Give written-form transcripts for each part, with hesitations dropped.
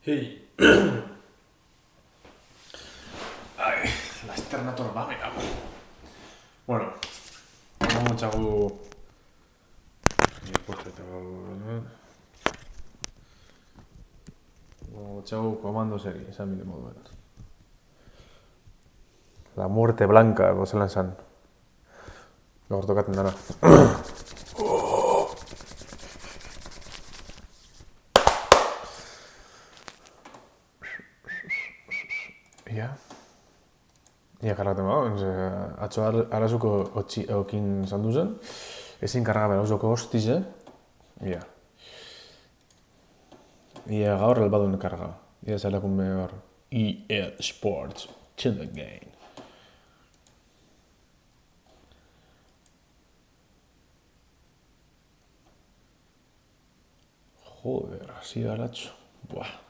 Hey. Ai, lasterna torbamena. Bueno, vamos txagu... Txagu komando seri, esan bide moduen. La muerte blanca, gozelan esan. Gaur tokaten dana. Ia kargaten atzo arazuko okin zandu zen, ezin karga bera osoko hostize, ia. Ia gaur elbadun karga, ia zelakun behar EA Sports to the game. Joder, así garatxo, buah.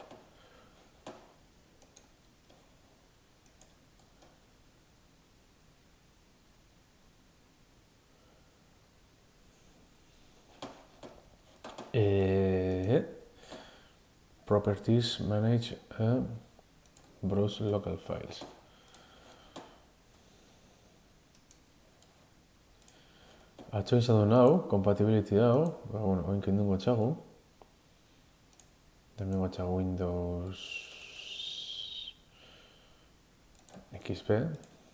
Properties, manage, browse local files. Atzo izan duen hau, compatibility hau, bueno, oin kendungo txagu. Hemengo txagu Windows XP,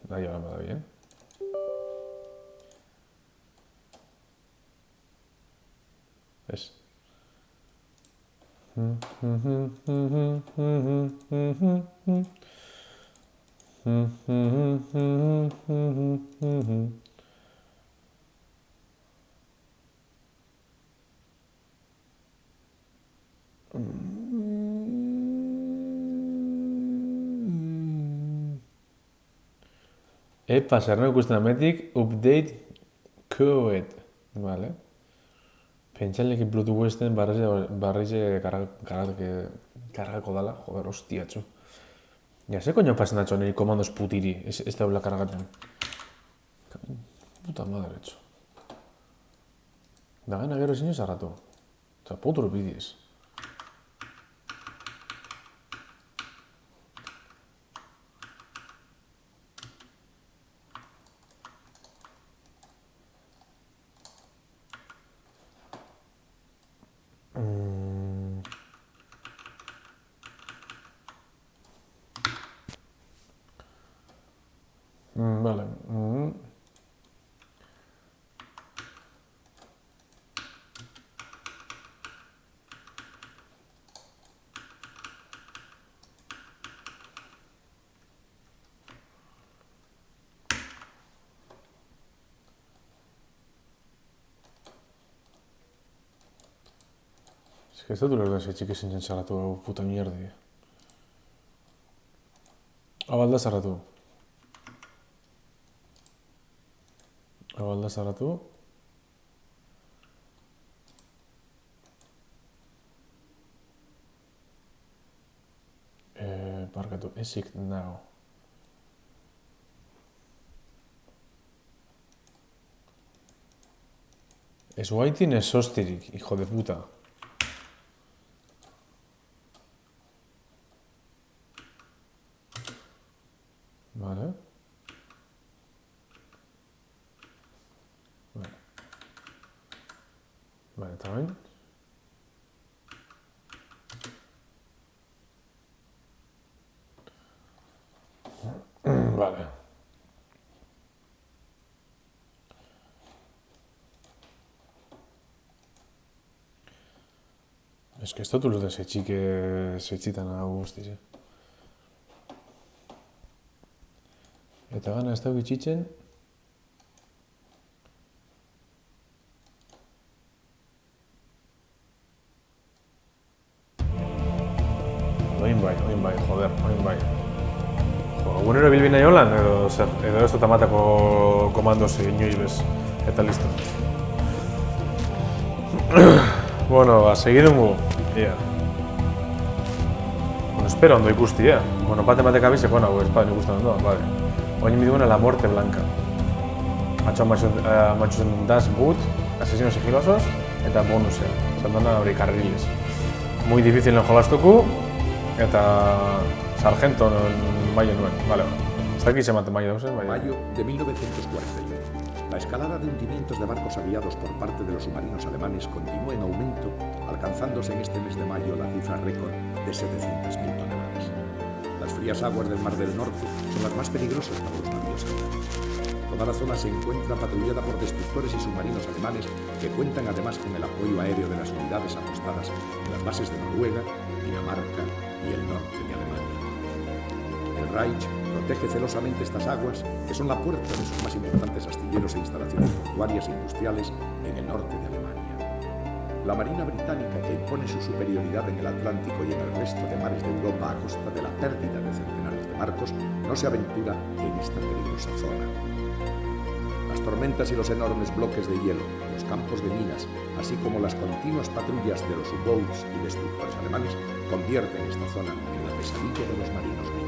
da joan bada bien. Ez? Epa, zer nahi ikusten ametik, update code. Vale. Pentsalekin Bluetooth Westen barrize kargako dala. Joder, hostiatxo. Ja, ze koño pasen datxo niri komandos putiri, ez da hola kargatzen. Puta madre, etxo. Da gana gero ezin zarratu. Oza, potro bidiez. Vale. Es que ez dut ulertu ese txiki zintzen zarratu puta mierdi. Hau alda zarratu. Hau alda zarratu. Barkatu, exit now. Ez guaitin ez hostirik, hijo de puta. Vale. Vale, eta bain. Vale. Es que esto tú lo de ese chique se chitan a guztiz, Eta gana ez da bitxitzen. Oin bai, joder, oin bai. Egunero bilbi nahi holan, edo zer, edo ez dut amatako komandoz inoiz bez, eta listo. Bueno, ba, segidungu, ia. Bueno, espero ondo ikusti, Bueno, bate abizek, bueno, espaden ikusten ondo, vale. Oin miduguna La Muerte Blanca. Matxuzen Das Boot, Asesinos Sigilosos, eta bonusea. Zendona hori karriles. Muy difícil en jolastuku, eta sargento maio nuen, vale. Ez dakit zemate maio dauzen, bai. Mayo de 1941. La escalada de hundimientos de barcos aliados por parte de los submarinos alemanes continuó en aumento, alcanzándose en este mes de mayo la cifra récord de 700.000 toneladas. Las frías aguas del Mar del Norte son las más peligrosas para los navíos alemanes. Toda la zona se encuentra patrullada por destructores y submarinos alemanes que cuentan además con el apoyo aéreo de las unidades apostadas en las bases de Noruega, Dinamarca y el norte de Alemania. En El Reich protege celosamente estas aguas, que son la puerta de sus más importantes astilleros e instalaciones portuarias e industriales en el norte de Alemania. La Marina británica, que impone su superioridad en el Atlántico y en el resto de mares de Europa a costa de la pérdida de centenares de barcos, no se aventura en esta peligrosa zona. Las tormentas y los enormes bloques de hielo, los campos de minas, así como las continuas patrullas de los U-boats y destructores alemanes, convierten esta zona en la pesadilla de los marinos británicos.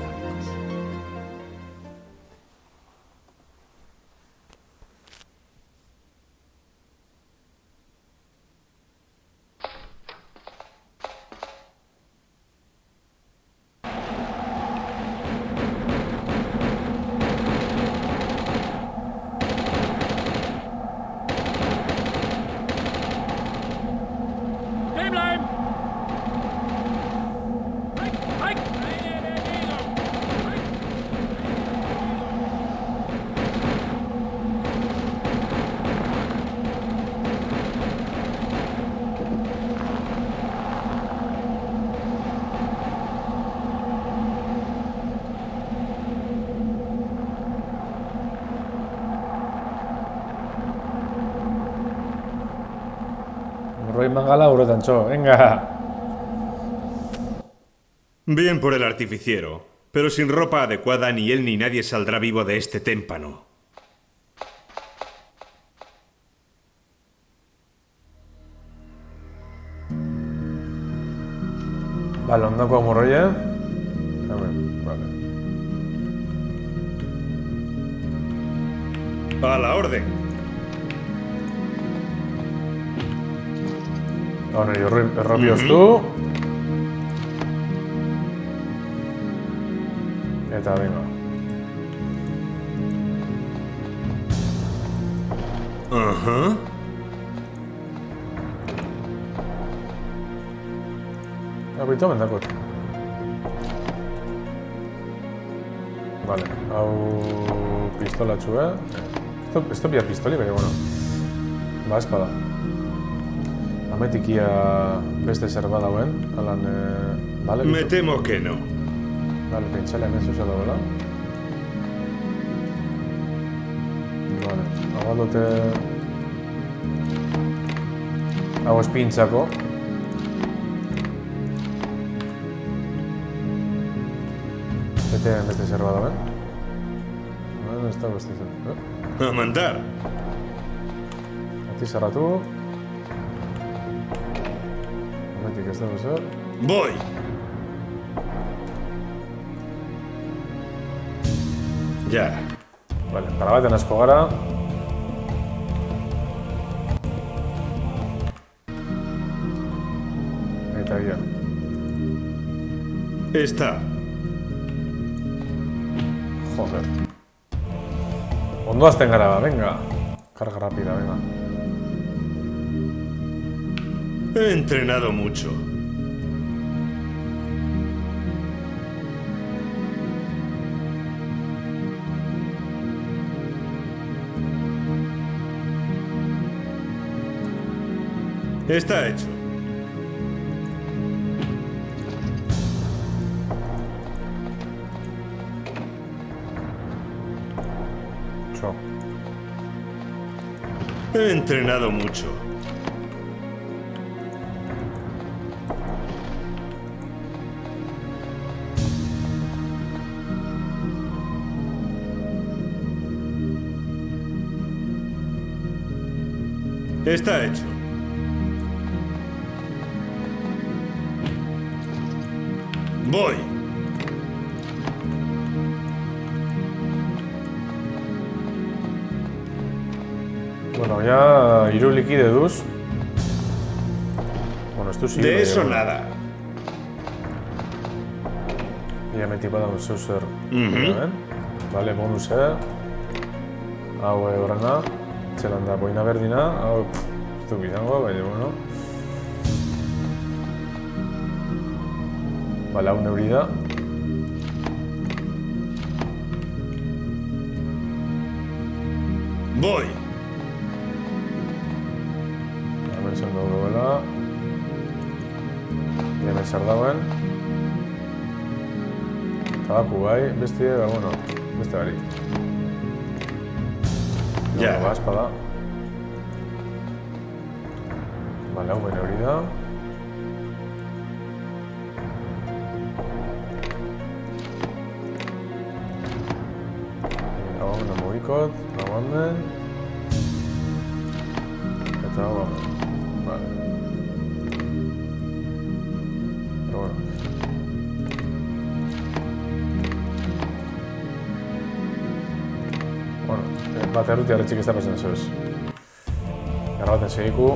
Roy Mangala, Urotancho, venga. Bien por el artificiero, pero sin ropa adecuada ni él ni nadie saldrá vivo de este témpano. Vale, ondako amurroia. Vale. A la orden. Honeri erropioztu. Eta venga. Ajá. Abitu mendakot. Vale, hau pistolatxu, Esto pilla pistoli, baina, bueno. Ba, espada. Ametikia beste zer badauen, alan, vale? Me temo que no. Vale, pentsale hemen zuzela dagoela. Vale, hau aldote... Hau espintzako. Beste zer badauen. Bueno, ez da beste zer. A mandar. Ati zerratu. Ametik ez dago zer. Voy. Ya. Vale, para batean asko gara. Eta ia. Está. Joder. Ondo azten gara ba, venga. Carga rápida, venga. He entrenado mucho. Está hecho. He entrenado mucho. Está hecho. Voy. Bueno, ya hiru likide duz. Bueno, esto sí. De eso nada. Ya me tipa daun zeu zer. Vale, bonusea. Hau horrena. Txelan da boina berdina. Hau, ez du bizango, baina, bueno. Vale, hau neuri da. Voy. Hemen zen dugu bela. Hemen zer dauen. Tabaku bai, beste, bueno, beste barik. Ja. Espada. Vale, hau bere hori da. Hau hau mugikot, hau handen. Eta hau handen. Vale. Pero bueno. Bueno, bat erruti arretxik ez da pasen ez. Garrabaten segiku.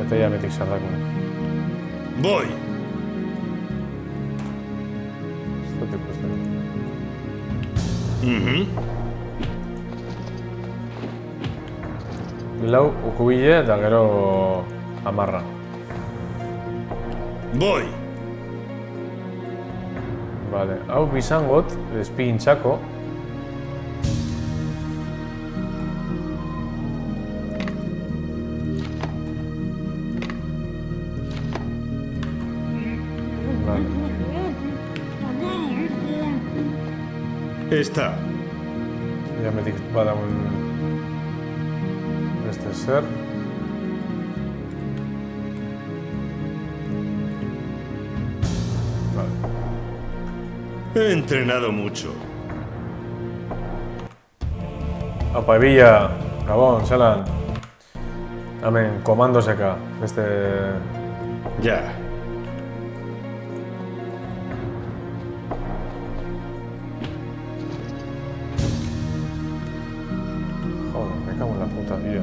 Eta ya metik sardakun. Voy. Ez dut ikusten. Lau ukubile eta gero amarra. Voy. Vale, hau bizangot, espigintxako. Vale. Está. Ja metik badaun beste zer. Vale. He entrenado mucho. Apa, ebila, Gabon, zelan. Hemen, komandoseka, beste... Ya. Joder, me cago en la puta, tío.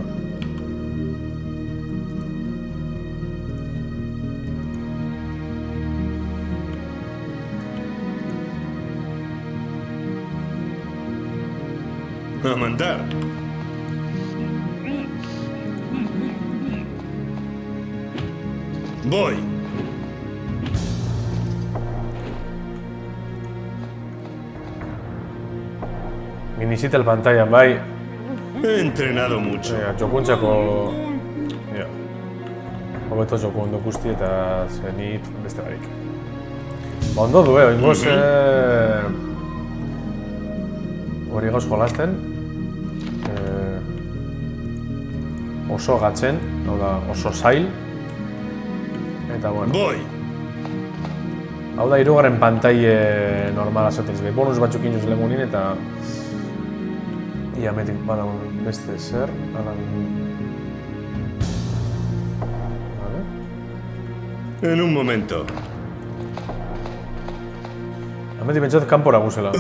A mandar. Voy. Minisita el pantalla, bai. He entrenado mucho. Jokuntzako... Ja. Hobeto joko ondo guzti eta zenit beste barik. Ba, ondo du, oingoz... Hori gauz jolasten. Oso gatzen, hau da, oso zail. Eta, bueno... Voy. Hau da, hirugarren pantaile normala zaten izbe. Bonus batzuk inoz lehemunin eta... Ia metik bada beste zer, alan... Vale. En un momento. Ametik bentsat kanpora guzela.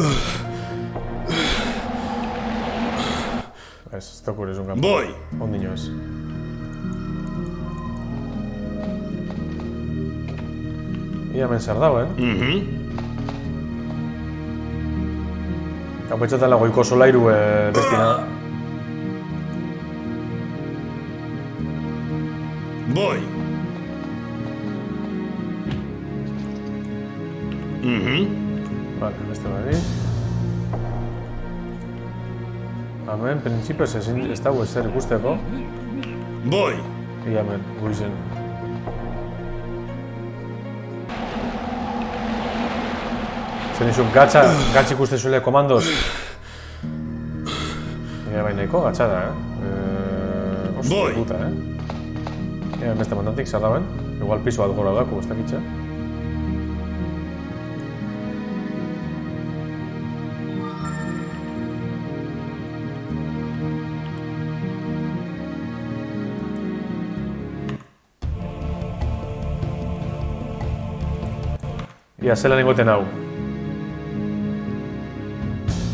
Ez da kurez un kanpora. Voy. Ondino ez. Ia hemen zer dago, Kapetxatan goiko solairu bestina. Voy. Vale, beste barik. Hemen, prinsipioz ez dago ezer ikusteko. Voy. Ia hemen, guizen. Zer nizuk, gatz ikusten zuele komandoz? Ia baineko, gatza da, Ostia puta, Ia beste mandantik zer dauen. Igual piso bat gora dako, ez dakitxe. Ia, zelan ingoten hau.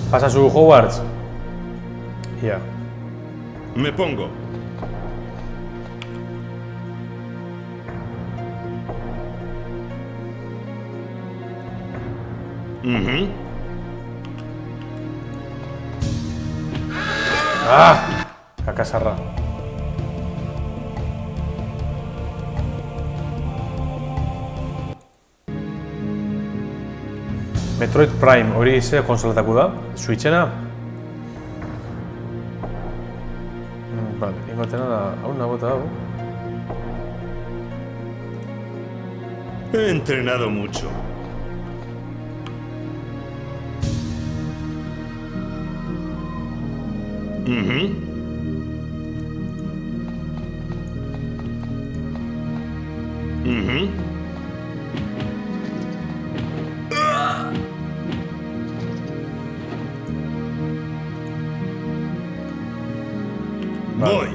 Pasa zu Hogwarts. Ia. Me pongo. Ah! Kakasarra. Metroid Prime hori ze konsolatako da? Switchena? Vale, ingotena da... Hau nabota hau. He entrenado mucho. Voy.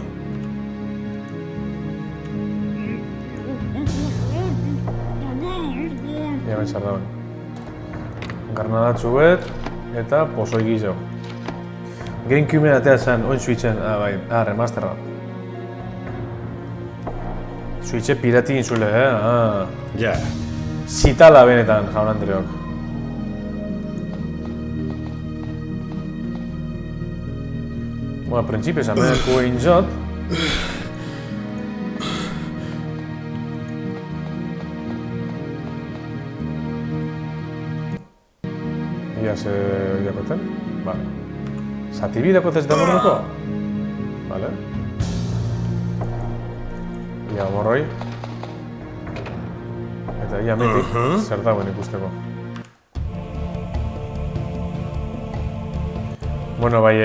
Ja ben sardauen. Garnadatxu bet, eta pozoi gizau. Gamecube-en atea zen, oin Switchen, bai, remasterra. Switche pirati inzule, Ya. Zitala benetan, jaun Andreok. Bueno, principios amedeko egin zot. Ia ze dakoten? Vale. Zatibi dakotez da morroko? Vale. Ia morroi. Eta ia metik zer dagoen ikusteko. Bueno, bai,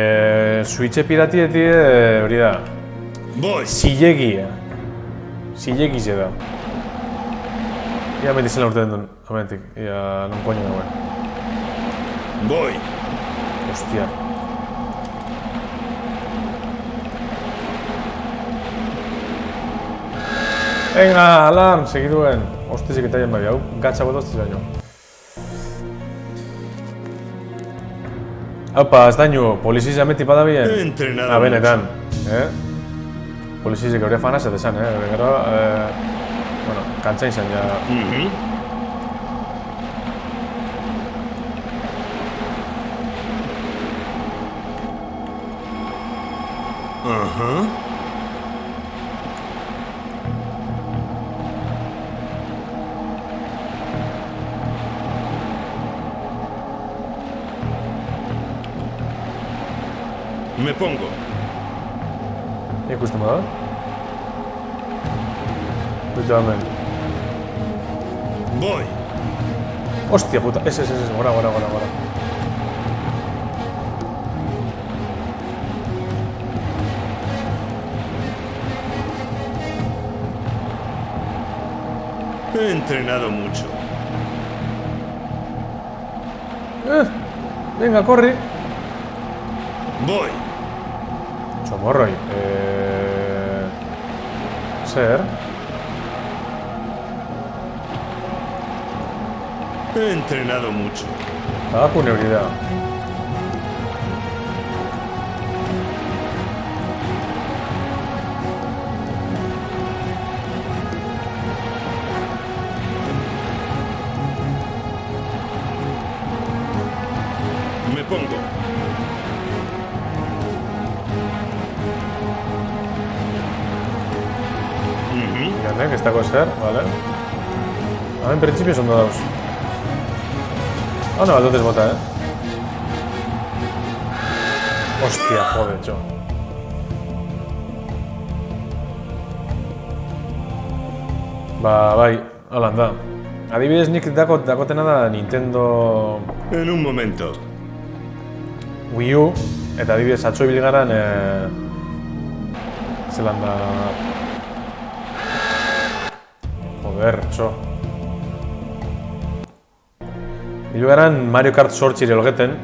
Switche piratietie hori da. Voy. Zilegia. Zilegize da. Ia metik zela urte duen, amentik. Ia non koño dagoen. Voy. Hostia. Venga, alarm, segiduen. Hostizik eta jen bai, hau, gatsa bat hostiz baino. Haupa, ez daño, poliziz ameti badabien. Entrenado Benetan, Polizizik hori fanazet esan, Gero, bueno, kantza izan, ja. Me pongo. Ikusten bada? Bitu hemen. Voy. Hostia puta, ez, gora. He entrenado mucho. Venga, corri. Voy. Txomorroi. Zer? He entrenado mucho. Badaku neuri da. Me pongo. Ganek, ez dago zer, vale. Hemen printzipioz ondo dauz. No, bat dutez bota, Hostia, jode, txo. Bai, holan da. Adibidez nik dakotena da Nintendo En un momento. Wii U, eta adibidez atzo ibili garan zelan da... Joder, txo. Ibili garan Mario Kart 8 logeten,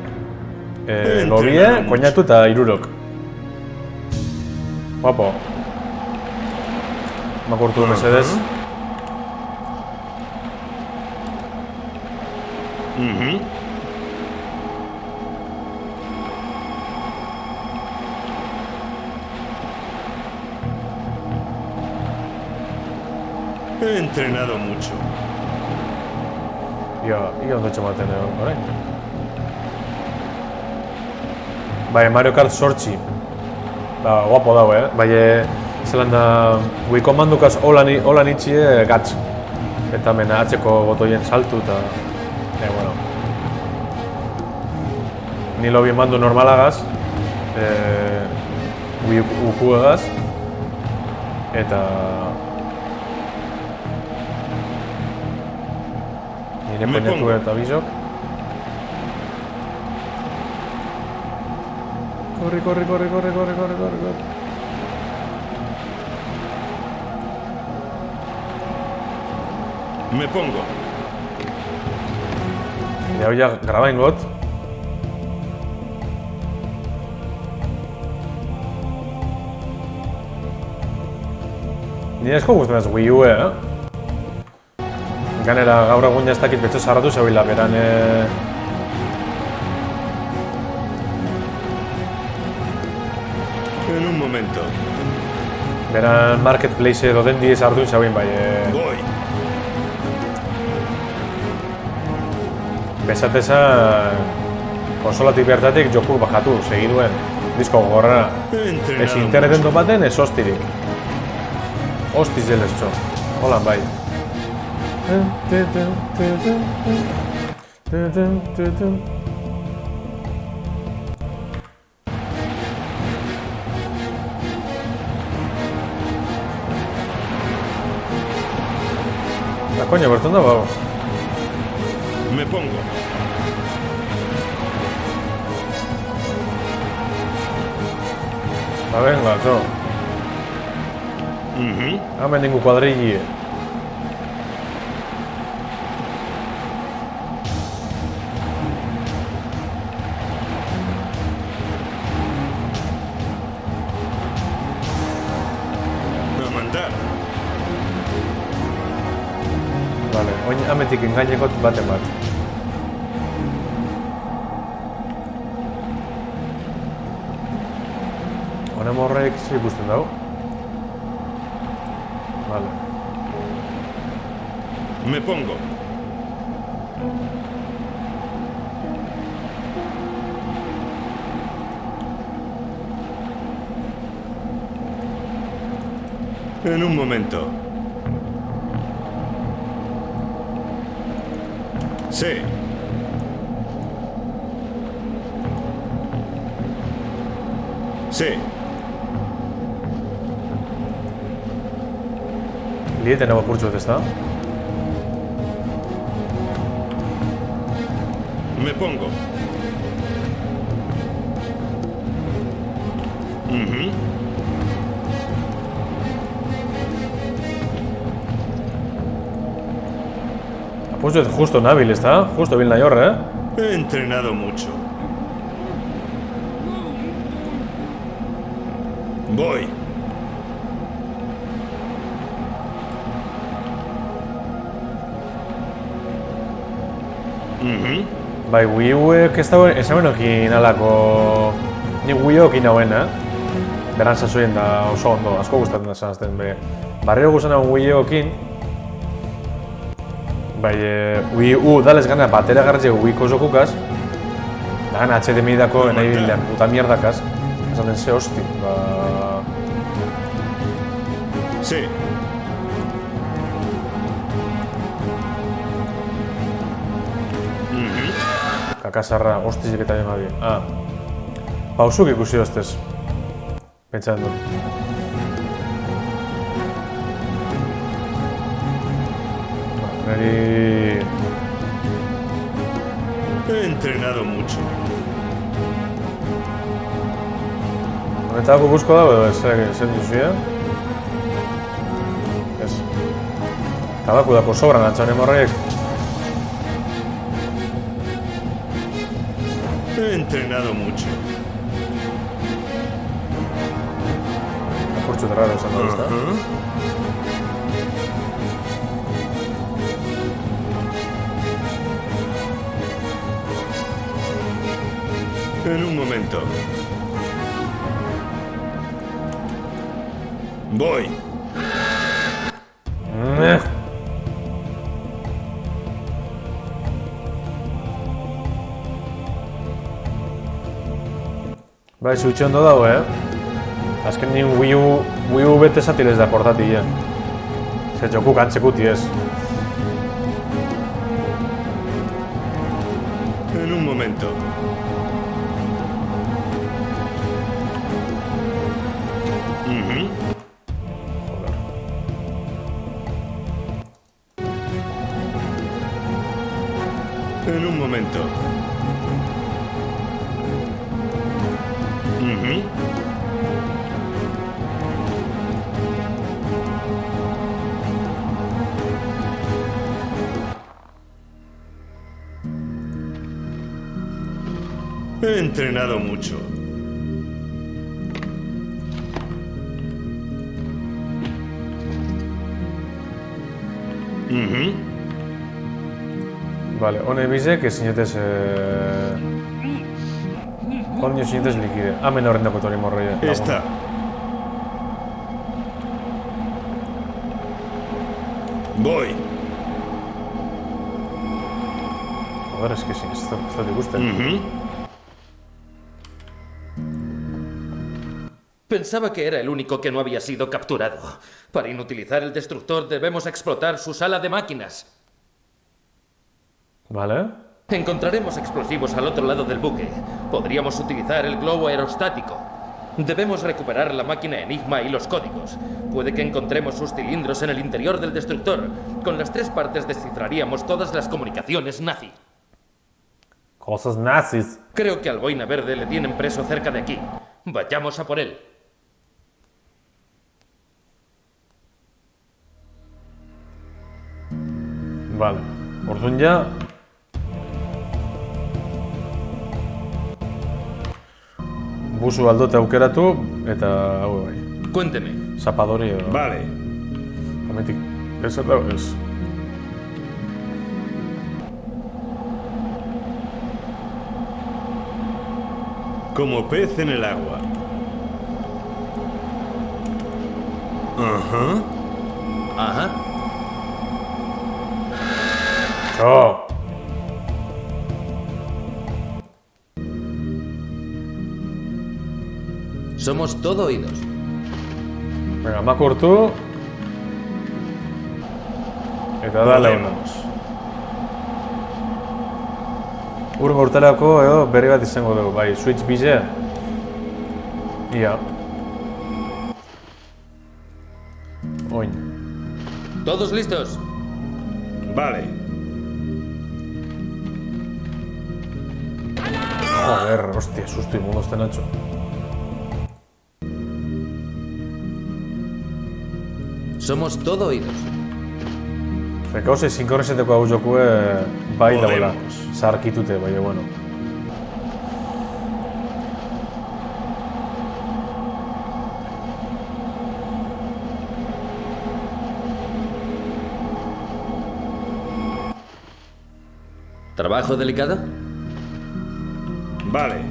lobie, koinatu eta irurok. Guapo. Makurtu du mesedez. He entrenado mucho. Ia ondo txamaten orain. Bai, Mario Kart 8. Guapo dago, Bai, zelan da... Wii komandukaz holan itxie gatz. Eta hemen atzeko botoien saltu eta... bueno. Ni lobi mandu normalagaz. Wii U-egaz. Eta... Nire Me peinetu pongo. eta bizok. Corri, corri, corri, corri, corri, corri, corri, corri. Me pongo. Nire hau ja graba ingot. Nire asko guztien ez Wii U, Ganera gaur egun jaztakit betxo sarratu zebila, beran... En un momento. Beran marketplace edo dendi sartu zebilin bai... Voy. Besateza... Konsolatik bertatik joku bajatu, segiduen. Disko gogorra. He Ez entrenado interneten mucho. topaten, ez hostirik. Hostiz jelez txo. Holan bai. La coña, bertan da, bau. Me pongo. Ba, venga, txo. Ujú. Hemen ningu kuadrilli. A mandar. Vale, oin hemetik engainekot baten bat. Honem horrek zer ikusten dago? Vale. Me pongo. En un momento. Sí. Sí. Lieten hau apurtxot, ez da? Me pongo. Ujú. Apurtxot justo nabil, ez da? Justo bil nahi horre, He entrenado mucho. Voy. Ujú. Bai, Wii U-ek ez dago, ez amenokin alako... Ni Wii U-ekin hauen, Beran sasoien da oso ondo, asko gustatzen da zanazten, be... Barrero guztan hauen Wii U-ekin... Bai, Wii U dalez gana batera garratzeko Wii-ko zokukaz... Da gana HDMI dako, nahi bilean, puta mierdakaz... Esaten ze hosti, ba... Sí. Ujú. Kakasarra, hostizik eta jemabi. Ah. Pausuk ikusi hostez. Pentsatzen dut. Neri... He entrenado mucho. Honetako busko dago edo zer duzia? Ez. Tabaku dako sobran antxan hemorraiek. He entrenado mucho. Apurtxut raro esan da, ez da? Ajá. En un momento. Voy. Bai, zutxe ondo dago, Azken nien Wii U bete zatilez da portatila. Zer jokuk antzekuti ez. En un momento. Ujú. En un momento. Ujú. He entrenado mucho. Ujú. Vale, one bize, que sinetez... Ondio sinetez likide. Hemen horrendako tori morroia. Esta. Voy. Joder, es que sí, esto te gusta. Ujú. Pensaba que era el único que no había sido capturado. Para inutilizar el destructor debemos explotar su sala de máquinas. Vale. Encontraremos explosivos al otro lado del buque. Podríamos utilizar el globo aerostático. Debemos recuperar la máquina Enigma y los códigos. Puede que encontremos sus cilindros en el interior del destructor. Con las 3 partes descifraríamos todas las comunicaciones nazi. Cosas nazis. Creo que al Boina Verde le tienen preso cerca de aquí. Vayamos a por él. Vale. Orduan ja... Busu aldote aukeratu, eta hau bai. Cuénteme. Zapadori edo... Vale. Hemetik... Ez da, ez. Como pez en el agua. Ajá. Ajá. Oh! Somos todo oídos. Venga, makurtu... Eta dale ona. Urrengo urtarako edo berri bat izango dugu, bai, Switch bize. Ia. Oin. ¿Todos listos? Vale. Joder, hostia, susto inmundo este Nacho. Somos todo oídos. Fekauze sinkroneseteko hau jokue bai dagoela. Podemos. Zarkitute, bai, bueno. ¿Trabajo delicado? Vale.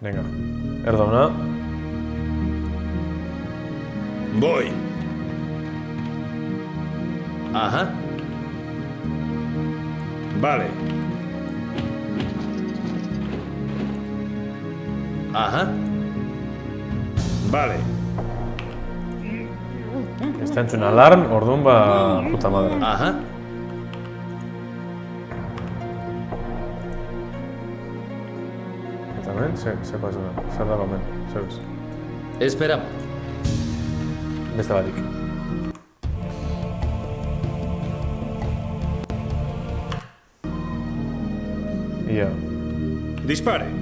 Venga, erdona. Voy. Ajá. Vale. Ajá. Vale. Está entzun alarm, orduan ba... puta madre. Ajá. Eta hemen, ze pasa da? Zer dago hemen, zer bez? Esperamos. Beste batik. Ia. Dispare.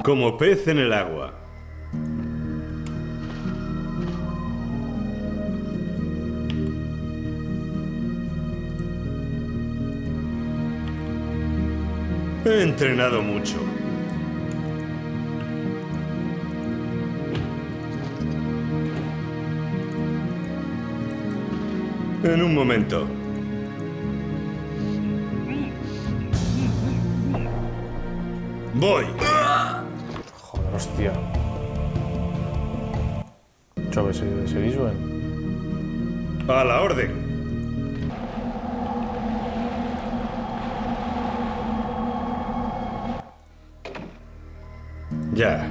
Como pez en el agua. He entrenado mucho. En un momento. Voy. Joder, hostia. Txobe, segui zuen. A la orden. Ya.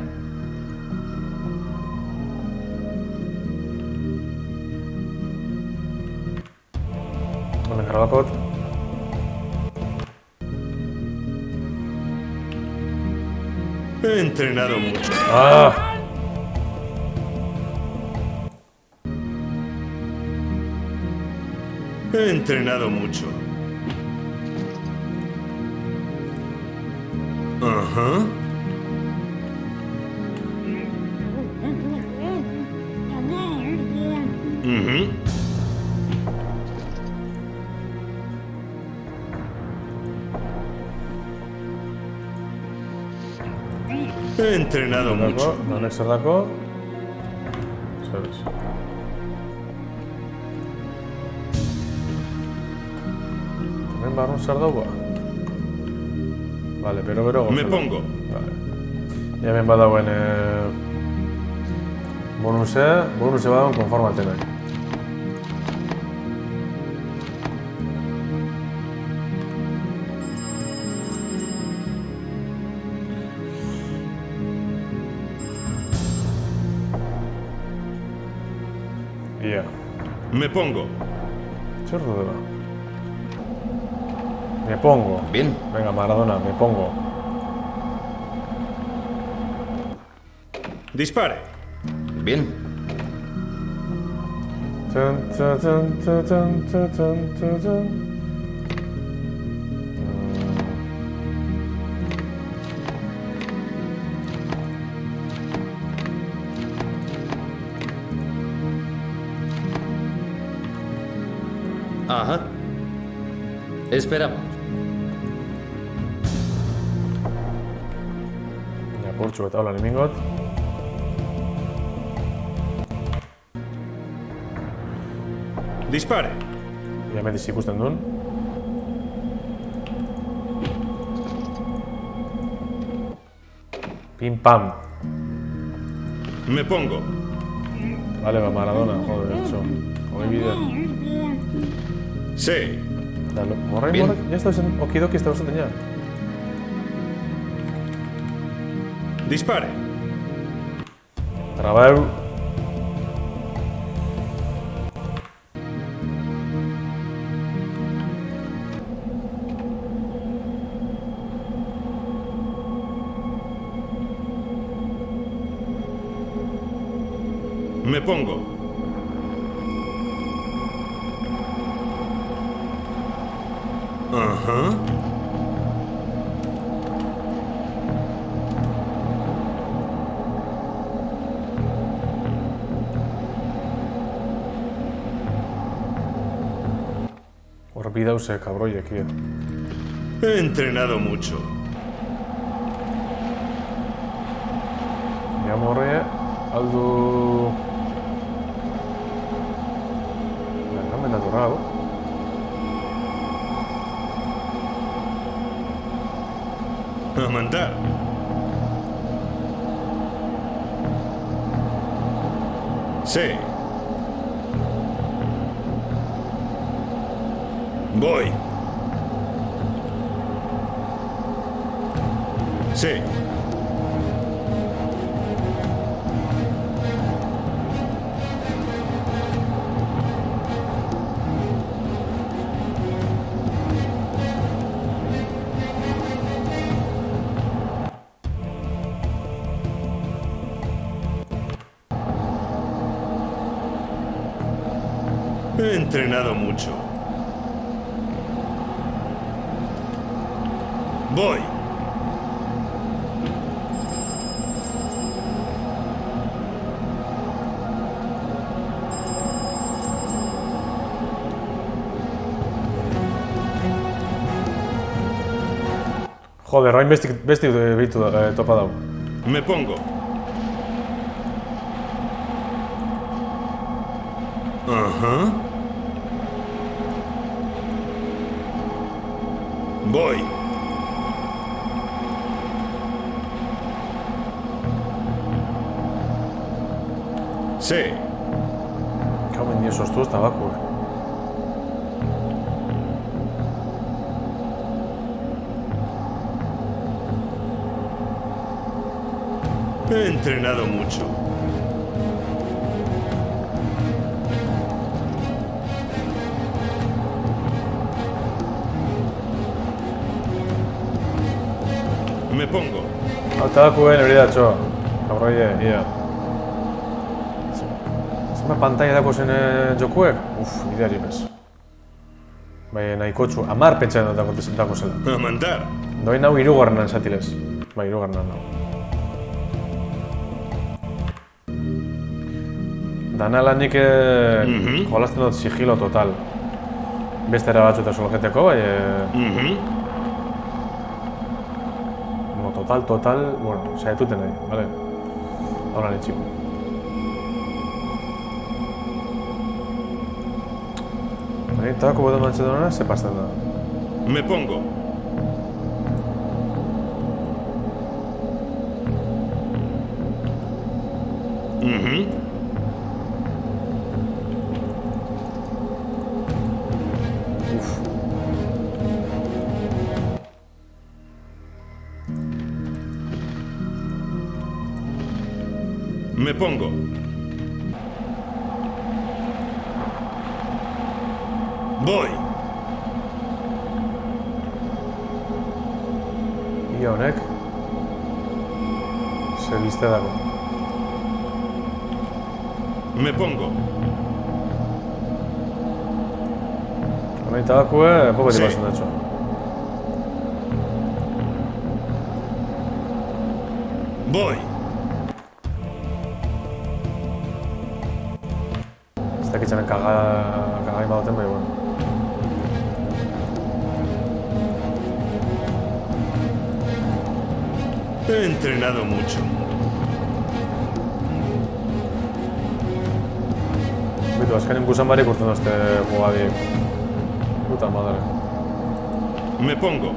Una Carlapot. He entrenado mucho. ¡Ah! He entrenado mucho. Ajá. Ujú. He entrenado mucho. Donek zerdako. Sabes. Hemen barrun zer dagoa? Vale, pero Me pongo. Vale. Ja hemen badauen bonuse badauen konformatenak. Ia. Me pongo. Zer dudela? Me pongo. Bien. Venga, Maradona, me pongo. Dispare. Bien. Tun, tun, tun, tun, tun, tun, tun, tun, tun. Ajá. Esperamos. Apurtxu eta hola nimingot. Dispare. Ia mediz ikusten duen. Pim pam. Me pongo. Vale, va Maradona, joder, hecho. Hogei bidea. Sí. Dalo, morrai, Bien. ya está zen okidoki ez da usaten ja. Dispare. Trabeu. Me pongo. Ajá. Horbi dause kabroiek, ia. He entrenado mucho. Ia morre, aldu... Venga, mendatu rau. A mandar. Sí. Voy. Sí. He entrenado mucho. Voy. Joder, orain besti bitu topa dau. Me pongo. Ajá. Voy. Sí. Cago en Dios, esto está tabaco, He entrenado mucho. Me pongo. Eta dakuen hori da, txo. Kabroie, ia. Zema pantalla dako zen jokuek? Ideari bez. Bai, nahiko txu. 10 pentsa dako zela. A mandar. Doin hau 3. zatilez. Bai, 3. hau. Dana lanik jolazten dut sigilo total. Beste era batzuta sologeteko, bai... Total, bueno, saiatuten nahi, bale? Hau nahi txiko. Eta dako botan mantxe donena, ze pasten da. Me pongo. Me pongo. Voy. Ia honek. Se biste dago. Me pongo. Honeita dakue, popeti bazen datxo. Voy. Ez dakitzen kagain badoten bai, bueno. He entrenado mucho. Bitu, azkenin busan barik urten dozte jugadik. Puta madre. Me pongo.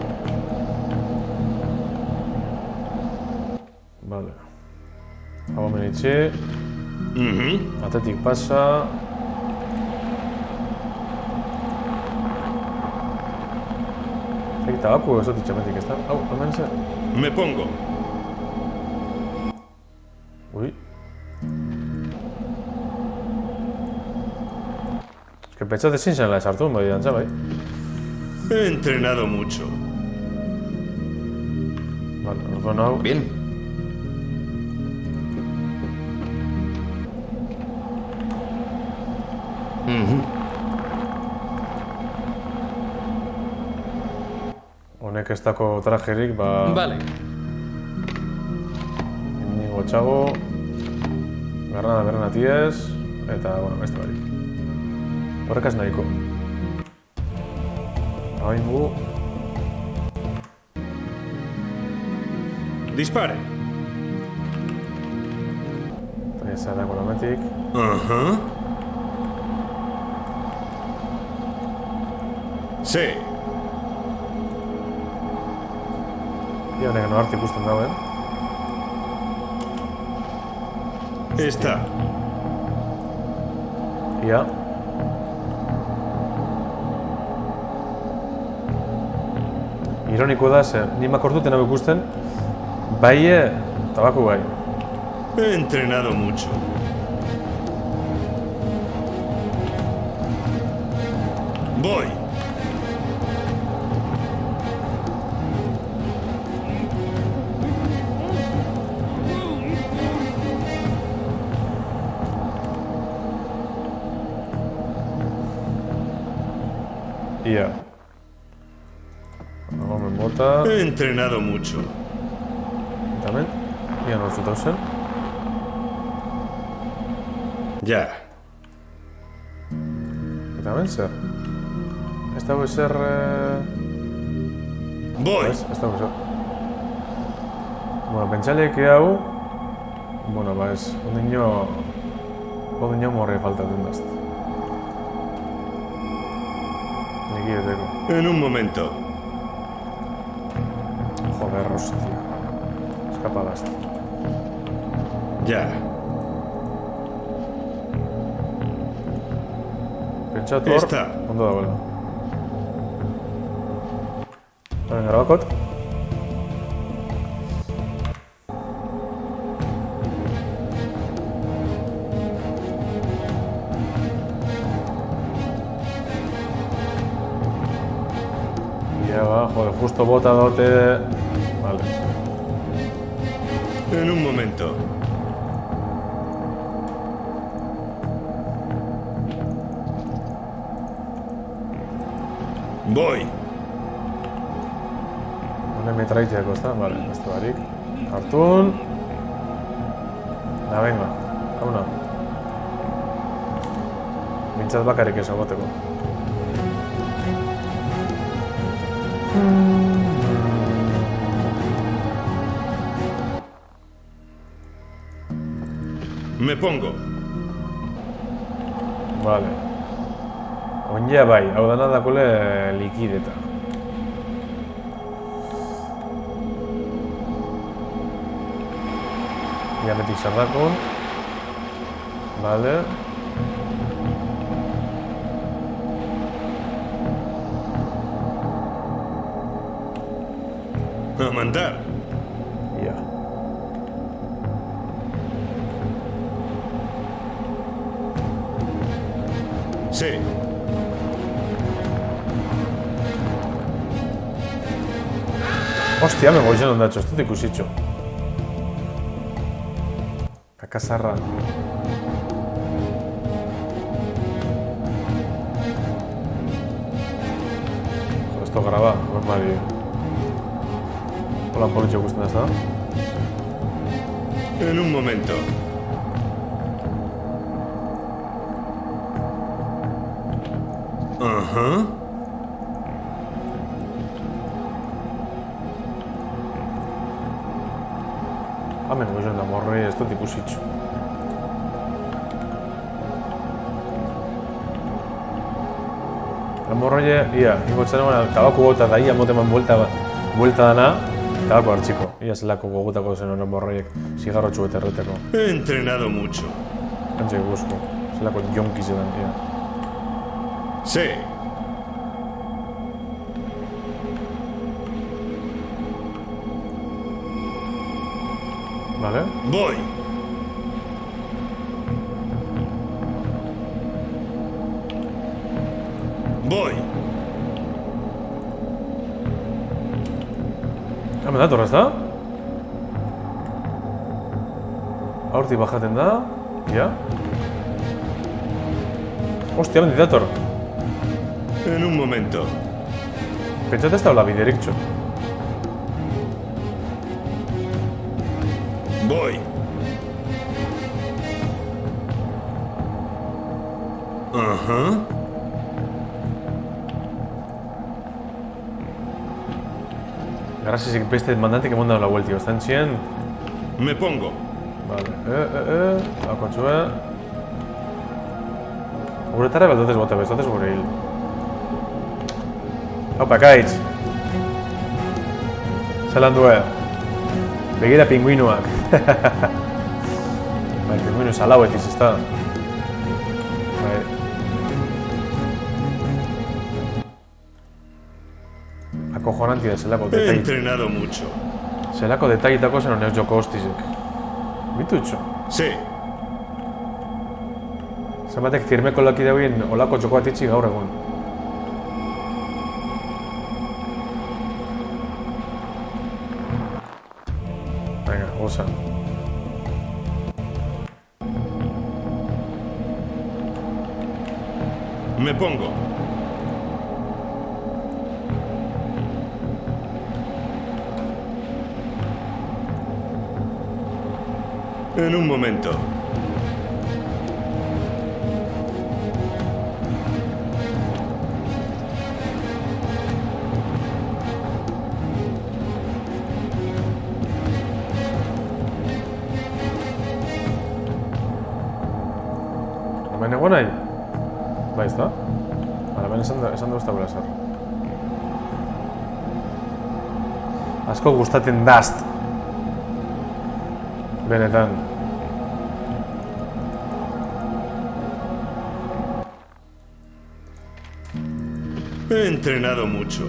Vale. Hau menitxi. Atetik pasa. Zekita baku ez dut itxametik ez da? Hau, hemen zer? Me pongo. Ui. Ez que pentsat ezin zen laez hartu, bai dantza, bai. He entrenado mucho. Vale, orduan hau. Bien. Honek ez dako trajerik, ba... Vale. Inigo txago... Garrana berrena tiez... Eta, bueno, beste barik. Horrekaz nahiko. Hain gu... Dispare. Eta ez da kolametik. Sí. Ia honek no hartu ikusten dauen. Está. Ia. Ironiko da, ze ni makorduten hau ikusten, baie, tabaku bai. He entrenado mucho. Voy. Ia. Gomen bota. He entrenado mucho. Eta hemen, ia nortzuta zen. Ya. Eta hemen zer? Ez dago ezer... Voy. Ez dago ezer. Bueno, pentsaleik hau... Bueno, ba ez, ondino morri faltatzen dazte. Nikieteko. En un momento. Joder, hostia. Escapadazte. Ya. Pentsatu hor, Esta. ondo dagoela. Haren gara bakot. Ya va, joder, justo bota dote. Vale. En un momento. Voy. Una metralla de costa, vale, esto barik. Cartoon. Da, venga, una. Mintzat bakarrik ez egoteko. Me pongo. Vale. Onja bai, hau dana dakole likideta. Diabetik zardakun. Vale. A mandar. Ja. Sí. Hostia, me voy lleno, Nacho, esto te ikusicho. Kakazarra. Joder, esto graba, normali. Hola, politxo ikusten da, En un momento. Ajá. Hemen goizuen da morri, ez dut ikusitxo. La morroie, ia, ingotzen eman, tabako gota da, ia moteman buelta dana, tabako hartxiko. Ia zelako gogotako zen horren morroiek, zigarro txuet erreteko. He entrenado mucho. Antxe guzko, zelako jonkiz edan, ia. Sí. Vale? Voy. Voy. Hemen dator, ez da? Hortik bajaten da, ja. Hostia, hemen dator. En un momento. Pentsat ez da hola biderik txo. Voy. Ajá. Gracias, beste mandante que mandan la vuelta, tío. Están 100. Me pongo. Vale, akontxue. Guretara baldotez bote, bezotez gure hil. Haupa, kaitz. Zelan due. Begira pingüinoak. Bai, pingüino salauetiz, ez da. Bai. Acojonanti da zelako He detai. entrenado mucho. Zelako detailitako zen honeak joko hostizek. Bitutxo. Sí. Zenbatek firmeko laki dauen olako txoko bat itxi gaur egun. Venga, goza. Me pongo. En un momento. Hemen egon nahi? Bai, ez da? Hala, hemen esan du ez dagoela zer. Asko gustatzen dazt. Benetan. He entrenado mucho.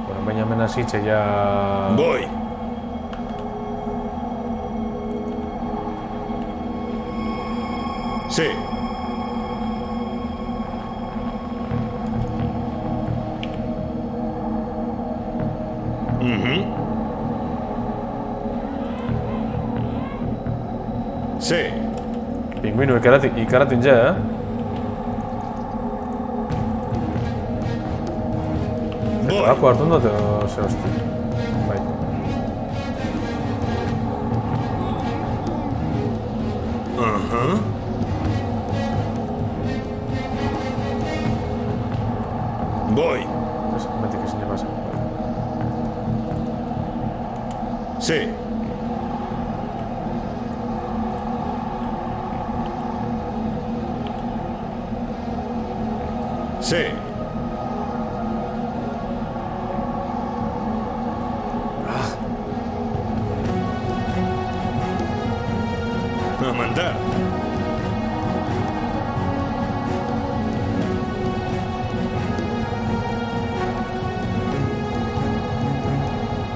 Bueno, baina hemen hasitxe ja... Voy. Sí. Ujú. Sí. Pingüino ikaratin ja, Voy. Tabako hartu dut edo ze hosti. Bai. Ajá. Voy. Ez, metik ezin pasa. Sí. Sí. A mandar.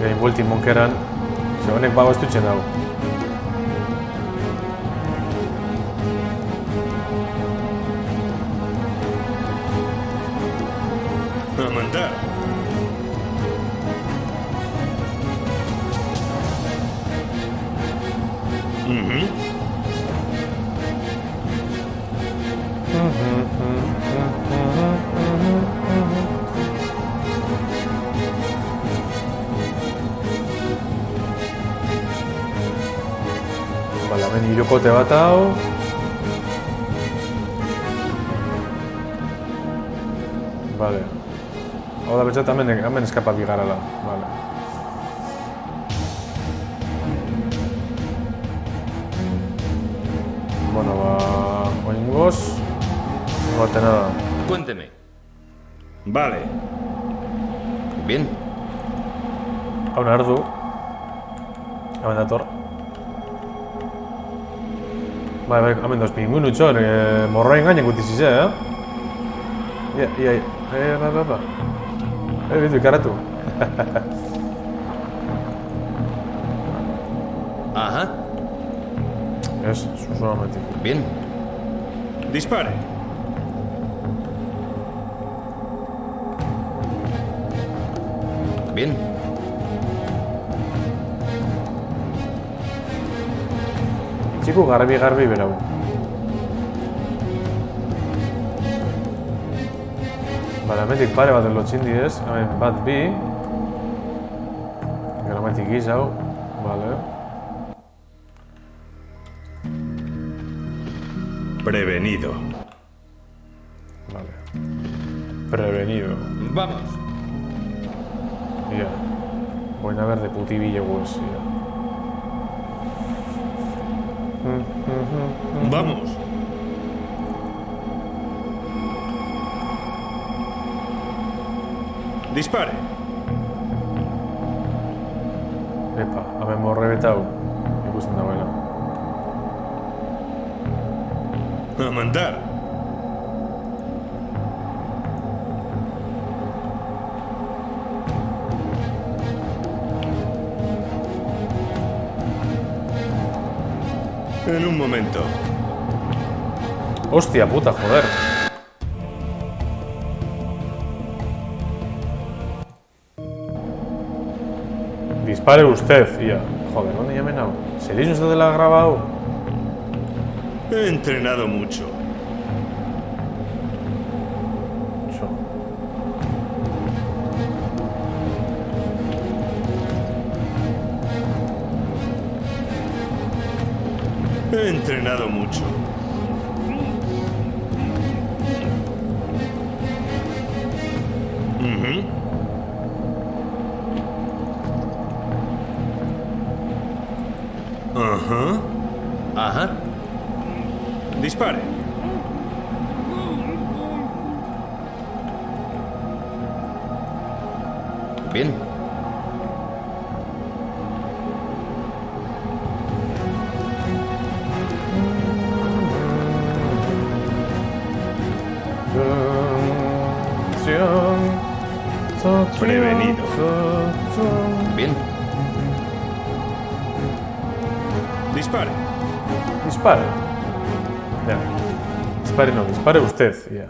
Gain bueltin monkeran, ze honek bago estutzen dago. A mandar. Ujú. Bale, hemen hirukote bat hau. Vale. Hau da betxat hemen eskapa bigarala. Vale. Bueno, ba... Oingoz... No bate nada. Cuénteme. Vale. Bien. Hau nardu. Hemen dator. Bai, hemen doz pingüinu txon, morroen gainen gutizize, Ia, ba. Bitu ikaratu. Ajá. Ez, susua metik. Bien. Dispare. Bien. Itxiko garbi berau. Bale, hemetik pare bat lotxindi ez, hemen bat bi. Gero hemetik gizau, bale. Prevenido. Vale. Prevenido. Vamos. Ia. Buena verde putibille pues, ia. Vamos. Dispare. Epa, hemen morre betau. Ikusten dagoela. A mandar. En un momento. Hostia puta, joder. Dispare usted, ia. Joder, ¿dónde llamen hau? ¿Seréis usted de la grabado? He entrenado mucho. Cho. He entrenado mucho. Ujú. Ajá. Ajá. Dispare. Bien. Prevenido. Bien. Dispare. Dispare. Ya. Dispare no, dispare usted, ya.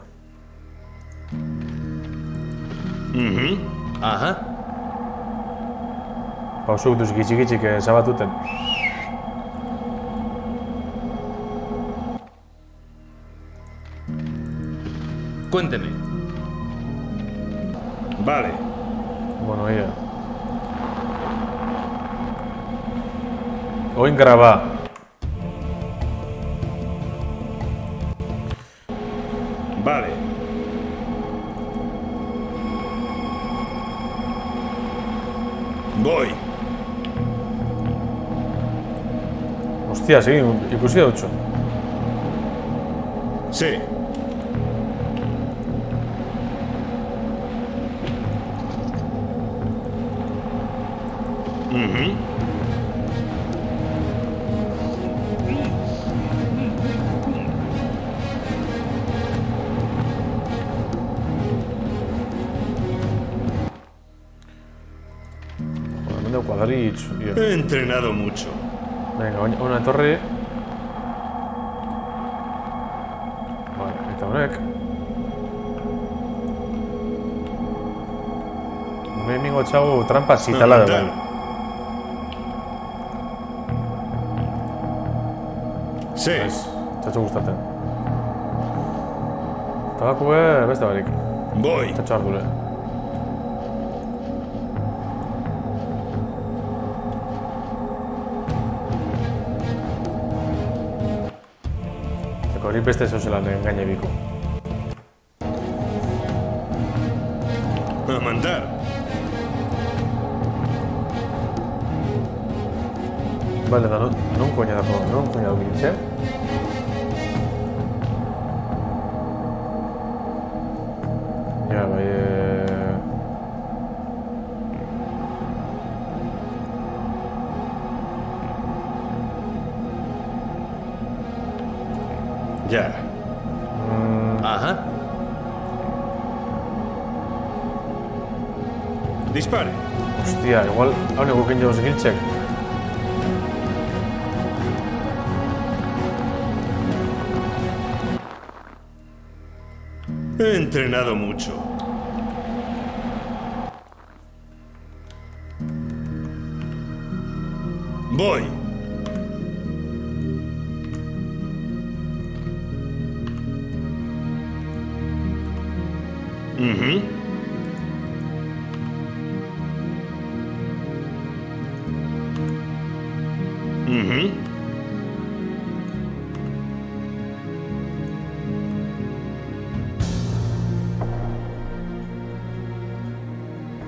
Ujú. Ajá. Pausuk duz gitxik zabatuten. Cuénteme. Vale. Bueno, ia. Oin graba. Vale. Voy. Hostia, sí, ikusi dautxo. Sí. Ujú. Joder, hemen dau kuadritx. He entrenado mucho. Venga, ona etorri. Vale, eta honek. Hemengo txagu trampa zitala da. Mandar. Bai. Sí. Txatxo gustatzen. Tabakue beste barik. Voy. Txatxo ardure. Eko hori beste zozelan engaine biko. A mandar. Vale, da non koña dako, non koña dako giltxe? Ja, bai... Ya. Ajá. Dispare. Hostia, igual hau negukin jauz giltxek. He entrenado mucho. Voy. Ujú. Ujú.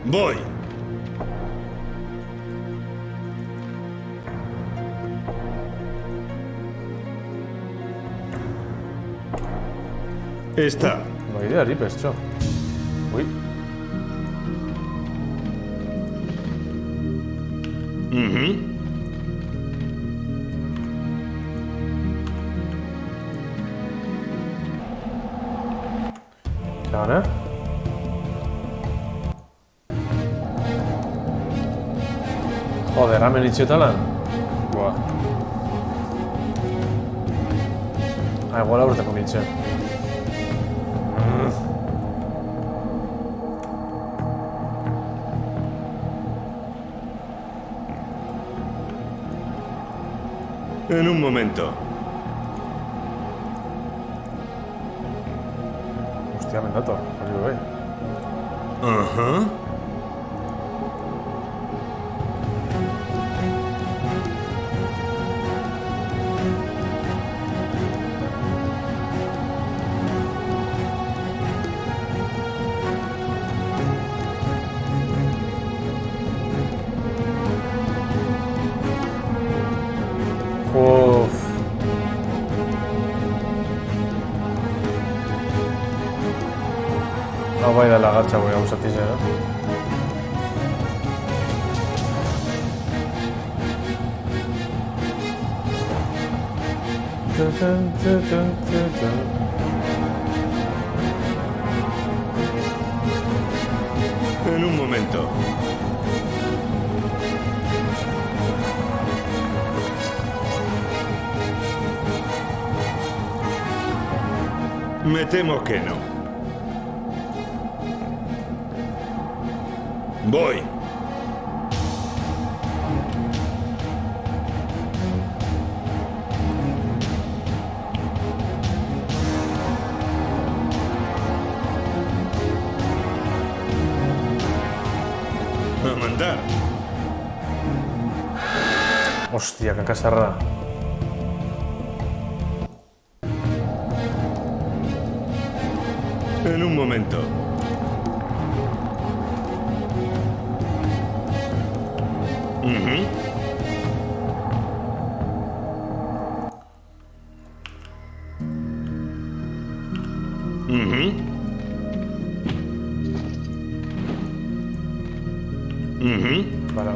Voy. Está. Bai idea, ripes, txo. Ui, Ujú. txaban, eh? Joder, hemen itxiotalan? Buah. Igual aurteko giltxe. En un momento. Hostia, mendator, hori bai. Ajá. Uf. Hau bai da lagatxa goi hau zatiz, En un momento. Me temo que no. Voy. mandar. Hostia, caca cerrada. En un momento. Ujú. Ujú. Ujú. Vale,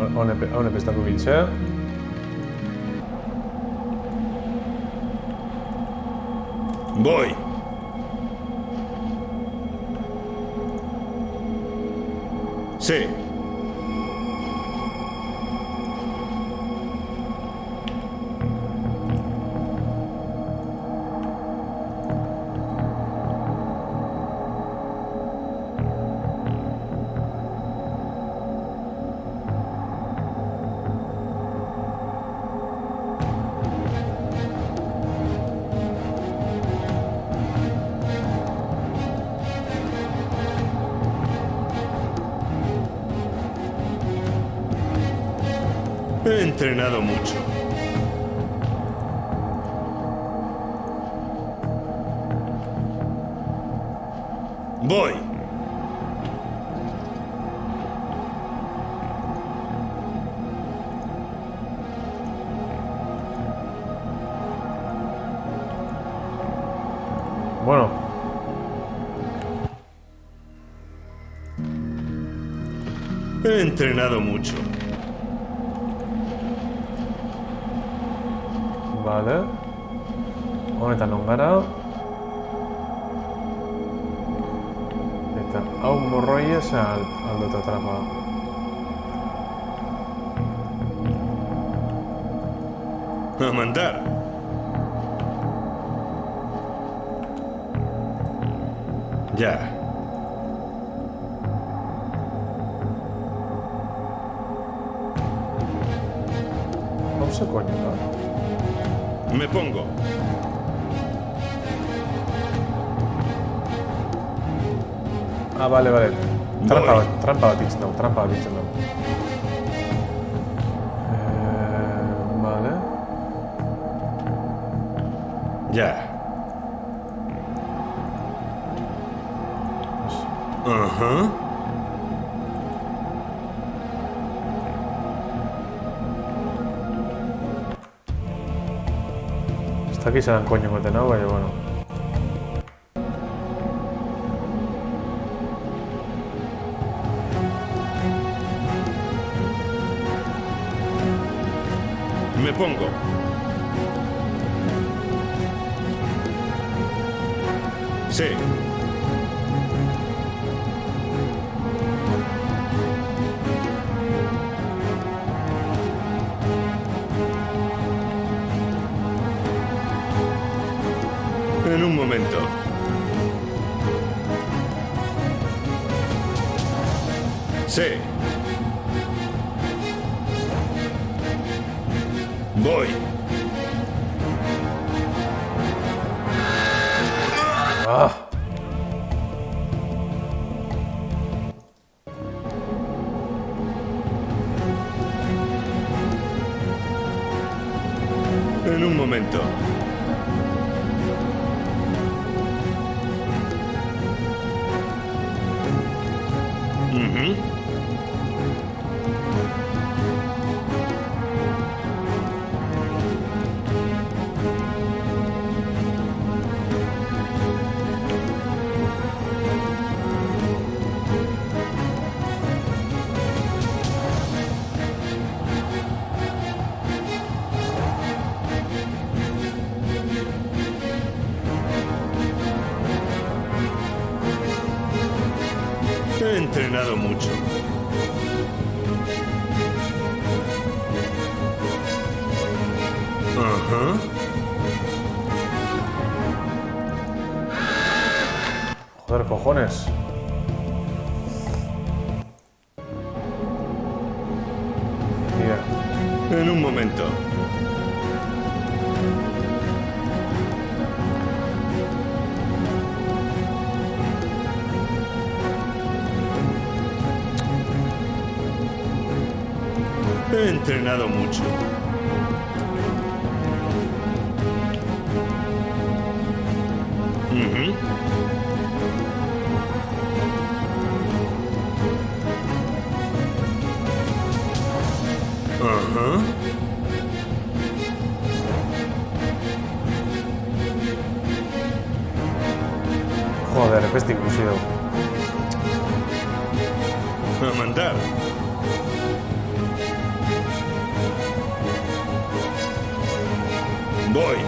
on he prestado biltzea. Voy. Sí. He entrenado mucho. Voy. Bueno. He entrenado mucho. Vale. Honetan non gara. Eta hau morroiez aldo eta trapa. A mandar. Ya. Com se coño, no? Me pongo. Ah, vale, vale. Trampa bat itzen dago. Vale. Ya. Ajá. Ez dakit zelan koño moten hau, baina, bueno. Me pongo. Sí. En un momento. Sí. Voy. Ah! En un momento. Ujú. He entrenado mucho. Ajá. Joder, cojones. Mira. En un momento. He entrenado mucho. Ujú. Ajá. Joder, peste inclusive. A mandar. Voy.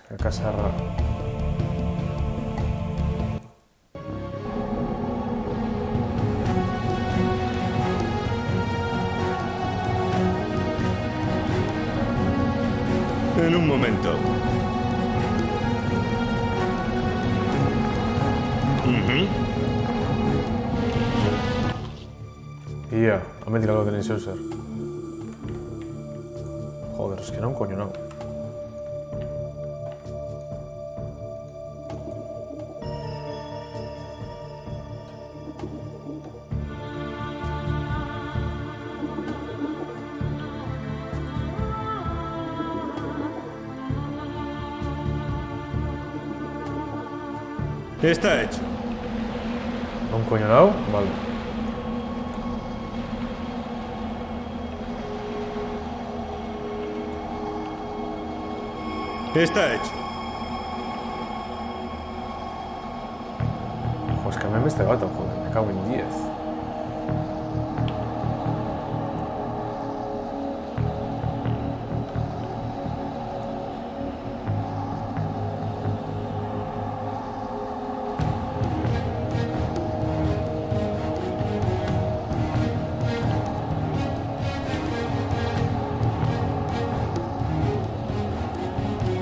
A casar. En un momento. Ujú. Ia, hemen tirado tenéis zer. Joder, es que non coño non. Está hecho. Non coño non? Vale. Está hecho. Joder, es que a mí este gato, joder, me cago en 10.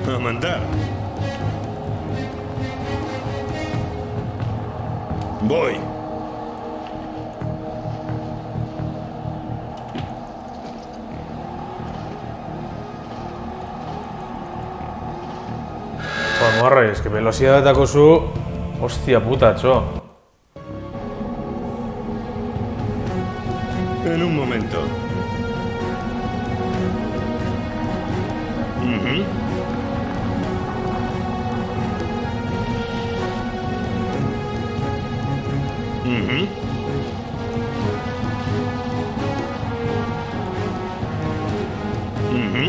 A mandar. Voy. Joder, morre, es que velocidad de ataco su... Hostia puta, cho. En un momento. Ujú. Ujú. Ujú.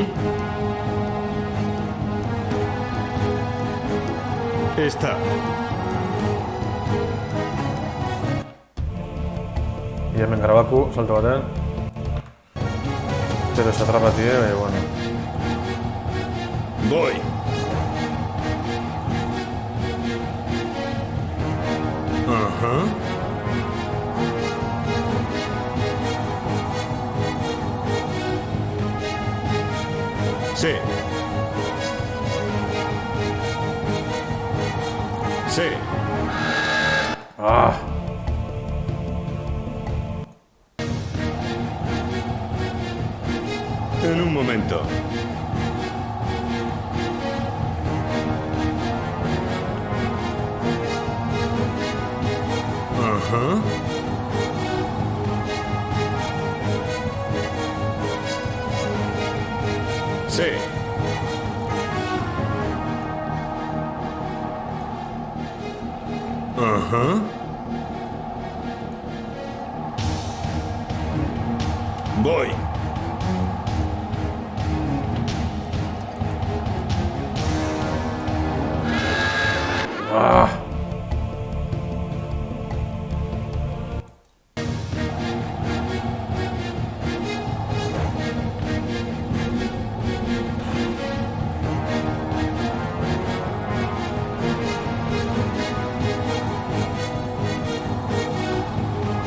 Está. Y hemen grabaku, salto batean. Pero se atrapa, tío, y bueno. Voy. Ajá. Sí. Sí. Ah. En un momento. Ajá. Sí. Ajá. Voy. Ah.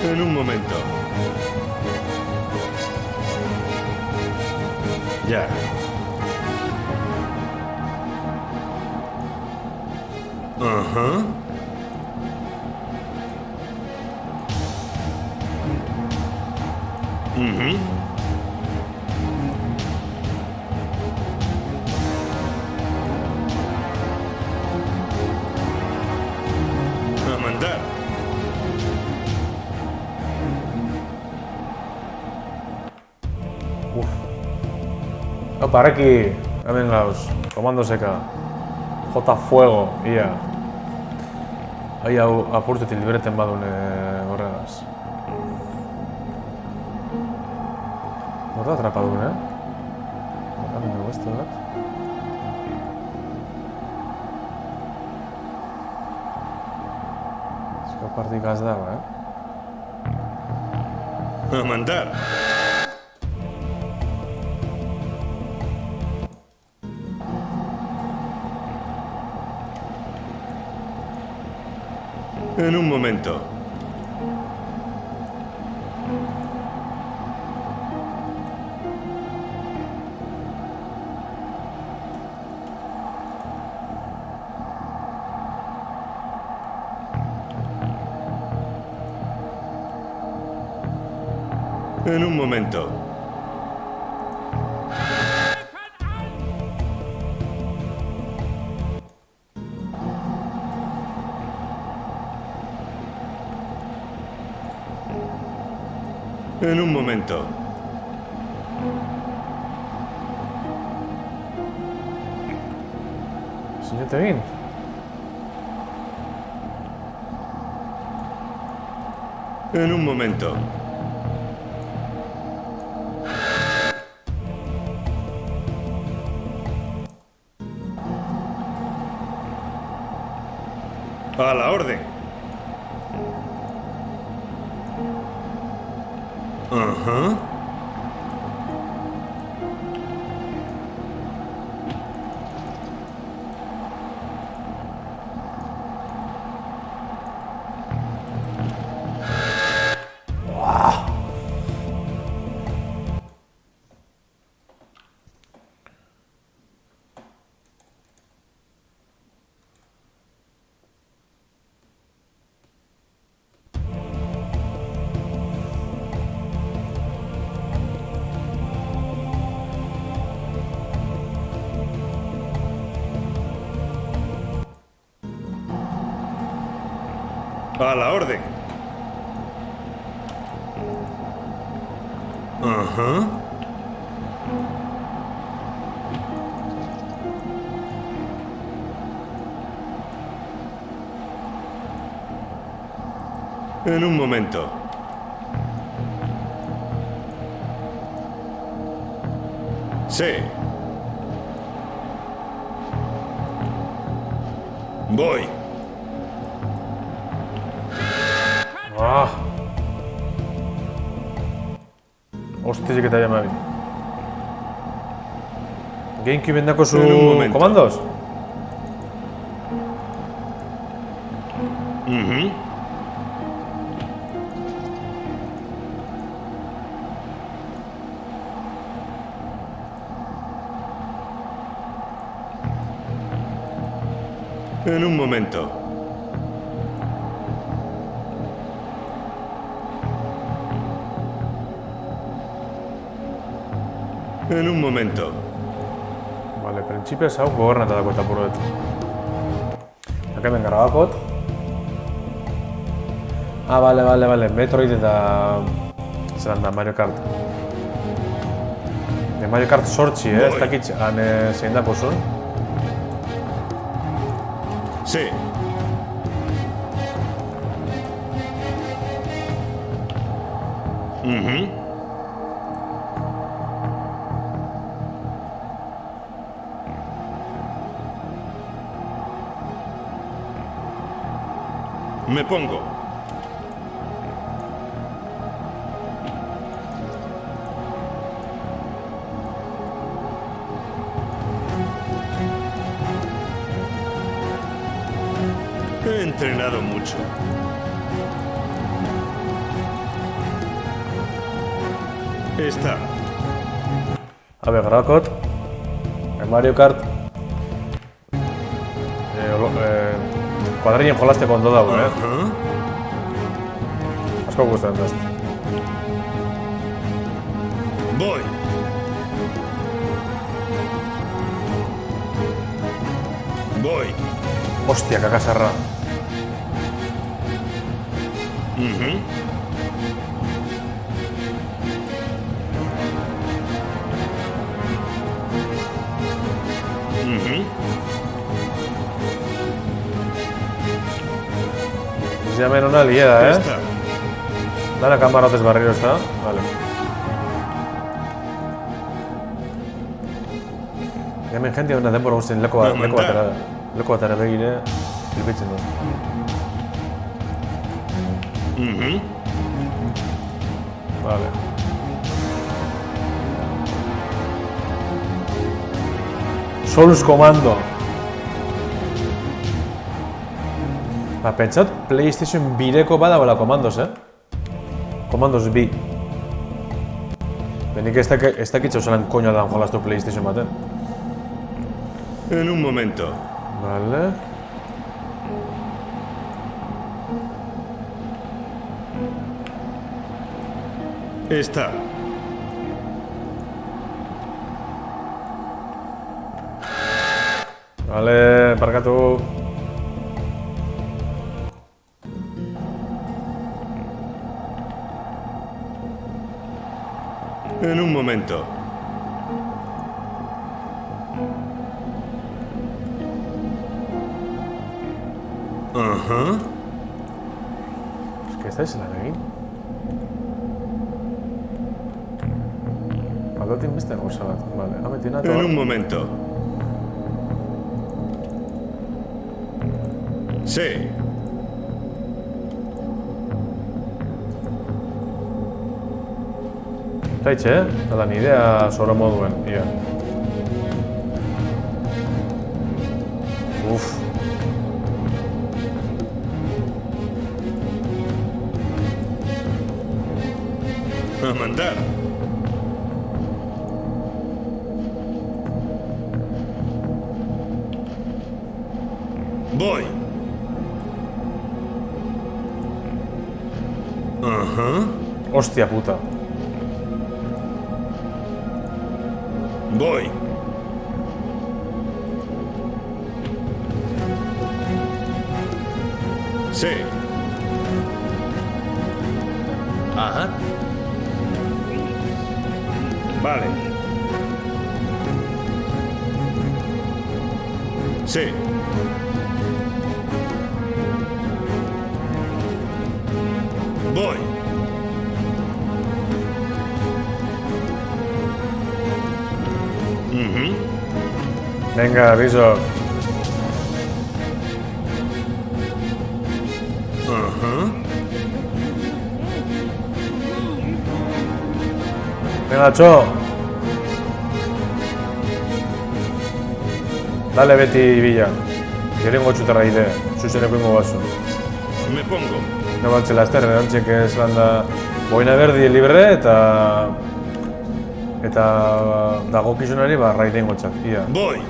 En un momento. Ya. Ajá. Ujú. Opa, araki, hemen gauz, komando seka. Jota fuego, ia. Ai hau apurtetik libereten badun horregaz. Horda atrapadun, Hemen dugu beste bat. Eskapartik az dago, A mandar. En un momento. En un momento. En un momento. Sinete egin. En un momento. A la orden. Ajá. A la orden. Ajá. En un momento. Sí. Voy. Ah. Hostia, que te llama bien. GameCube dako zu En un momento. komandos? Ujú. En un momento. En un momento. Vale, printzipioz hau gogornata dako eta puruet. Hak hemen grabakot. Ah, vale. Metroid eta... Zeran da, Mario Kart. De Mario Kart sortzi, ez dakitz, han zein dako zuen. Sí. Ujú. Me pongo. He entrenado mucho. Está. A ber, grabakot. Mario Kart... Kuadrinen jolasteko ondo dago, Ajá. Asko gustatzen dazte. Voy. Voy. Hostia, kakasarra. Ujú. Se llama en una liada, Está. Dale a camarotes barriro, está. Vale. Hemen jentia una denbora guztien leko batera begire ilpitzen du. Vale. Souls Commando. Pentsat PlayStation bireko badagoela komandos, Komandos bi. Benik ez dakitxau zelan koño dan jolaztu PlayStation baten. En un momento. Vale. Está. Vale, parkatu. En un momento. Ajá. Es que estáis en la egin. Aldotin beste gauza bat. Vale, ametin ato. En un momento. Sí. Zaitxe, Nada, ni idea sobre moduen, ia. Uf. A mandar. Voy. Ajá. Hostia puta. Voy. Sí. Ajá. Vale. Sí. Voy. Venga, aviso. Ajá. Venga, Cho. Dale, Beti Villa. Gerengo txuterra ide. Zuzeneko ingo basu. Me pongo. No baltxe laster, erantxek ez landa boina berdi libre eta dagokizunari raide ingo txak. Ia. Voy.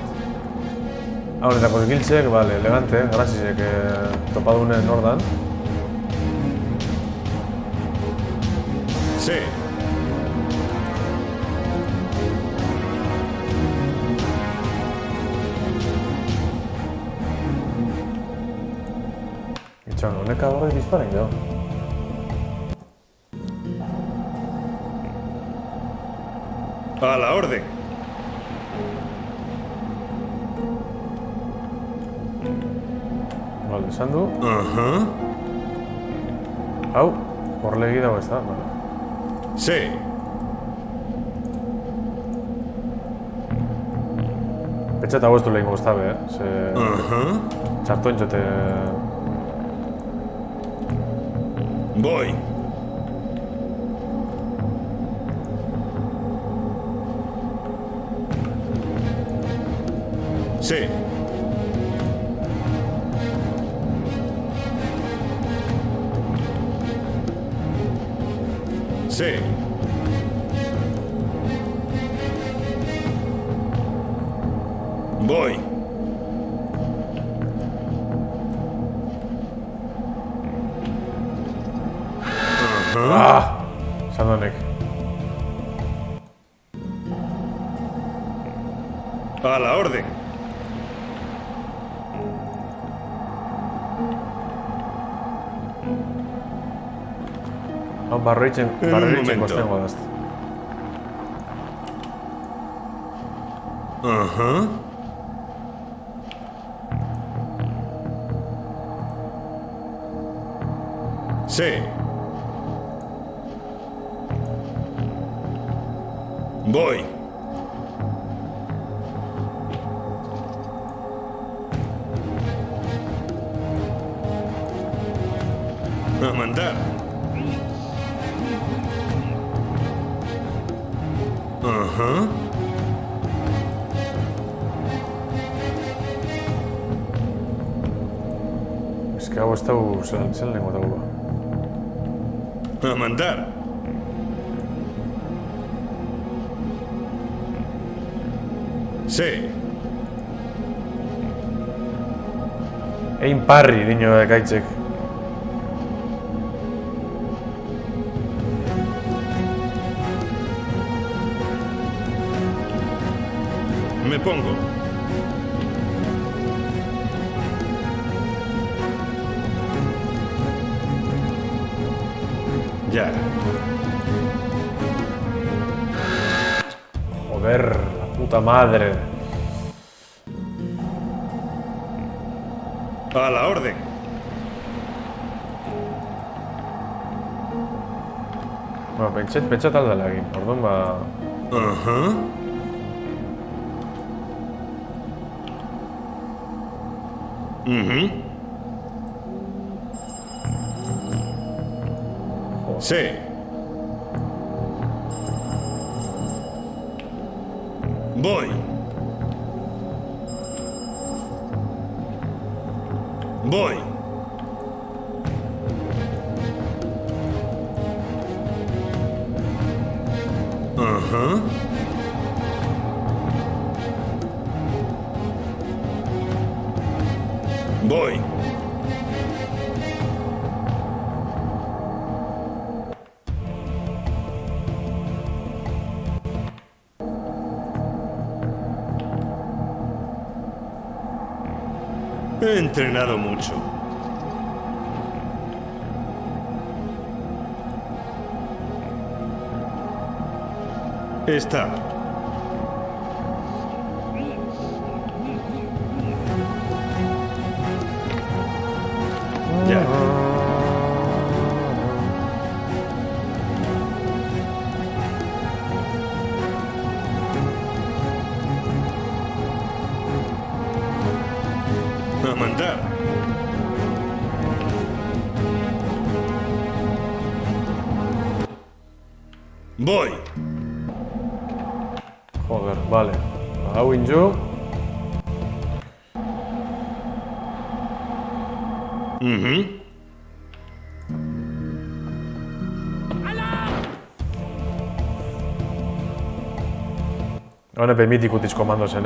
Honetako zikiltzek, vale, elegante, grazizek topadunen ordan. Sí. Itxan, honek adorrek disparen gero. A la orden. Vale, esan du. Ajá. Hau, horlegi dago ez da, vale. Sí. Petxat hau ez du lehin goztabe, Ze Ajá. txartoen jote... Voy. Sí. Sí. Voy. Esan honek. A la orden. Hau barroitzen momento. kostengo dazte. Ajá. Sí. Voy. A mandar. Ajá. Es que hau ez dugu zen lengo dugu. A mandar. Sí. Egin parri, dino ekaitzek. Me pongo. Ya. Joder, la puta madre. A la orden. Bueno, pentsat aldela egin, orduan ba... Ajá. Mhm. Sí. Voy. Voy. Ajá. Voy. He entrenado mucho. Está. Ya. A mandar. Voy. Joder, vale. Hau inju. Mhm. Hone permiti ikutis komando zen,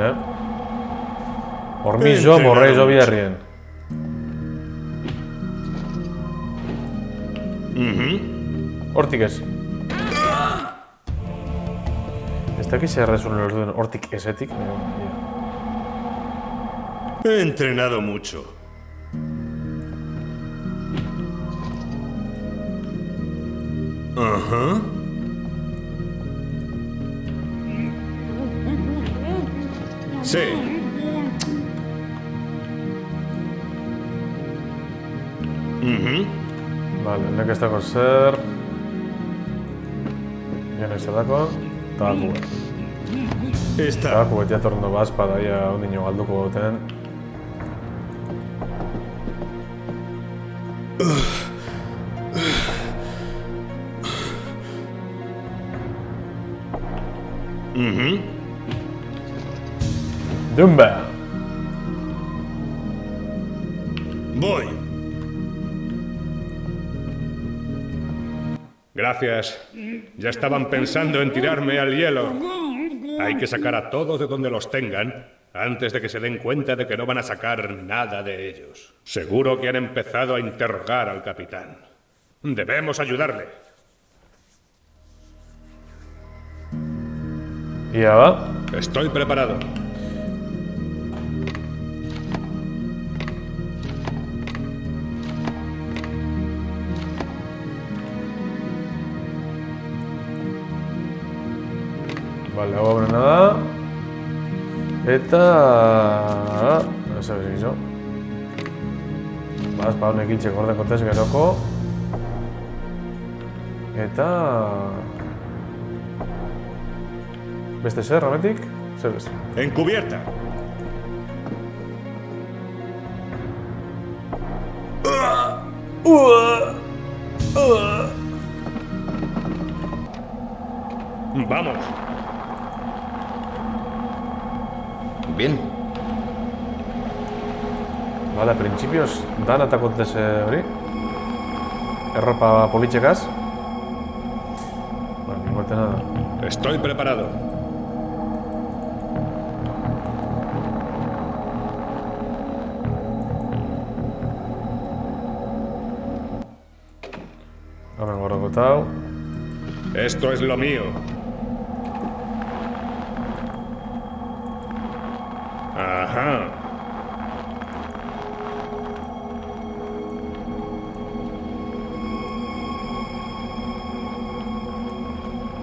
Hormizo, morreizo biherrien. Hortik ez. Ez dakiz errezunen orduen hortik ezetik. He entrenado mucho. Ajá. Sí. Vale, honek ez dago zer... Honek zer dago... Taku. Está. Taku beti atorno bazpa daia ondino galduko duten. Dumba! Voy. Gracias. Ya estaban pensando en tirarme al hielo. Hay que sacar a todos de donde los tengan antes de que se den cuenta de que no van a sacar nada de ellos. Seguro que han empezado a interrogar al capitán. Debemos ayudarle. Ia ba? Estoy preparado. Vale, hau abrena da. Eta... Ez sabes egizo. Bazpa honek hiltxeko orden kontez geroko. Eta... Beste zer, rametik? Zer beste? Encubierta. Vamos. Bien. Bale, principios, dan eta kontez hori. Erropa politxekaz. Bueno, igual nada. Estoy preparado. Hemen gorrokotau. Esto es lo mío. Ajá.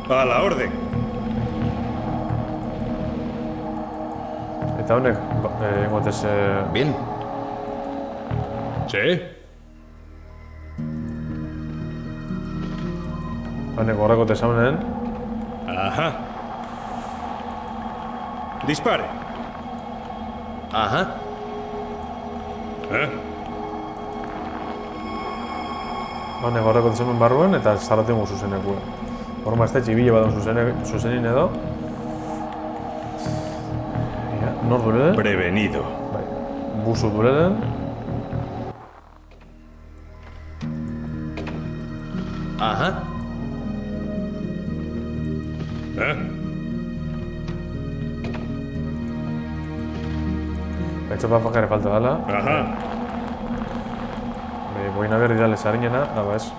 A la orden. Eta honek, ingotez... Bien. ¿Sí? Honek gorrokotez haunen. Ajá. Dispare. Ajá. ¿Eh? Honek gorrokotez hemen barruen eta zarratengu zuzenekue. Horma ez da txibile badun zuzenin edo. Ja, nor dureden? Prevenido. Bai, buzu dureden. Ajá. ¿Eh? Baitzo papakare falta dala. Ajá. Boina berri dale zarinena, aba ez.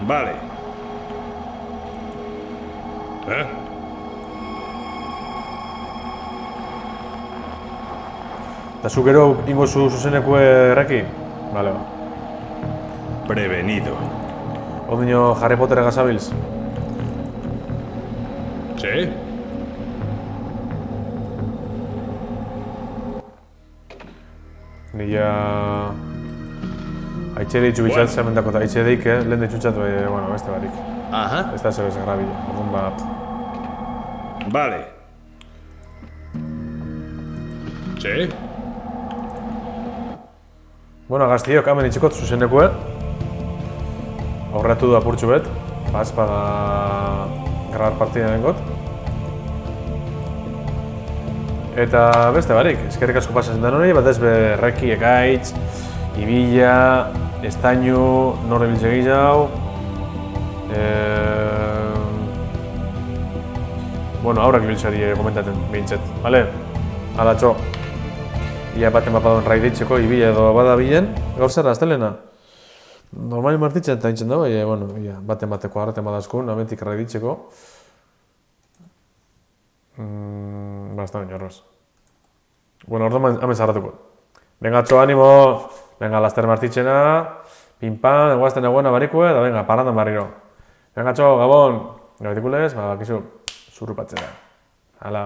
Vale. ¿Eh? Eta zu gero ingo zuzenekue erreki? Bale, ba. Prevenido. Ondino Harry Potter gazabilz? ¿Sí? Nila... Aitxe deitzu bitxat zemen dako, eta aitxe deik, lehen deitzu txat, bueno, beste barik. Ajá. Ez da zer ez grabila, orduan bat. Vale. ¿Sí? Bueno, gaztiok, hamen itxikot zuzenekue. Aurratu du apurtxu bet, bazpada grabar partida nengot. Eta beste barik, eskerrik asko pasatzen den hori, batez berreki, ekaitz, ibila, estainu, norre biltze gehiago. Bueno, aurrak biltzari komentaten behintzet, bale? Hala, txo. Ia baten bapadon raideitzeko, ibila edo bada bilen. Gaur zer, astelena? Normali martitzen eta hintzen da, bai, bueno, ia, baten bateko arraten badazkun, abentik raideitzeko. Basta baina horroz. Bueno, orduan hemen zarratuko. Venga, txo, animo! Venga, laster martitzena, pinpan, eguazten eguena barikue, eta venga, parandan barriro. Venga, txo, gabon! Gabetikulez, bakizu, zurrupatzera. Hala.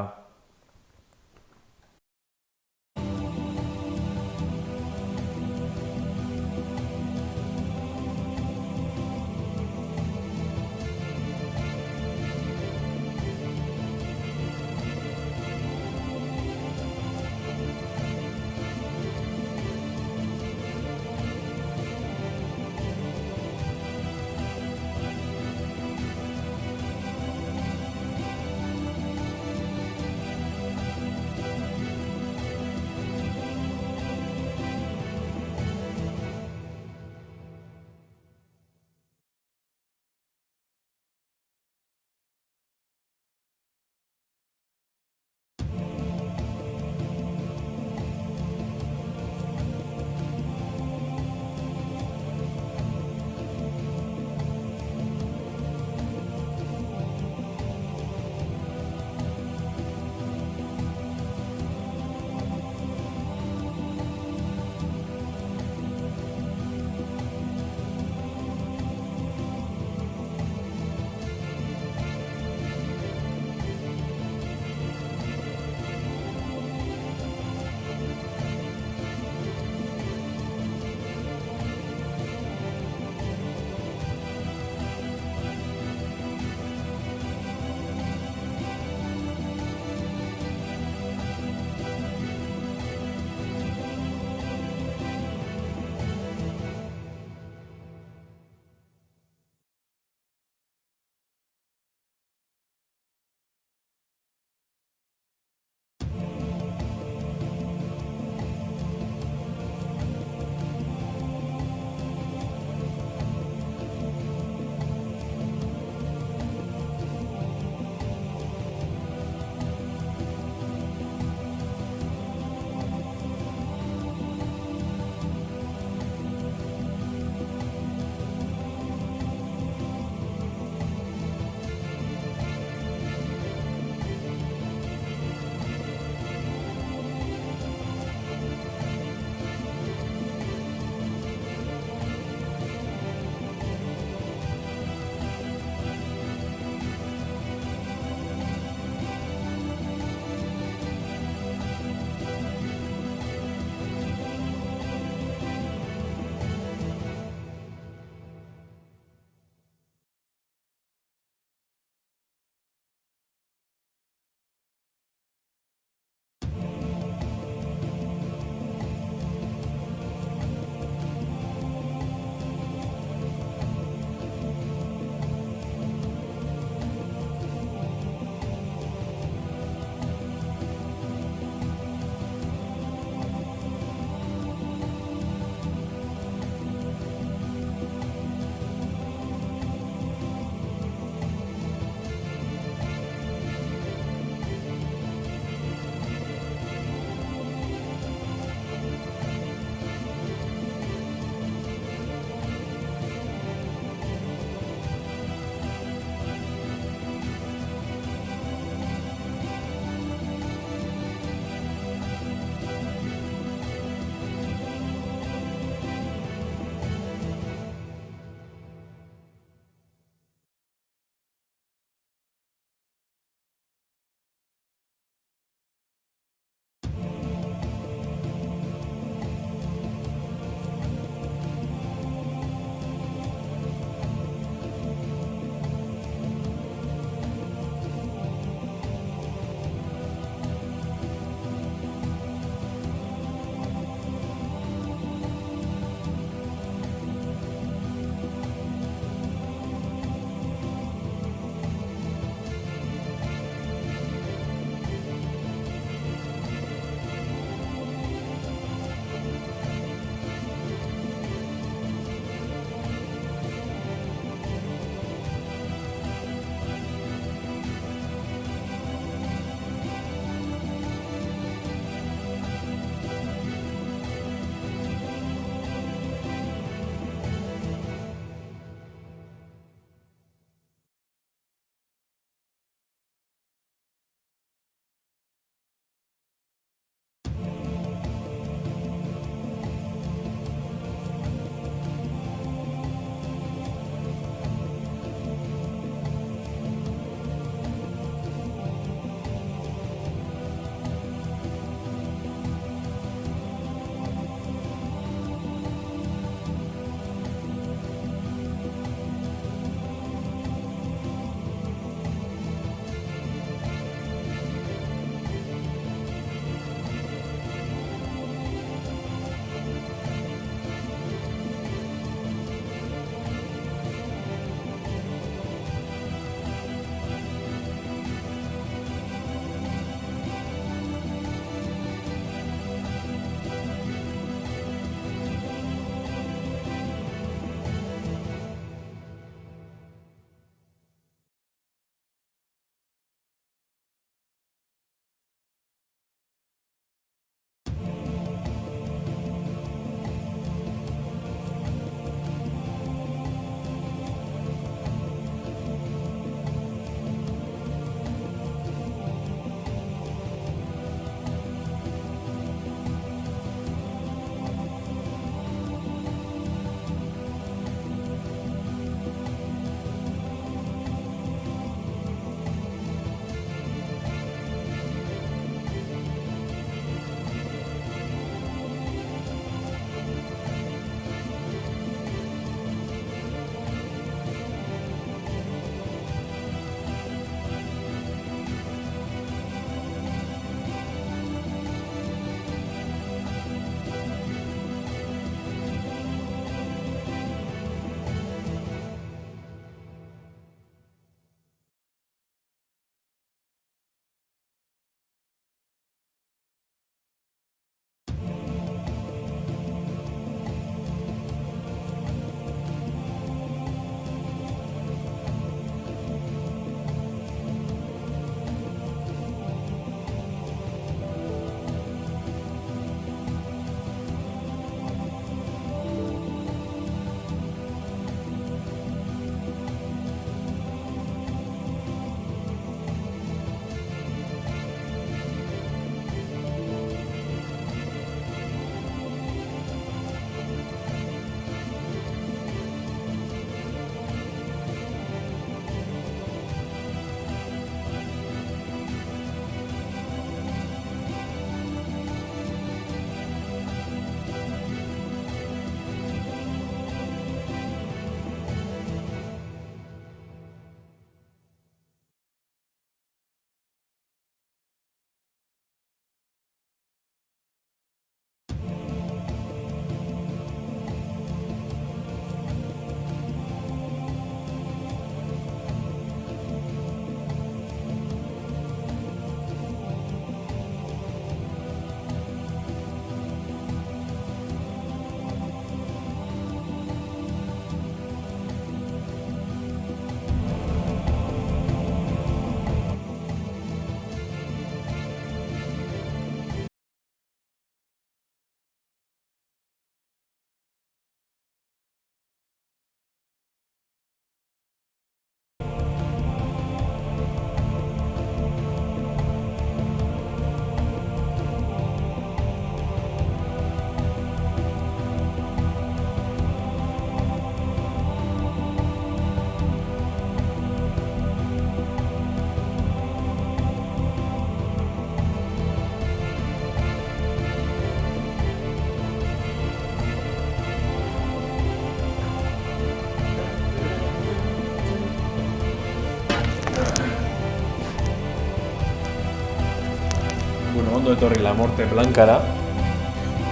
Bueno, ondo etorri La Morte Blancara.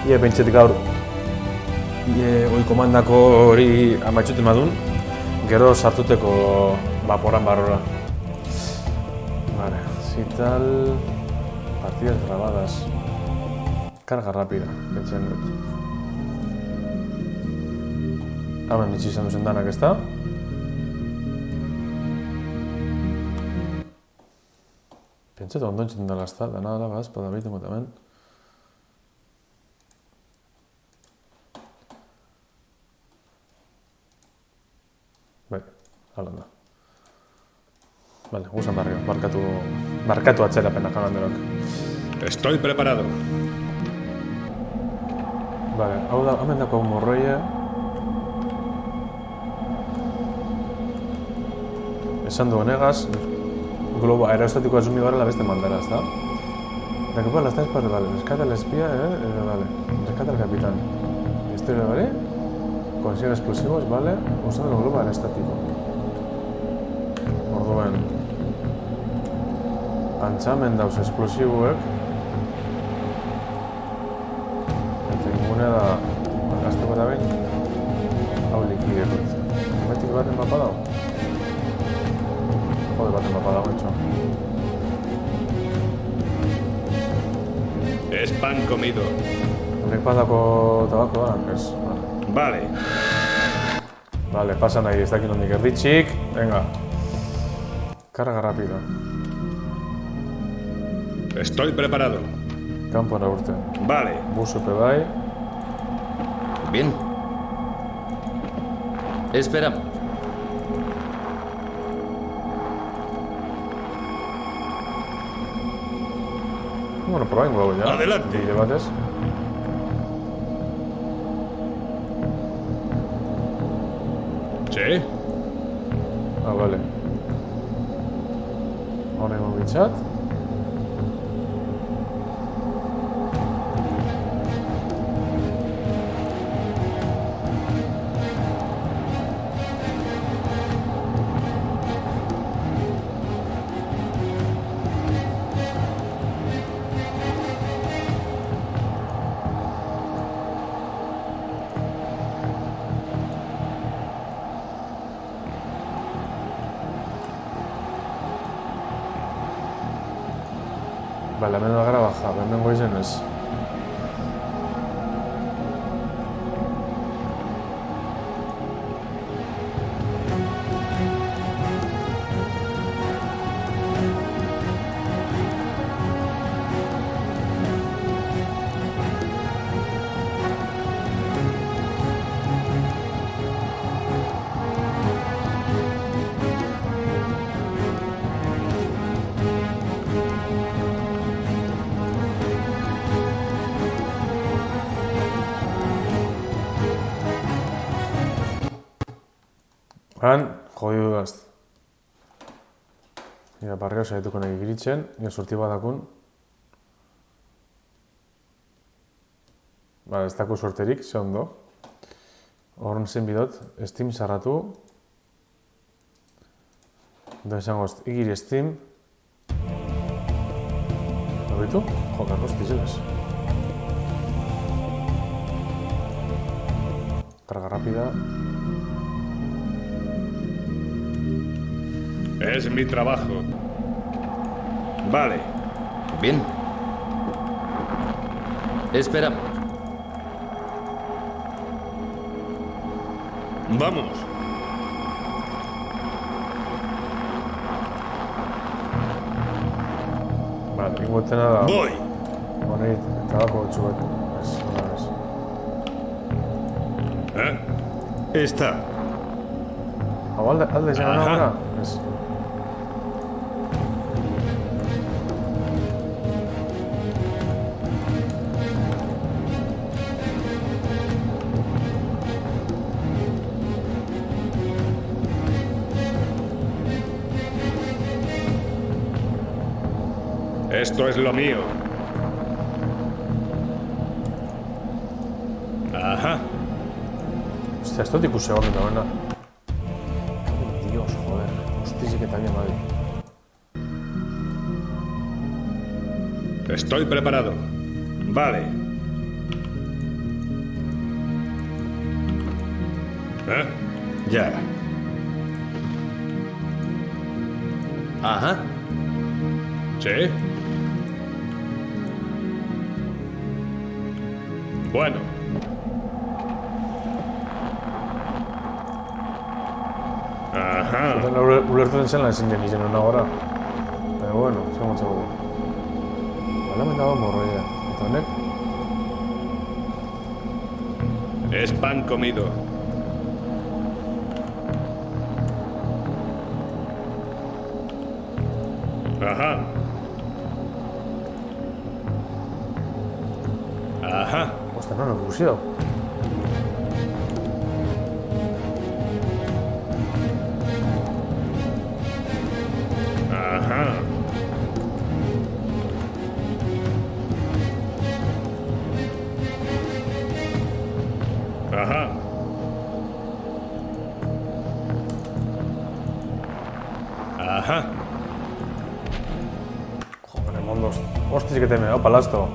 Ie pentset gaur goi komandako hori amatxuten madun, gero sartuteko vaporan barrora. Vale, zital... Partidas grabadas. Carga rápida, pentsen dut. Hemen itxi izan duzen danak, ezta? Pentsetu ondo entzuten dela, ezta? Dana dela, bazpa da behiten gota hemen. Bai, hala da. Vale, guzan barrio, barkatu atzerapena jalan denok. Estoy preparado. Vale, hau da, hemen dako morroia. Esan duen egaz, globo aerostatikoa zumi garela beste mandara, ezta? Recupera las 3 partes, vale. Rescata al espía, vale. Rescata al capitán. Historia, ¿vale? Consigue explosivos, vale. Usando el globo aerostático. Orduen. Antzamen dauz explosiboek. Eta ingune da... Gazteko da behin. Hau likidekot. Hemetik baten mapa dau? Jode baten mapa dau, etxo. Es pan comido. Honek badako tabako da, ez? Vale. Vale, pasa nahi, ez dakin hondik erditxik. Venga. Carga rápida. Estoy preparado. Kanpora urte. Vale. Busupe bai. Bien. Esperamos. Bueno, proba ingo hau, ja. Adelante. Bide batez. ¿Sí? Ah, vale. Honen mobitzat. Vale, hemen gara baja, hemen goizen ez. Han, jodi dudaz. Ira, barrio saietuko nahi giritzen, nire sorti badakun. Bale, ez dako sorterik, ze ondo. Horren zen bidot, Steam sarratu. Da esango, igiri Steam. Horritu? Joder, hostizeles. Carga rápida. Es mi trabajo. Vale. Bien. Esperamos. Vamos. Vale, ingotena da. Voy. Honei, tabako txuet. Ez, ona ez. Está. Hau alde izan Aha. gara? Ez. Esto es lo mío. Ajá. Hostia, esto te ikusi egon dena, bena. Dios, joder. Hostizik eta bien, bai. Estoy preparado. Vale. ¿Eh? Ya. Ajá. ¿Sí? Bueno. Ajá. Ulertzen zen lan zinen izen hona gora. Baina, bueno, segun txegu. Bala dago morroia. Eta honek? Es pan comido. Ajá. Ajá. Ostia, no ikusi hau. Ajá. Ajá. Ajá. Joder, mondos. Hostia, que te me da palasto.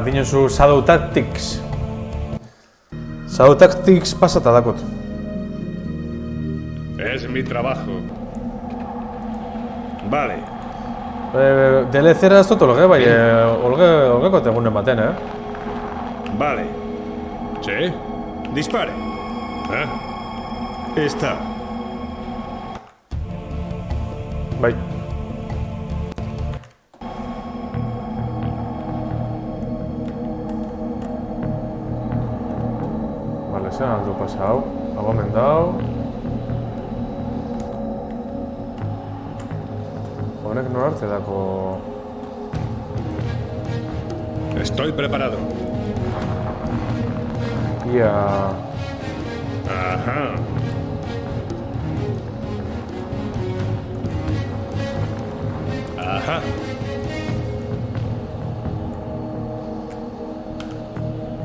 Dino zu Shadow Tactics. Shadow Tactics pasata dakot. Es mi trabajo. Vale. DLC-ra ez dut olge, bai, olgeko tegunen baten, Vale. ¿Sí? Dispare. ¿Eh? Está. Bai. Vale, zelan aldu pasau. Hago mendau. Honek nor arte dako... Estoy preparado. Ia... Ajá. Ajá.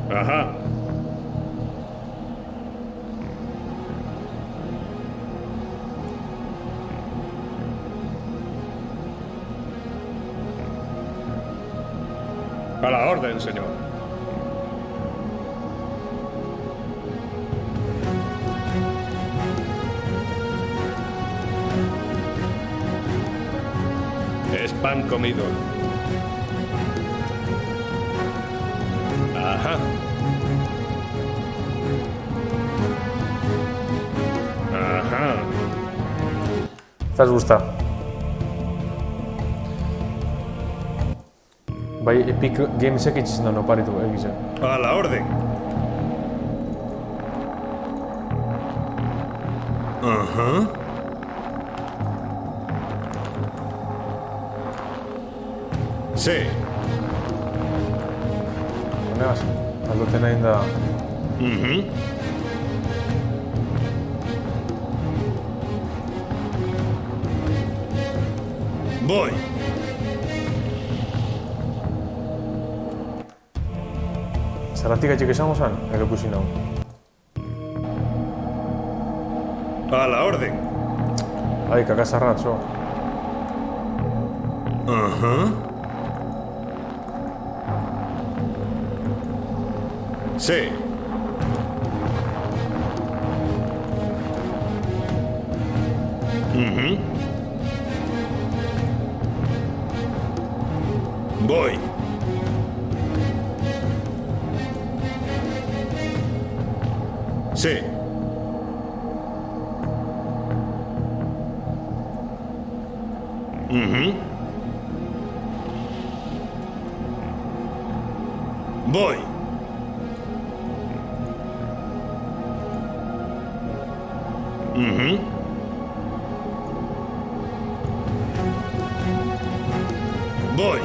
Ajá. A la orden, señor. Es pan comido. Ajá. Ajá. Estás gusta. Bai, Epic Gamesek itxizien da oparitu egizan. A la orden. Ajá. Sí. Honegaz, alduten egin da... Voy. Zerratik atxik esango zen, edo ikusi nahu. A la orden. Ai, kakazarra, atzo. Ajá. Sí. Voy. Sí. Voy. Voy.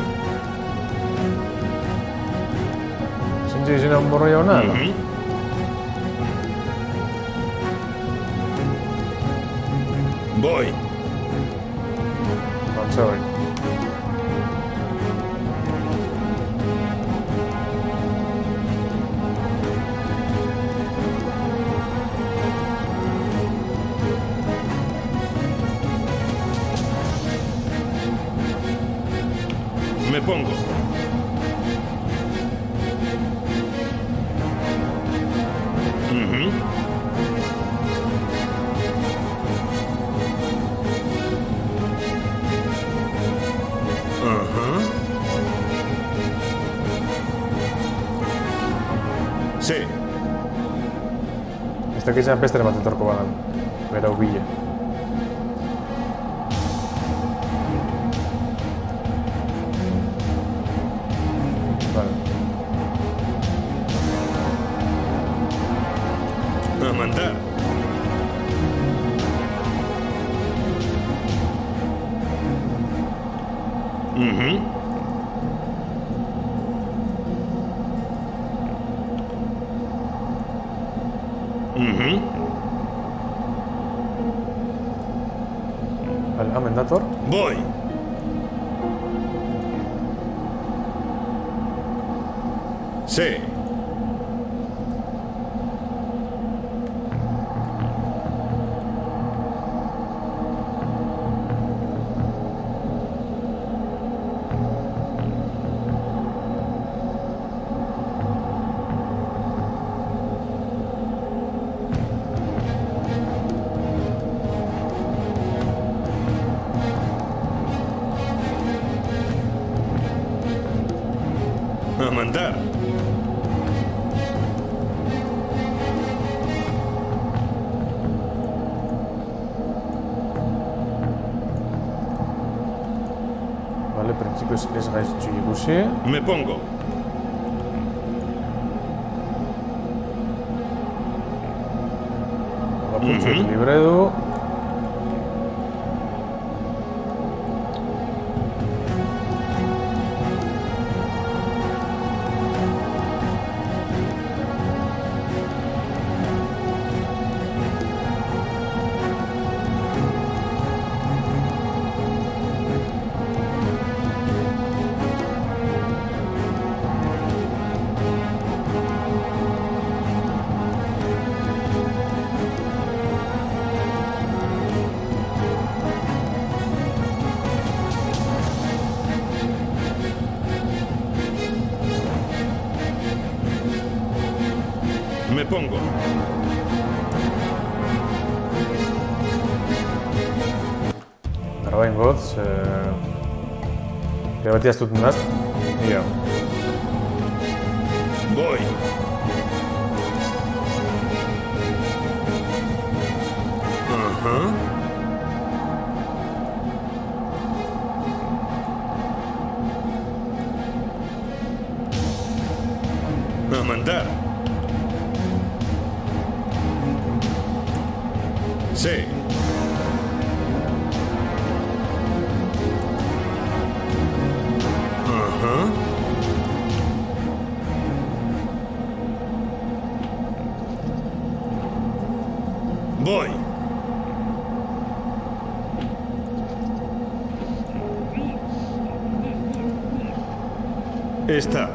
Zintxe izena morroia hona, ala? Voy. Bantza bai. Me pongo. Ujú. Ajá. Sí. Ez dakizan beste bat etorko badan. Bera ubile. Vale. A mandar. Ujú. Ujú. Vale, hemen dator. Voy. Sí. A mandar. Vale, printzipioz ez gaiztxu ikusi. Me pongo. Lapurtzu libre du. Me pongo. Arabain gotz. Gero beti aztut nazt. Ia. Voy. Ajá. A mandar. Sí. Ajá. Voy. Está.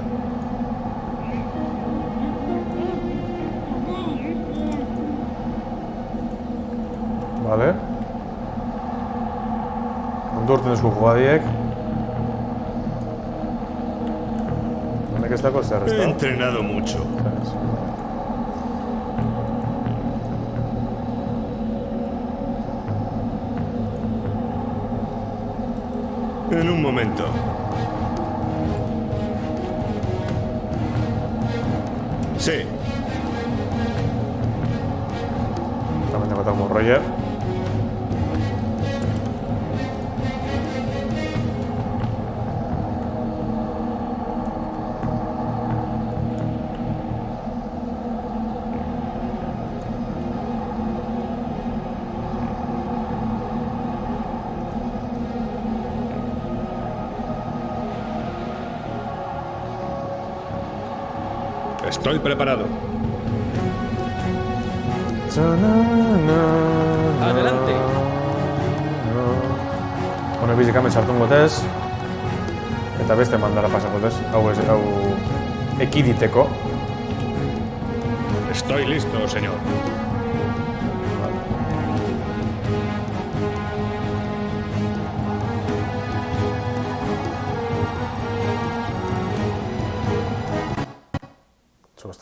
Vale. Ondo urten esku jugadiek. Honek ez dako zer, ez He da? entrenado mucho. En un momento. Sí. Tamén dago como Roger. Estoy preparado. Adelante. Honek bizikamen sartun gotez. Eta beste mandara pasako gotez. Hau ekiditeko. Estoy listo, señor.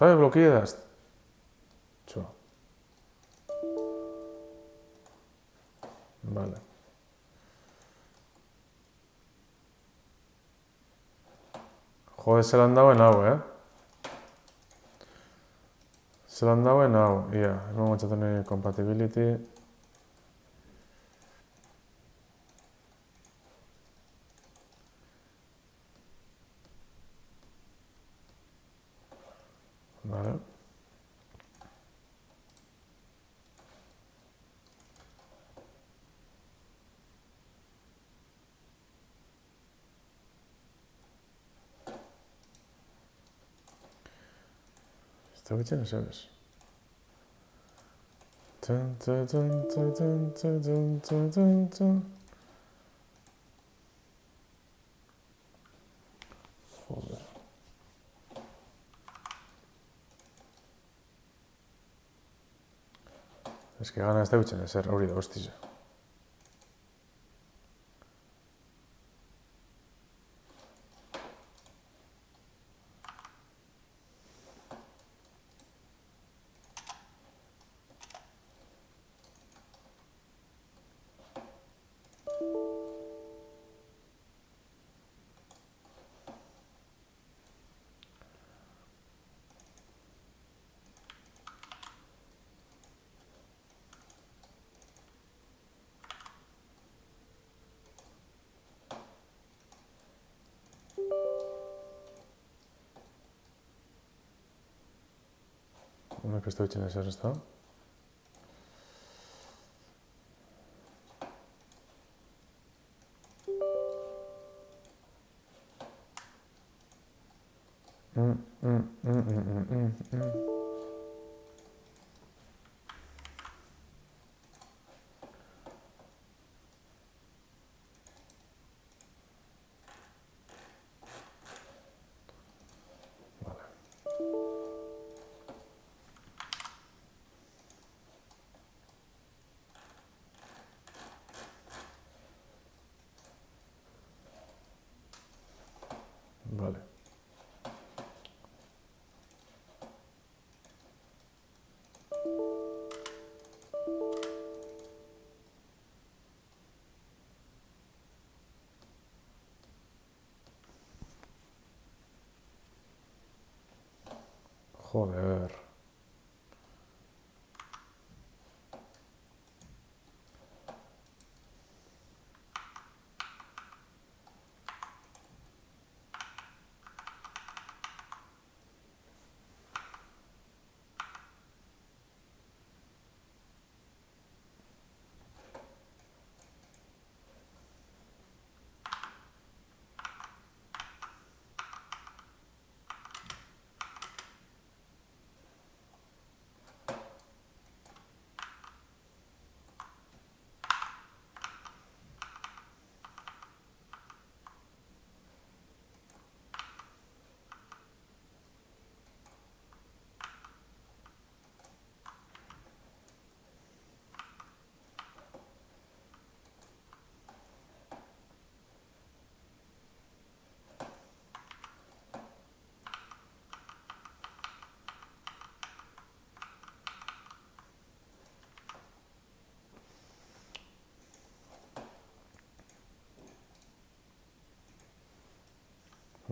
¿Sabes lo que das? Vale. Joder, se lo han dado en agua, Se lo han dado en agua. Ya, vamos a tener compatibility. Vale. ¿Esto qué tiene, sabes? Tun, tun, tun, tun, tun, tun, tun, tun, tun. Joder. Es que ganas de uchen ser hori da, hostia. Una que estoy uchen ser esta. Vale. Joder.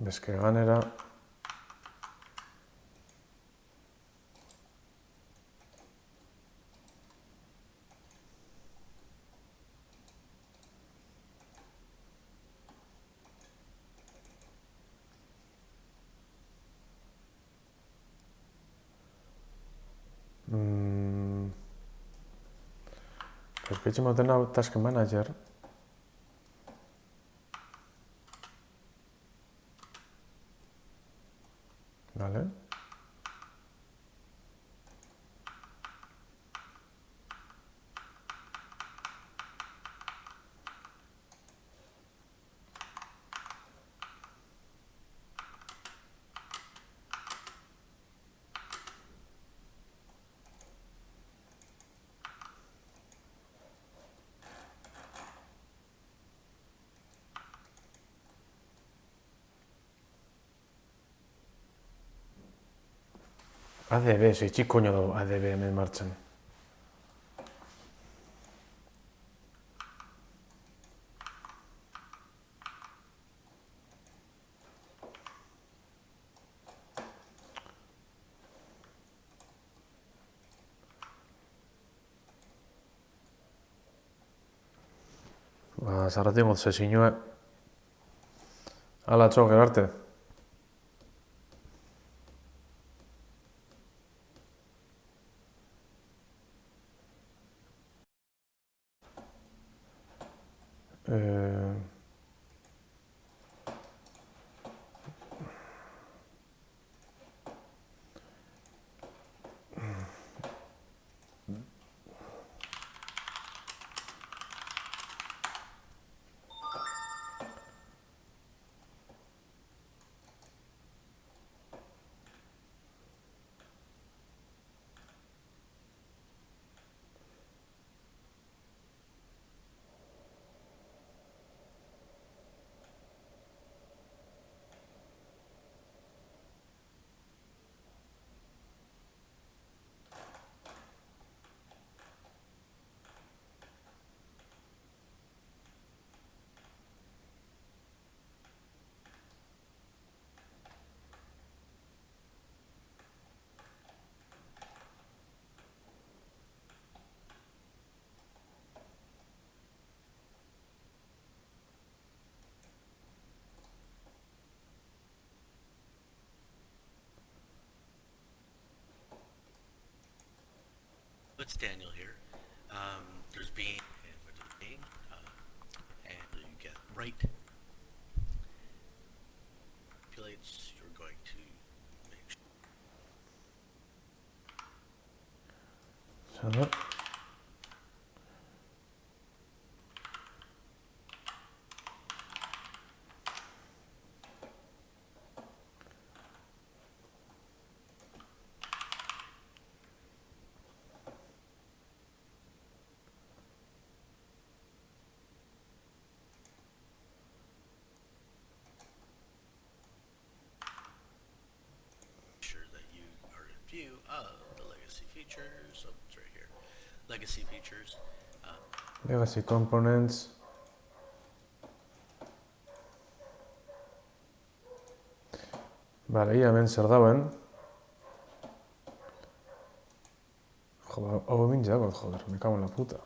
Ves que ganera. Pues que hecho tengo Task Manager. Vale. ADB, sei chi coño do ADB me marchan. Ba, zarratik gotze zinue. Ala, txo, gero arte. It's Daniel here. There's being and what is being, and you get right manipulates. You're going to make Sana. sure that you are in view of the legacy features. Oh, it's right here. Legacy features. Legacy components. Vale, ia hemen zer dauen. Joder, hau hemen jagot, joder, me cago en la puta.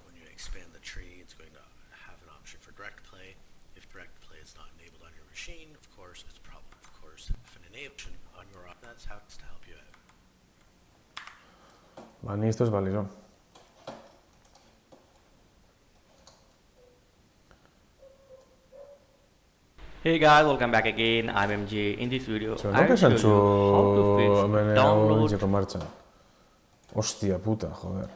When you expand the tree, it's going to have an option for direct play. If direct play is not enabled on your machine, of course, it's probably, of course, if an enable on your that's how it's to help you out. Ba, ni esto es válido. Hey guys, welcome back again. I'm MJ. In this video, Zer, I'll noke show esan you how to fix hemen hau download hiltzeko martxan. Hostia puta, joder.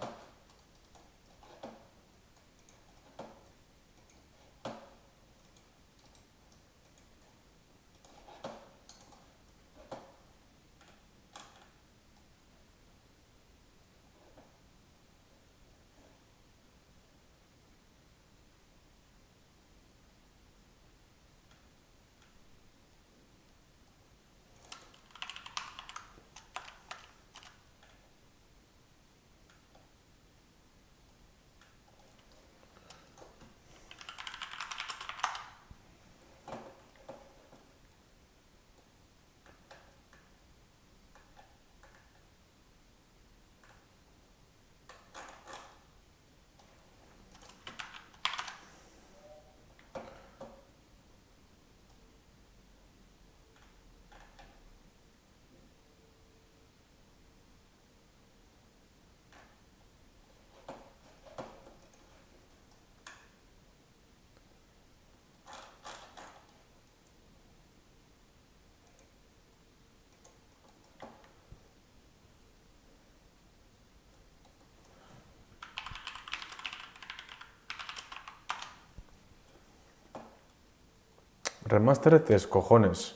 Remastered es cojones.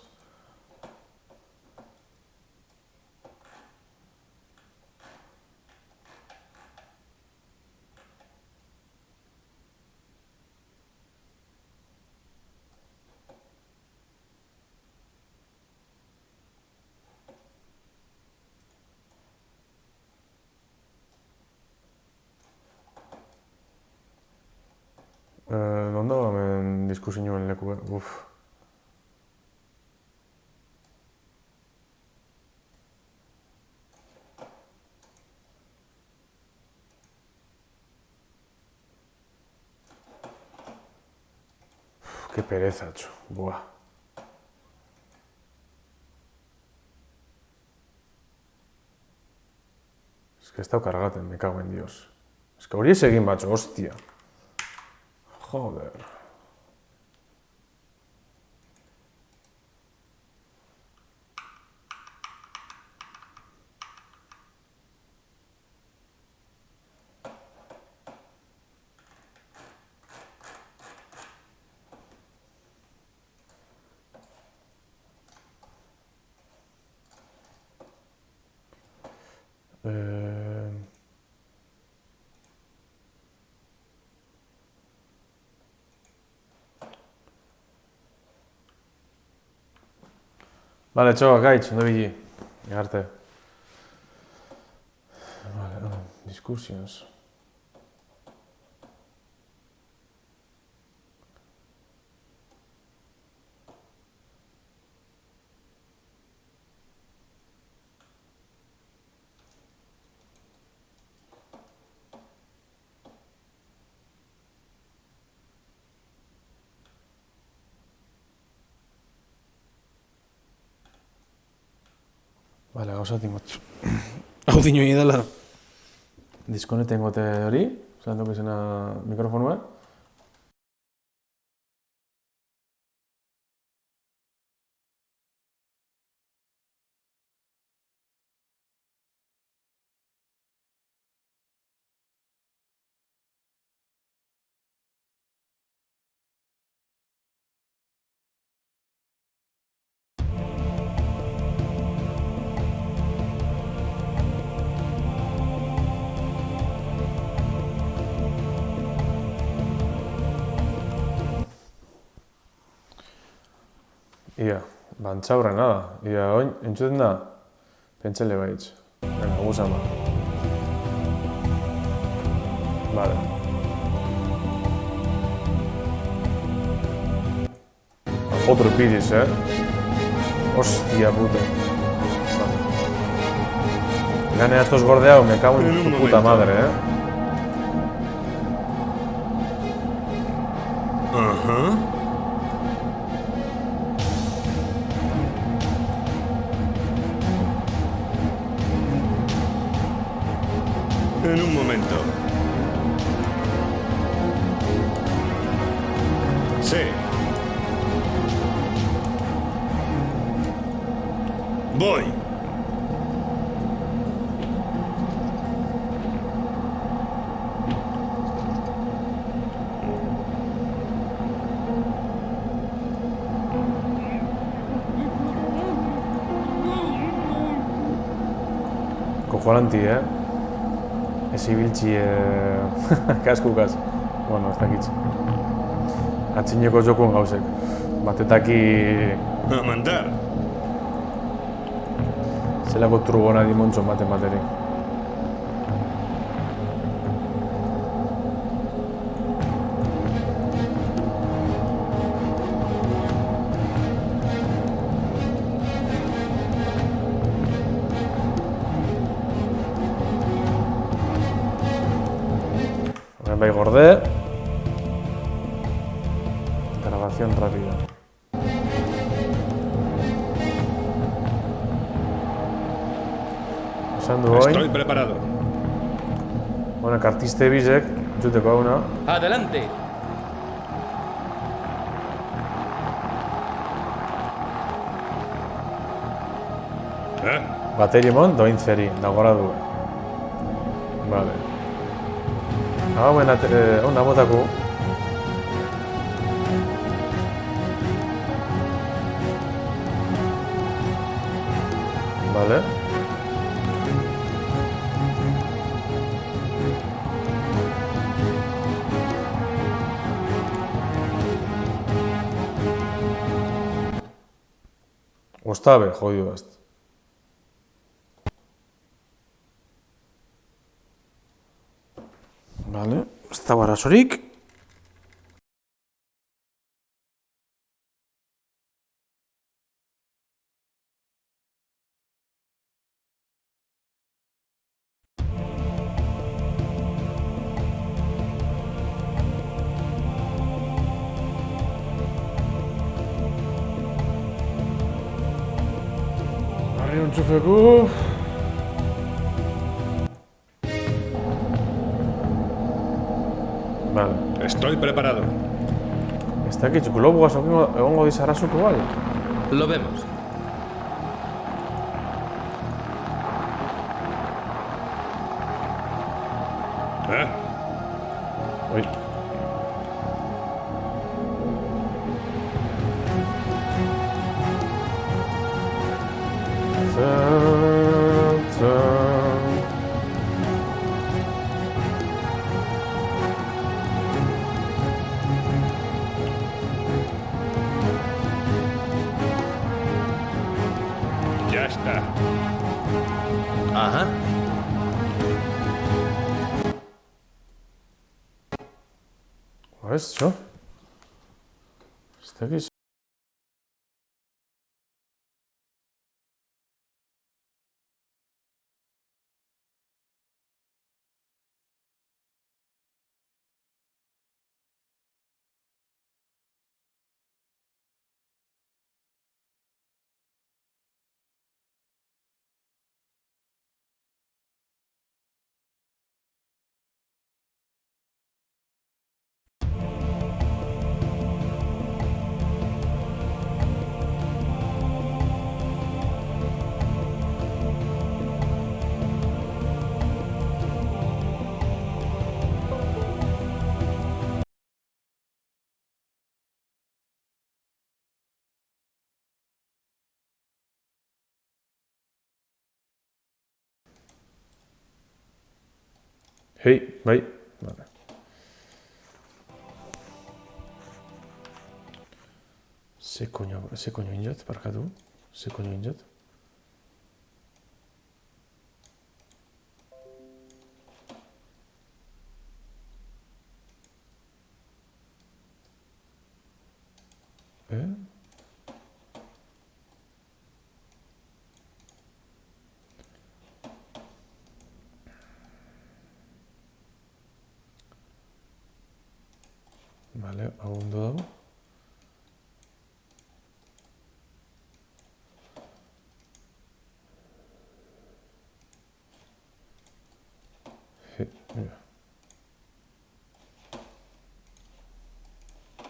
diskusinoen leku, uf. Qué pereza, txo. Buah. Es que he estado cargaten, me cago en Dios. Es que hori ez egin batxo, hostia. Joder. Vale, txoa, gaitz, ondo bili. Egarte. Vale, discussions. Vale, gauza tingot. Hau dino dela. Diskoneten gote hori, zelantok izena mikrofonua. Ia, bantxaurra nada. Ia, oin, entzuten da? Pentsele baitz. Venga, guzan ba. Vale. Otro pidis, Hostia puta. Vale. Gane a estos gordeados, me cago en tu puta madre, Ajá. En un momento. Sí. Voy. Kojolanti, Ez ibiltzi, kaskukaz. Bueno, ez dakitz. Atzineko jokuen gauzek. Batetaki... A mandar. Zelako turbona dimontxon baten bateri. Bai gorde. Grabación rápida. Esan du Estoy oin. preparado. Bueno, kartiste bizek, entzuteko hauna. ¡Adelante! Bateri mon, dointzeri, dagora du. Vale. Hauen onda botako. Vale. Ostabe, jodido ezt. Vale, ez dago arazorik. Hay un enchufe Q. Vale. Estoy preparado. Ez dakit, globoaz egongo dizarazuko igual. Lo vemos. ¿Eh? Uy. Ya está. Ajá. Ez, txo? Ez dakit. Hei, bai. Vale. Ze koño injat, barkatu? Ze koño injat? Vale, hau ondo dago. Mira.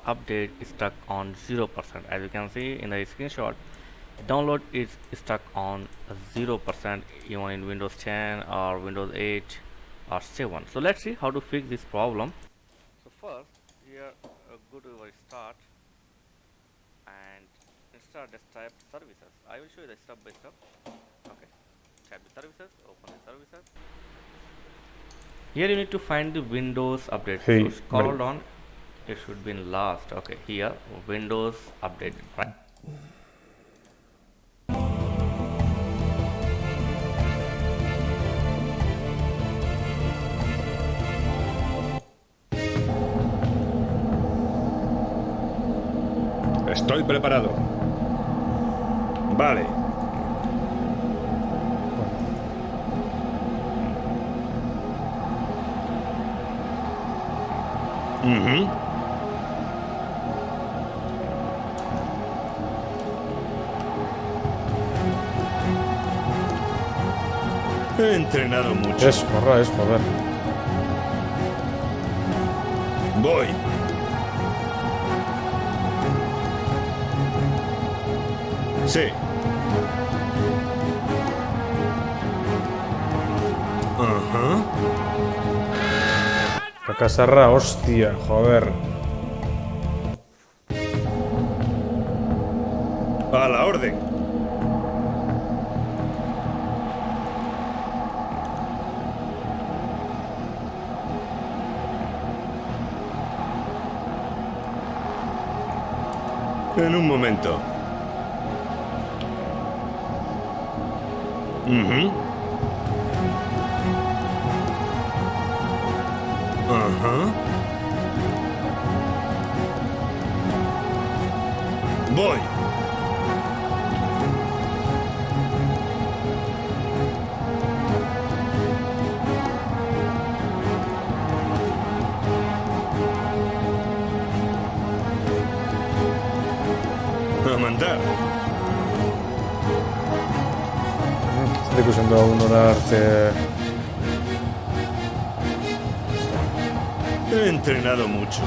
Update is stuck on 0%. As you can see in the screenshot, download is stuck on 0% even in Windows 10 or Windows 8 or 7. So let's see how to fix this problem. So first, here go to our start and install desktop services. I will show you the step by step. Okay, tap the services, open the services. Here you need to find the Windows update. Hey, So scroll right. down. It should be in last. Okay, here Windows update, right? Estoy preparado. Vale. Ujú. He entrenado mucho. Ez, horra ez, joder. Voy. Sí. Ajá. Kakasarra, hostia, joder. A la orden. En un momento. Ujú. Ajá. Voy. A mandar. zer ikusten du hau nola hartze... He entrenado mucho.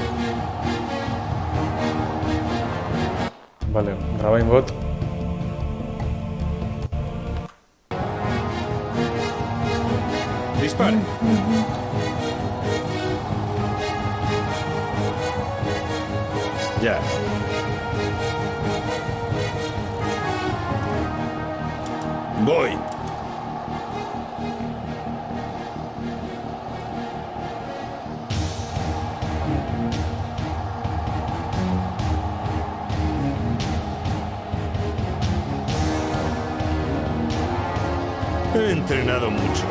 Vale, Rabain bot. Dispare. Ya. Voy. He entrenado mucho.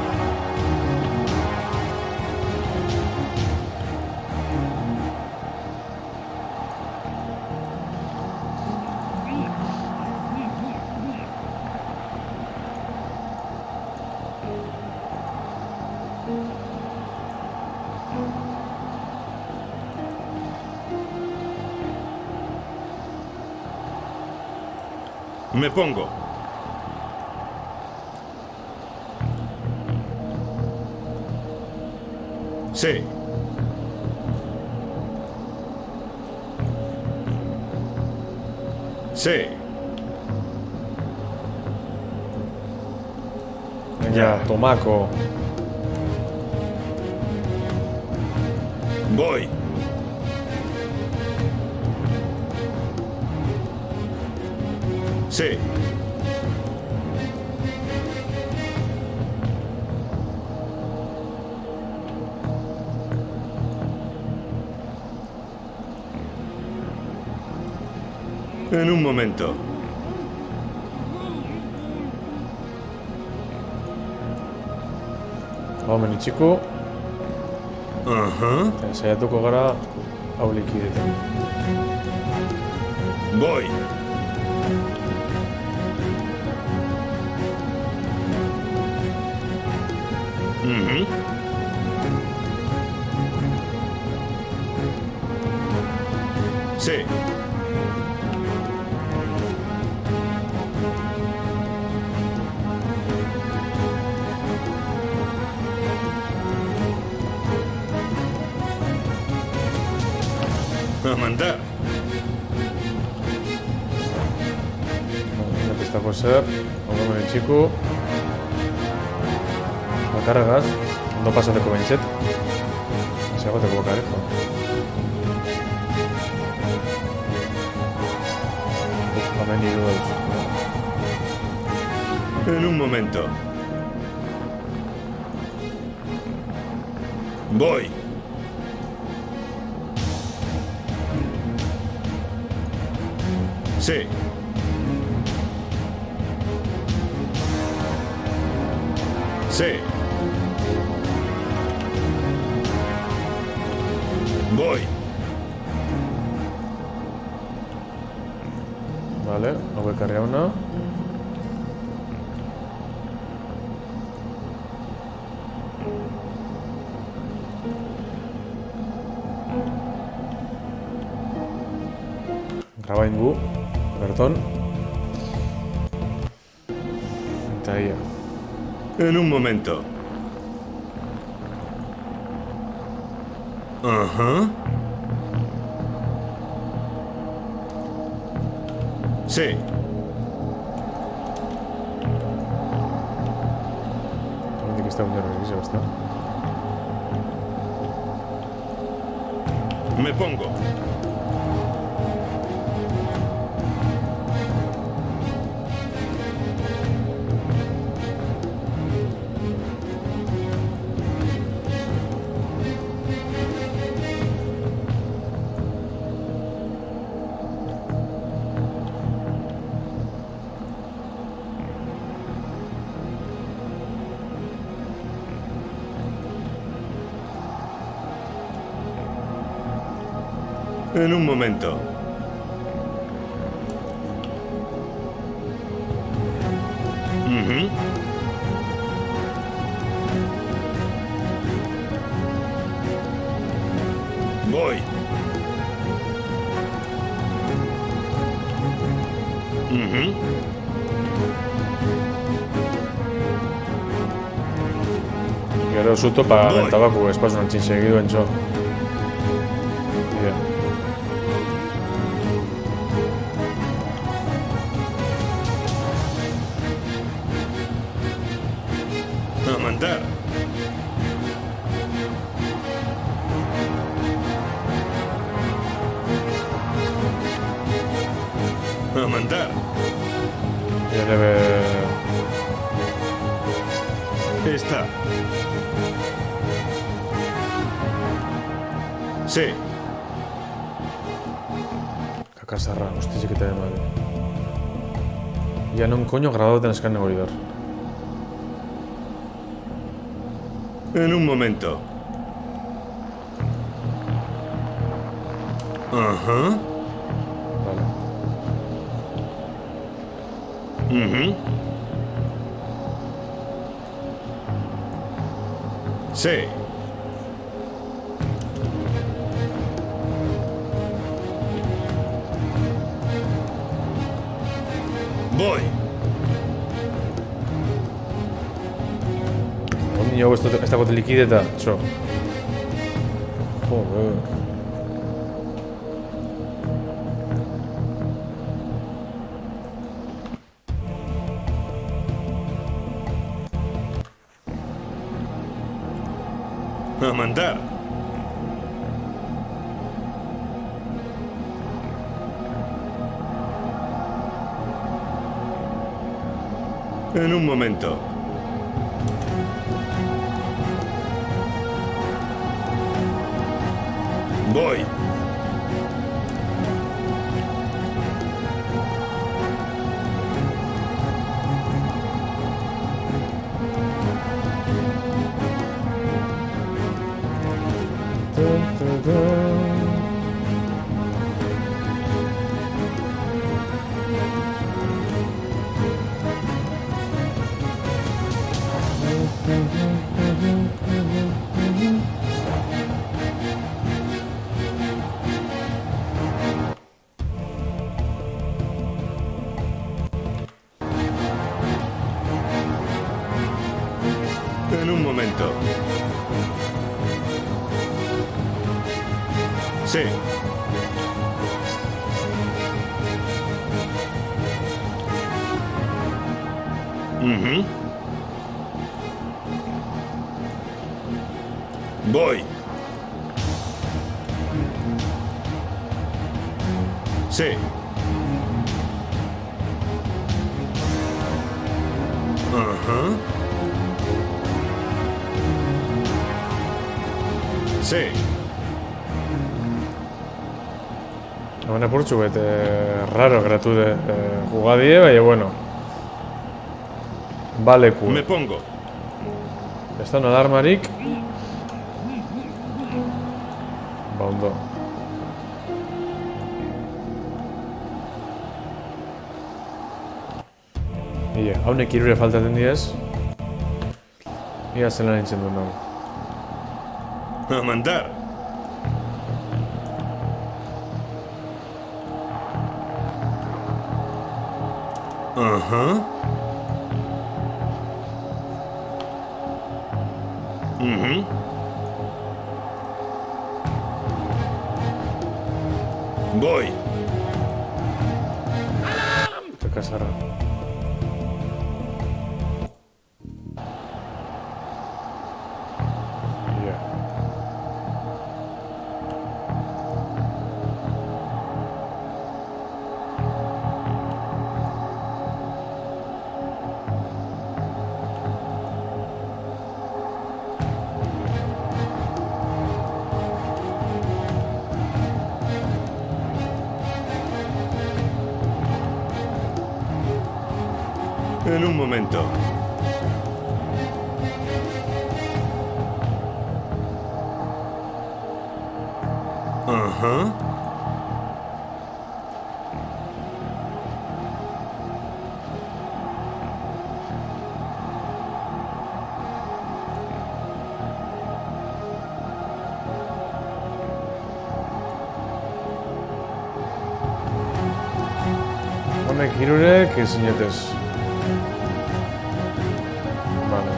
Me pongo. Sí. Sí. Venga, tomaco. Voy. Sí. En un momento. Homeni txiku, Ajá. eta saiatuko gara hau likidetan. Voy. Ujú. Sí. A mandar. Zapistako zer, homeni txiku. Bakarregaz, ondo pasateko behintzet. Segoteko bakarejo. Hemen hiru dauz. En un momento. Voy. Sí. Sí. Voy. Vale, hau ekarri hauna. Rabain gu, berton. Eta ia. En un momento. Ajá. Sí. Hemendik ez da unero egizio, ezta? Me pongo. En un momento. Ujú. Voy. Ujú. gero zuto pagamentabako espazun antzin segidu entzo. Ia. A mandar. A mandar. Ia debe... Está. Sí. Kakasarra, hostizik eta eman. Ya non coño grabado tenés que negociar. En un momento. Ajá. Vale. Ujú. Sí. Voy. Ondi hau ez dagote likideta, txo. Joder. A mandar. En un momento. Voy. En un momento. Sí. Ujú. Voy. Sí. Ajá. Sí. Hemen apurtxu bete raro geratu de jugadie, baina bueno. Baleku. Me pongo. Ez da alarmarik. Ba, ondo. Ia, haunek irure faltaten diez. Ia zelan nintzen duen hau. A mandar. Ajá. Ujú. Voy. Kakasarra. Ia. En un momento. Ajá. Honek hirurek ezinetez. Vale.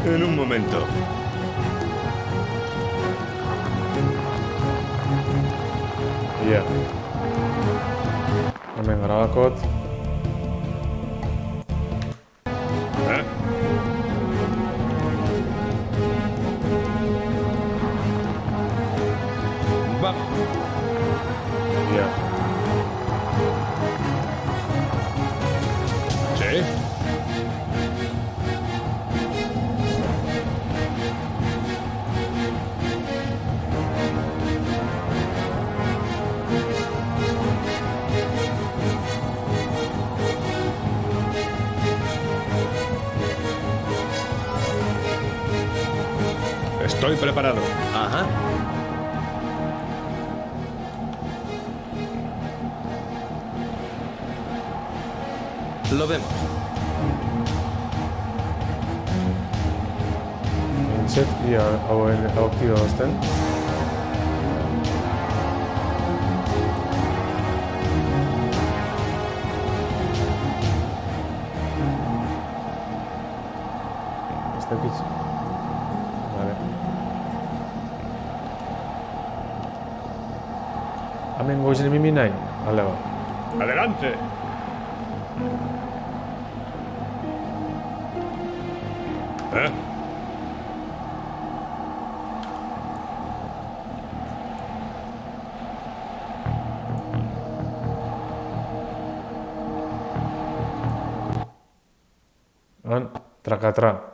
En un momento. Iya. Hemen garabakot. ¿Eh? Vamos. Iya. ¿Sí? Estoy preparado. Ajá. Lo vemos. Inset, ia, hauen auktibo bazten. Ez dakit. Vale. Hemen goizen mimi nahi? Bale, ba. ¡Adelante! ¿Eh? Han, trakatra.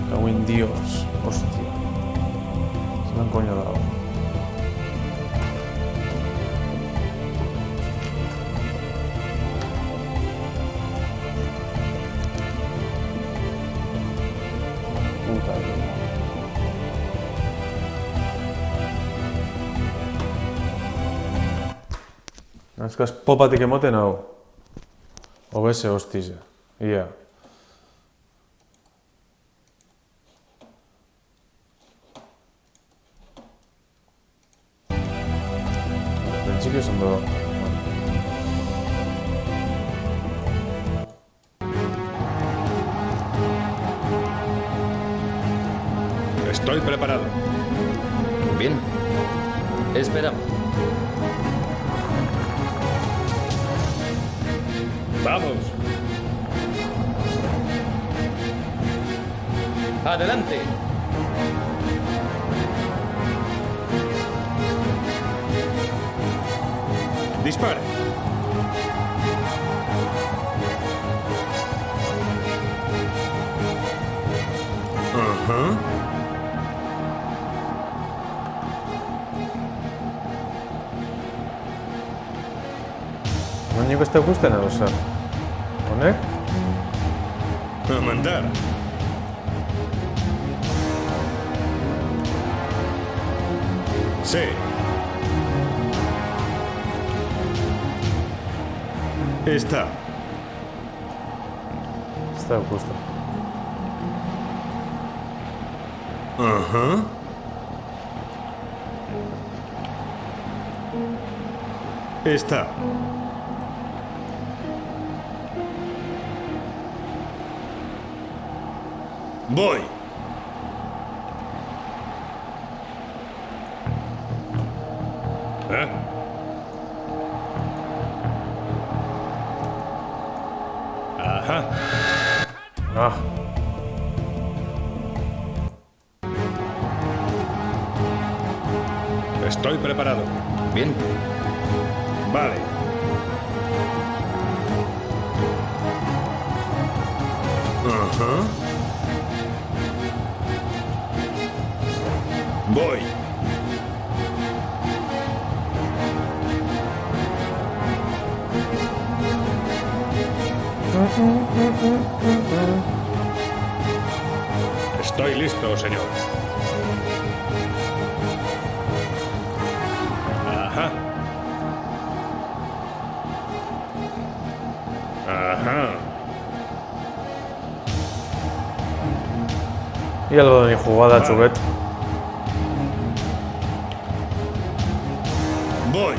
Cago en Dios. Hostia. Se me han coño dado. Puta vida. Nazkaz popatik emoten hau. Obese hostize. Ia. Printzipio ondo. Estoy preparado. Bien. Esperamos. ¡Vamos! ¡Adelante! ¡Dispare! Ajá. Nik ez da ikusten edo zer. Honek? A mandar. Sí. Está. Ez da ikusten. Ajá. Está. Voy. ¿Eh? Ajá. Ah, Estoy preparado. Bien. Vale. Ajá. Voy. Estoy listo, señor. Ajá. Ajá. y algo de mi jugada, Vale. Chubet. Voy.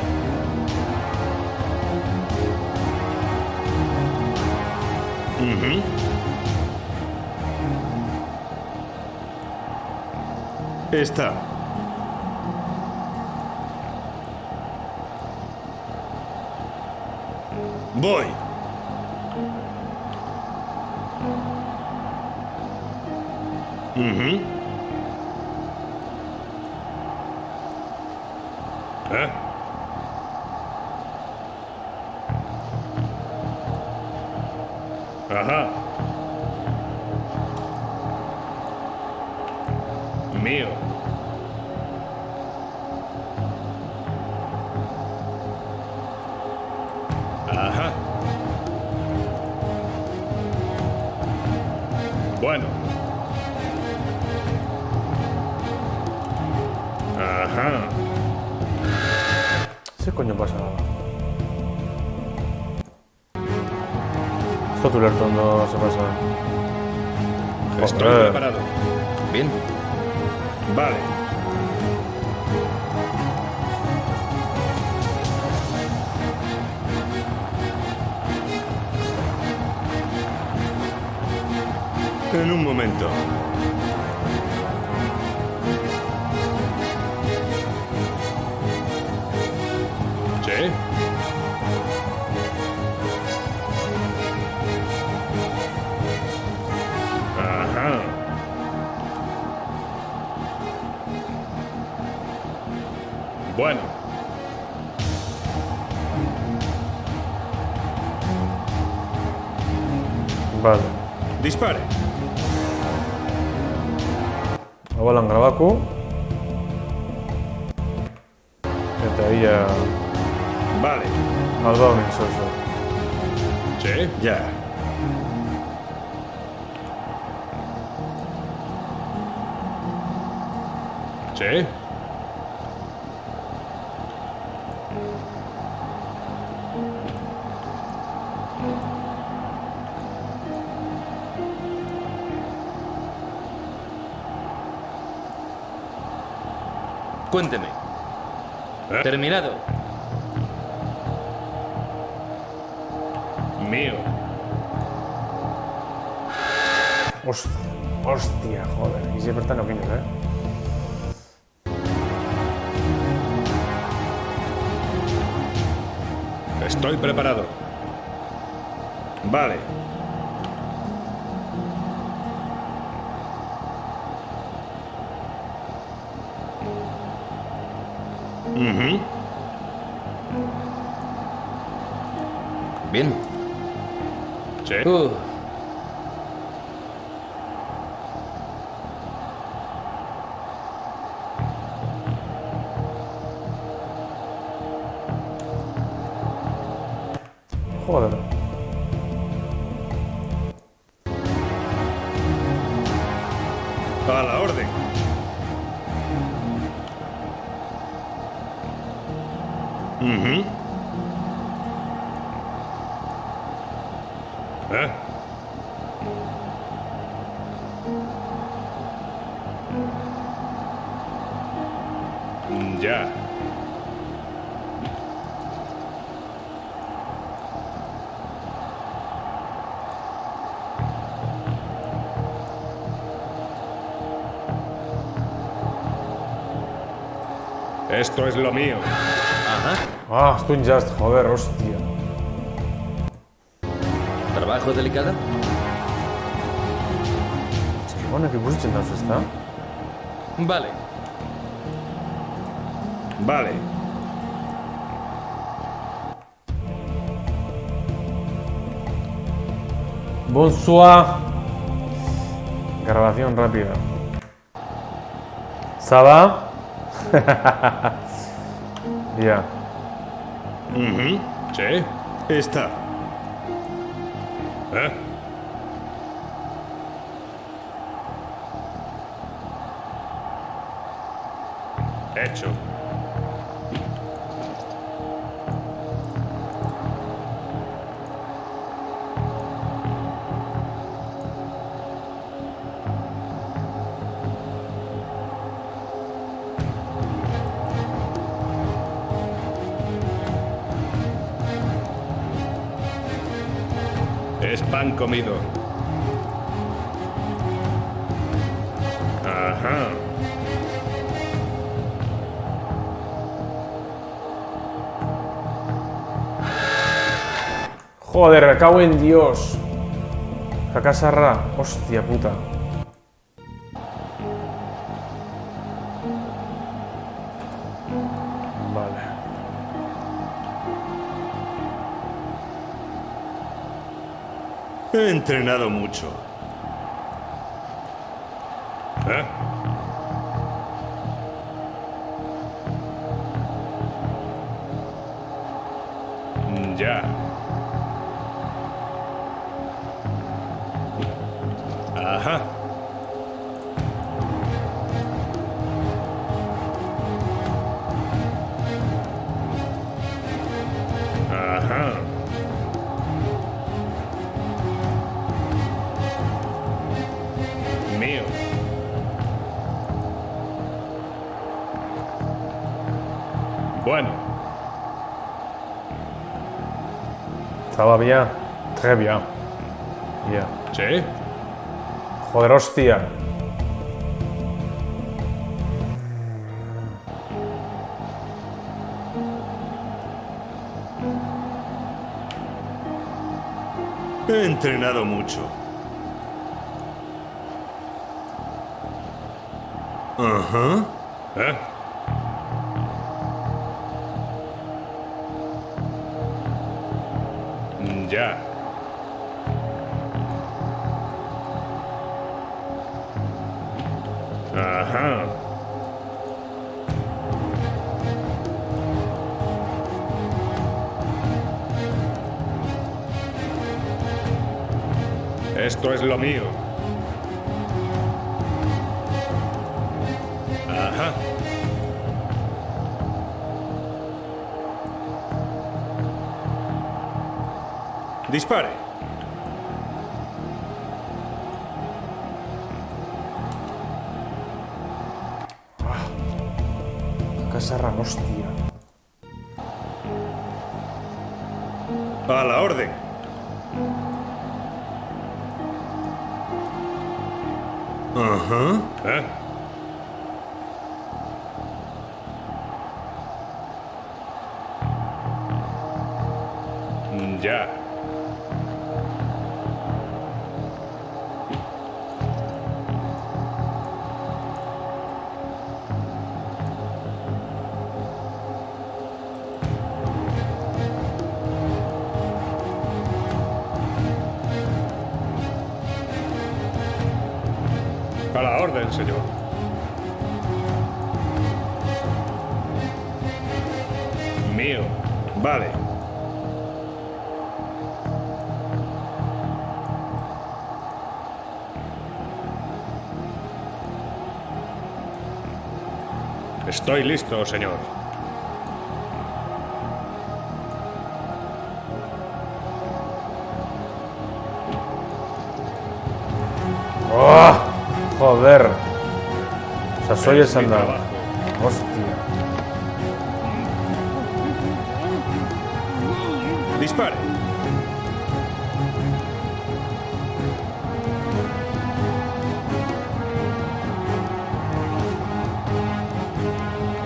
Ujú. Está. Voy. Ujú. ¿Eh? Ajá. Mío. Ajá. Bueno. Ajá. ¿Qué coño pasa? Esto tu Lerton no se pasa. Estoy Joder. preparado. Bien. Vale. En un momento. ¿Sí? Ajá. Bueno. Vale. Dispare. Abalan grabaku. Eta ia Vale. alba honek zozo. ¿Sí? Ya. ¿Sí? Cuénteme. ¿Eh? Terminado. Mío. Hostia, joder. Y siempre están oquines, Estoy preparado. Vale. Ujú. Bien. ¿Sí? Joder. A la orden. Ujú. ¿Eh? Ya. Esto es lo mío. Ajá. Ah, Stun Just, joder, hostia. ¿Trabajo delicado? Bueno, ¿qué posición nos está? Vale. Vale. Bonsoir. Grabación rápida. ¿Ça va? Ya. Ujú. ¿Sí? Está. ¿Eh? Hecho. Es pan comido. Ajá. Joder, me cago en Dios. Kakasarra. Hostia puta. Vale. He entrenado mucho. ¿Eh? Ya. Ajá. Ajá. Mío. Bueno, Ça va bien. Très bien. Ya. ¿sí? Joder, hostia. He entrenado mucho. Ajá. ¿Eh? Ya. Ajá. Esto es lo mío. Ajá. Dispare. Kakasarra, hostia. A la orden. Ajá. ¿Eh? Ya. A la orden, señor. Mío. Vale. Estoy listo, señor. ¡Oh! Joder. O sea, soy el Es mi sandal. trabajo. Hostia. Dispare.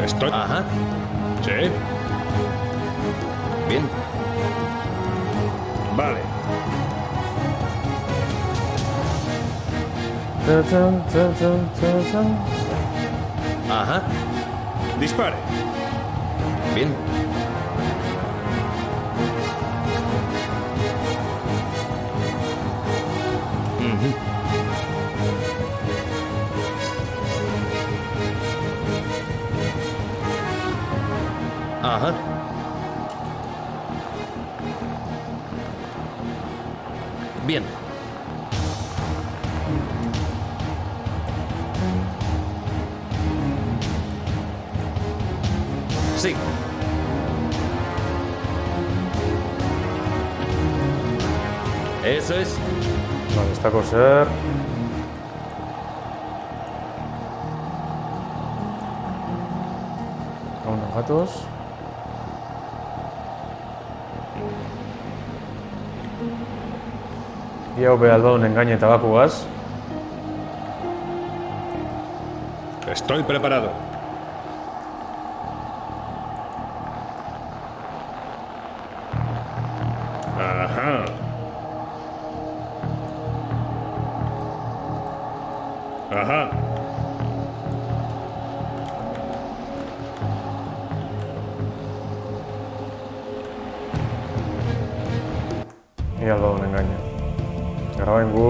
Estoy... Ajá. Sí. Bien. Vale. Ajá. Dispare. Bien. Ujú. Ajá. Bien. Sí. Eso es. Vale, está a coser. A unos gatos. Y hau behar da un engañe tabakugaz. Estoy preparado. Ajá. Ajá. Y hau da un engañe. Grabain gu,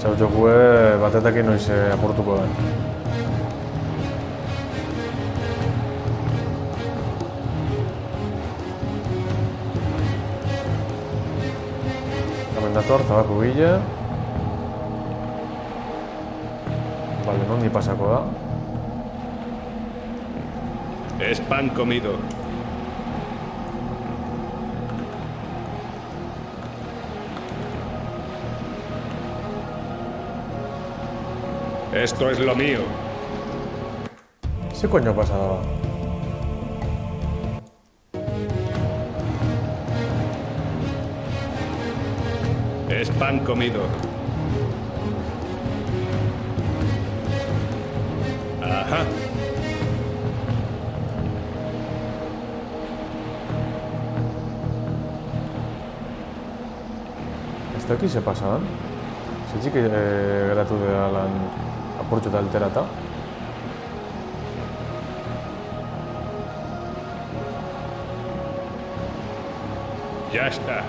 zautxokue batetak noiz apurtuko den. Hemen dator, tabaku gila. Vale, nondi pasako da. Es pan comido. Esto es lo mío. Ze koño pasa daba? Es pan comido. Ajá. Ez dakit ze pasa dan? Zetxik geratu da lan apurtxo eta alterata. Ya está.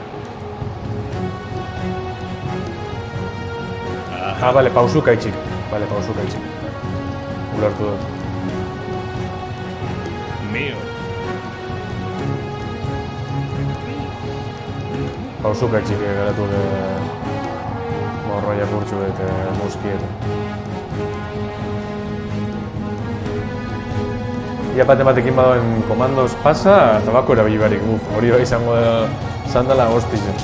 Ah, bale, pausuka itxik. Bale, pausuka itxik. Ulertu dut. Mío. Pausuka itxik geratu de morroia apurtxo eta muskietan. Ia batekin badoen komandos pasa, tabako erabili barik, hori bai izango da sandala hostizen.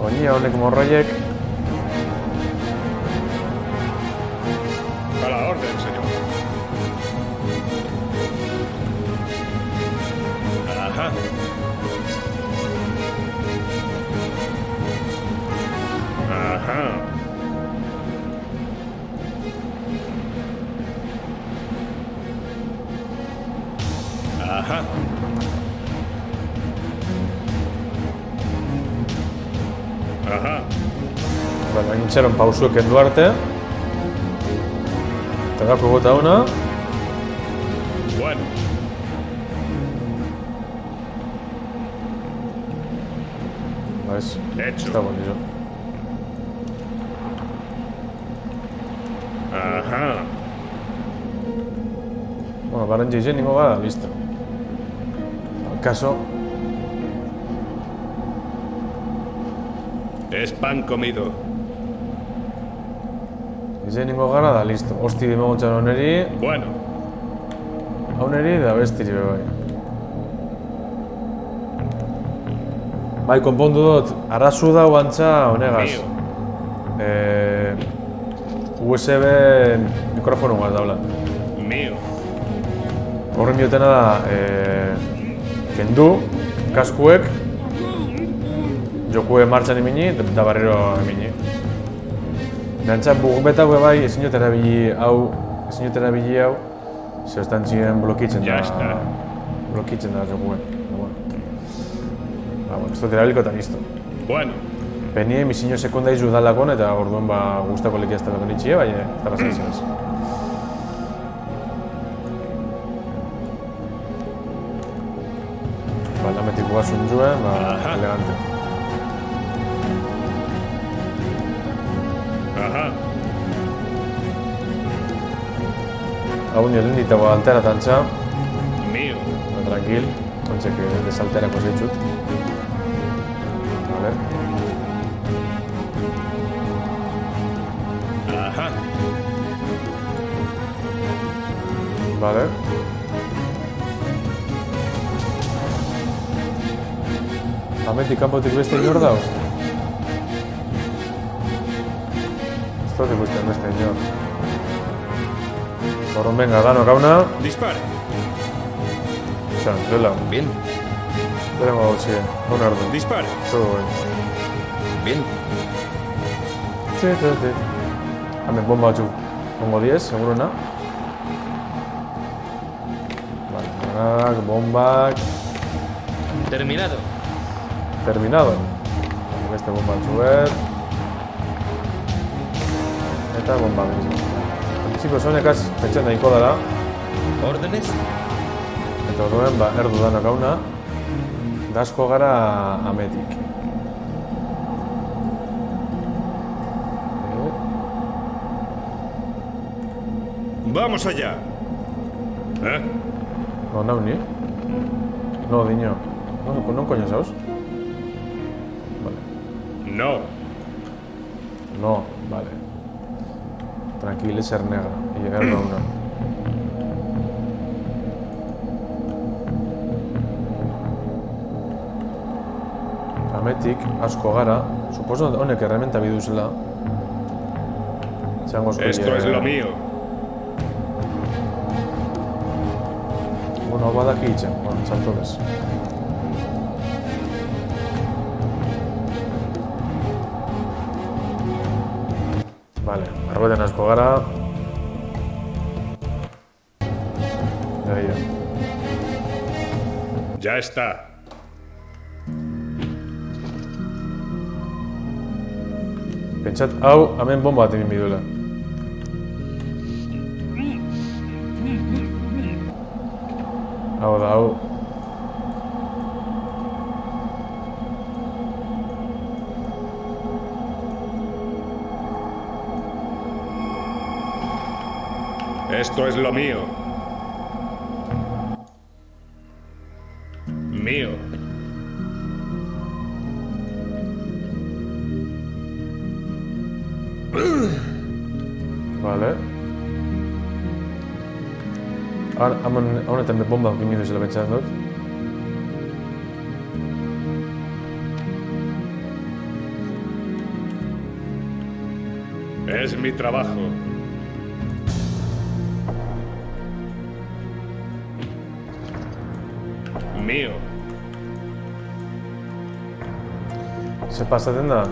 Onia honek morroiek, A la orden, señor. Ajá. Ajá. Ajá. Ajá. bueno, hain itxaron pausuek kendu arte. Tabako gota ona. Bueno. Pues, Hecho. está bonito. Ajá. Bueno, barrentxe izen ningo gara, listo. Kaso, Es pan comido. Zeningo gara da, listo. Hosti dimegontxan honeri, Bueno, honeri da bestiri be bai. Bai, konpondu dut, arrazu da guantza honegaz. mío. USB mikrofono bat daula. Mío. Horren biotena da, kendu, kaskuek, jokue martxan emini, da barriro emini. Nantza bugbeta bai ezin dut erabili hau, ze estan ziren blokitzen da. Ya está. Blokitzen da jokue. Bueno, ez dut erabiliko eta listo. Bueno, Penie misinio sekundaiz udalakon eta orduan guztako lekia ez talako nitxie, baina eta pasa izanez. Lametiko bat zuntzuen, Aha. elegante. Ajá. Hau nire ditago altera tantza, Mío. tranquil, ontzek desalterako zeitzut. Vale. Ajá. Vale. Hametik kanpotik beste inor dago? Ez dut ikusten beste inor. Horren benga, danok hauna. Dispare. Txan, dela. Bien, Tengo hau ziren, hau nardu. Dispare. Todo bai. bien. Sí. Hemen bomba batzuk. Pongo 10, seguruna. Vale, bombak. Terminado. Terminado. Beste bomba batzuet. Eta bomba mismo. Principio zonekaz pentsen nahiko dara. ¿Órdenes? Eta orduen, erdu danak hauna. Dasko gara ametik. Vamos allá. ¿Eh? No ni? No, diño. Non coño saus? Vale. No. No, vale. Tranquil, ser nega. Y llegar a una. Ametik, asko gara. Suposo honek herramienta biduzela. Esto es lo mío. Bueno, hau badaki itxen, txalto bez. Vale, arbeten asko gara. Begira. Ya está. Pentsat, hau, hemen bomba bat egin biduela. Hau da, hau. Esto es lo mío. Mío. Vale. Honetan be bomba egin biduzela pentsatzen dut. Es mi trabajo. Mío. Ze pasatzen da?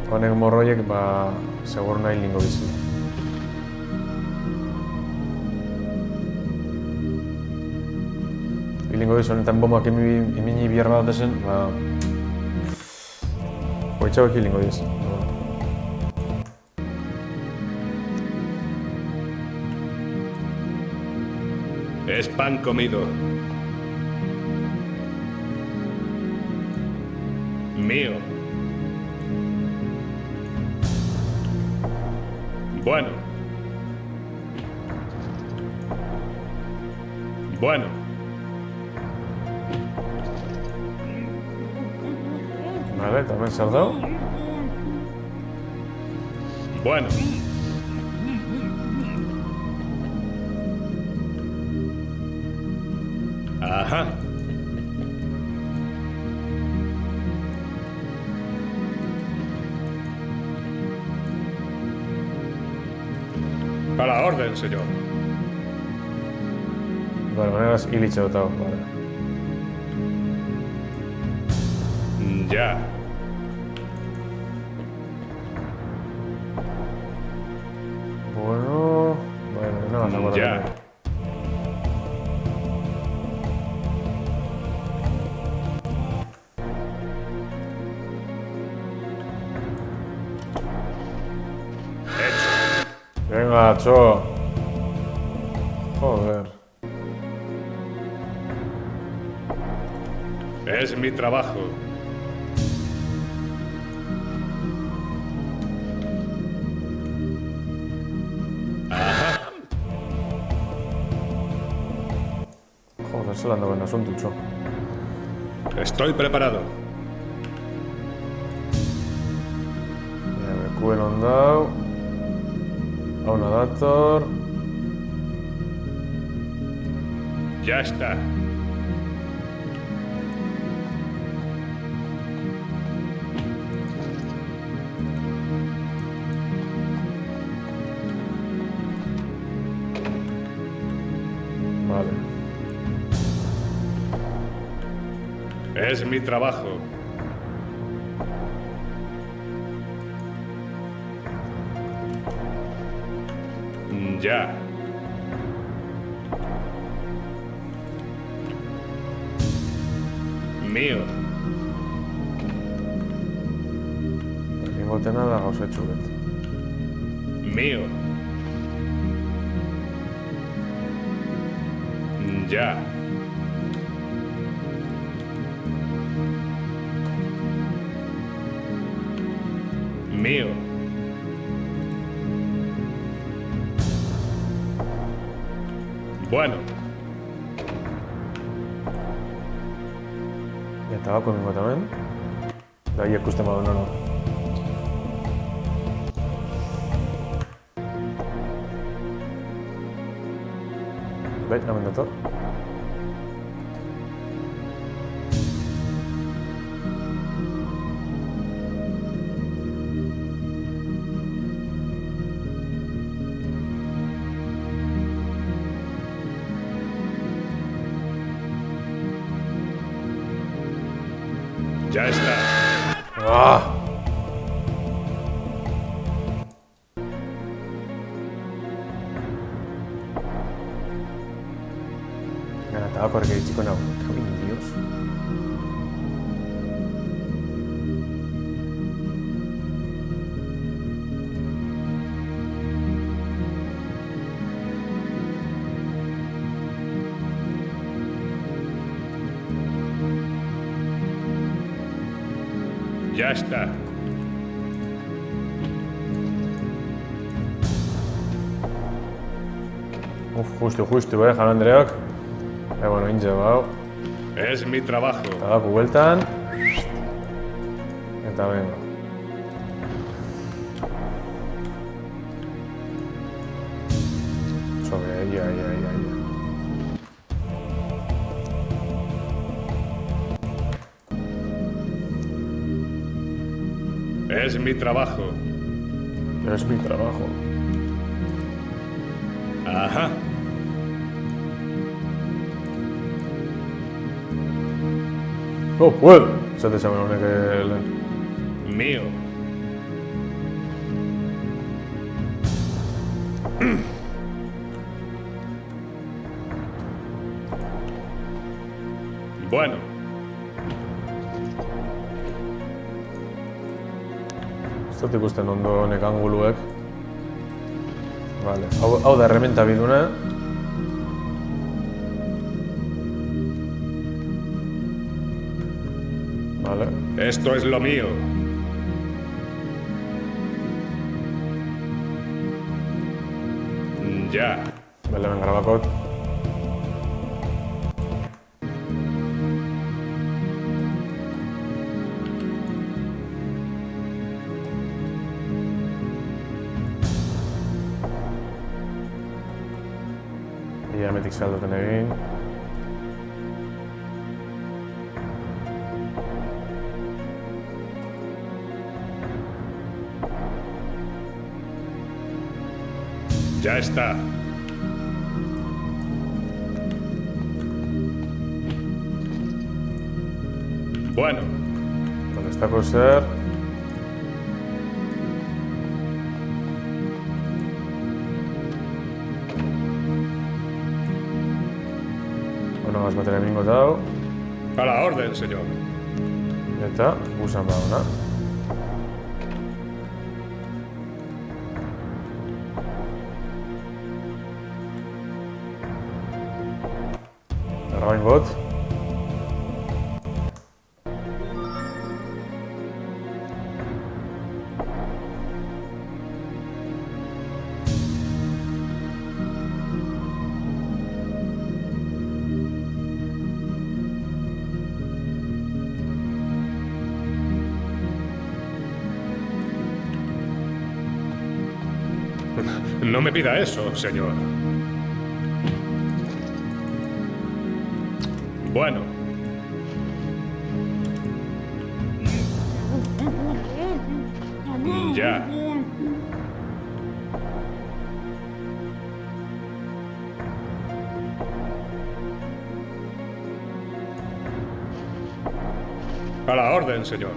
Honek morroiek, segur nahi lingo bizi. Ilingo bizi honetan bombak emini bihar bat dezen, hoitzauek ilingo bizi. Es pan comido. Mío. Bueno. Bueno. Vale, tamén zer dau? Bueno. Ajá. A la orden, señor. Vale, maneras Illich dotado, vale. Ya. Bueno, no me acuerdo. Ya. Venga, Cho. Joder. Es mi trabajo. Joder, se lo ando con asunto, Cho. Estoy preparado. Mira, me cuen on dado. A un adaptor. Ya está. Vale. Es mi trabajo. Ya. Mío. Ningún nada, os he hecho. Mío. Ya. Mío. Bueno. I el tabaco mismo también. De ahí el que usted me ha dado, no. ¿Veis? Amendator. Ya está. ¡Ah! Gana tabaco porque el chico no. ¡Qué Dios! Ya está. Justo, jalan Andreak. Bueno, injabau. Es mi trabajo. Tabaco bueltan. Eta venga. Sobre ahí. Es mi trabajo. Es mi trabajo. Ajá. No puedo. Se te llama que... Mío. Bueno. Esto te gusta ondo honek anguluek. Vale. Hau da errementa biduna. Vale. Esto es lo mío. Ya. Vale, venga, grabakot. Ia hemetik saldoten egin. Ya está. Bueno, Vale, está por ser. Bueno, vas bateria emingo dau. a la orden, señor. Eta, gusan ba ona. Arrabain bot. No me pida eso, señor. Bueno. Ya. A la orden, señor.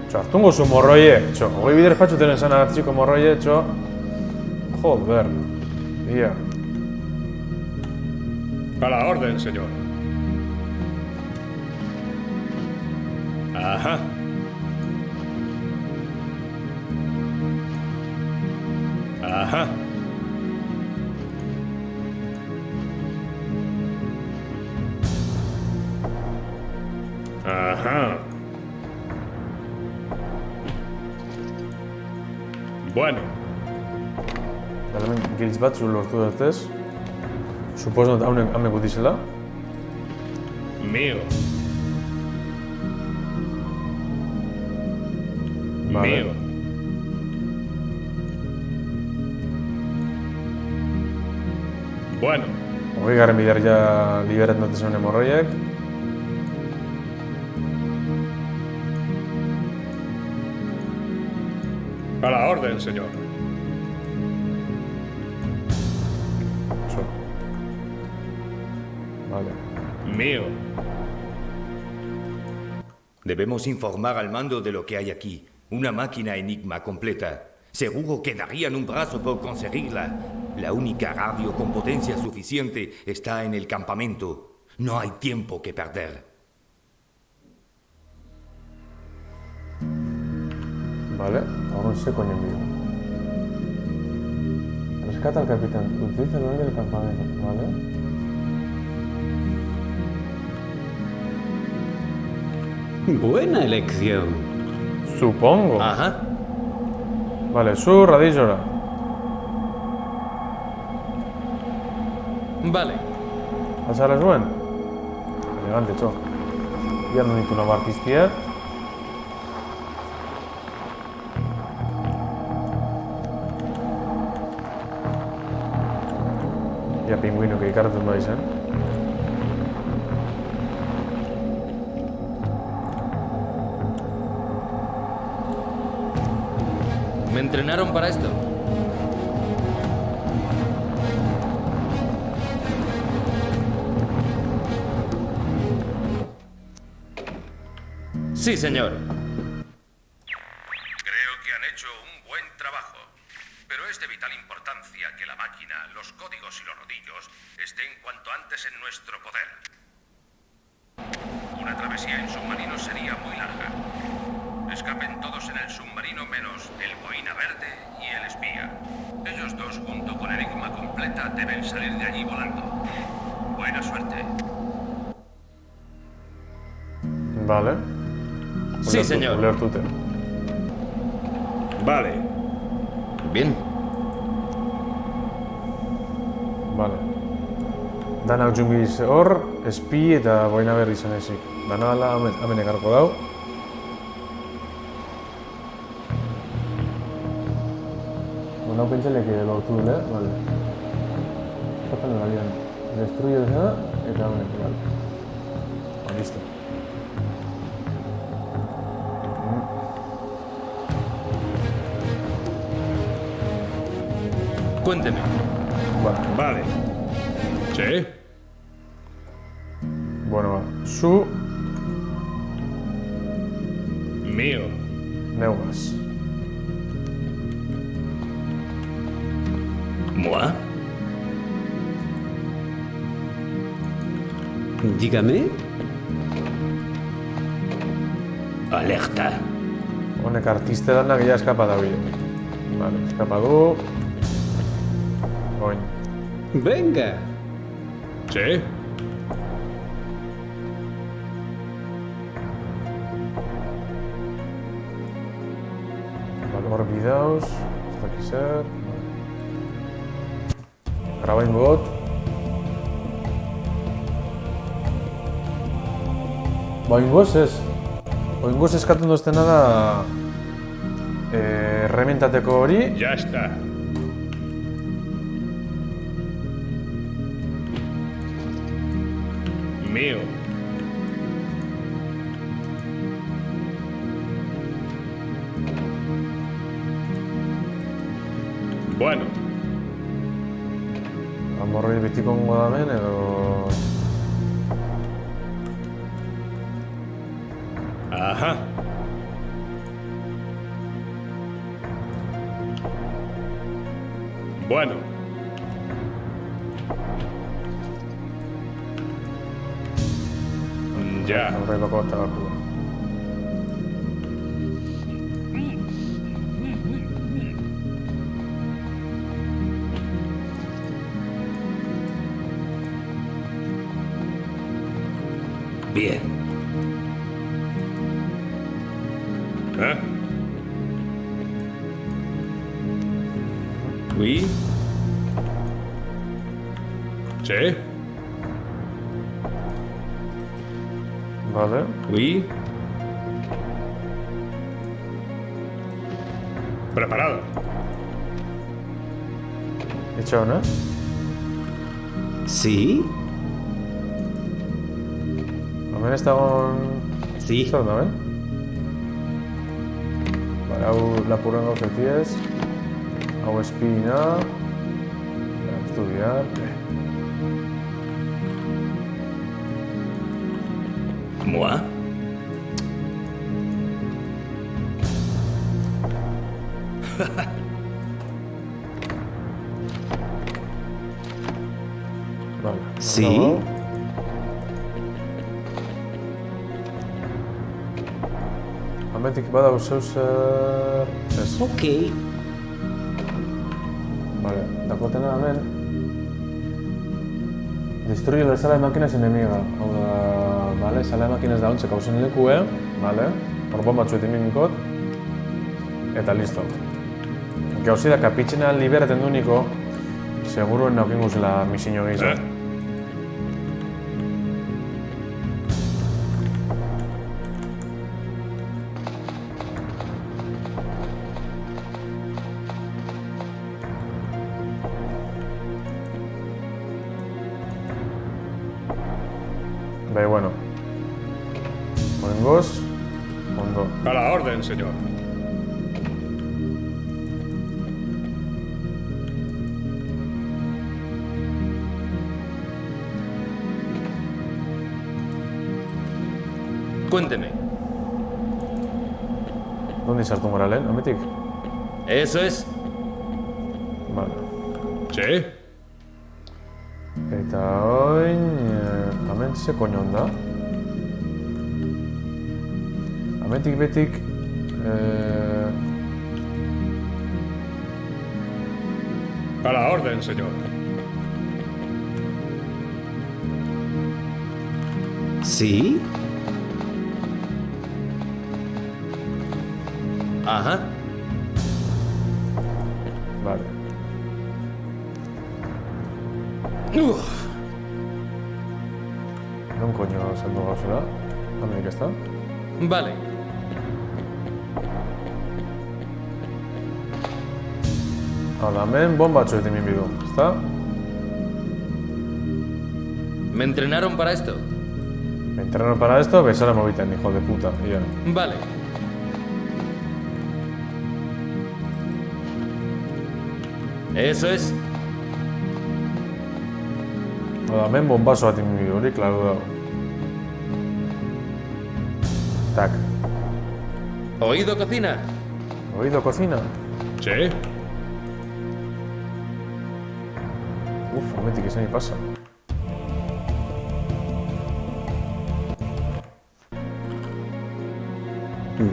Txo, hartungo zu morroiek, txo. Hogei bider patxuten esan hartziko morroiek, txo. Joder. Ia. A la orden, señor. Ajá. Ajá. Ajá. Bueno, Hemen giltz batzu lortu dutez. Suposo dut haunek gutizela. mío. Vale. Mío. Bueno, Hogei garren bider ja liberat notezen hemorroiek. a la orden, señor. Txo. Vale. Mío. Debemos informar al mando de lo que hay aquí. Una máquina Enigma completa. Seguro que darían un brazo por conseguirla. La única radio con potencia suficiente está en el campamento. No hay tiempo que perder. Vale, ahora sé coño envío. Rescata al capitán. Utiliza el nombre del campamento. Vale. Buena elección. Supongo. Ajá. Vale, zu radizora. Vale. Azara zuen? Elegante, txo. Ia non ditu nabar piztia. Ia pingüino que ikartzen baiz, Me entrenaron para esto. Sí, señor. Creo que han hecho un buen trabajo. Pero es de vital importancia que la máquina, los códigos y los rodillos estén cuanto antes en nuestro poder. Una travesía en submarino sería muy larga. Escapen todos en el submarino menos el boina verde y el espía. Ellos dos, junto con Enigma completa, deben salir de allí volando. Buena suerte. Vale. Sí, señor. Ulertute. Vale. Bien. Vale. Danak jungiz hor, espi eta boina berri izan ezik. Dana ala hemen ekarko dau. Bueno, pentsalek lortu dule, vale. Zaten erabian. Destruye da, eta honek, vale. Listo. Cuénteme. Vale. ¿Sí? Bueno, va. Zu Mío. neugas. ¿Moi? Dígame. Alerta. Honek artiste danak ja eskapa dabil. Vale, eskapa du. Oin. Venga. ¿Sí? Vale, hor bidauz. Ez daki zer. Grabain bot. Oingoz ez. Oingoz eskatzen duztena da... Errementateko hori. Ya está. Mío. Bueno, Amorroi betiko ongo da hemen, edo... ajá. Bueno, ya. Aurreko eta gaku. Bien. ¿Eh? Oui. ¿Sí? Vale. Oui. Preparado. Itxaron, eh? Sí. Hemen ez dagoen... Sí. Zer da, ben? Vale, hau lapurren gauzetiez. Hau espina. Estudiar. Moi? Vale. Sí. Hau. Hemetik badau zeu zer... Ez. Ok. Vale, dakotena hemen. Destruye la sala de máquinas enemiga. Hau da, vale, sala de máquinas da ontzek hausen lekue, vale. Hor bombatzu etimimikot. Eta listo. Gauzi da kapitxena liberaten du niko, seguruen naukin guzela misiño gehiago. Bai, bueno. Orengoz, ondo. A la orden, señor. Cuénteme. Nondi sartu gara lehen, ametik? Eso es. Vale. ¿Sí? Eta oin... Hemen ze koñon da? Hemetik betik... A la orden, señor. Sí. Ajá. Vale. Uf. Non koño zendu gauzela? Hemenik ez da? Vale. Hala, hemen bombatxo egiten bidu, ezta? Me entrenaron para esto. Me entrenaron para esto, ves ahora movita, hijo de puta. Y ya. Vale. Eso es. Dame un bombazo a ti, mi Yuri, claro. Tac. ¿Oído cocina? ¿Oído cocina? ¿Sí? Uf, momenti, ¿qué se me pasa?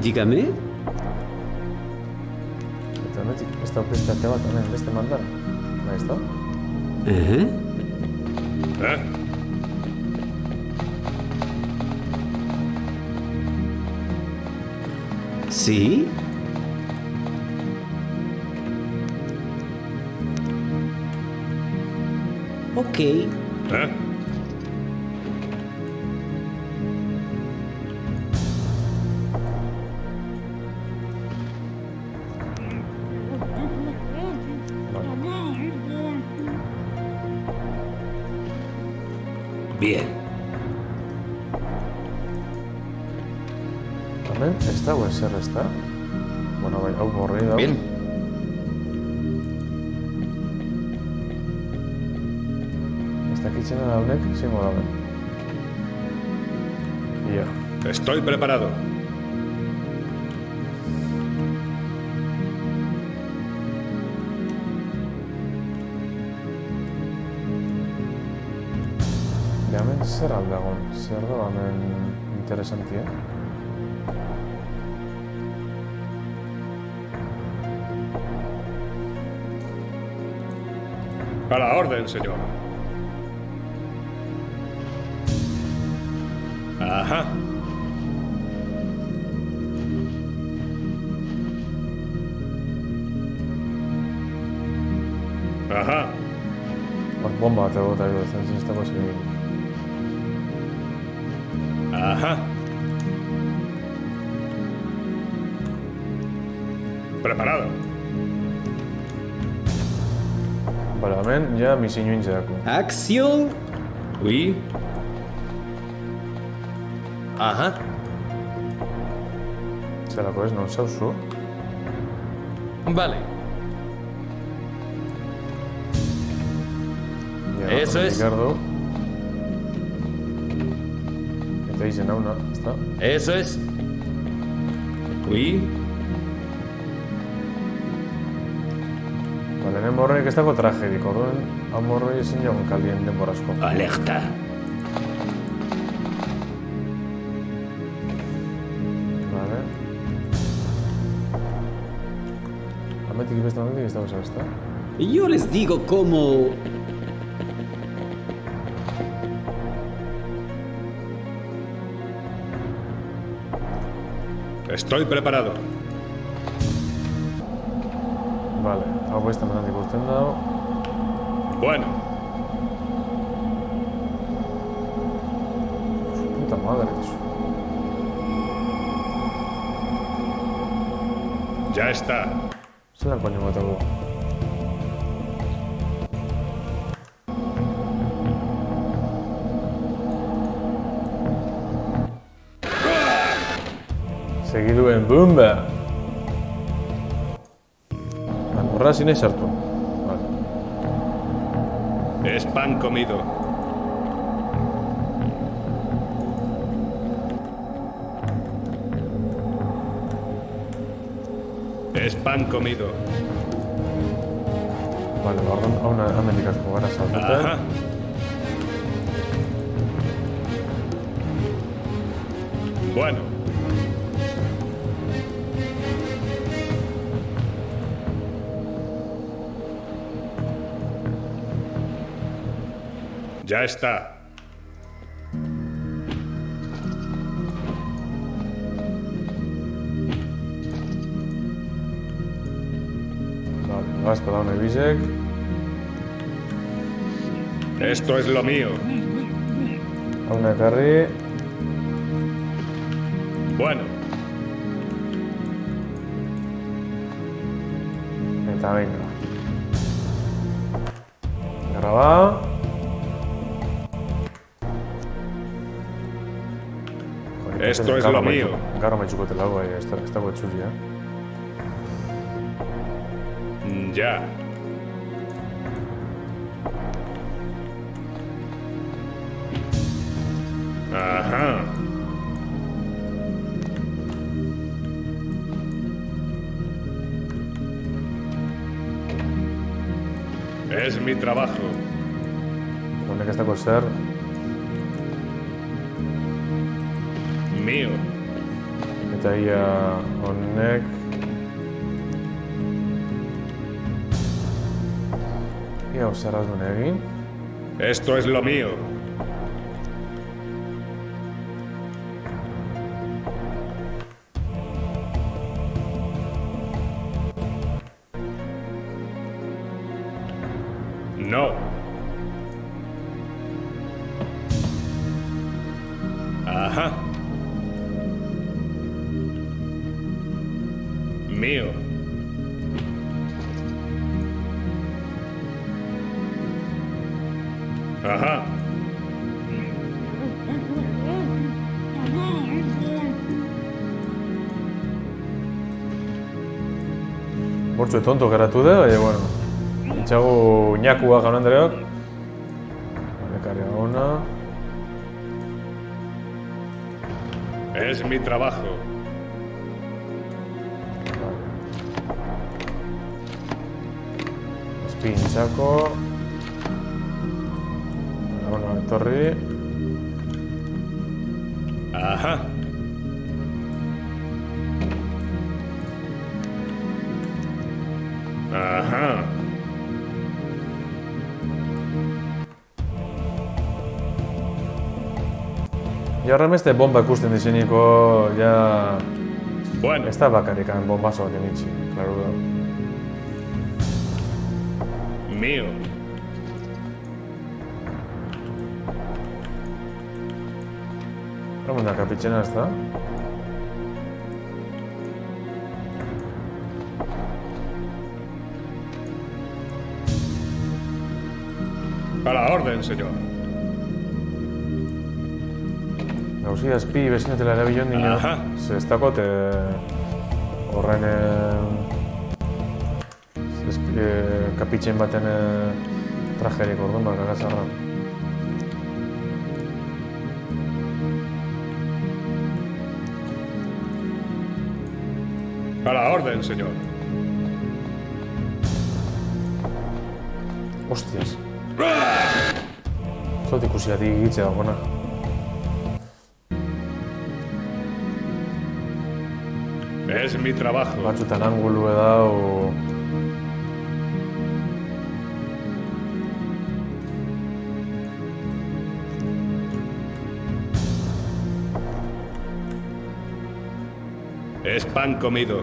Dígame. Esta pista te va también, este mandar. Ahí está. Ajá. ¿Eh? Sí. Ok. ¿Eh? Bien. También esta o ese está. Bueno, vaya, aburrido. Bien. Esta kitchen a la UNEC, sí, mola. Y ya. Estoy preparado. Hemen zer aldagon, zer da hemen interesantia? A la orden, señor. Ajá. Ajá. Bomba bat egota edo zen zineztako zibili. Ajá. Preparado. Vale, hemen, ja misio intzerako. Acción. Oui. Ajá. Zerako ez, non zauzu? Vale. Ja, Eso es. Ricardo. Eta izen hauna, ezta? Eso es. Oui. Vale, hemen borreik ez dago tragedik, orduan, hau borroi ezin joan kaldien denborazko. Alerta. Vale. Ametik beste momentik ez dago esan, ezta? Yo les digo cómo... Estoy preparado. Vale, hau beste momentik ikusten dago. Bueno. Puta madre, eso. Ya está. Zelan koño matako. Segiduen bomba! Horra zine sartu. Vale. Es pan comido. Es pan comido. Vale, barron hauna amendik asko gara saltuten. Ajá. Bueno. Ya está. Vale, gazta daune bizek. Esto es lo mío. Hauna ekarri. Bueno. Eta venga. Graba. Esto es lo mío. Gaur amaitxukotela, bai, ez dago etzuli, Ya. Ajá. Es mi trabajo. Honek ez dago zer, Mío. eta ia honek... Ia zer duen egin. Esto es lo mío. No. Ajá. Mío. Ajá. Bortxue tonto geratu da, baina, bueno. Itxagu ñakua jaun Andreok. Ekarri ona. Es mi trabajo. Espintzako. Bueno, etorri. Ajá. Ajá. Ja horremeste bomba ikusten dizeniko, ja... Bueno. Ez da bakarrikan bombazo hori nitsi, klaro da. Mío. Ramona kapitxena ez da? A la orden, señor. Gauzia azpi bezinetela erabilon dino. Aha. Ze ez dakot horren kapitxen baten trajerik orduan bak agazarra. A la orden, señor. Hostias. Zot ikusiatik egitze dagoena. Es mi trabajo. Batzutan angulu edau... Es pan comido.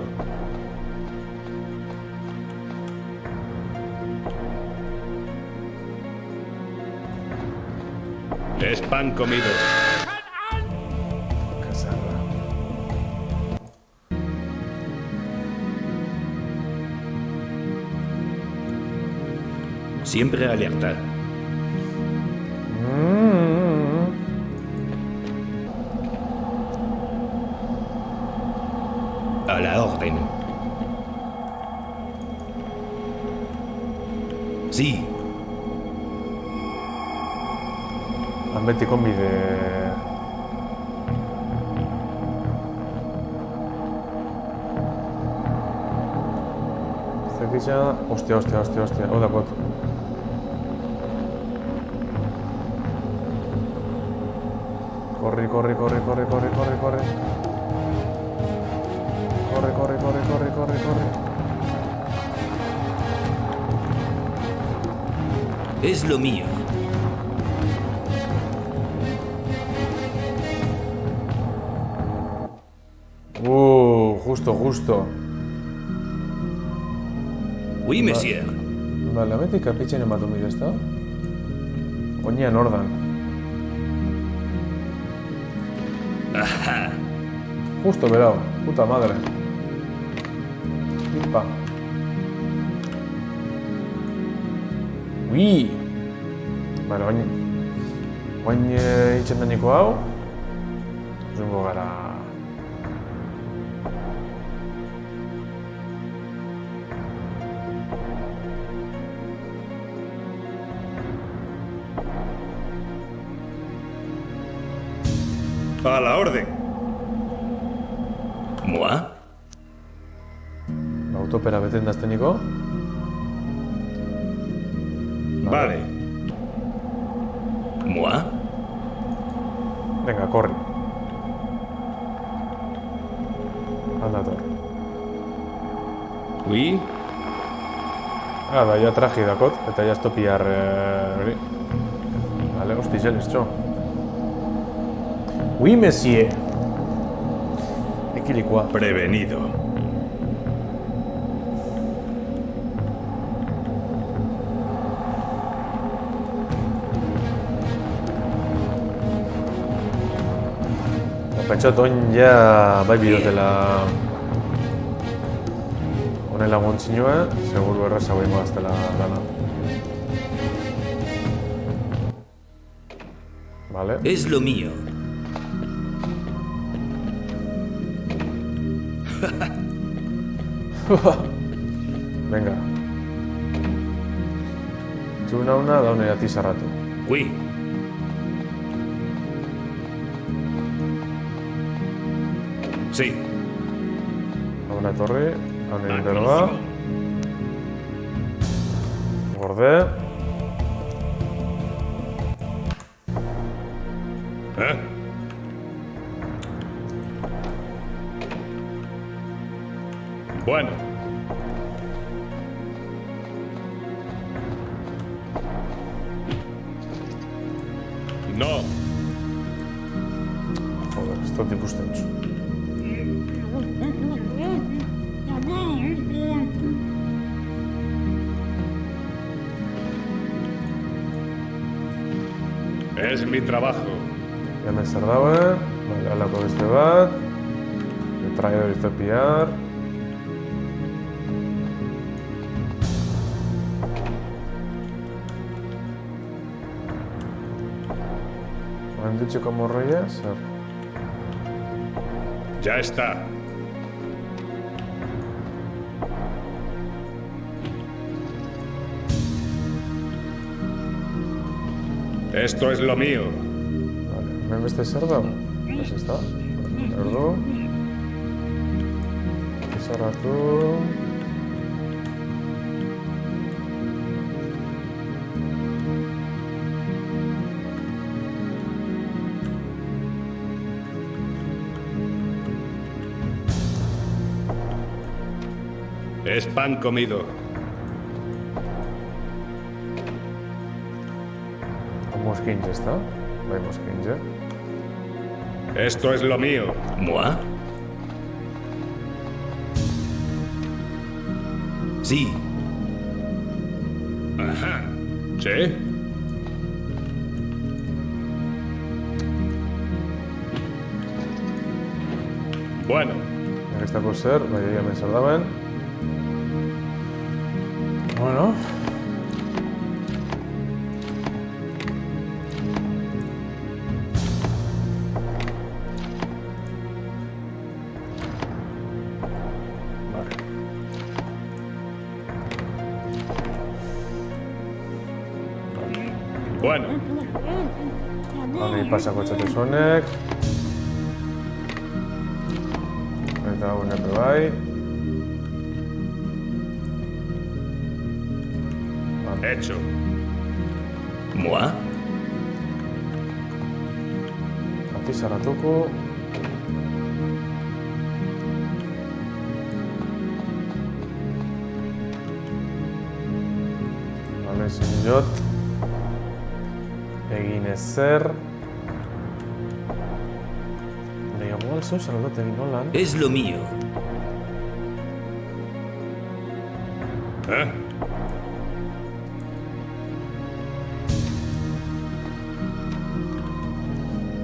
Es pan comido. Kasarra. Siempre alerta. A la orden. Sí. Han beti konbide... Zekitza... Ostia. Hau dakot. Korri. Korri. Es lo mío. Justo. Oui, monsieur. Bale, beti kapitxen ematu mire, ezta? Oinean ordan. Ajá. Justo berau, puta madre. Ipa. Ui! Bale, oin itxendaniko hau. Zungo gara... A la orden. ¿Moi? Autopera beten dazteniko. Vale. ¿Moi? Venga, korri. Aldator. Oui? Da, ja traji dakot, eta ja estopiar... hori. Vale, hosti, zeles, txo. Oui, monsieur. Ekilikoa. Prevenido. Pentsat oin ja bai bidotela honela gontzinoa, seguru errazago ingo aztela lana. Vale. Es lo mío. Venga. Txuna una da honera tizarratu. Oui. Sí. Hauna etorri, hauna interroga. Gorde. Bueno. No. Joder, ez dut ikusten txu. Es mi trabajo. Hemen zer dauen, vale, alako beste bat. Traidor izopiar. Handitxeko morroia, zer? Ya está. Esto es lo mío. Vale, hemen beste zer dago? Ez ez da? Erdu. Zerratu. Es pan comido. Mosquinge, ezta? Bai, mosquinge. Esto es lo mío. ¿Moi? Sí. Ajá. ¿Sí? Bueno. Akestako zer, bai, hemen zer dauen. Bueno. Bueno. Honi pasako txatez honek. Eta honek bai. Hecho. ¿Moi? Atizarratuko. Vale, zinjot. Egin ezer. Igual zeu zer aldot egin nolan. Es lo mío. ¿Eh?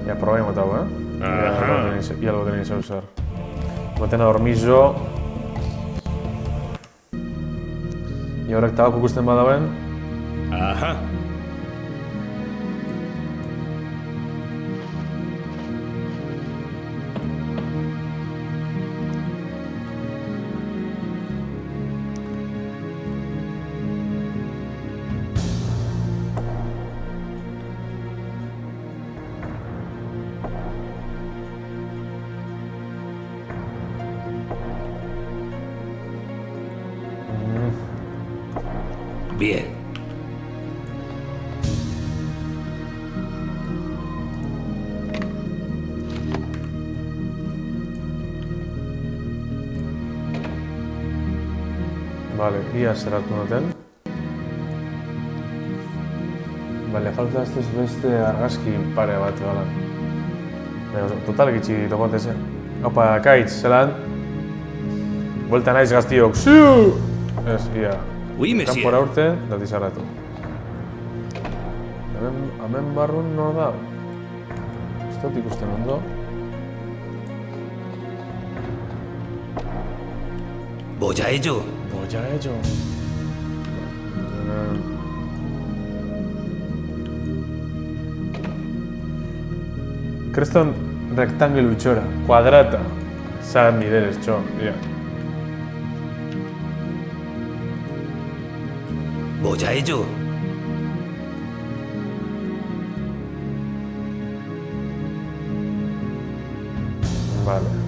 Ja, probaim eta hau, Aha. Ia algo tenin zeu zer. Baten adormizo. Ia horrek tabak ikusten badauen. Ajá. Bien. Vale, ia zeratu noten. Vale, falta ez beste argazki pare bat, bala. Total gitxi topateze. Opa, kaitz, zelan? Buelta naiz gaztiok, ziu! Ez, ia. Oui, monsieur. Kanpora urten, dati zaratu. Hemen barrun nor da? Ez dut ikusten ondo. Voy a ello. Pues ya he hecho. Creston rectángulo itxora, cuadrata. Zan biderez, txo, ia. Voy a ello. Vale.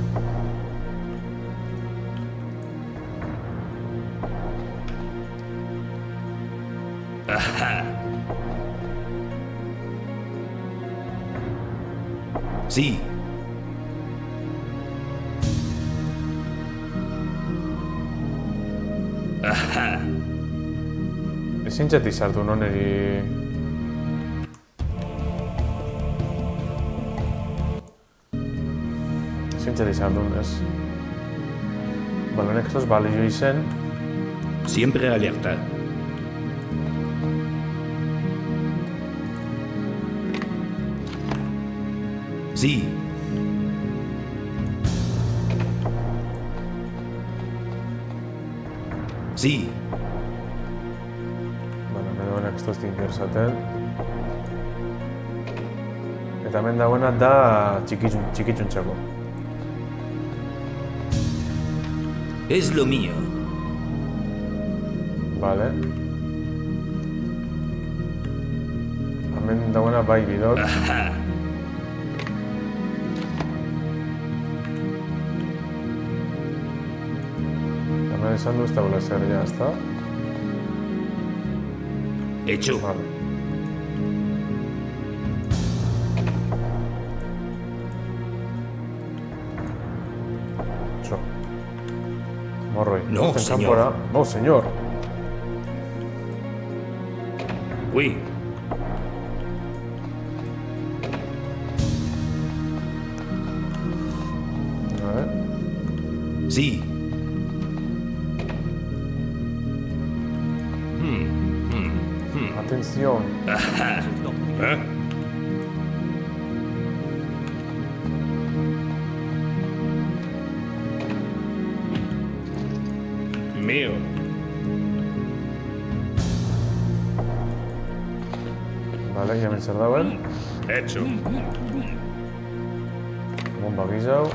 Sí. Ajá. Ezin txetik sartu non eri... Ezin txetik sartu, ez? Balonek estos balio izen. Siempre alerta. Sí. Sí. Bueno, hemen dagoenak ez dozti interesaten. Eta hemen dagoena da txikitxuntxako. Es lo mío. Vale. Hemen dagoena bai bidot. Ajá. Hemen esan du ez dagoela zer, ja, ezta? Hecho. Vale. Txo. Morroi. No, Urten señor. kanpora. No, señor. Oui. A ver. Sí. Atención. Ajá. ¿Eh? Mío. Vale, ja hemen zer dauen. Hecho. Bomba gizau.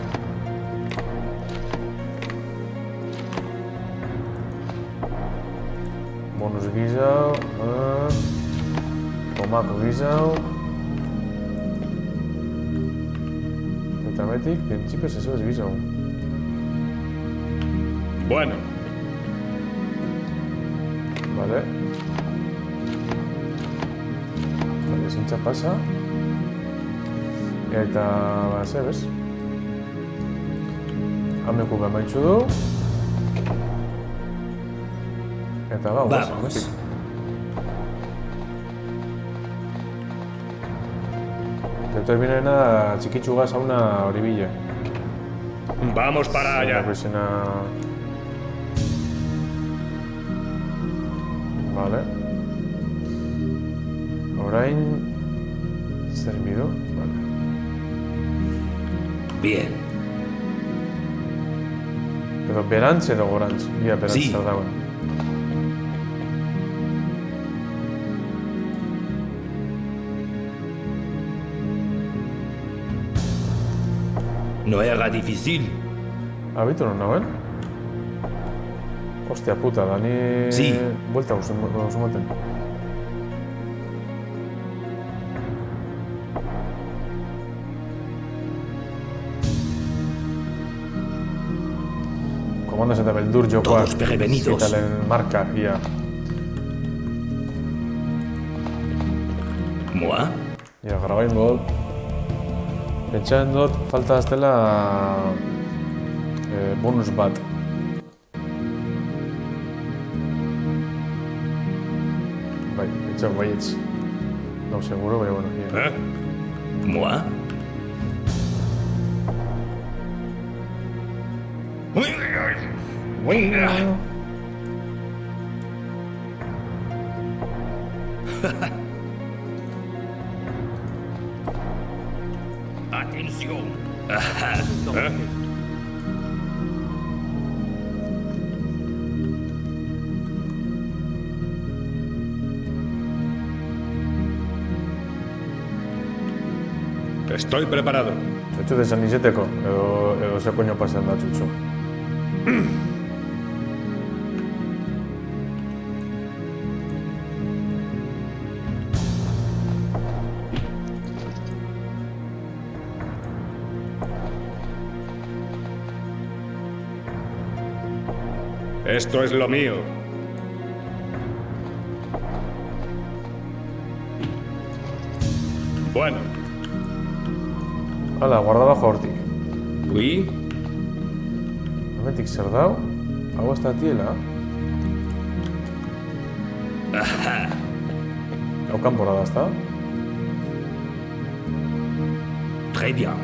Bonus gizau. Tomako gizau. Eta metik, printzipioz ez ez gizau. Bueno. Vale. Vale, zintza pasa. Eta, ba, ze, bez? Hameku bemaitxu du. Eta gau, bez? Vamos. Determinena txikitxugaz hauna hori bile. Vamos para allá. Izena... Vale. Orain... Zer inbidu? Vale. Bien. Edo berantz edo gorantz. Ia berantz Sí. zer dagoen. No era difícil. Abitu non nagoen? Ostia puta, da ni... Sí. Buelta guzumaten. Komandos eta beldur jokoak. Todos prevenidos. Zitalen marka, ia. Moi? Ja, grabain dut. Pentsatzen dut, falta aztela bonus bat. Bai, pentsatzen baietz. No, seguro, baina, bueno. ¿Eh? Moi? Atención. ¿Eh? Estoy preparado. Txutxu desan izeteko, edo ze koño pasean da txutxu. Esto es lo mío. Bueno, Hala, guarda bajo hortik. Oui? Hemetik zer dau? Hau ez da tiela. Hau kanpora da, ezta? Très bien.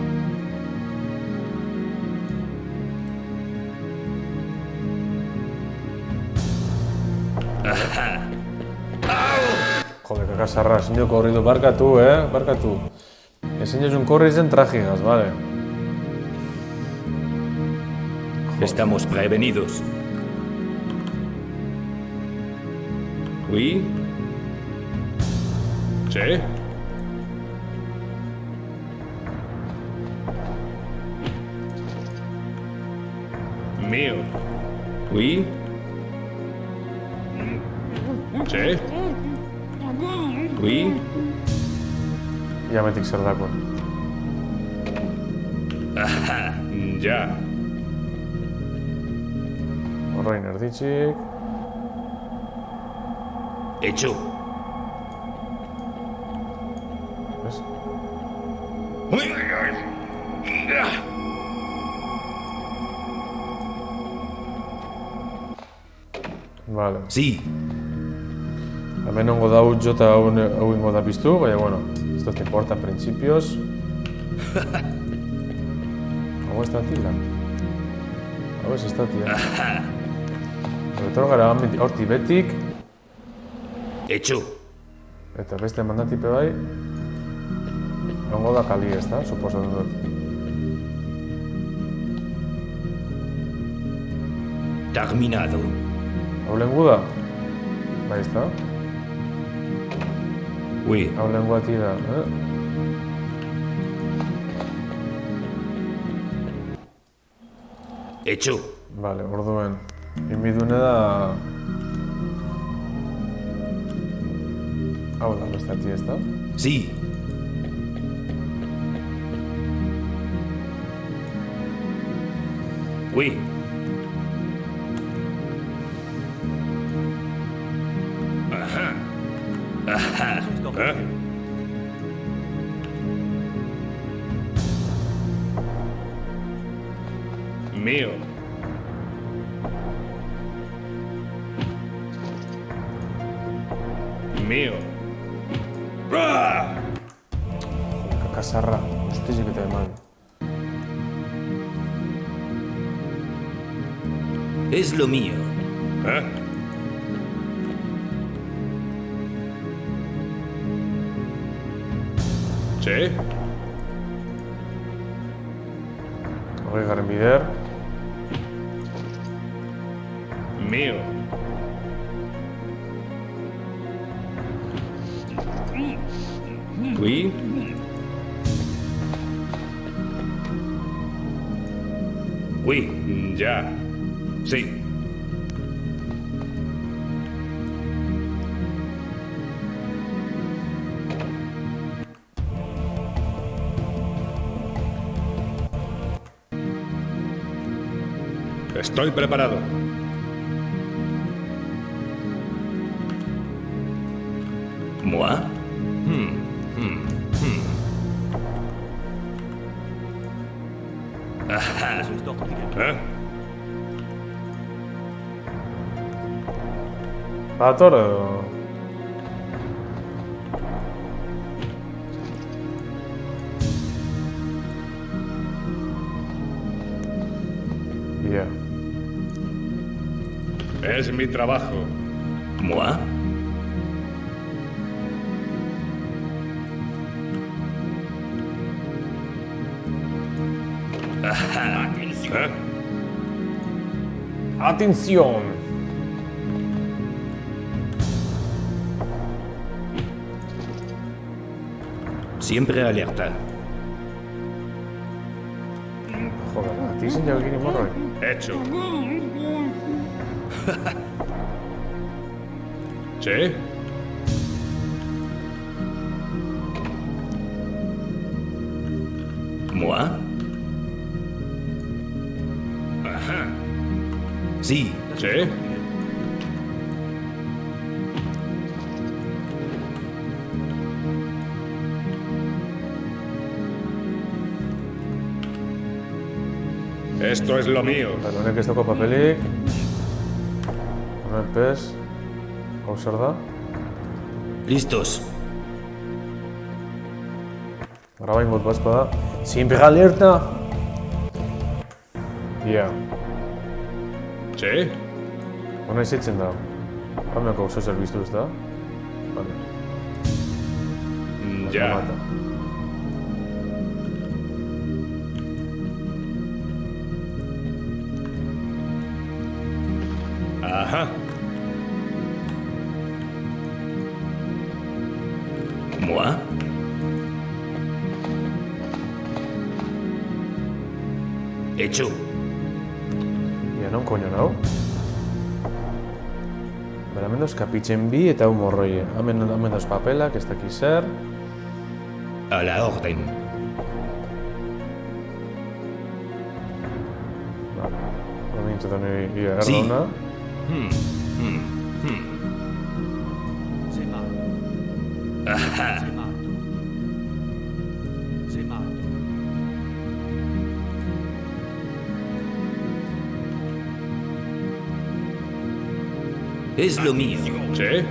Jode, kakasarra, zinio korridu, barkatu, barkatu. Ezin un korri zen tragigaz, vale. Estamos prevenidos. Oui? ¿sí? Mío. Oui? ¿Sí? Oui? Ia metik zer dako. Ya. Horrein erditxik. Hecho. ¿Ves? Vale. Sí. Hemen ongo dau jota hau ingo da piztu, baina, bueno, esto te importa en principios. Hau ez da tila. Hau ez da tila. Retor gara horti betik, Hecho. eta beste mandatipe bai, ongo da kali ez da, suposatu dut. Terminado. Hau lehengu da? Bai, ez da? Oui. Hau lehengu tira, Hecho. Vale, orduen. Inbidune da... Hau da, bestati ez da? Sí. Oui. ¿Eh? Mío. Mío. Kakasarra, ustizik eta eman. Es lo mío. ¿Eh? ¿Sí? Hogei garen bider. Mío. Oui? Oui, ya. Sí. Estoy preparado. Moi? ¿Eh? ¿Va toro? Yeah. Es mi trabajo. ¿Moi? ¿Eh? ¡Atención! Siempre alerta. Joder, a ti sin Joaquín y Morroy. Hecho. ¿Sí? ¿Moi? Ajá. Sí. ¿Sí? Esto es lo mío. Perdone que esto con papelik. Una pes. Observa. Listos. Graba ingot baspada. Siempre alerta. Yeah. ¿Sí? Ona izitzen da. Hameko oso zerbiztu ez da? Vale. Ya. Mata. Ajá. ¿Moi? Hecho. Ja, non koño nau? Hemen dauzkapitzen bi eta hau morroi. Hemen dauz papelak, ez dakiz zer. A la orden. Vale. Hora mintzetan ia Sí. errauna. Ajá. Es lo mío. ¿Sí?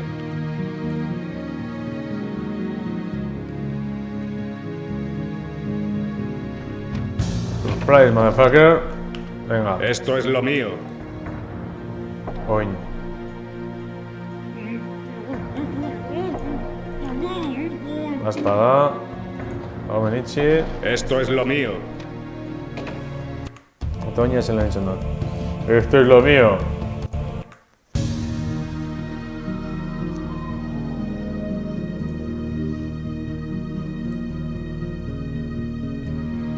Surprise, motherfucker. Venga, Esto es lo mío. oin. Espada. Hau menitxi. Esto es lo mío. Eta oina esen lehen zen dut. Esto es lo mío.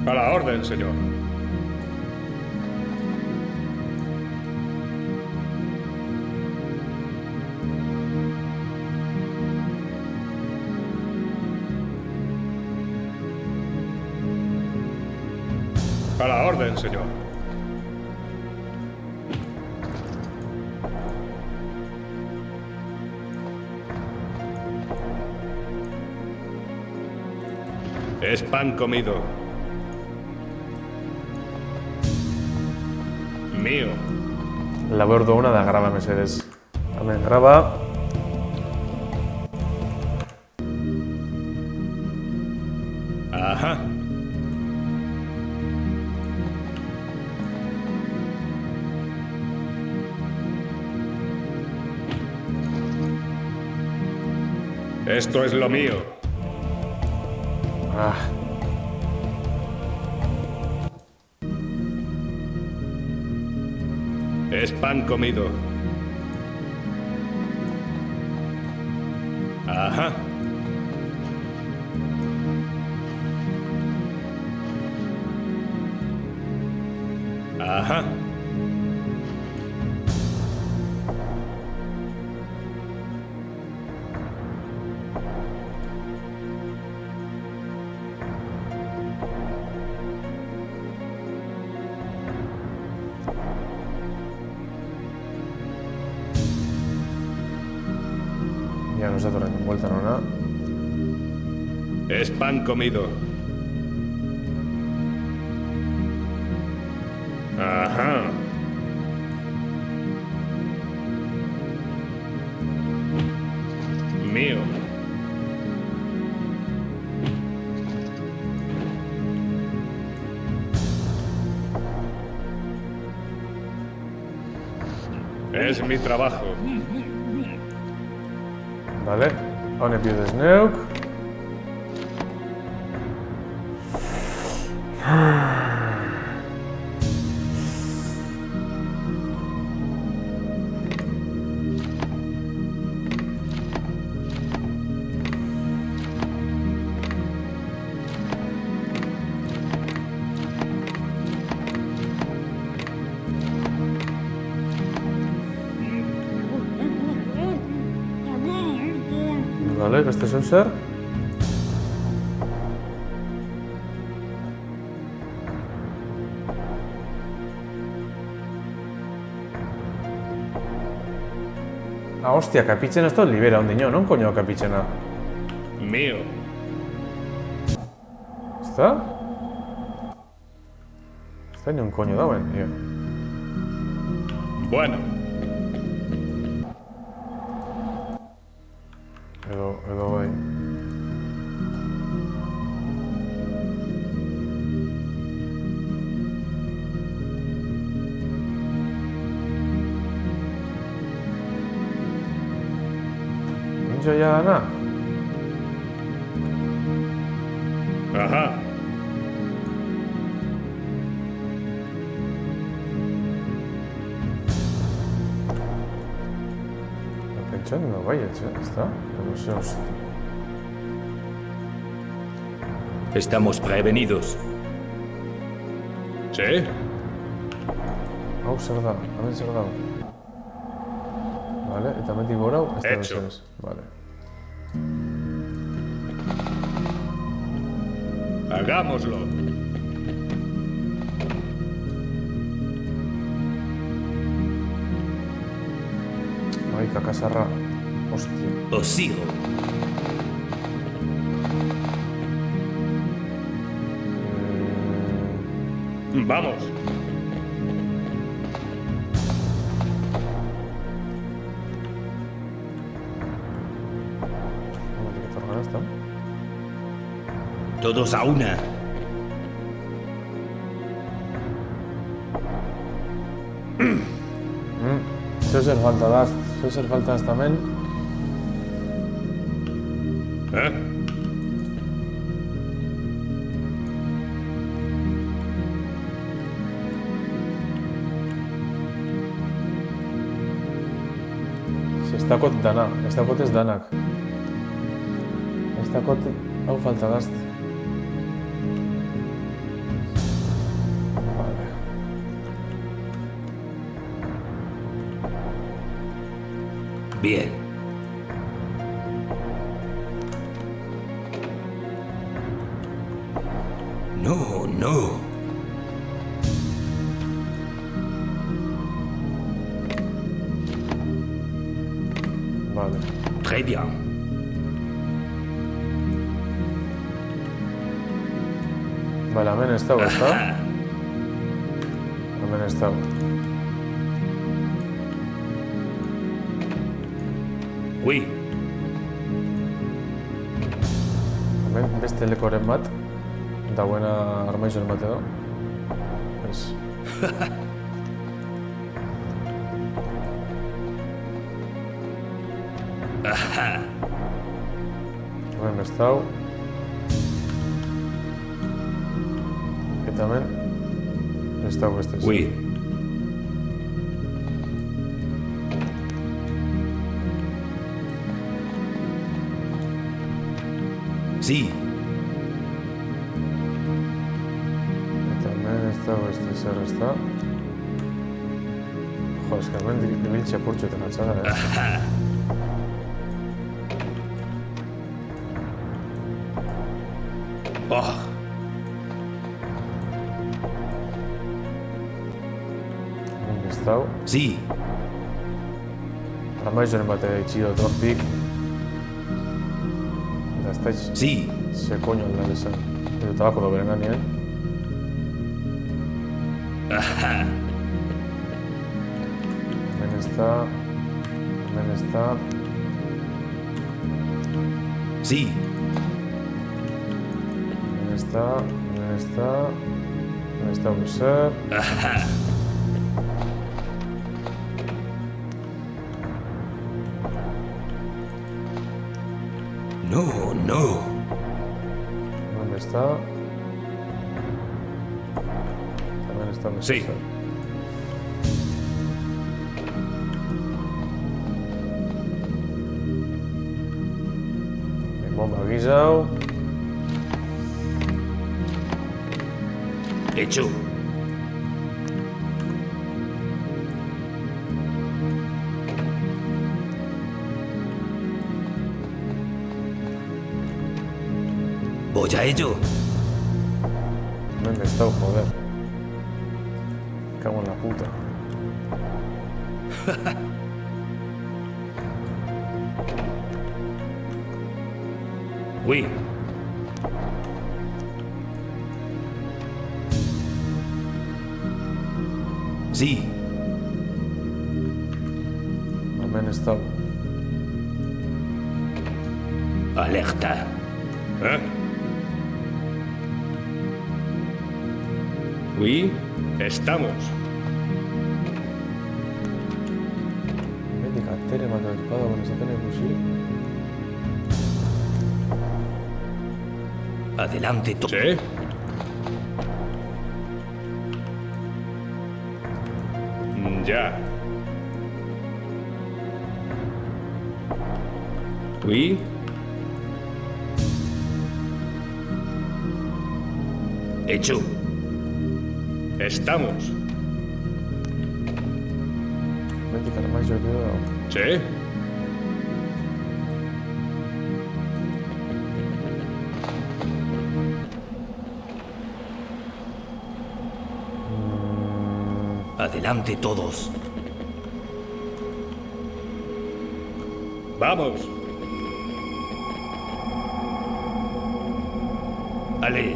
A la orden, señor. A la orden, señor. Es pan comido. Mío. Labor duguna da graba mesedez. Hemen graba. Ajá. Esto es lo mío. Ah, Es pan comido. Ajá. Ajá. ja no datorren bueltan ona. Es pan comido. Ajá. Mío. Es mi trabajo. Vale, on he piu de Sneuk. Vale, beste zeu zer? Ah, hostia, kapitzen ez dut libera ondino, non koño kapitzena? Mío. Ezta? Ez da nion koño dauen, tío. Bueno. Edo bai. Nintxo ya dana? Ajá. Pentsando baietz, ezta? Edo ze hosti. Estamos prevenidos. ¿Sí? Hau zer da, hemen zer da. Vale, eta metik gorau, ez da Hecho. bezez. Vale. Hagámoslo. Ai, kakasarra. Hostia. Os sigo. Vamos. Vamos, que tornar esta. Todos a una. Zeu zer falta daz tamen. ¿Eh? Ez dakot dana, ez dakot ez danak. Ez dakot hau falta daz. Vale. Bien. No, no. Vale. Très bien. Vale, hemen ez dago, ezta? Hemen ez dago. Oui. Hemen beste lekoren bat, dagoena armaizoren bat edo. Ez. Hemen ez dago. Eta hemen ez dago beste. Oui. Sí. Eta hemen ez dago beste zer, ez da? Jo, ez que hemen ibiltxe apurtxoten atzara, Oh. Hemen ez dago. Sí. Armaizoren bat itxi dut hortik. Da estáis... Sí, Se coño aldea esan. Edo tabako da beren ganean. Hemen ez da... Hemen ez da... sí, Hemen ez da... Hemen ez da... Hemen ez da un zer... no, no. ¿Dónde está? También está un Sí. zer. Bomba guisao. Hecho. Voy a ello. ¿Dónde está, joder? Cago en la puta. Oui. Sí, Hemen ez da... alerta. ¿Eh? Oui. Estamos. Medik atere bat espada bon esaten ikusi. Adelante, ¿Sí? Ya. Oui. Hecho. Estamos. Medik armaizio edo dago. ¿Sí? Adelante todos. Vamos. Ale.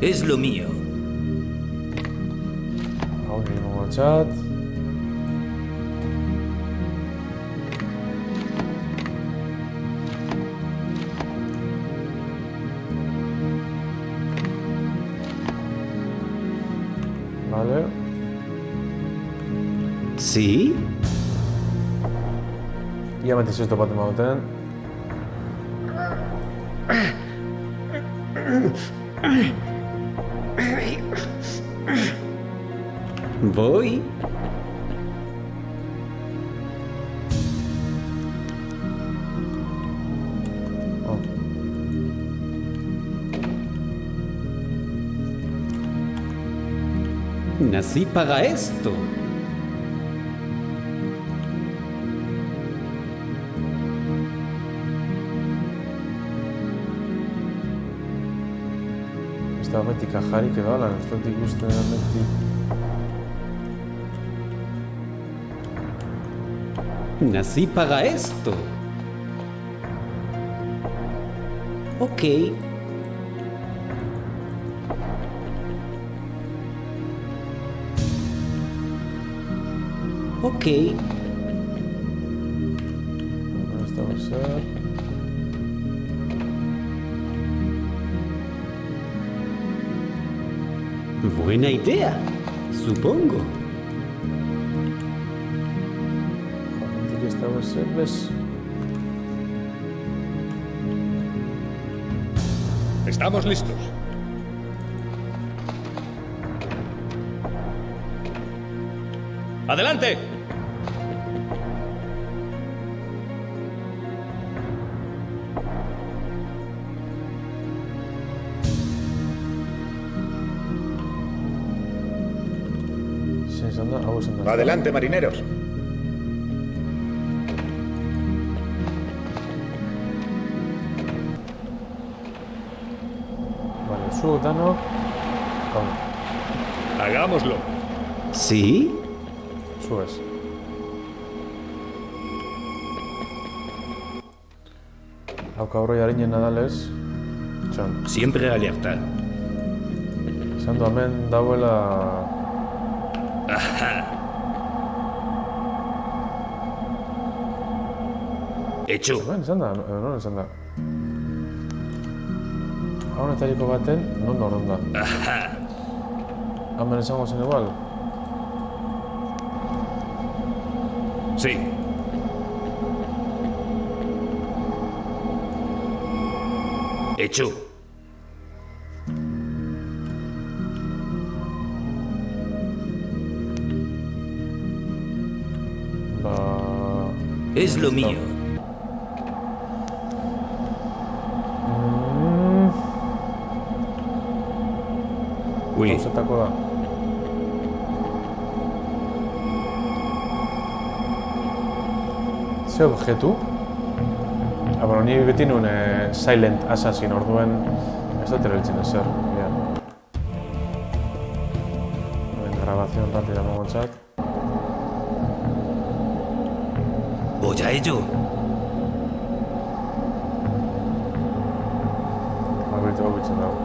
Es lo mío. Hau nire chat. Vale. Sí? Ia metiz ez topaten bauten. Voy. Oh. Nací para esto. Ez da beti kajarik edo ala, ez dut ikusten beti. Nací para esto. Ok. Ok. Esta va a ser... Buena idea, supongo. Joder, que esta va a ser... ¿Ves? Estamos listos. ¡Adelante! Se izan Adelante, marineros. Vale, su, Danok. Vamos, Hagámoslo. ¿Sí? subes. Hauka horroi harinen nadales. Txon. Siempre alerta. Esan du hemen dauela... Hecho. Hemen esan da, non esan da. Honetariko baten, non da. Hemen esango zen igual. Sí. Hecho. Ba... Es lo mío. Oui. Gauzetako da. Ze objektu? Bueno, ni beti nuen Silent Assassin, orduen ez dut erabiltzen ezer. Grabación rápida mogontzat. Voy a ello. Margarito bitzen dago.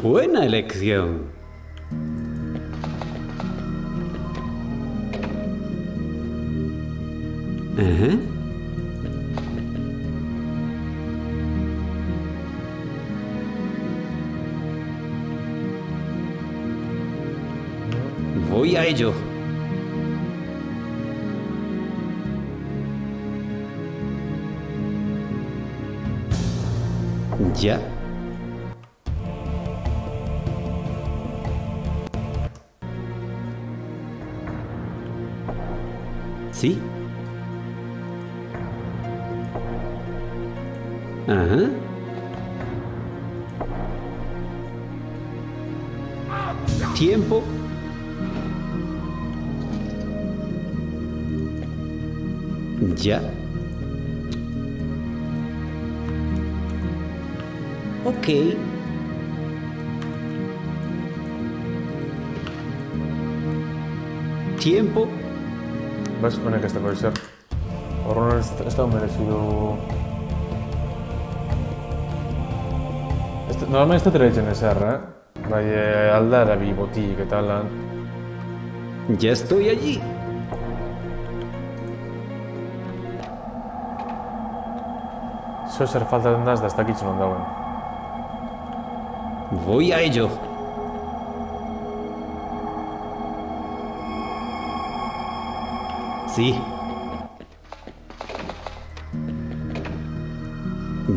Buena elección. Ajá. Voy a ello. Ya. Sí. Ajá. Tiempo. Ya. Ok. Tiempo. Bez, honek ez dago ezer. Horren ez dago merezidu... Normalmente ez dut erabiltzen ezer, Bai, aldara bi botik eta lan. Ya estoy allí. Zo zer faltaten da ez da ez dakitzen hon dauen. Voy a ello. Sí.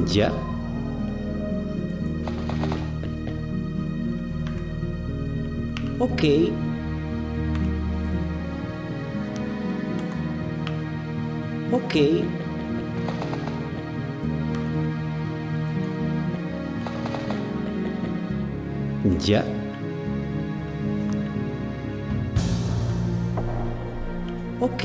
Ya. Ok. Ok. Ya. Ok.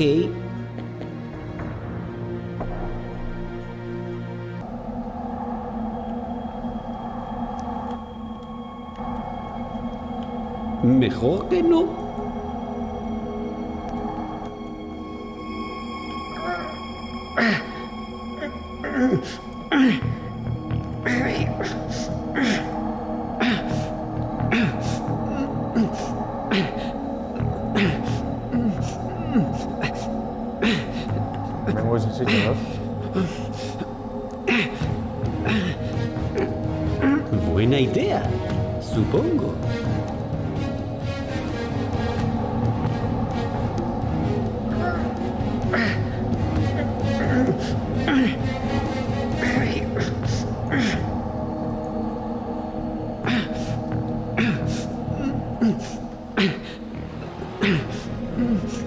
Mejor que no. Hemengo izan zitzen, Buena idea, supongo.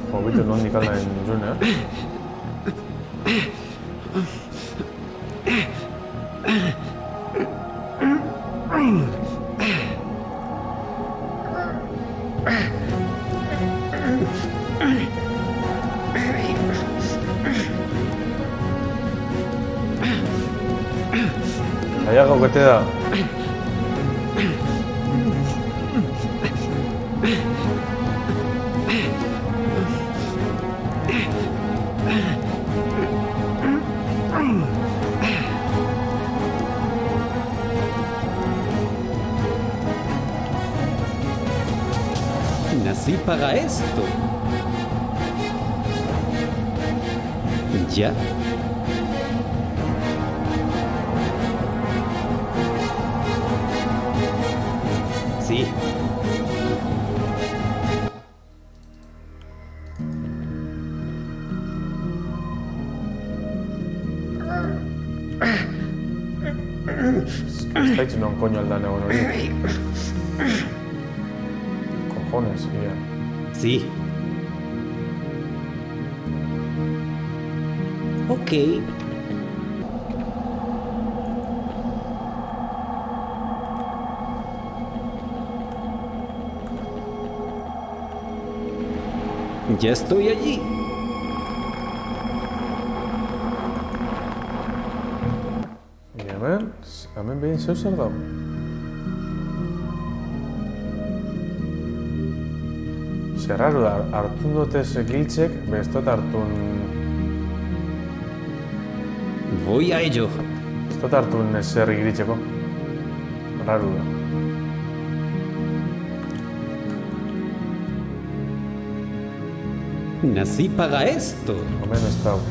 Jo, bitu nondik aldain zuen, ¿Hay algo que te da? Nací para esto. Ya. Sí. Estáis no un coño al dano, bueno, cojones, ya. Sí. Ok. Ya estoy allí. Hemen behin zeu zer dago? Zerraru da, hartun dutez giltzek, bestot hartun... Voy a ello. Bestot hartun zer igritzeko. Raru da. Nací para esto. Hemen ez dago.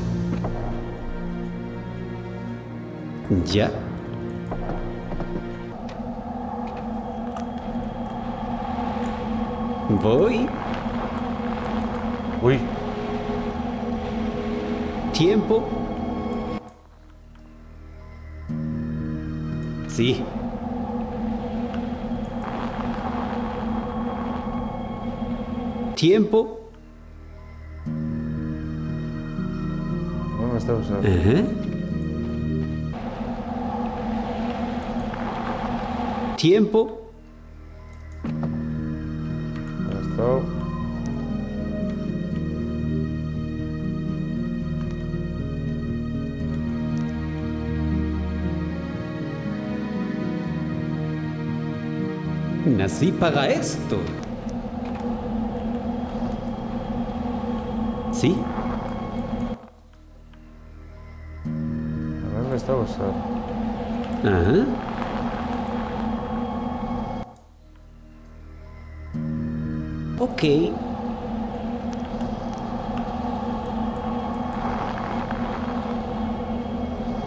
Ya. Voy. Uy, Tiempo. Sí. Tiempo. hemen ez dago zer. Ajá. Tiempo. Ez dago. Nací para esto. Sí. Hemen ez dago zer. Ajá. Ok.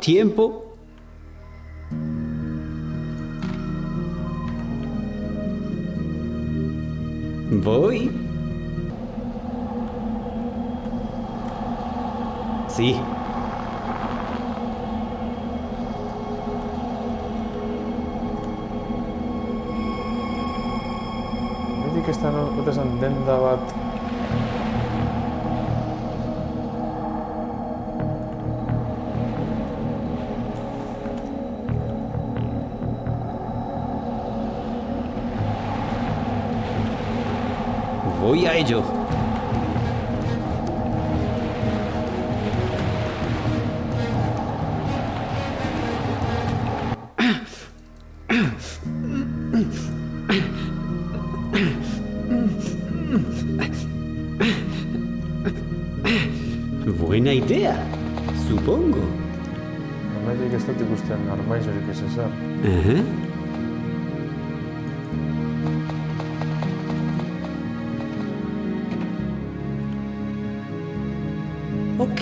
Tiempo. Voy. Sí. Hemendik ez da ote esan denda bat... Voy a ello. Buena idea, supongo. Hemendik ez dut ikusten armaizorik ez ezer. Ajá. Ok.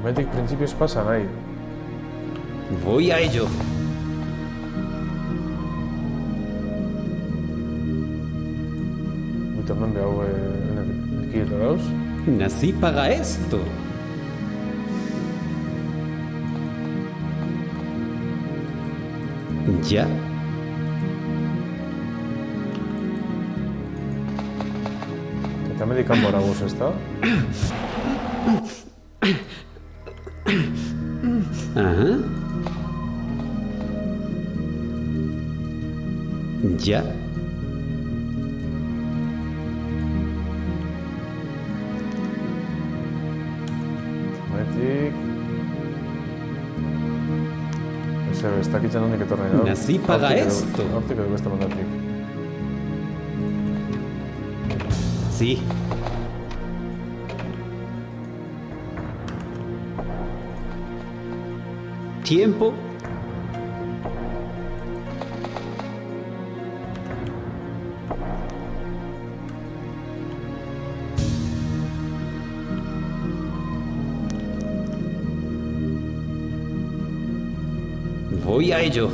Hemendik printzipioz pasa nahi. Voy a ello. Gut, hemen behau erkieto dauz. Nací para esto. Ya. Eta medikan bora guz, ez da? Ajá. Ya. Horretik... Ez dakitzen hondik etorri da. Nací para esto. Hortik edo beste mandatik. Sí. Tiempo. Voy a ello.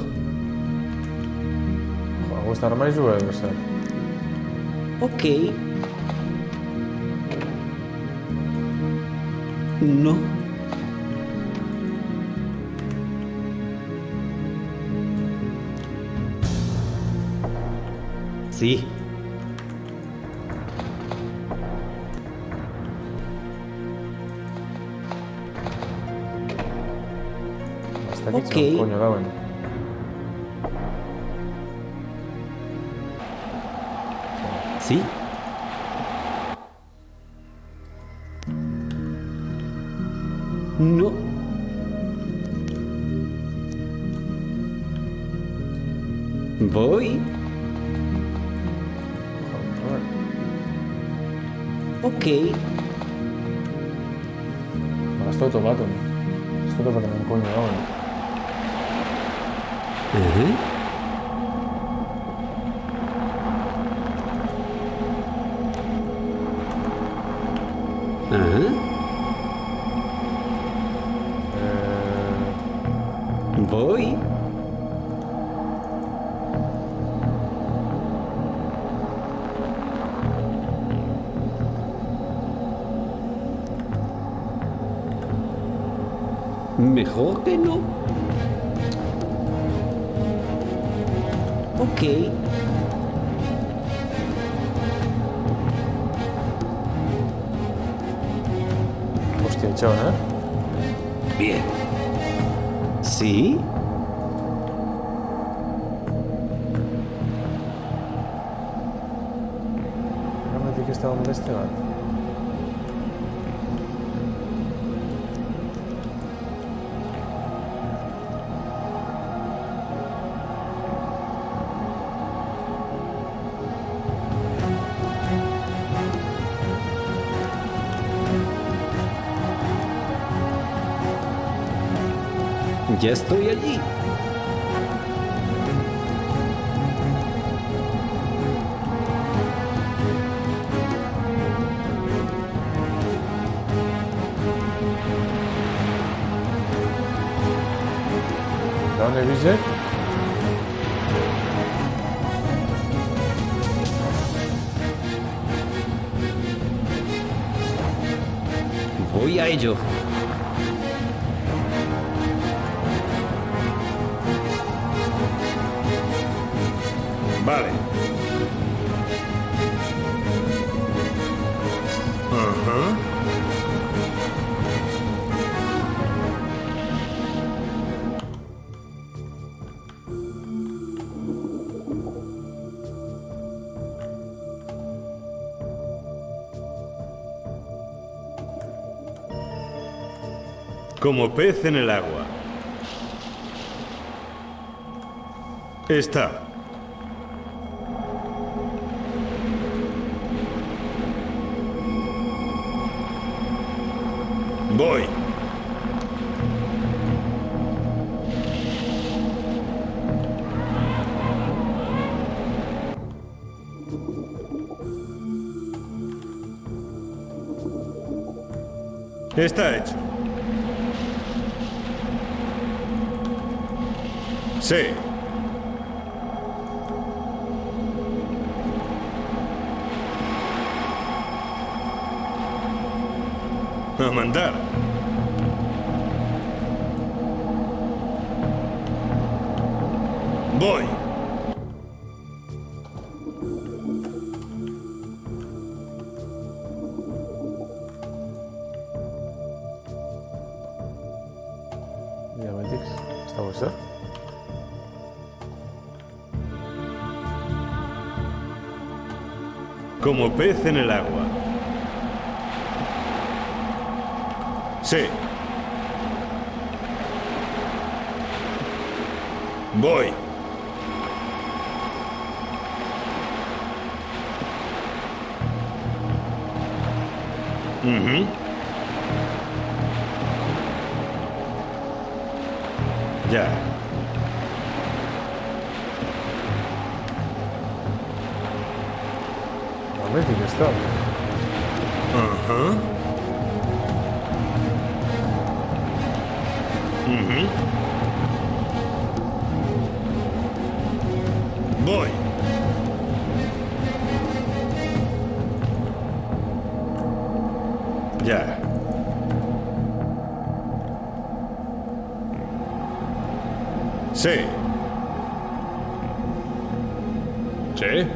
Jo, hau ez da armaizu edo zer. Ok. No. Sí. Ez dakitzen Ok. koño dauen. Sí. No. Voy. Joder. Ok. Bara, ez da autobaten. Ez da autobaten koño dauen. Ajá. Ajá. Voy. Mejor que no. Ok. Hostia, itxaron, Bien. Sí. Gametik ez dago beste bat. Ya estoy allí. Da hone bizek? Voy a ello. Vale. Ajá. Como pez en el agua. Está. Voy. Está hecho. Sí. A mandar. Voy. Diabetics, esta puede ser. Como pez en el agua. Sí. Voy. Ujú. Ya. Diabetics está. Ajá. Ujú. Voy. Ya. Sí. ¿Sí?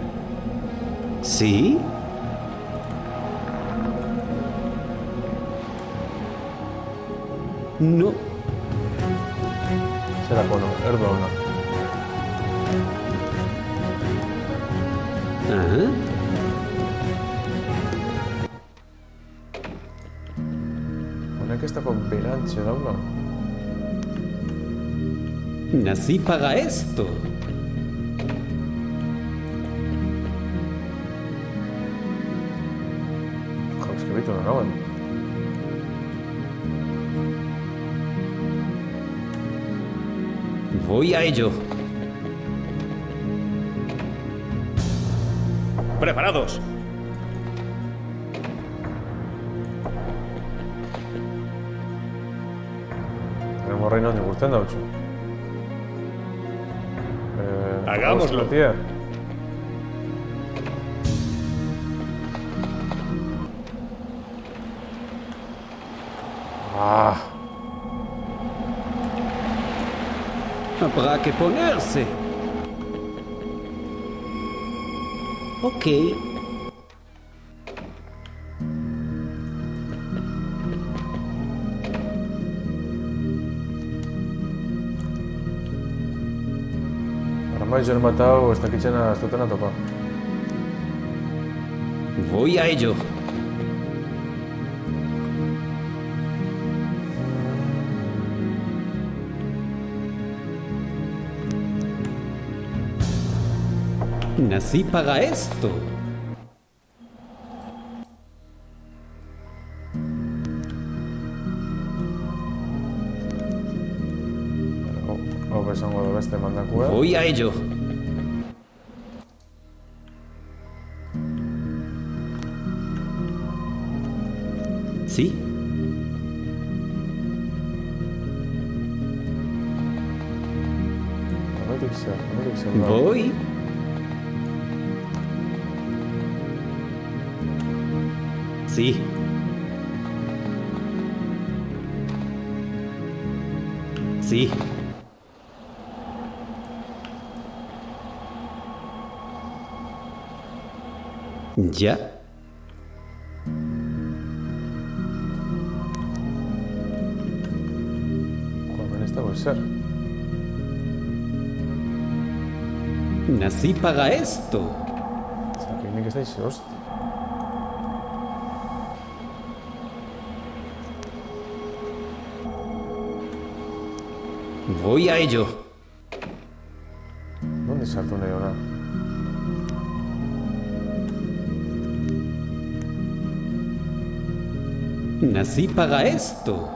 ¿Sí? No. Será bueno, Erdogan. Ajá. Pone que está con Peganche, ¿no? Nací para esto. Joder, es que Víctor no acaban. Voy a ello. ¡Preparados! Tenemos reino de Gurtenda 8. Hagámoslo. Tía. Ah, Habrá que ponerse. Ok. Armai yo he matado esta kitchena, esto te la topa. Voy a ello. Nací para esto. O que son de este mandacua. Voy a ello. Sí. Voy. Voy. Sí. Sí. Ya. Joder, esta puede ser. Nací para esto. O sea, que ni que estáis, hostia. Voy a ello. ¿Dónde salta una leona? Nací para esto.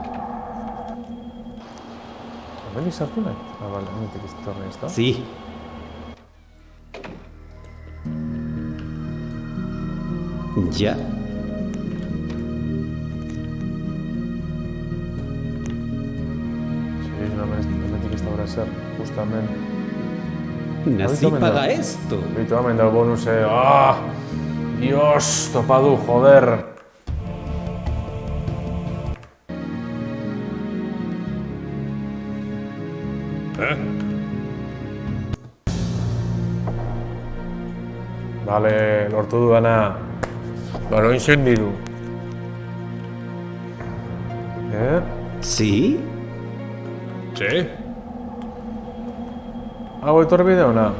¿Dónde salta una? Ah, vale, no te quieres tornar esta. Sí. Ya. Sí, és una ment que esta hora ser, justament. Nací para esto. Habitualment el bonus es... ¡Ah! ¡Dios! Topado, joder. Bale, lortu dudana. Baloin zendiru. ¿Sí? Sí. Hau etorri bide ona.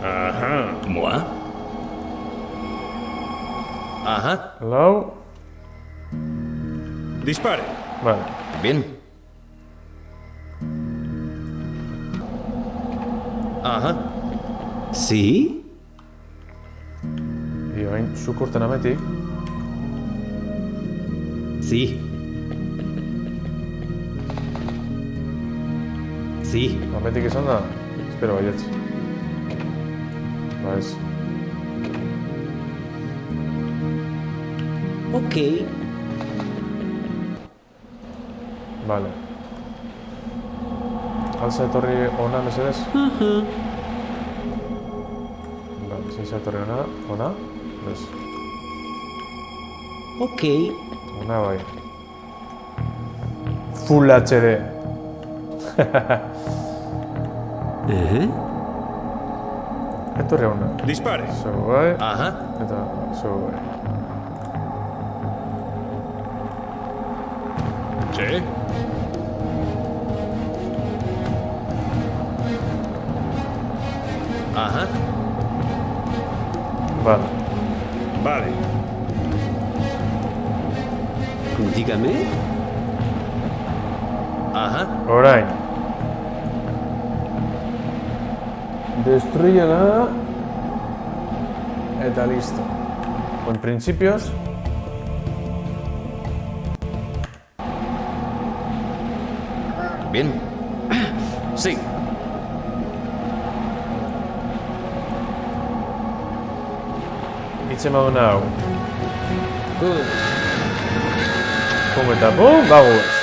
Ajá. ¿Moi? Ajá. Lau. Dispare. Vale. Bien. Ajá. ¿Sí? I orain zuk urten ametik. Sí. Sí. Ametik izan da? Espero baietz. Ba ez. Ok. Vale. Alza etorri ona, mesedez? Vale, zein etorri ona? Ez. Ok. Ona bai. Full HD. Etorri ona. Dispare. Zo bai. Ajá. Eta zo bai. Sí. Ajá. Vale. Vale. Dígame. Ajá. Orain. Destruyela. Eta listo. En principios. Bien. Sí. Itxe maduna hau. Pum eta pum, bagoaz.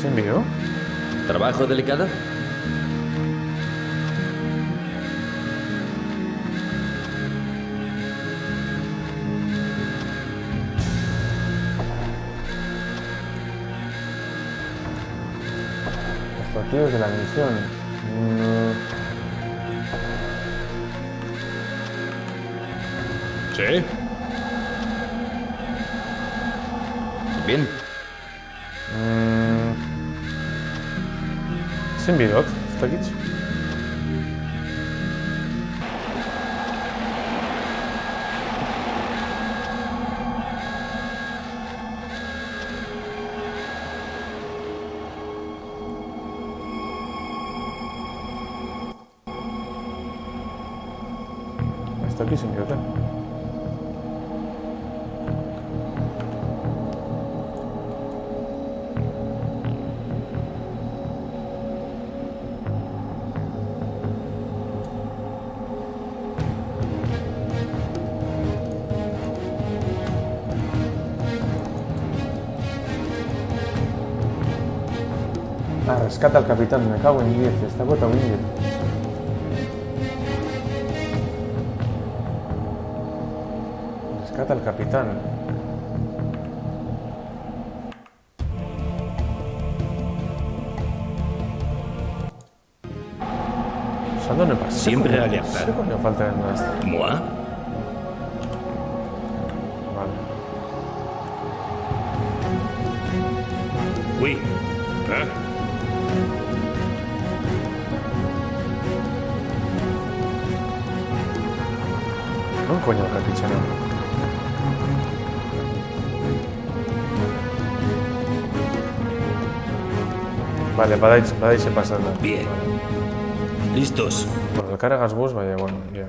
¿Sin vídeo? ¿Trabajo delicado? Objetivos de la misión. Sí. Bien. Sin bidot, ez dakit. Ez dakit sin bidot, Ah, rescata al capitán, me cago en 10, esta gota un 10. Rescata al capitán. Usando no pasa. Siempre alerta. ¿Qué coño falta en esta? ¿Moi? Vale. Oui. ¿Eh? Non coño el capitán. Vale, badaitxe pasando. Bien. ¿Listos? Bueno, el cargas bus, vaya, bueno, ya.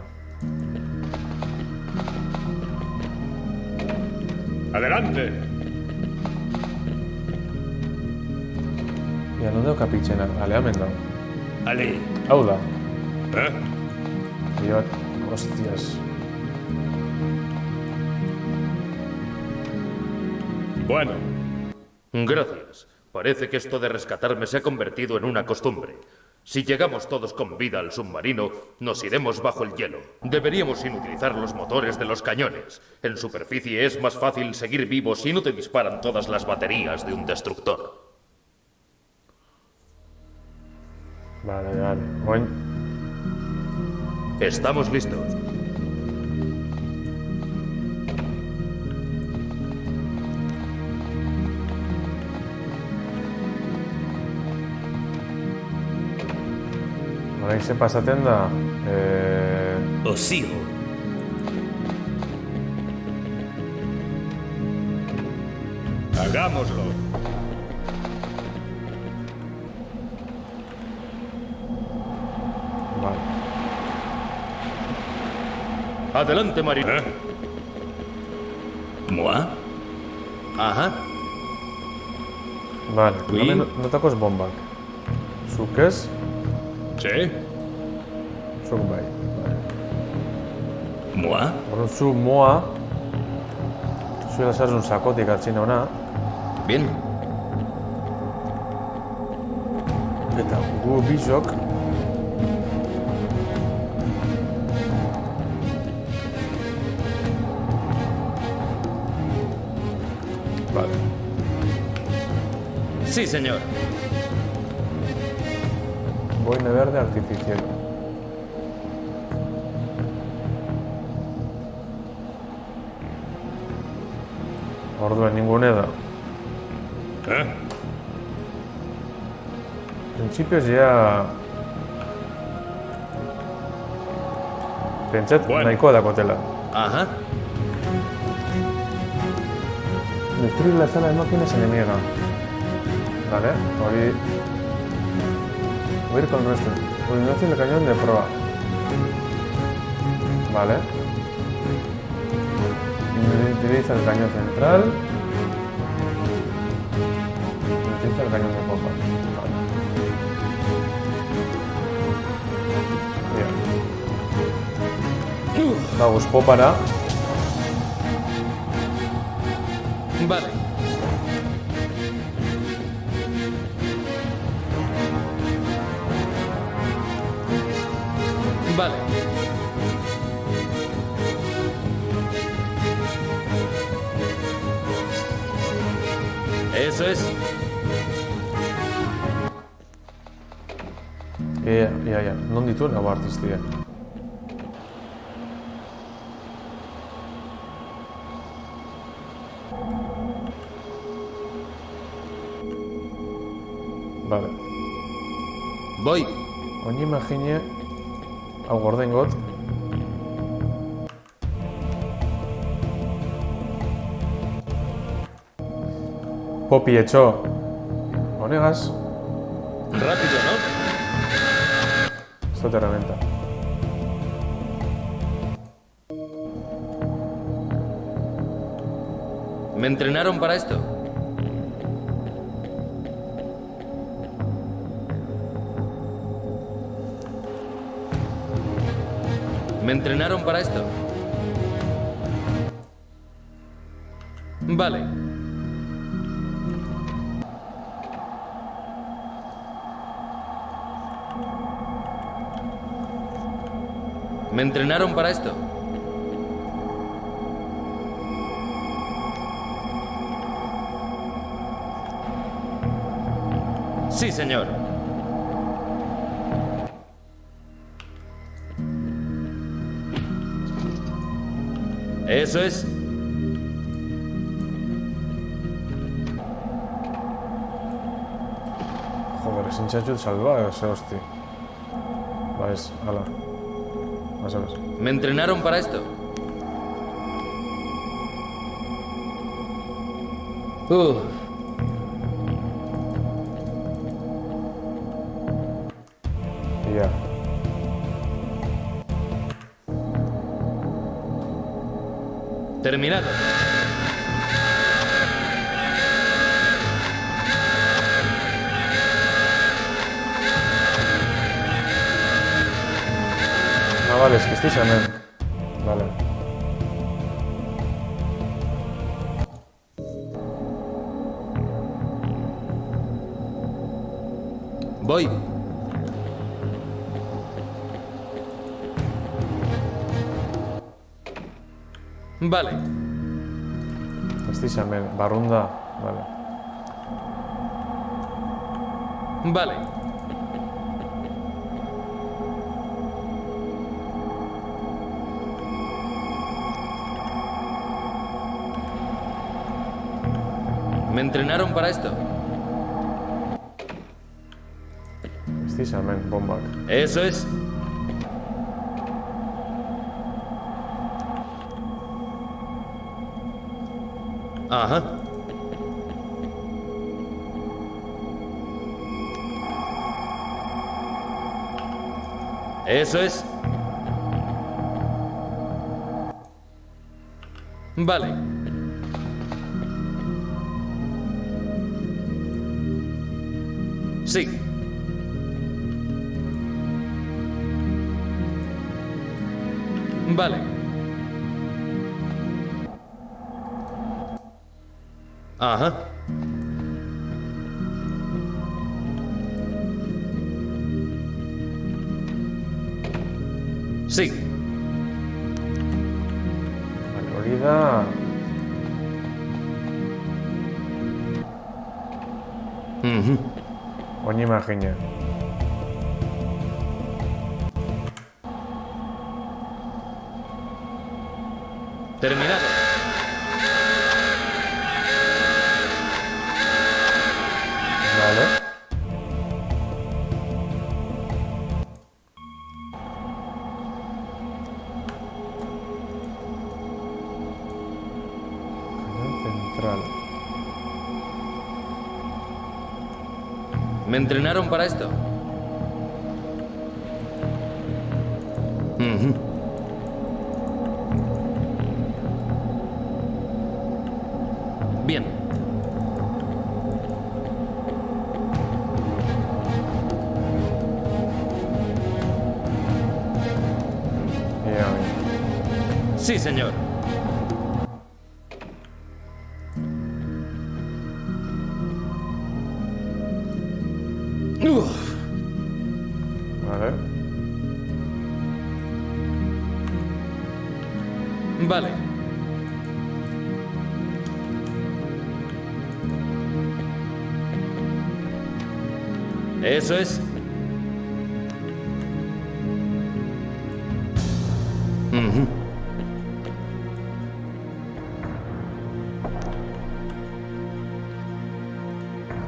Adelante. Ya, non deu kapitxena, alea hemen dago. Ale. Hau da. ¿Eh? Yo, hostias. Bueno. Gracias. Parece que esto de rescatarme se ha convertido en una costumbre. Si llegamos todos con vida al submarino, nos iremos bajo el hielo. Deberíamos inutilizar los motores de los cañones. En superficie es más fácil seguir vivos si no te disparan todas las baterías de un destructor. Vale, vale. Bueno. Estamos listos. Ahora que se pasa a tenda. Os sigo. Hagámoslo. Vale. Adelante, marino. ¿Moi? Ajá. Vale, Oui. no tacos bombak. Zukez, ¿Sí? zuk bai. Vale. ¿Moi? Orduan, zu moa, zuela sartzen sakotik hartzina ona, Bien. eta gu bizok, vale. Sí, señor. Boina verde artificial. Orduan, ningune da. Printzipioz, ja... Pentsat, Bueno. nahikoa dakotela. Ajá. Destruir la sala de máquinas enemiga. Vale, voy a ir con el resto. Coordinación del cañón de proa. Vale. Utiliza el cañón central. Utiliza el cañón de popa. Vale. Bien. Vamos, popara. Vale. Vale. Eso es. Ja. Non dituen hau artistia. Vale. Voy. Oin imagine hau gordengot. Popi etxo. Honegaz, Rápido, ¿no? ez dut herramienta. ¿Me entrenaron para esto? ¿Me entrenaron para esto? Vale. ¿Me entrenaron para esto? Sí, señor. Eso es. Joder, ezin txatxut salba, ze hosti. Ba ez, ala. Vas a ver. ¿Me entrenaron para esto? Y ya. Terminado. Ah, vale, es que estáis hemen. Vale. Voy. Vale. Precisamente, barrunda. Vale. Vale. ¿Me entrenaron para esto? Precisamente, bomba. Eso es. Ajá. Eso es. Vale. Sí. Vale. Ajá. Sí. Valorida. Oña imagiña. Terminado. Vale. Cañón central. ¿Me entrenaron para esto? Bien. Sí, señor. Uf. Vale. Vale. Eso es.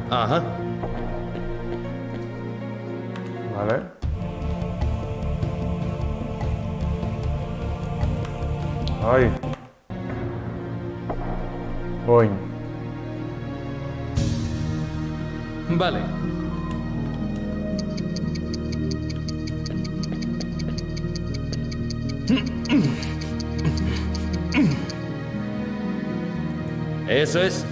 Ajá. Vale. Ay. Voy. Vale. Eso es.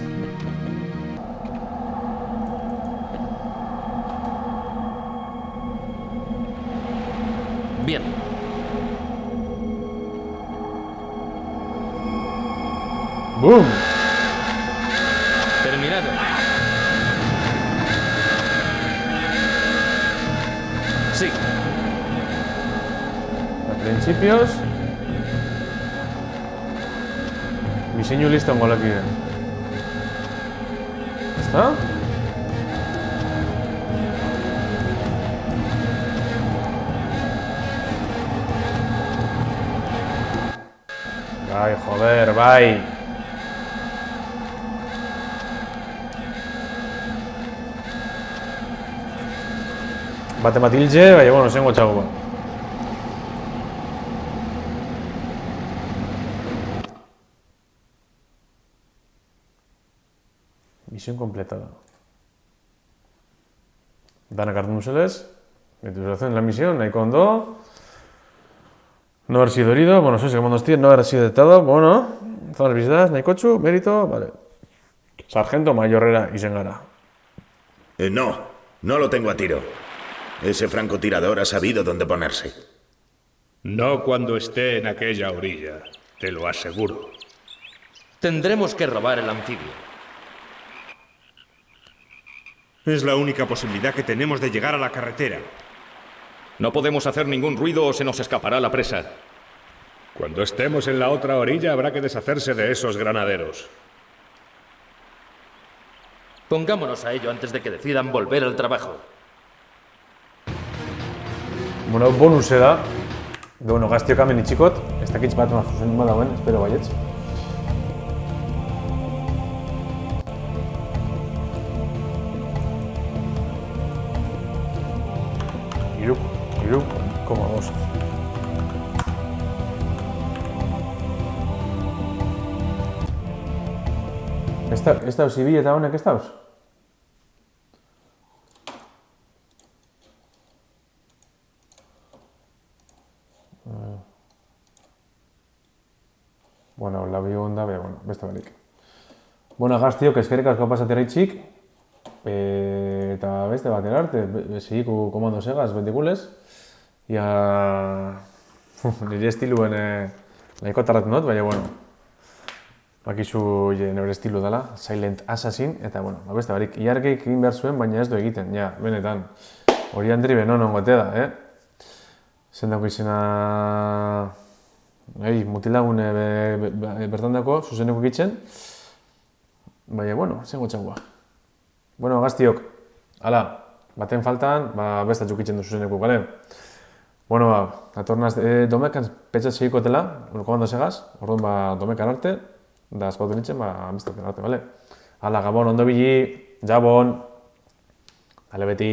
Bien. ¡Boom! Terminado. Sí. A principios. Diseño listo en aquí. ¿Está? Ay, joder, bye. Bate Matilde, vaya, bueno, sengo txago. Misión completada. Danak hartu nuseles. Visualización de la misión, nahiko ondo. No haber sido herido, bueno, soy como no haber sido detectado, bueno. Zonas visitadas, nahikotxu, mérito, vale. Sargento Mayorrera y Sengara. No lo tengo a tiro. Ese francotirador ha sabido dónde ponerse. No cuando esté en aquella orilla, te lo aseguro. Tendremos que robar el anfibio. Es la única posibilidad que tenemos de llegar a la carretera. No podemos hacer ningún ruido o se nos escapará la presa. Cuando estemos en la otra orilla habrá que deshacerse de esos granaderos. Pongámonos a ello antes de que decidan volver al trabajo. Bueno, bonuse da. Bueno, gaztiok hemen itxikot. Ez dakitz bat zuzen badagoen, espero baietz. Iru, koma bost. Ez dauz ibi eta honek ez dauz? Bueno, labio onda, bueno, beste barik. Bueno, gaztiok eskerrik asko pasatera itxik. Eta beste batera arte, segiku komando segaz, betikulez. Ia... nire estiluen nahiko tarraten dut, baina, bueno. Bakizu nire estilu dela, Silent Assassin, eta, bueno, beste barik. Iargeik egin behar zuen, baina ez du egiten, ja, benetan. Hori handri benon ongote da, Zendako izena... mutilagun bertan dako, zuzeneko gitzen. Baina, bueno, zengo txangoa. Bueno, gaztiok, hala, baten faltan, besta txukitzen du zuzeneko, bale? Bueno, atornaz, domekan petxat segikotela, komando segaz, orduan, domekan arte, da espautu nintzen, amiztaken arte, bale? Hala, gabon, ondo bili, jabon, ale beti.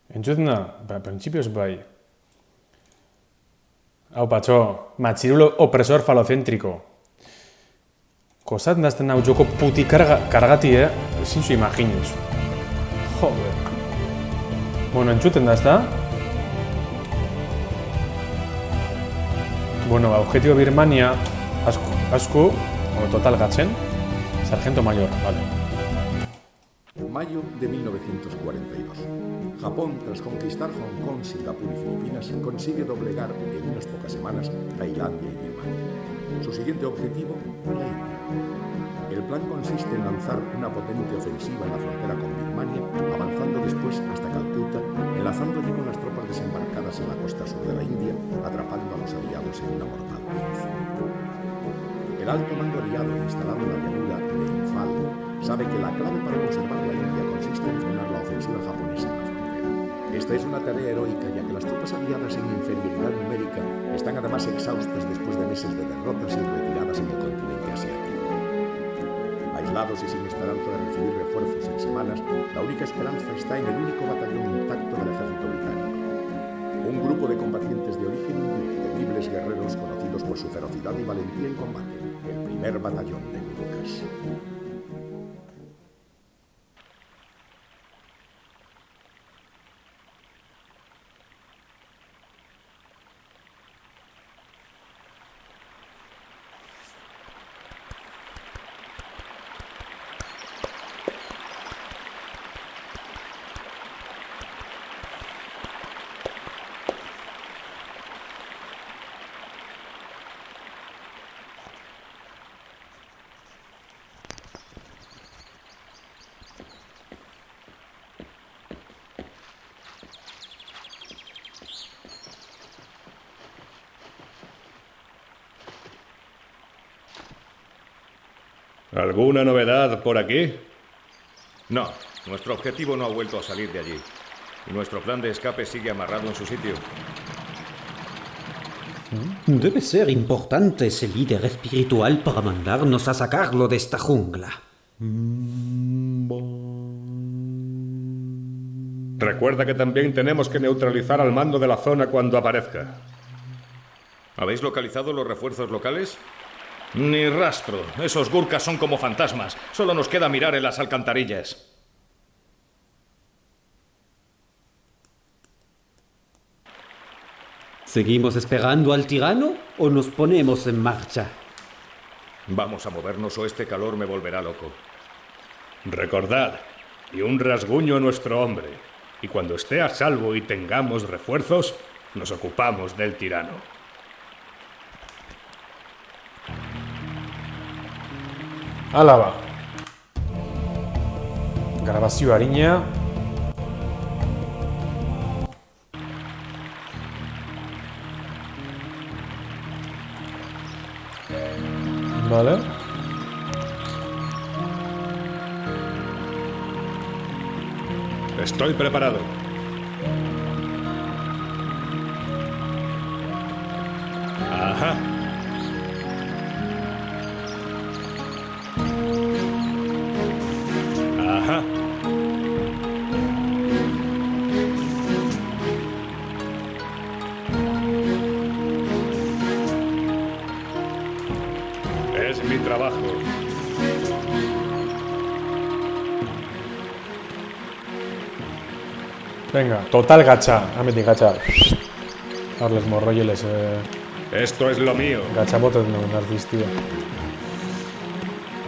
Entzuten da, printzipioz bai. Hau patxo, matxirulo opresor falocéntrico. Kozaten dazten hau joko puti kargati, ezin zu imaginuz. Joder. Bueno, entzuten dazta. Bueno, objetivo Birmania, asku, total gatzen. Sargento mayor, vale. Mayo de 1942. Japón, tras conquistar Hong Kong, Singapur y Filipinas, consigue doblegar en unas pocas semanas Tailandia y Birmania. Su siguiente objetivo, la India. El plan consiste en lanzar una potente ofensiva en la frontera con Birmania, avanzando después hasta Calcuta, enlazando allí con las tropas desembarcadas en la costa sur de la India, atrapando a los aliados en una mortal pinza. El alto mando aliado instalado en la llanura de Imphal sabe que la clave para conservar la India consiste en frenar la ofensiva japonesa en la frontera. Esta es una tarea heroica, ya que las tropas aliadas en inferioridad numérica están además exhaustas después de meses de derrotas y retiradas en el continente asiático. Aislados y sin esperanza de recibir refuerzos en semanas, la única esperanza está en el único batallón intacto del ejército británico. Un grupo de combatientes de origen hindú, temibles guerreros conocidos por su ferocidad y valentía en combate, el primer batallón de Gurkhas. ¿Alguna novedad por aquí? No, nuestro objetivo no ha vuelto a salir de allí. Y nuestro plan de escape sigue amarrado en su sitio. Debe ser importante ese líder espiritual para mandarnos a sacarlo de esta jungla. Recuerda que también tenemos que neutralizar al mando de la zona cuando aparezca. ¿Habéis localizado los refuerzos locales? Ni rastro. Esos Gurkhas son como fantasmas. Solo nos queda mirar en las alcantarillas. ¿Seguimos esperando al tirano o nos ponemos en marcha? Vamos a movernos o este calor me volverá loco. Recordad, y un rasguño a nuestro hombre. Y cuando esté a salvo y tengamos refuerzos, nos ocupamos del tirano. Hala ba. Grabazio harina. Vale. Estoy preparado. Ajá. Ajá. Es mi trabajo. Venga, total gacha. Ametik gacha. Arles morroieles. Esto es lo mío. Gacha botet nuen artistia.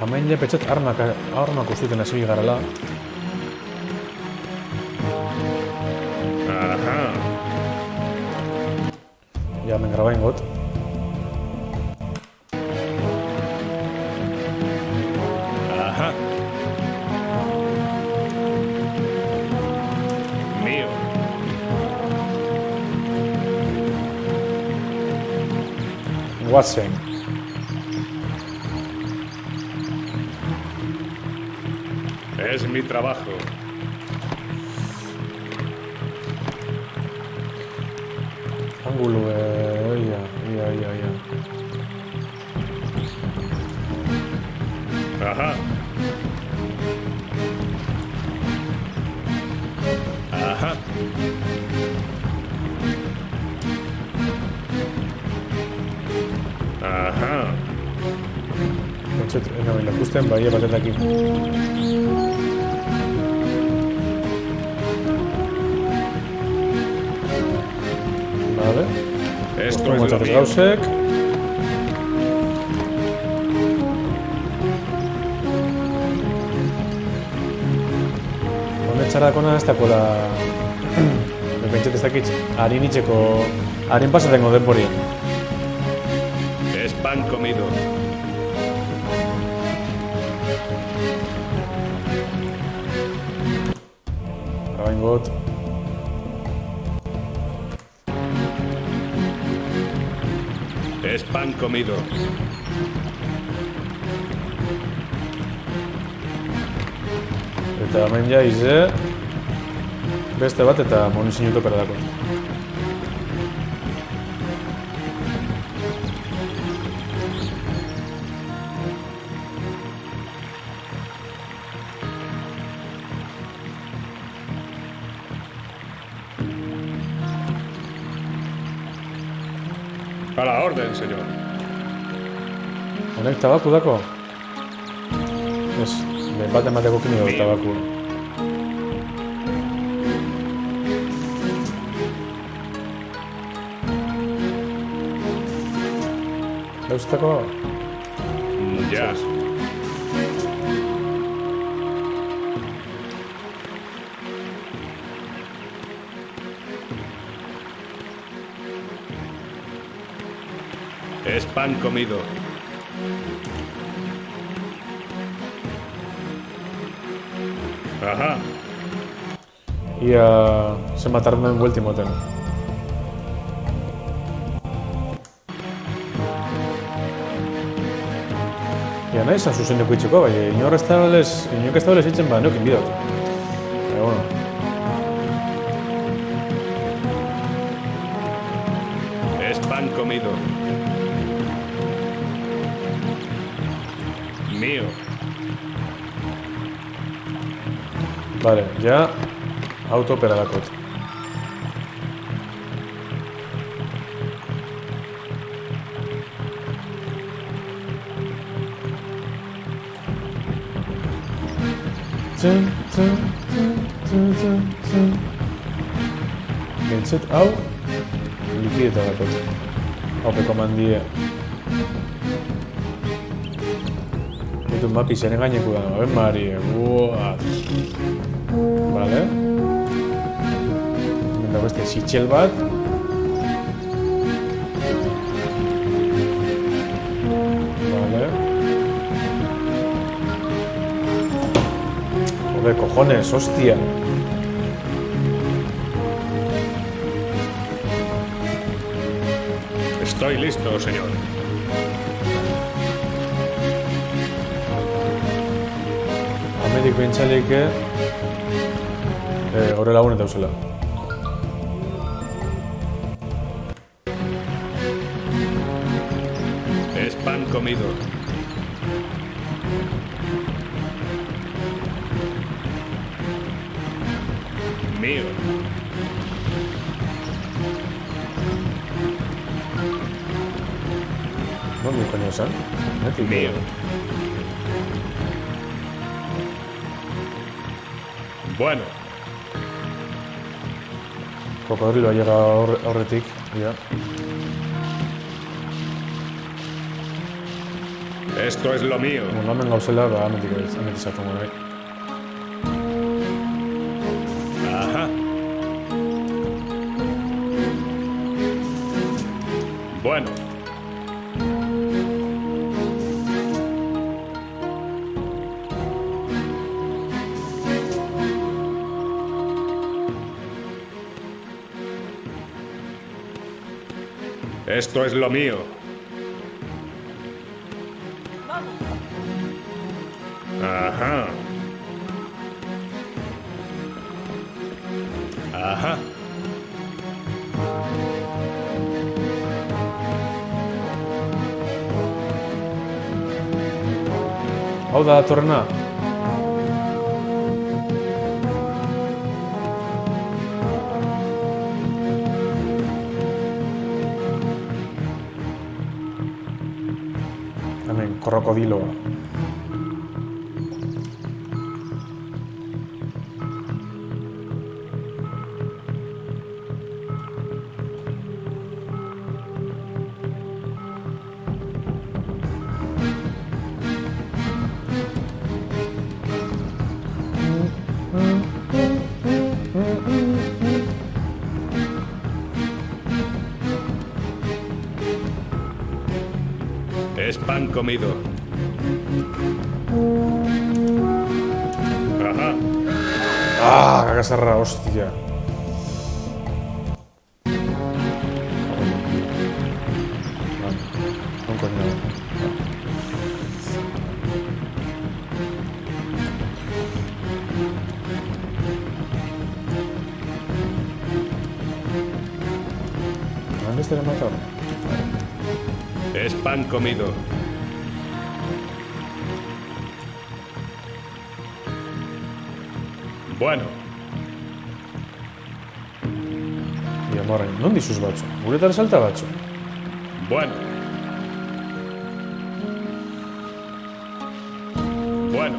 Hemen je petxet armak ustuten hasi garela. Ajá. Ja, hemen graba ingot. Ajá. Mío. Guazen. Es mi trabajo. Ángulo, ia. Ajá. Ajá. Aha. Pentset, nabil ikusten, bai batetak Vale. Esto es lo mío. Gauzek. Honetxarakona ez dakola... Pentset ez dakitz, harin itxeko... Harin pasatengo denbori. Es pan comido. Gaingot. Es pan comido. Eta hemen ja ize... Beste bat eta munizinuto peradako. A la orden, señor. Honek tabaku dako? Ez, behin bat emateko kinio tabaku. Dauztako? Ya. Es pan comido. Aha. Ia... zenbat armen buelti moten. Ia nahi zan zuzeneko itxeko, bai, inok ez tabalez itzen ba, neokin bidot. Pero bueno. Es pan comido. Mío. Vale, ja... Auto peradakot. Bentzet, hau... Likideta dakot. Hau peko mandie. Itu mapi zeren gaineko da, ben mari, buah. Vale. Hemen dago beste sitxel bat. Vale. Joder, cojones, hostia. Estoy listo, señor. Amerik bentsalik horre lagun eta uzela. Es pan comido. Mío. No, mi coño san. Mío. Bueno. Cocodrilo ha llegado aurretik, ya. Esto es lo mío. Bueno, hemen gauzela, ba, amendik izango nahi. Ajá. Bueno. Esto es lo mío. Ajá. Ajá. Hau da datorrena. Krokodiloa. Es pan comido. Ajá. Ah, caga cerrada, hostia. Un coño. ¿Dónde está el matador? Es pan comido. Bueno, Y amor, non dixus batxo. Guretar salta batxo. bueno. Bueno.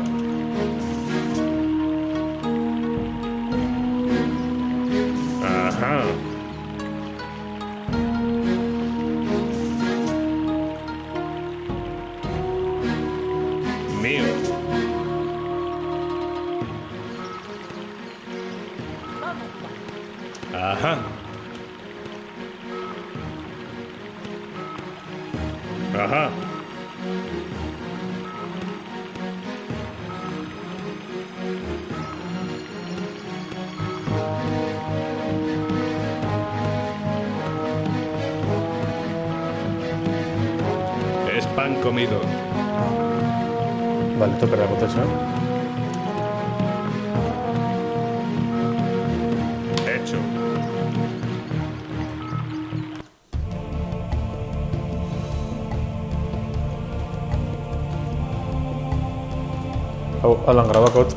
Ajá. Mío. Ajá. Ajá. Es pan comido. Vale, tope la rotación. Hecho. Hau, alan grabakot.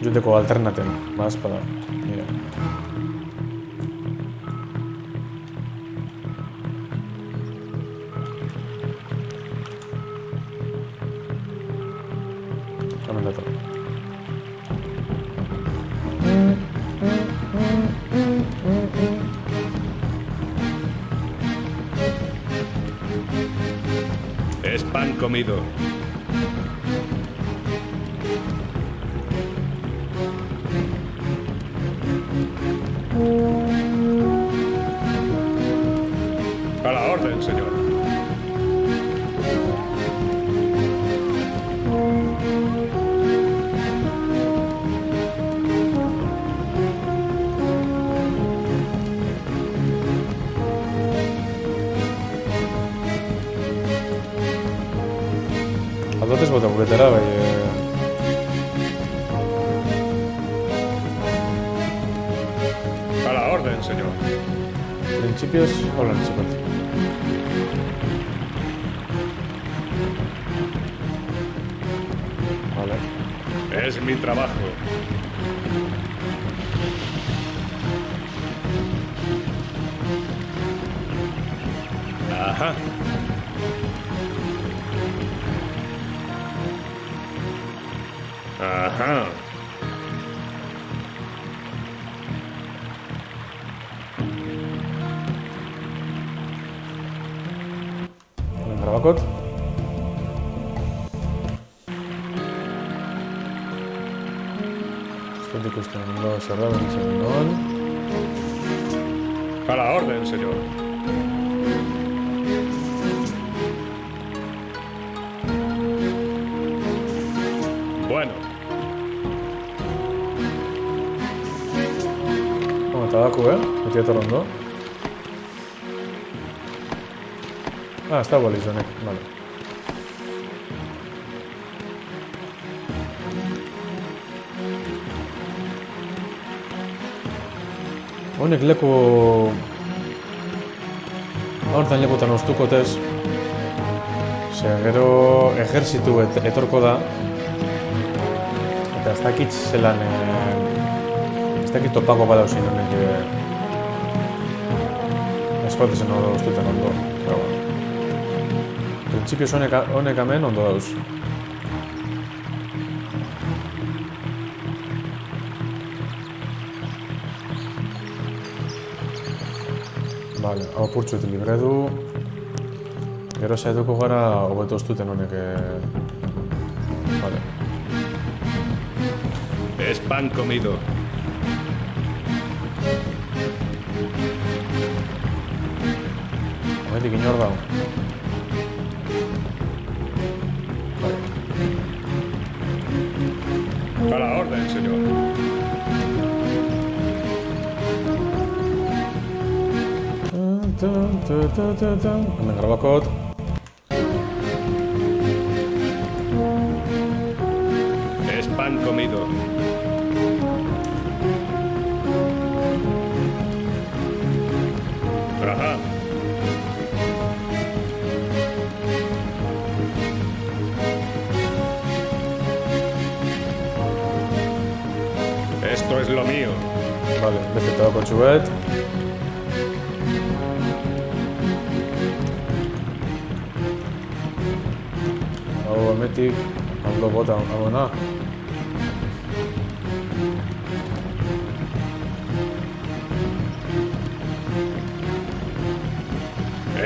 Juteko alternaten, bazpada. Mira. Hemen dator. Es pan comido. A la orden, señor. Aldotez bota guretara, bai... A la orden, señor. Principios, hola, nitxikot. Vale. Es mi trabajo. Ajá. Ajá. Alan grabakot. Estoy ikusten, ondo zer da, bentzen non. A la orden, señor. Bueno, Eta daku, beti etor ondo. Ah, ez da boliz honek, vale. Honek leku... Hortan lekutan oztukotez. Ose, gero ejerzitu etorko da. Eta ez dakit zelan... Ez dakit topako badauzin honek... Ez bat ezen oztuten ondo. Pero, bueno. printzipioz honek hemen ondo dauz. Vale, hau purtsuet libre du. Gero saiatuko gara hobeto ez duten honek... Vale. Es pan comido. Hemendik inor dago. A la orden, señor. Hemen grabakot. Es pan comido. Ajá. Esto es lo mío. Vale, beste tabako txuet. Hau hemetik, ondo bota, hauena.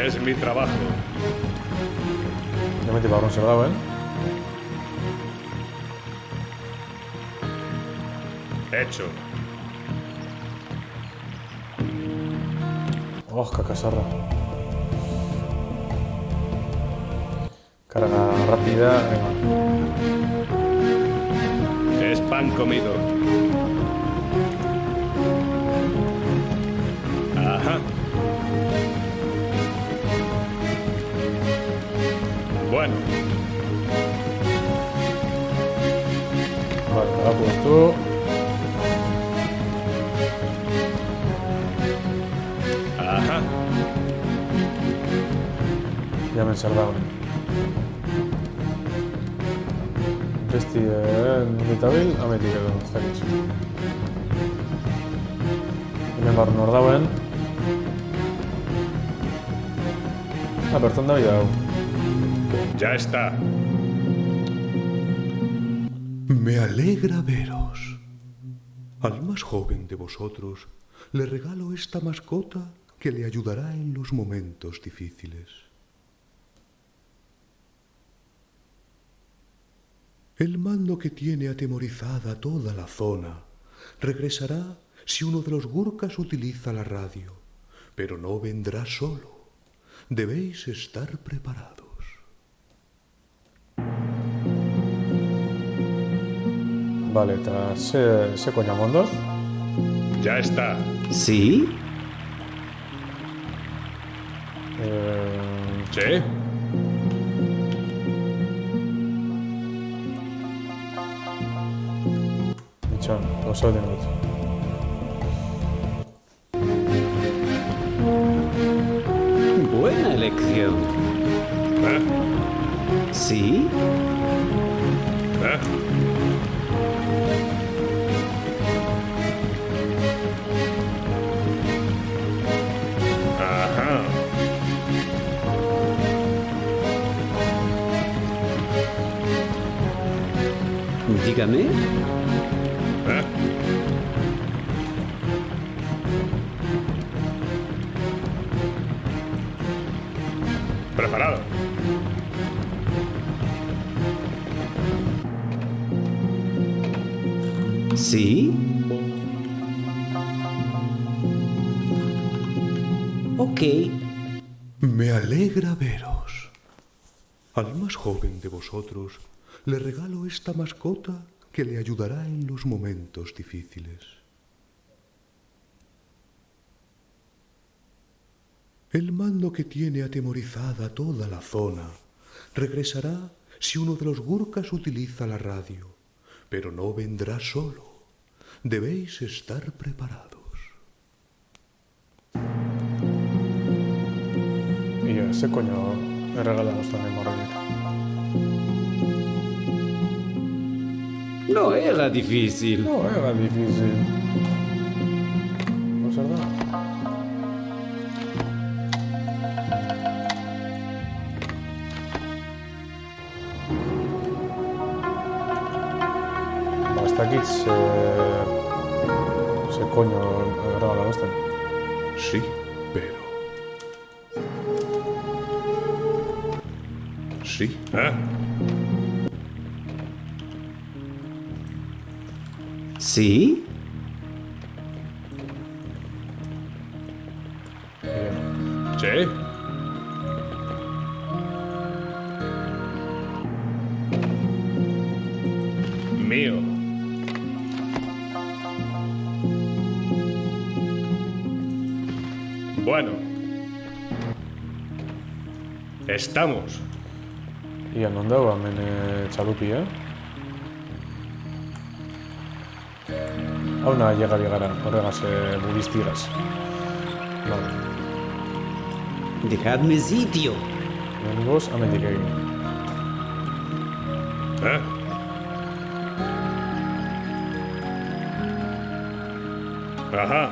Es mi trabajo. Hemetik barron zer dauen. Hecho. Oh, kakasarra. Carga rápida, venga. Es pan comido. Ajá. Bueno. Vale, te la pues tú. Ajá. Ja hemen zer dauen. Besti nunditabil, ametik edo, zeritz. Hemen barren hor dauen. Bertan da bila hau. Ya está. Me alegra veros. Al más joven de vosotros le regalo esta mascota que le ayudará en los momentos difíciles. El mando que tiene atemorizada toda la zona regresará si uno de los Gurkhas utiliza la radio, pero no vendrá solo. Debéis estar preparados. Vale, eta ze koñamondoz? Ya está. ¿Sí? ¿Sí? Itxan, oso den dut. Buena elección. ¿Sí? Ajá. Dígame. Preparado. ¿Sí? Ok. Me alegra veros. Al más joven de vosotros le regalo esta mascota que le ayudará en los momentos difíciles. El mando que tiene atemorizada toda la zona regresará si uno de los Gurkhas utiliza la radio, pero no vendrá solo. Debéis estar preparados. Ia, ze koño erregalamos tamén morrenik. No era difícil. No era difícil. No zer da? dakit ze koño regala beste. Sí, pero... Sí. ¿Sí? Sí. Mío. Bueno. Estamos. Ia, non dago hemen txalupia? Hau nahi llegari gara, horregaz budistigaz. Vale. Dejadme sitio. Lehenengoz, amendik egin. Aha.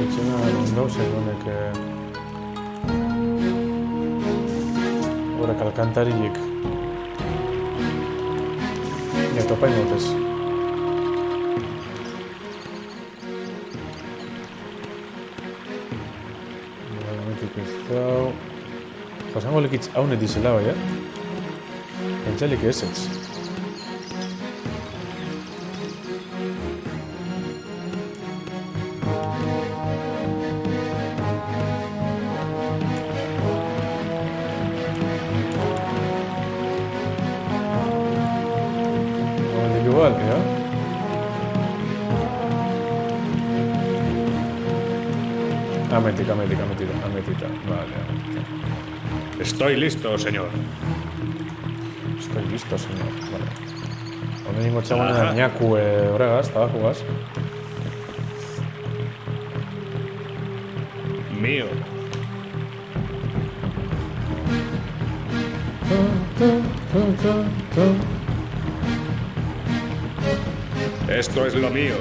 Itxena non dauzen honek... Horrek alkantariek. Ja, topain gotez. Momentik ez dau... Josango lekitz haune dizela bai, Pentsalik ez ez. Igual, ¿ya? Ametita. Vale. Estoy listo, señor. Estoy listo, señor. Vale. Honen ingo txagoen niaku horregaz, tabakugaz. Mío. Esto es lo mío.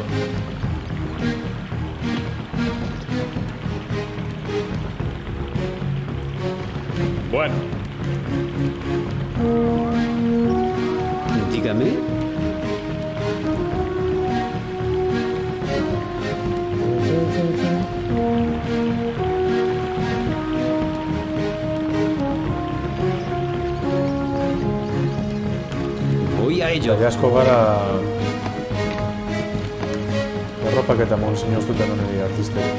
Bueno. Dígame. Voy a ello. Asko gara... Erropak eta monsin oztuten honeri artisteri.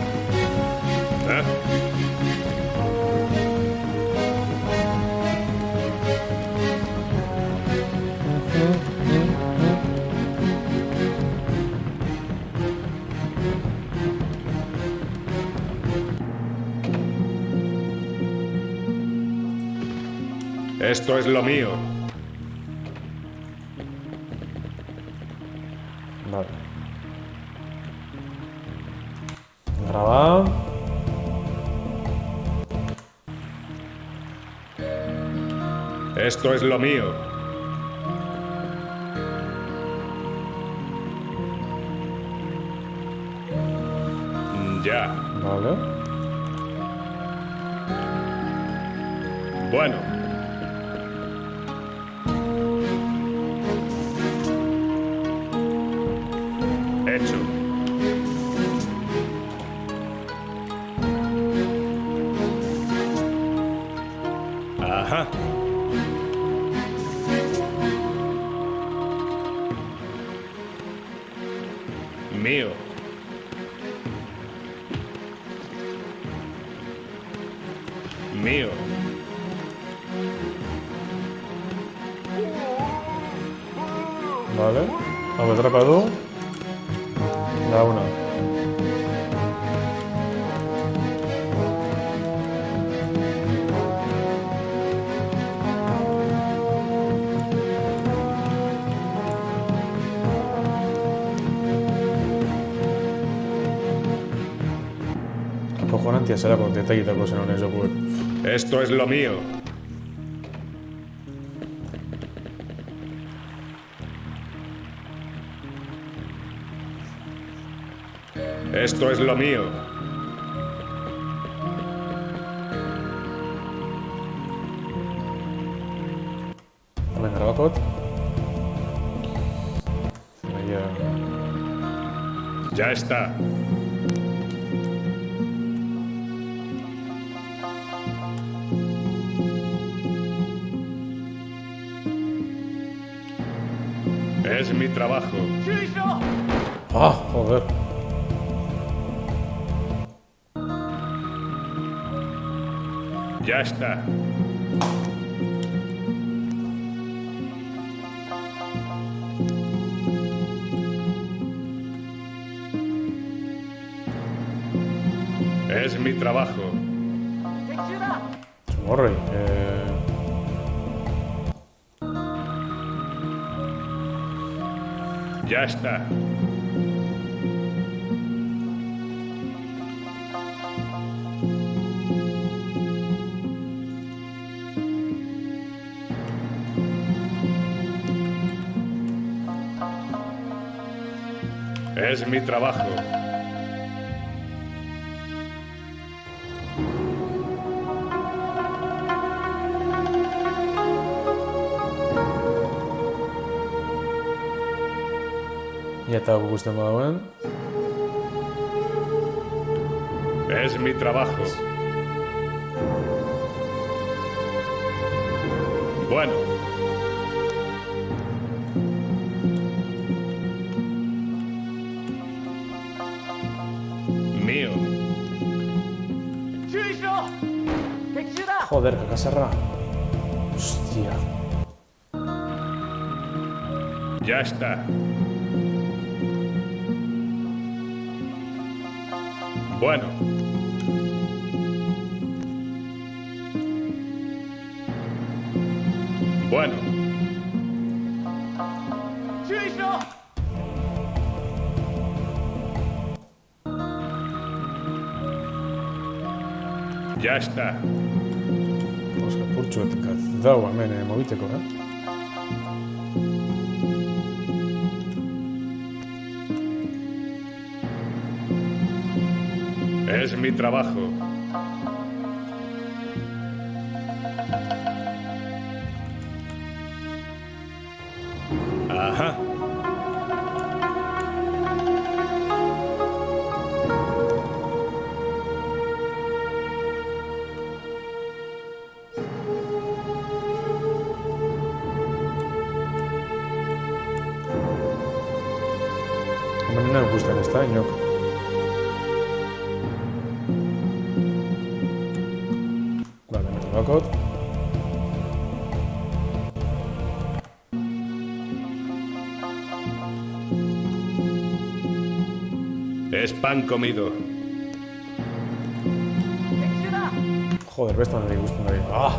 Esto es lo mío. Vale. Grabar. Esto es lo mío. Ya. Vale. Bueno. Hecho. Ajá. Mío. Mío. Vale. Hau atrapa du. Da una. Acojonantia zelako detailetako zen honen jokuek. Esto es lo mío. Esto es lo mío. trabakot. Ya está. Es mi trabajo. Ah, joder. Ya está. Es mi trabajo. Tomorrow. Ya está. Es mi trabajo. Ya eta gusten badauen. Es mi trabajo. Bueno. Mío. Joder, kakasarra. Hostia. Ya está. Bueno. Bueno. Ya está. Oska purtsu eta dau hemen mobiteko, Es mi trabajo. Ajá. Hemen nahi guztien ez da, inok. Vale, hemen trabakot. Es pan comido. Joder, bestan nahi guztien nahi. Ah!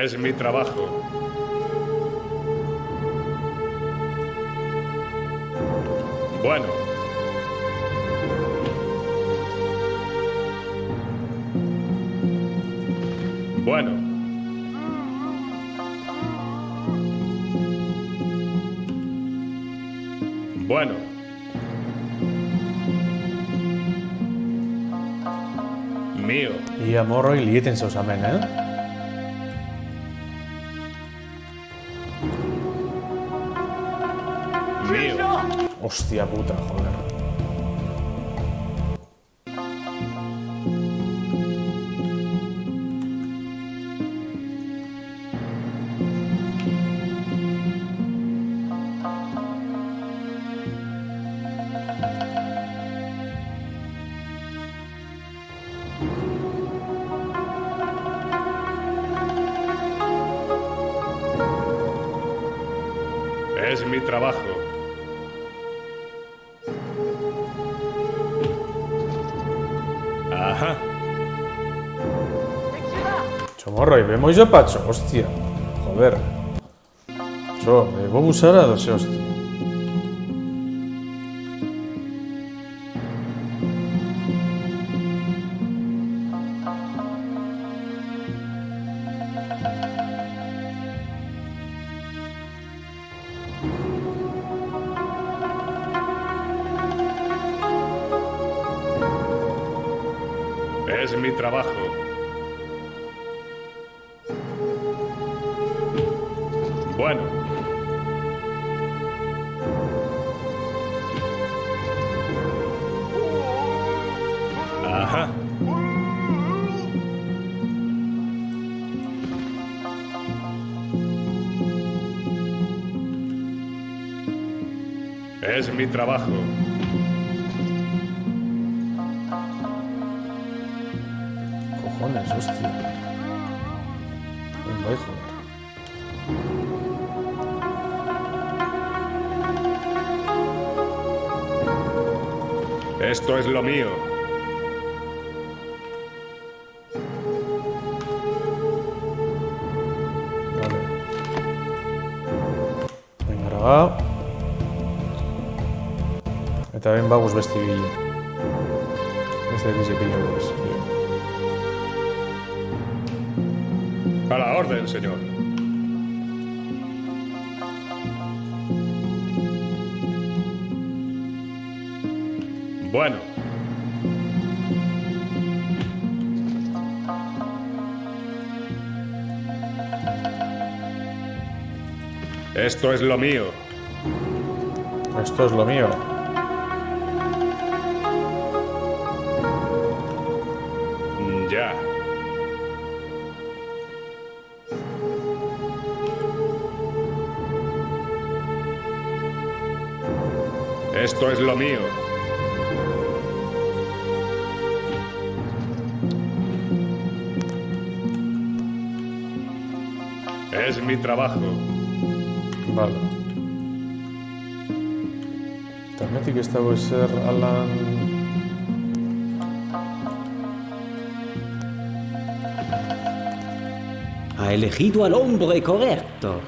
Es mi trabajo. Bueno. Bueno. Bueno. Mío. Ia morroi lieten zeus hemen, Mío. Hostia puta, joder. Es mi trabajo. Ajá. Chomorro, y vemos yo pacho, hostia. Joder. Čo, Bobu Sara, doše, hostia. Es mi trabajo. Bueno. Ajá. Es mi trabajo. Cojones, hostia. Venga, hijo. Esto es lo mío. Vale. Venga, raga. Eta ben baguz besti bile. Beste bize pillo pues. A la orden, señor. Bueno. Esto es lo mío. Esto es lo mío. Ya. Esto es lo mío. Es mi trabajo. Vale. También que esta puede ser Alan... Ha elegido al hombre correcto.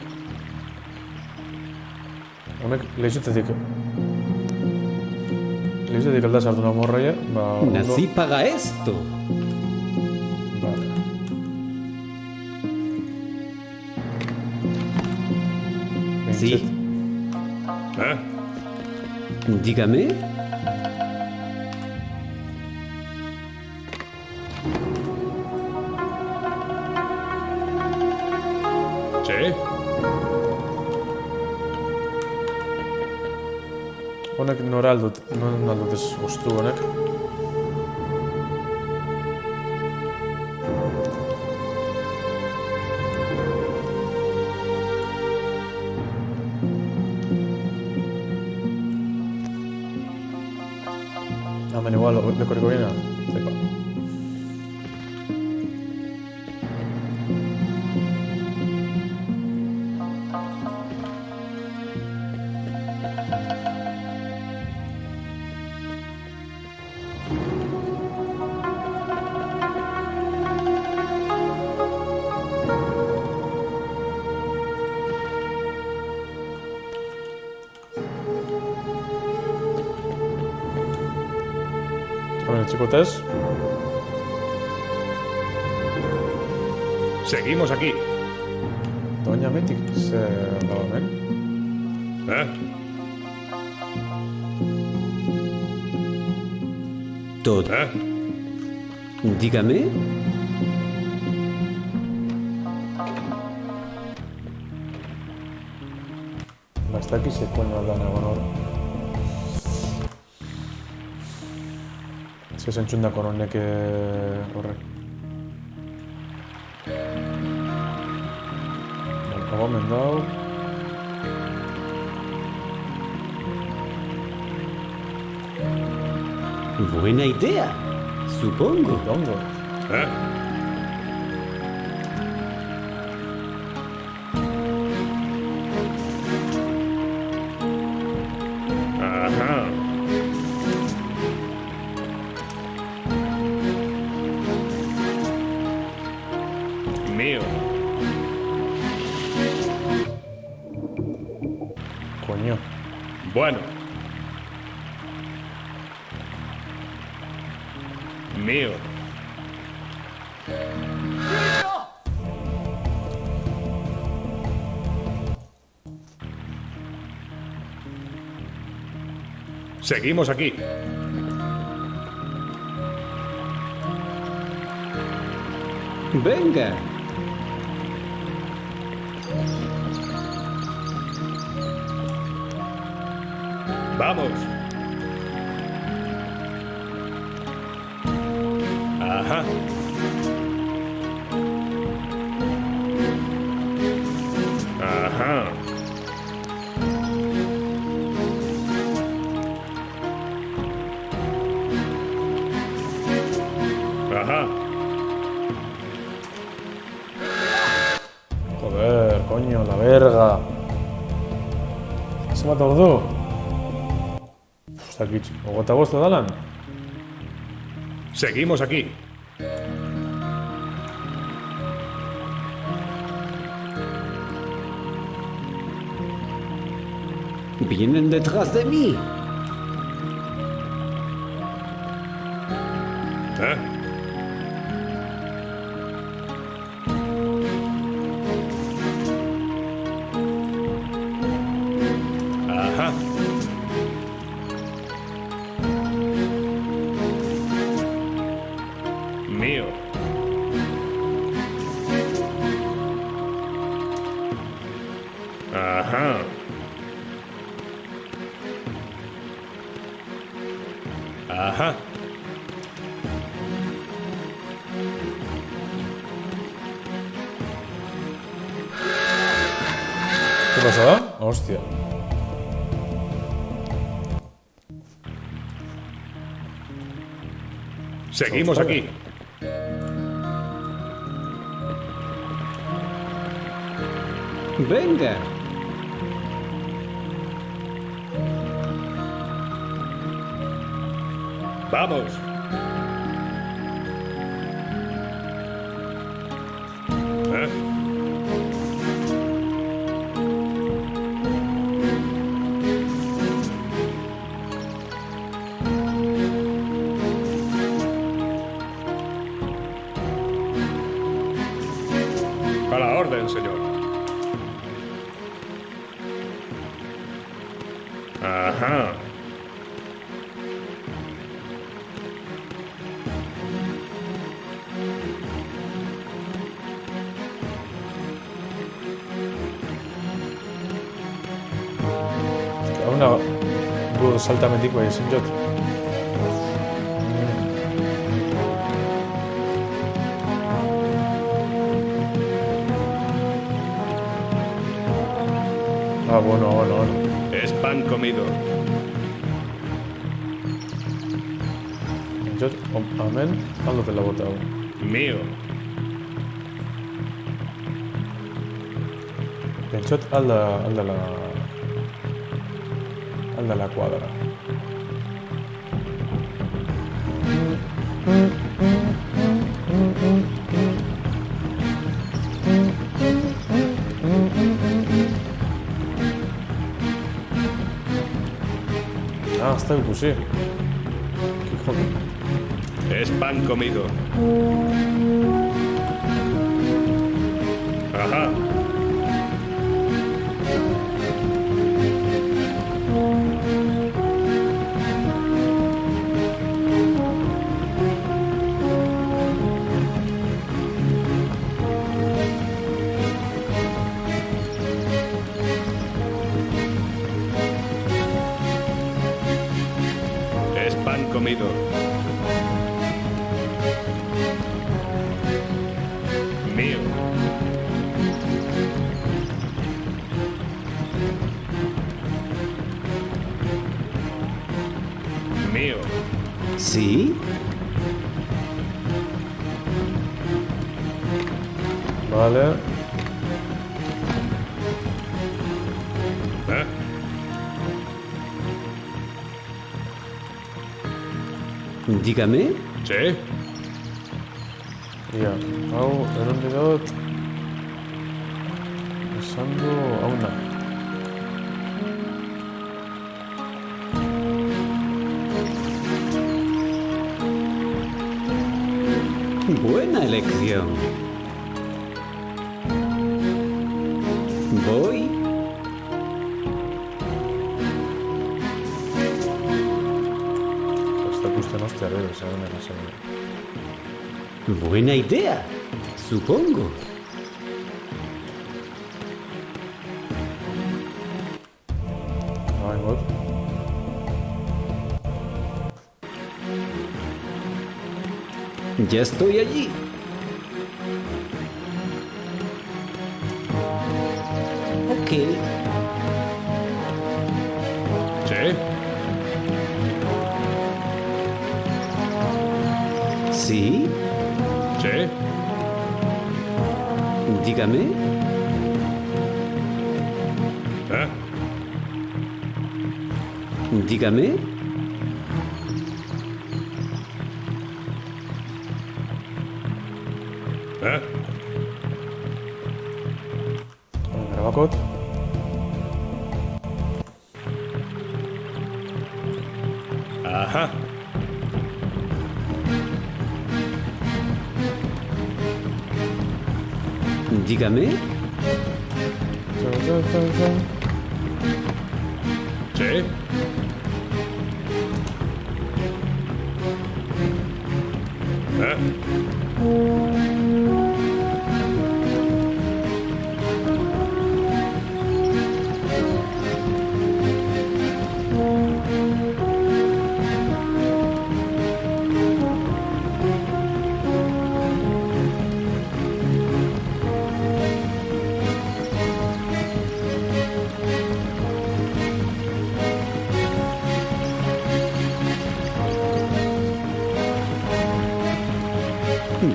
Honek lehiztetik... Lehiztetik alda sartu una morraia, ba... Nací para esto. Vale. Sí. ¿Eh? Dígame. ¿Sí? Honek nora aldut, non aldut ez ostu honek. Hemen igual, lekoriko bina. Zepa. Hemen txikotez. Seguimos aquí. Doña Metik ze dago hemen. ¿Eh? Todo. ¿Eh? Dígame. Basta aquí se koño dan egon hor. Ez entzundako honek horrek. Hau hemen dau. Buena idea, supongo. Ondo. ¿Eh? Ajá. Mío. Bueno. Mío. Seguimos aquí. Venga. Vamos. Ajá. Ajá. Ajá. Joder, coño, la verga. Se m'ha tardado. Aquí, ¿ogota gusto, Dalan? Seguimos aquí. Vienen detrás de mí. ¿Eh? Ajá. Mío. Ajá. Ajá. ¿Qué pasa? Hostia. Seguimos aquí. Venga. Vamos. ¿Eh? A la orden, señor. Ajá. Una... saltamente qua, sinjot. Ah, bueno. Es pan comido. Sinjot, amen, aldo te la botado. Mío. Sinjot, al de la quadra. Ah, està bé, sí. Que joder. Es pan comido. Ajá. Es pan comido. Mío. Mío. ¿Sí? Vale. ¿Eh? Dígame. Sí. Ja, hau erondi dut esango hauna. Buena elección. Voy. Esta cuestión hostia, se ven en la serie. Buena idea, supongo. Ay, God. Ya estoy allí. Ok. ¿Sí? ¿Sí? ¿Sí? Dígame. ¿Eh? Dígame. ¿Eh? Grabakot. Ajá. Dígame. ¿Sí? ¿Eh?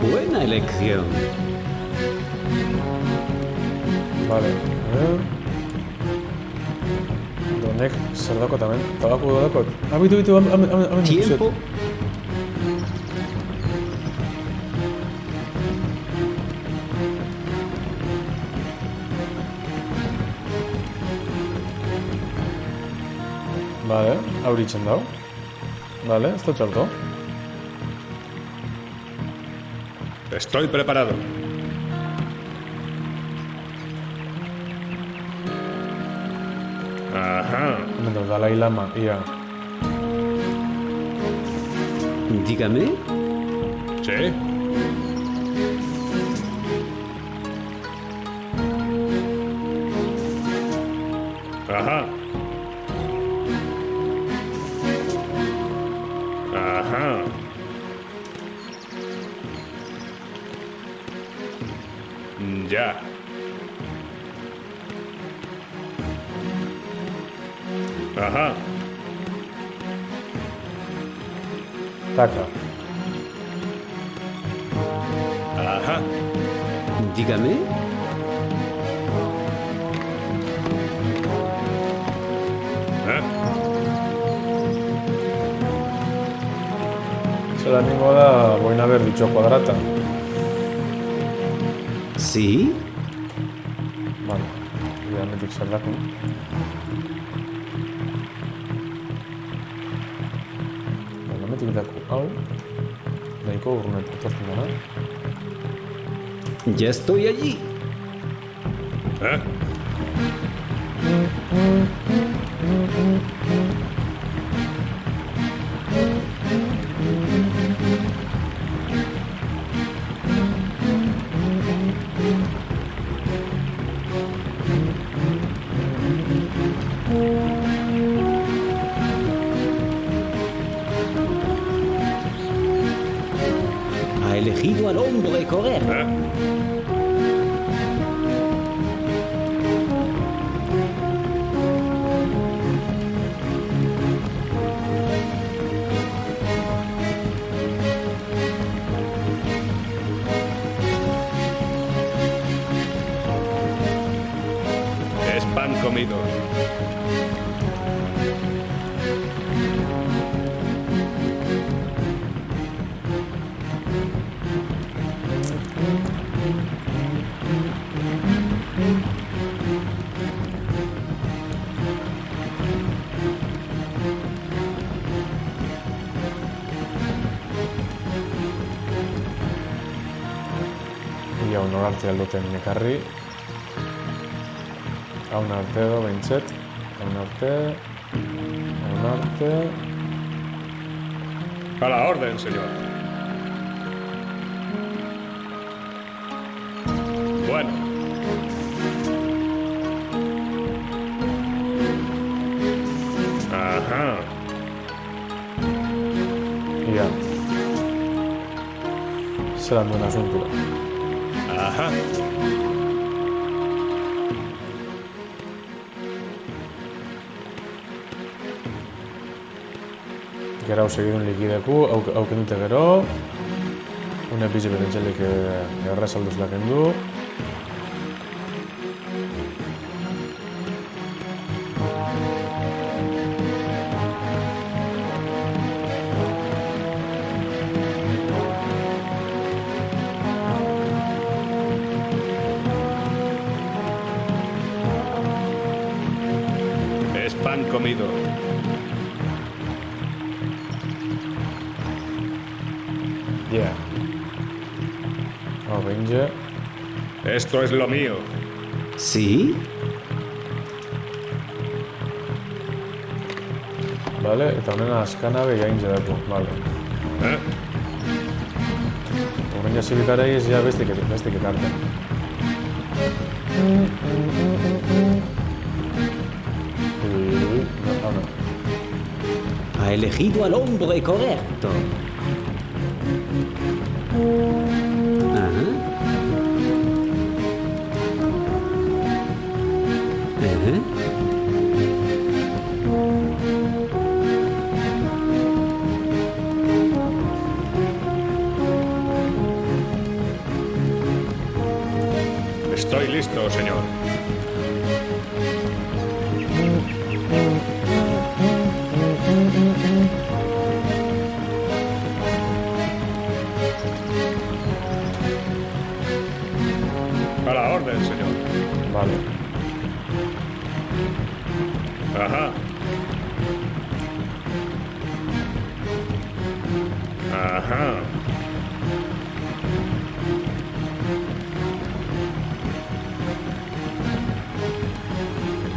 Buena elección. Vale. Donek zer dakot hemen? Tabaku dakot? Bitu, hemen Tiempo. Vale, auritzen dau. Vale, ez da txarto. Estoy preparado. Ajá. Hemen dau, Dalai Lama, ia. Dígame. ¿Sí? Ajá. Ajá. Ya. Ajá. Taka. Ajá. Dígame. ¿Eh? Zela ningo da, boina ber ditxo kuadrata. ¿Sí? Vale, idealmetik zer dako. Idealmetik dako hau. Nahiko urrunet etortzen dara. Ya estoy allí. ¿Eh? Ha elegido al hombre correcto. ¿Eh? Es pan comido. Ia honor arte aldoten ekarri. Haun arte edo, behintzet. Haun arte... A la orden, señor. Bueno. Ajá. Ia. Zelan duen asuntura. Ajá. Gero hau segidun likideku, hauken dute gero. Une bizi berentxelik errezalduz laken du. Es pan comido. Yeah. Hau behintxe. Esto es lo mío. ¿Sí? Vale, eta honena askanabe gaintxe datu. Vale. Horrein jasibikarei ez ja bestik ekarten. No. Ha elegido al hombre correcto. Ajá. Ajá. Estoy listo, señor. A la orden, señor. Vale. Ajá. Ajá.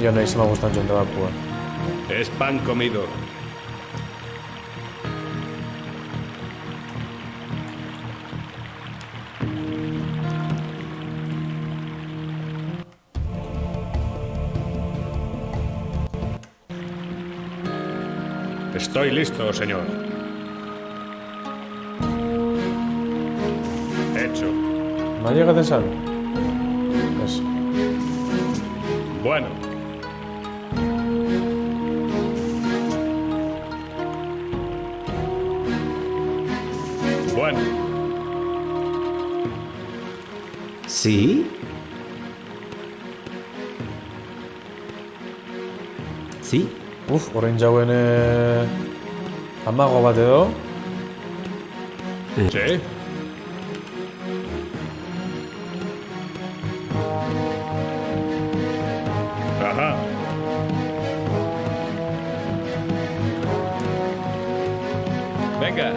Jo nahi zema gustan jonte bakua. Es pan comido. Estoy listo, señor. Hecho. No llega de sal. Eso. Bueno. Bueno. ¿Sí? ¿Sí? Horrein jauen amago bat edo. Sí. Ajá. Venga.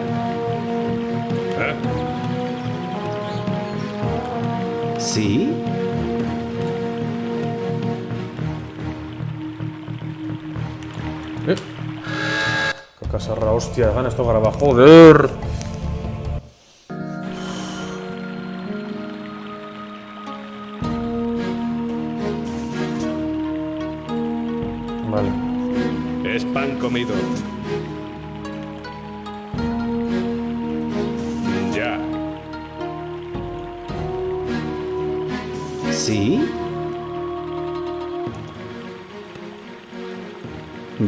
¿Sí? Kakasarra, hostia, gana esto graba, joder. Vale. Es pan comido. Ya. ¿Sí?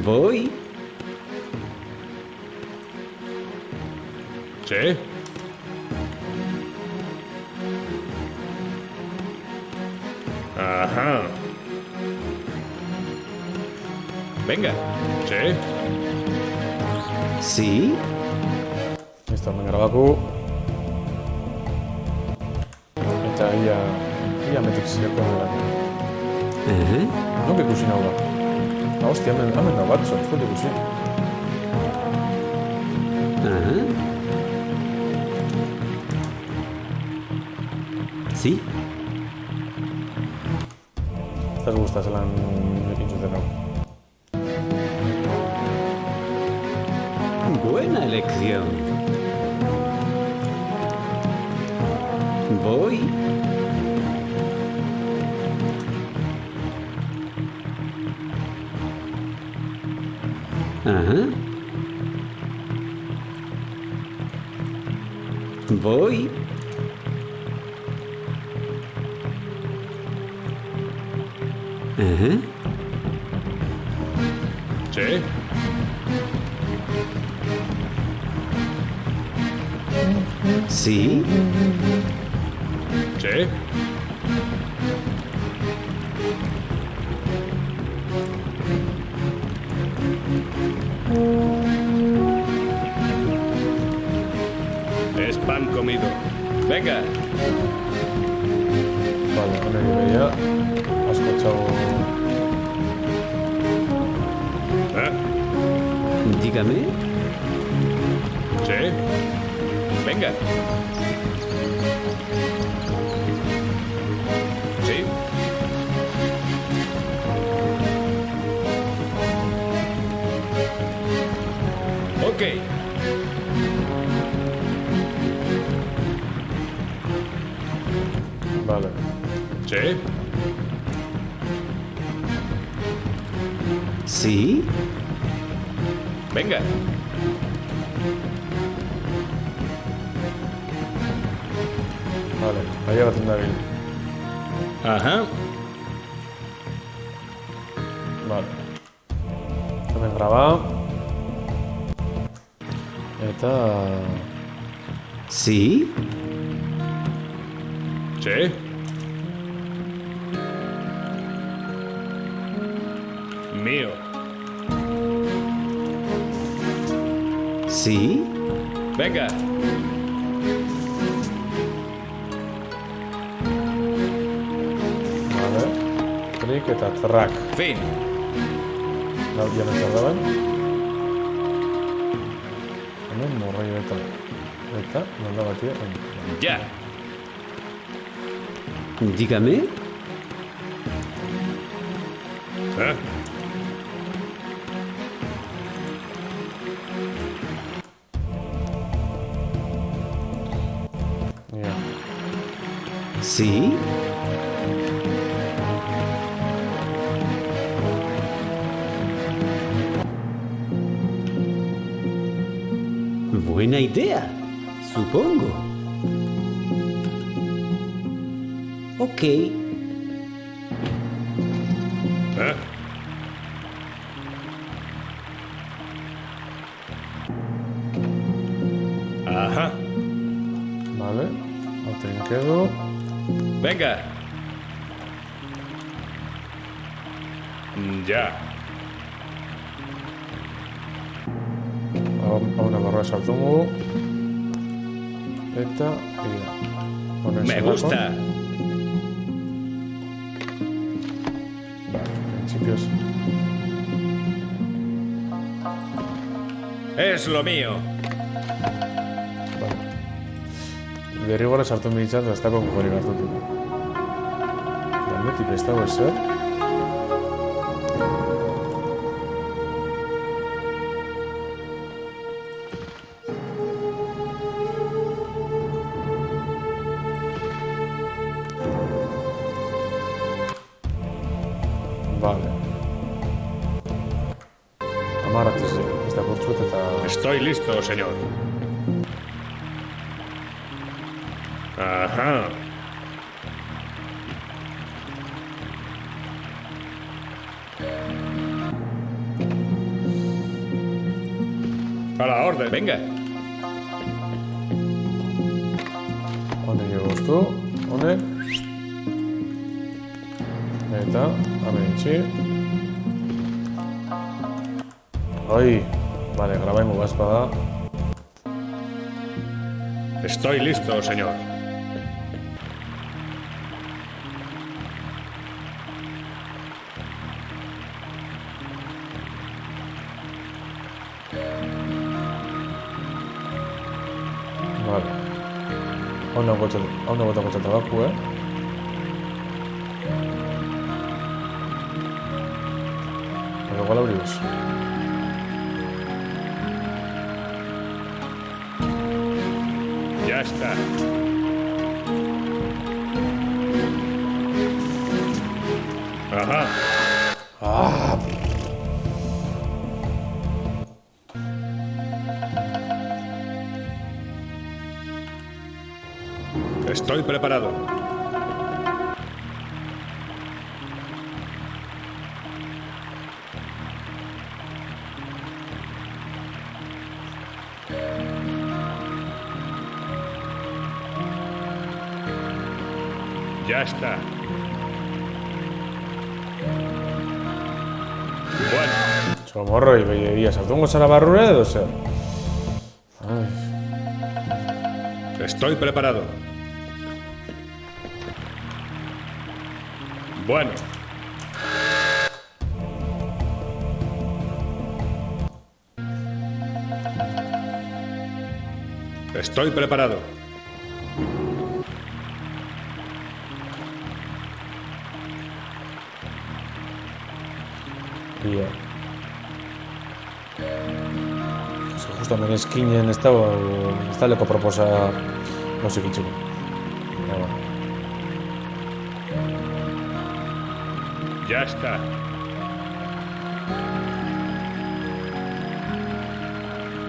Voy. Sí. Ajá. Venga. Sí. ¿Sí? Listo, hemen grabaku. Eta ia metik zireko dela. Nuk ikusi nau da. Hostia, hemen da batzo, ez dut ikusi. Sí. Ez guzta zelan ekin zuten hau. Buena elección. Voy. Ajá. Voy. Ajá. ¿Sí? Sí. ¿Sí? Es pan comido. Venga. Vale, honek ideia. Asko txago... Dígame. ¿Sí? Venga. ¿Sí? Ok. Vale. ¿Sí? Sí. Venga. Vale, ailegatzen dabil. Aha. Vale. Hemen graba. Eta... Sí. ¿Sí? Mío. Sí. Venga. Vale. Trik eta trak. Fin. Lau dianetzak daben. Hemen morraio eta nolda batia. Ya. Dígame. ¿Eh? Ja. Sí. Buena idea, supongo. Ok. ¿Eh? Ajá. Vale. Hau trinkedu. Venga. Ya. Hau nabarroa sartu mugu. Eta... Egia. Me gusta. Vale, principios... Es lo mío. Vale. Derrigora sartu miditzat, ez dago gogorik hartutik. Dalmetik ez dago ezer. Vale. Amarratu ez da kurtzut eta... Estoy listo, señor. Ajá. A la orden. Venga. Honek egoztu, honek. Eta, hemen itxi. Oi, vale, grabaimu bazpada. Estoy listo, señor. Vale. Hau nago tabaku, Pero igual abrimos. Ya está. Ajá. Ah. Estoy preparado. Ya está. Bueno. Chomorro y bellerías. ¿Atungo a la barrura de ser? Ay. Estoy preparado. Bueno. Estoy preparado. Bien. Se justament esquinen esta le que proposa no sé qué chico. Pero bueno. Ya está.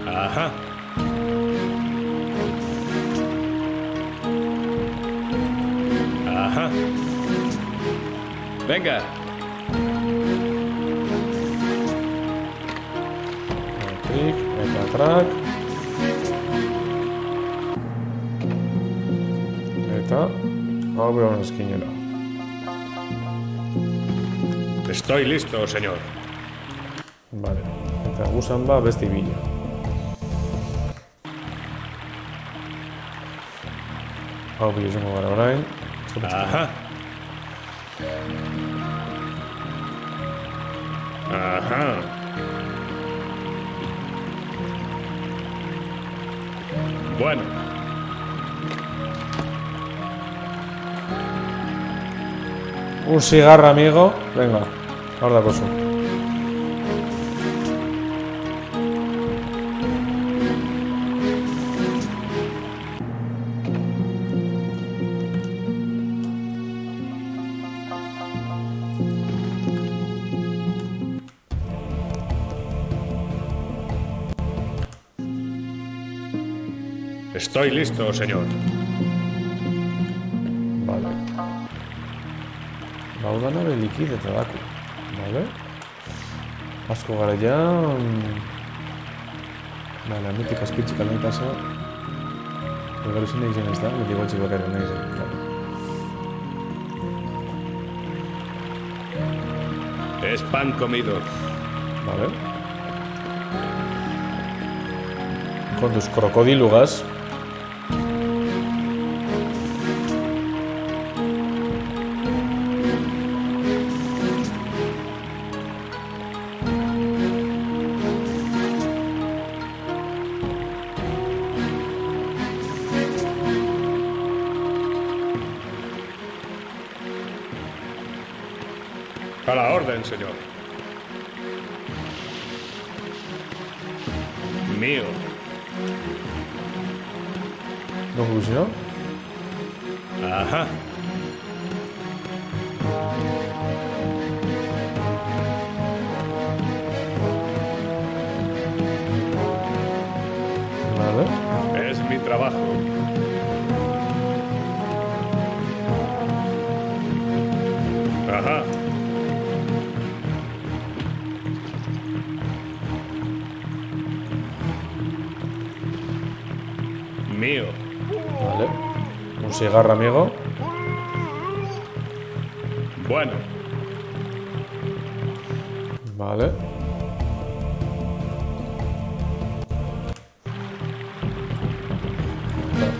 Ajá. Ajá. Venga. Clic, meta track. Eta. Ahora una esquinera. Estoy listo, señor. Vale. Eta gusan ba beste ibila. Hau bilizungo gara orain. Ajá. Ajá. Bueno. Un cigarro, amigo. Venga, ahora cosa. Estoy listo, señor. Vale. Baudana belikit eta daku. Vale. Asko gara ja. Vale, mitik azpitzik aldein pasa. Gero izan egin ez da, mitik gotxik bakarren nahi zen. Es pan comido. Vale. Kontuz krokodilugaz. A la orden, señor. Mío. No funcionó. Ajá. Vale. Es mi trabajo. Ajá. Mío. Vale. Un cigarro, amigo. Bueno. Vale.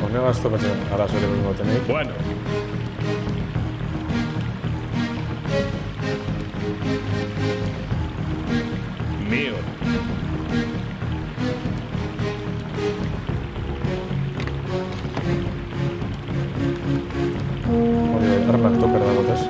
Ponega esto que ahora suele mismo tener. Bueno. Mío. armak toper dagotez.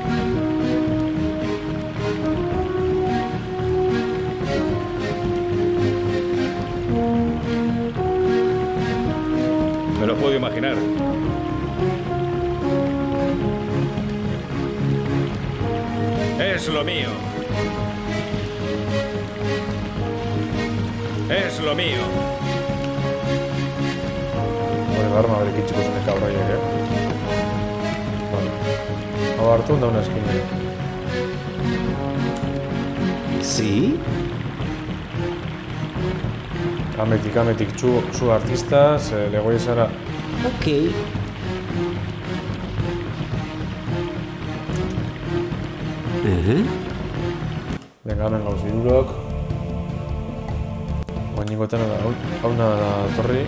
Me lo puedo imaginar. Es lo mío. Es lo mío. Hori da arma berik itxiko zen kabraiek, Vale. Hau hartu da una esquina. ¿Sí? Ametik, zu artistaz, legoi zara. Ok. Venga, hemen gauz irurok. Oain ningoetan hauna torri.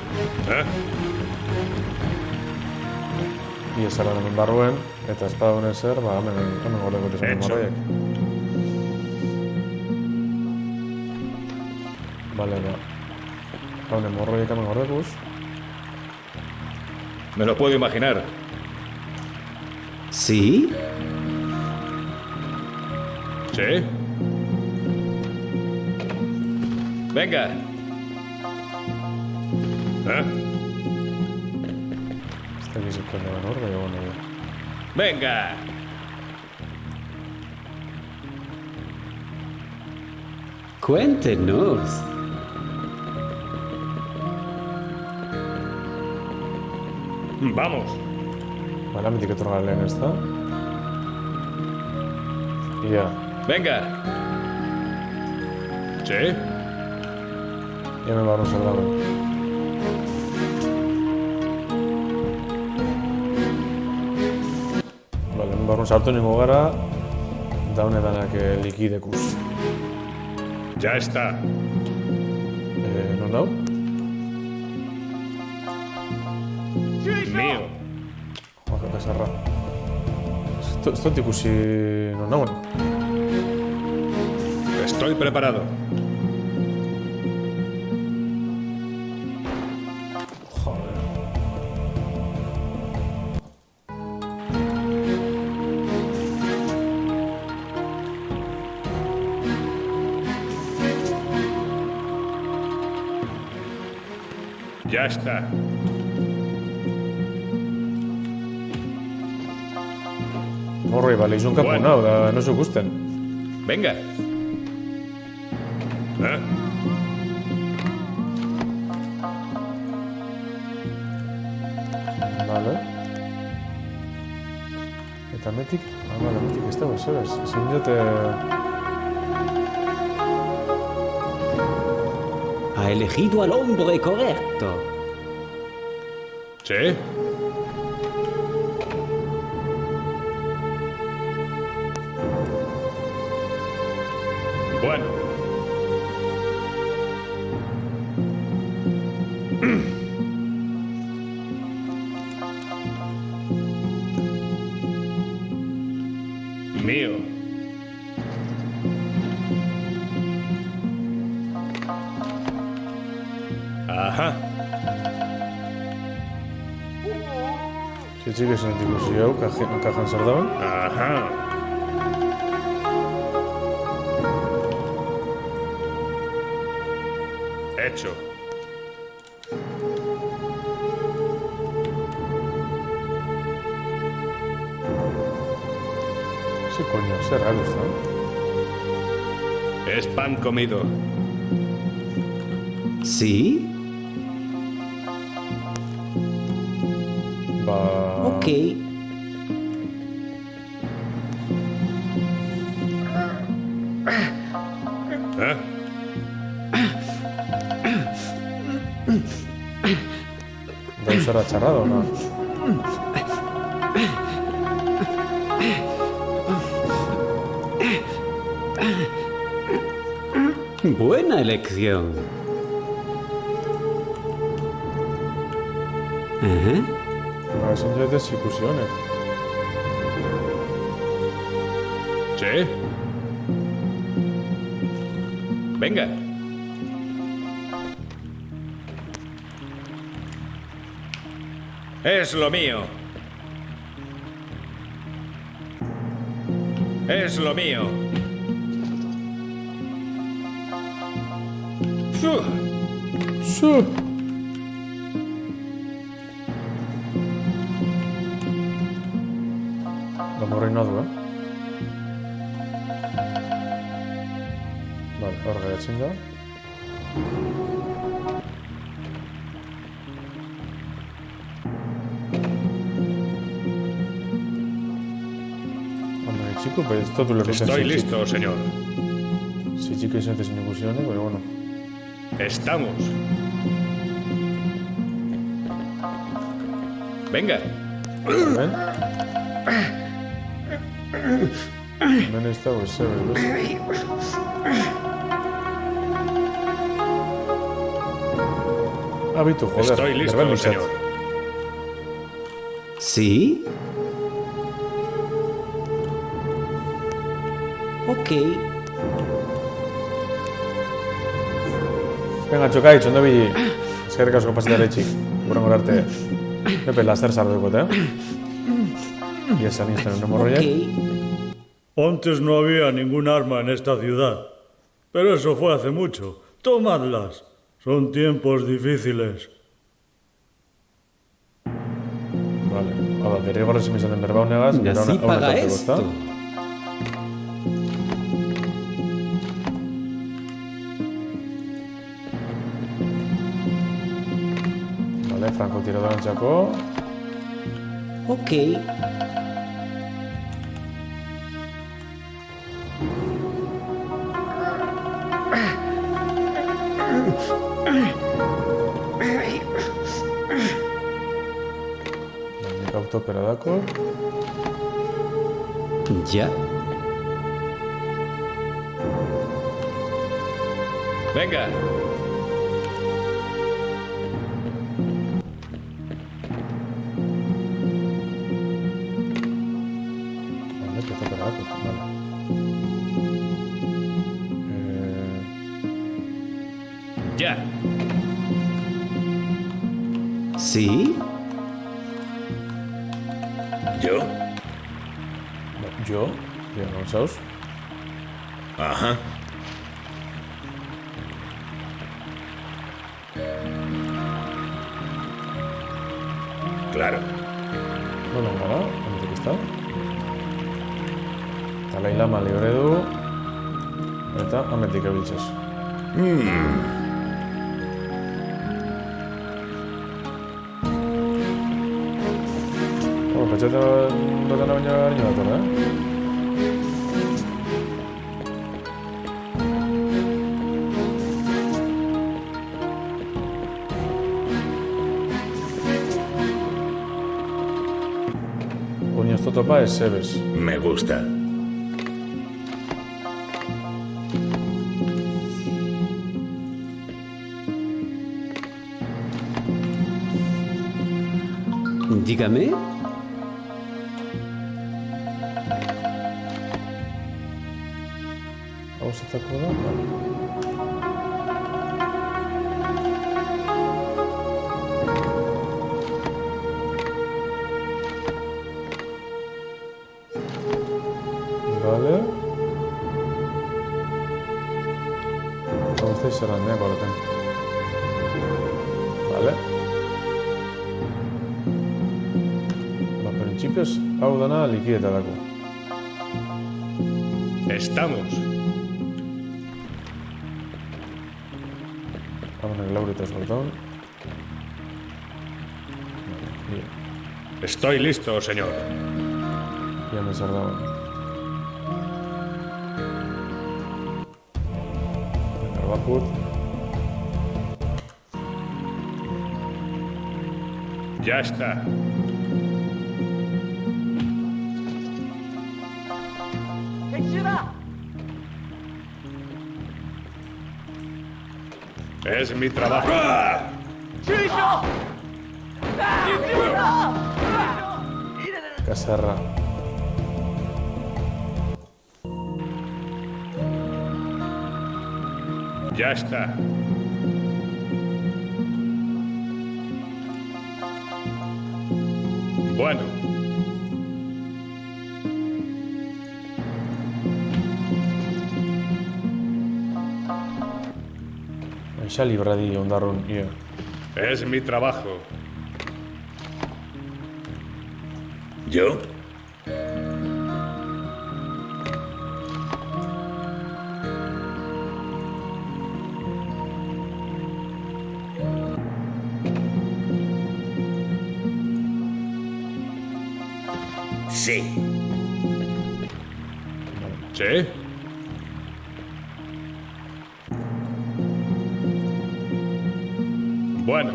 Ia zara hemen barruen, eta espada honen zer, hemen gordeko tesan morroiek. Vale, Haune morroiek hemen gordekuz. Me lo puedo imaginar. ¿Sí? ¿Sí? Venga. Está aquí se cuenta la norma y bueno ya. Venga. Cuéntenos. Vamos. Vale, ametik etorra lehen ez da. Ia. Venga. ¿Sí? Ia hemen barrun zer dagoen. Vale, hemen barrun sartu ningo gara, daunedanak likidekuz. Ya está. Non hau? Mío. Joder, kasarra. Ez dut ikusi non hauen. Estoy preparado. Joder. Ya está. Morroi, bale, izun kapu nau, da no zuk usten. Venga. Vale. Eta metik? Vale, metik ez dago, zebez. Ezin diote... Ha elegido al hombre correcto. ¿Sí? Bueno. Mío. Ajá. Txetxik esan ikusi hau, kajan zer dauen. Ajá. Hecho. Sí, coño, zer raro está. Es pan comido. ¿Sí? Ba... Ok. Deu zer atxarrado, no? Buena elección. Ba, ezin diote ikusi honek. ¿Sí? Venga. Es lo mío. Es lo mío. L'hemos reinado, Vale, ahora ya chinga. Hombre, chico, pues esto tú lo dices. Estoy listo, señor. Sí, chico, y antes sin incursiones, pero bueno. Estamos. Venga. Ven. Ven esta, pues se ve, ¿ves? Ah, vi tú, joder. Estoy listo, Verbal chat. señor. ¿Sí? Ok. Venga, txokaitxo, ondo bili. Eskerrik asko pasatare txik. Urrengo arte. Pepe, laster saludeko, Y esa lista en un hemorroide. Antes no había ningún arma en esta ciudad. Pero eso fue hace mucho. Tomadlas. Son tiempos difíciles. Vale. Hala, derrigorrez emisaten berba honegaz. Así paga esto. Vale, francotiradorantxako. Ok. Nik autopera dako. Ya. Venga. Vale, que autopera dako. Vale. Ya. ¿Sí? ¿Yo? Jo? Ja, no ho saps? Ajá. Claro. Bueno, gara, hemendik ez da. Dalai Lama libre du. Eta hemendik ebiltzaz. Pentsatzen dutena baina harina dator, Oño topa es Sebes. Me gusta. Dígame. Vamos a estar acordando. Vale. ¿Cómo estáis cerrando, Gorten? Vale. Va, principios hau dana likidetarako. Estamos. Vamos en el Lauritas botón. Vale, Estoy listo, señor. ya me cerraban. Venga, el Bakut. Ya está. Es mi trabajo. Casarra. Ya está. Bueno. Aixa libradi ondarrun, ia. Es mi trabajo. ¿Yo? Sí. ¿Sí? Bueno.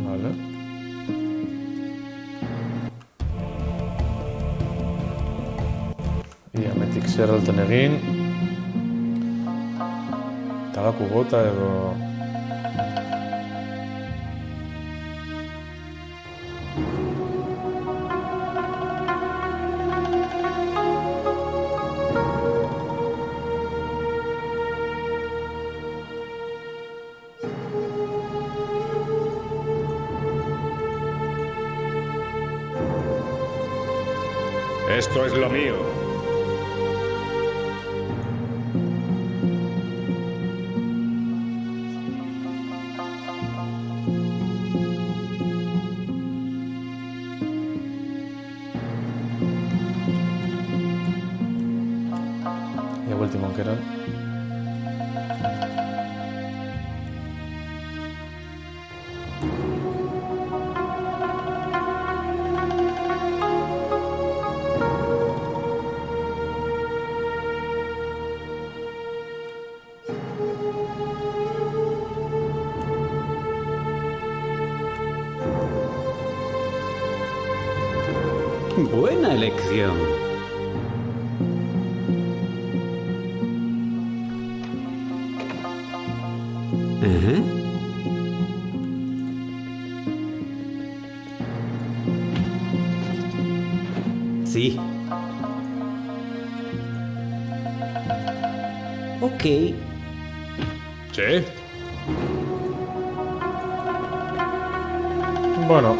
Vale. Ia, metik zerrelten egin. Tagaku gota edo... Esto es lo mío. Ia último aukeran. Buena elección. Ajá. Sí. Ok. ¿Sí? Bueno,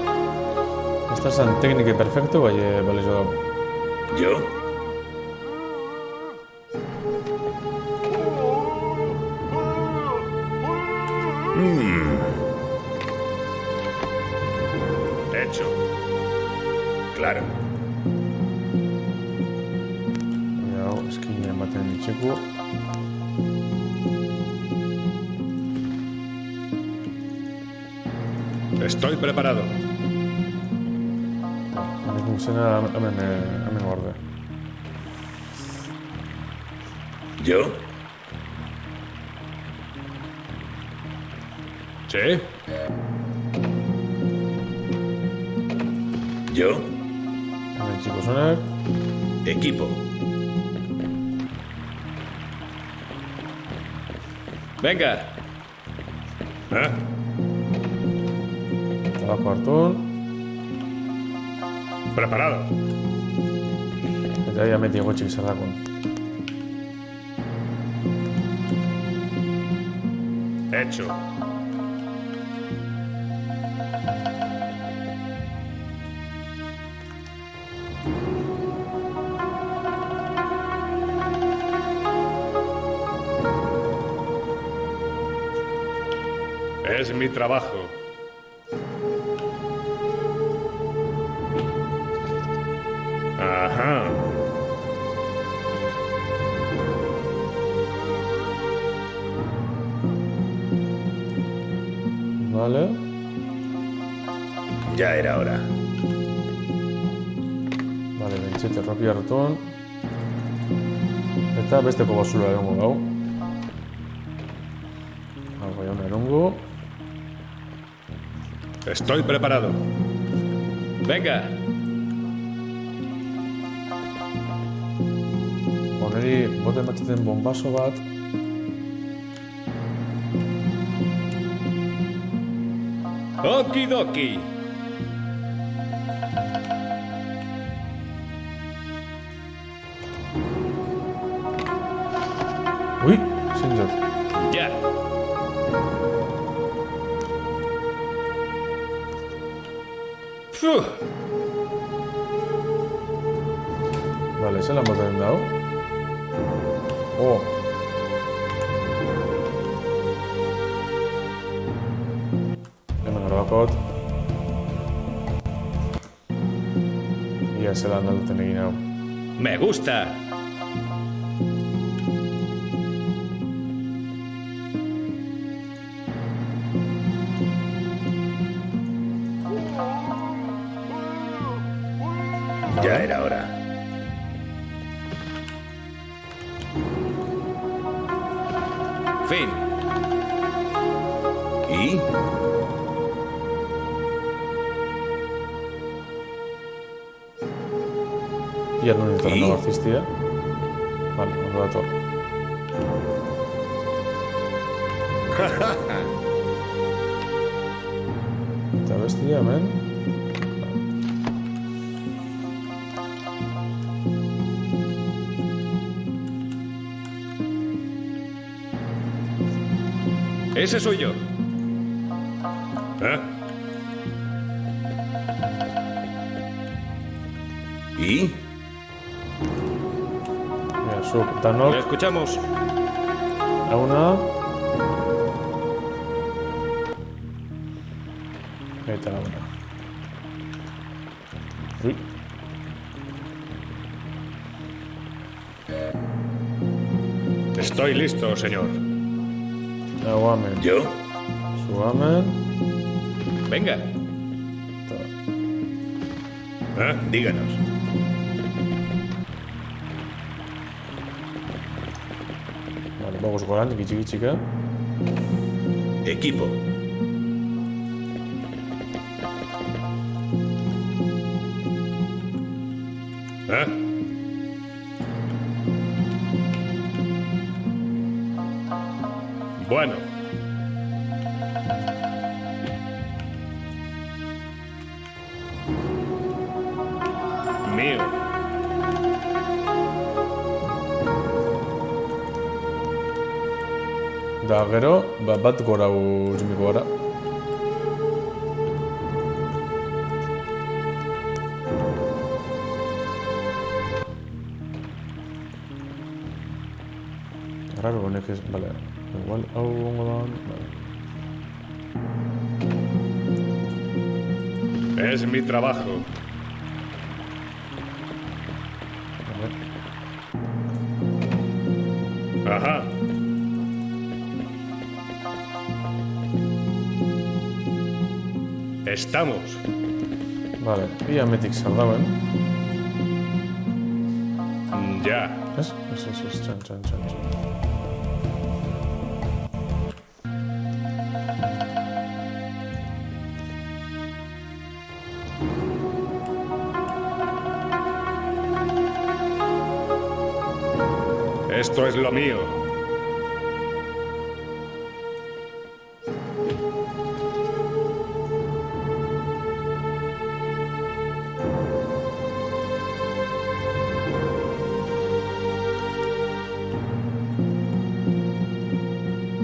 estás en técnica perfecto, bai, bale jo. ¿Yo? Hecho. Claro. Ia, hau, eskine ematen ditxeku. Estoy preparado. Honek guzena hemen gorde. ¿Yo? ¿Sí? ¿Yo? Hemen txiko zonak. Equipo. Venga. ¿Eh? Tabako hartun. Preparado. Eta ia meti egotxik zerdakun. Hecho. Es mi trabajo. Ajá. Vale. Ya era hora. Vale, bentxete ropi hartun. Eta besteko basula erongo gau. Hau gai hona erongo. Estoy preparado. Venga. Honeri boten batzaten bombazo bat. Okidoki. Ui, zintzat. Ya. Puh. Vale, zelan boten dau. Oh. Hemen arabakot. Ia zelan alduten egin hau. Me gusta. Ya era hora. Fin. ¿Y? Ia non entrando artistia. Vale, ondo dator. Eta bestia hemen. Ese soy yo. ¿Eh? ¿Y? Mira, sub, Danok. Le escuchamos. A una. Eta la una. Uy. Estoy listo, señor. Aguamen. ¿Yo? Suamen. Venga. ¿Eh? Díganos. Vale, vamos goran, gitxika. Equipo. ¿Eh? Bueno. Mío. Da gero, bat gora uzmiko gara. Raro honek ez, bale. Igual hau gongo da. Es mi trabajo. Ajá. Estamos. Vale, ia metik zardauen. Ya. Ez, txan. Esto es lo mío.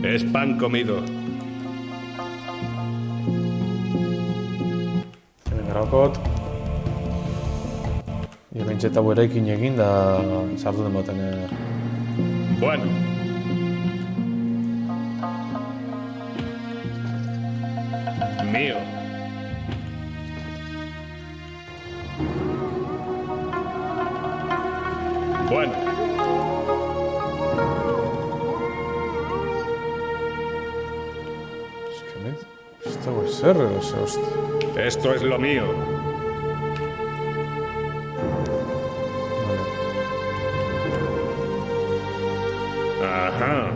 Es pan comido. Hemen garabakot. Ia bentseta eraikin egin da sarduten baten. Bueno. Mío. Bueno. Esto puede ser, hostia. Esto es lo mío. Ajá.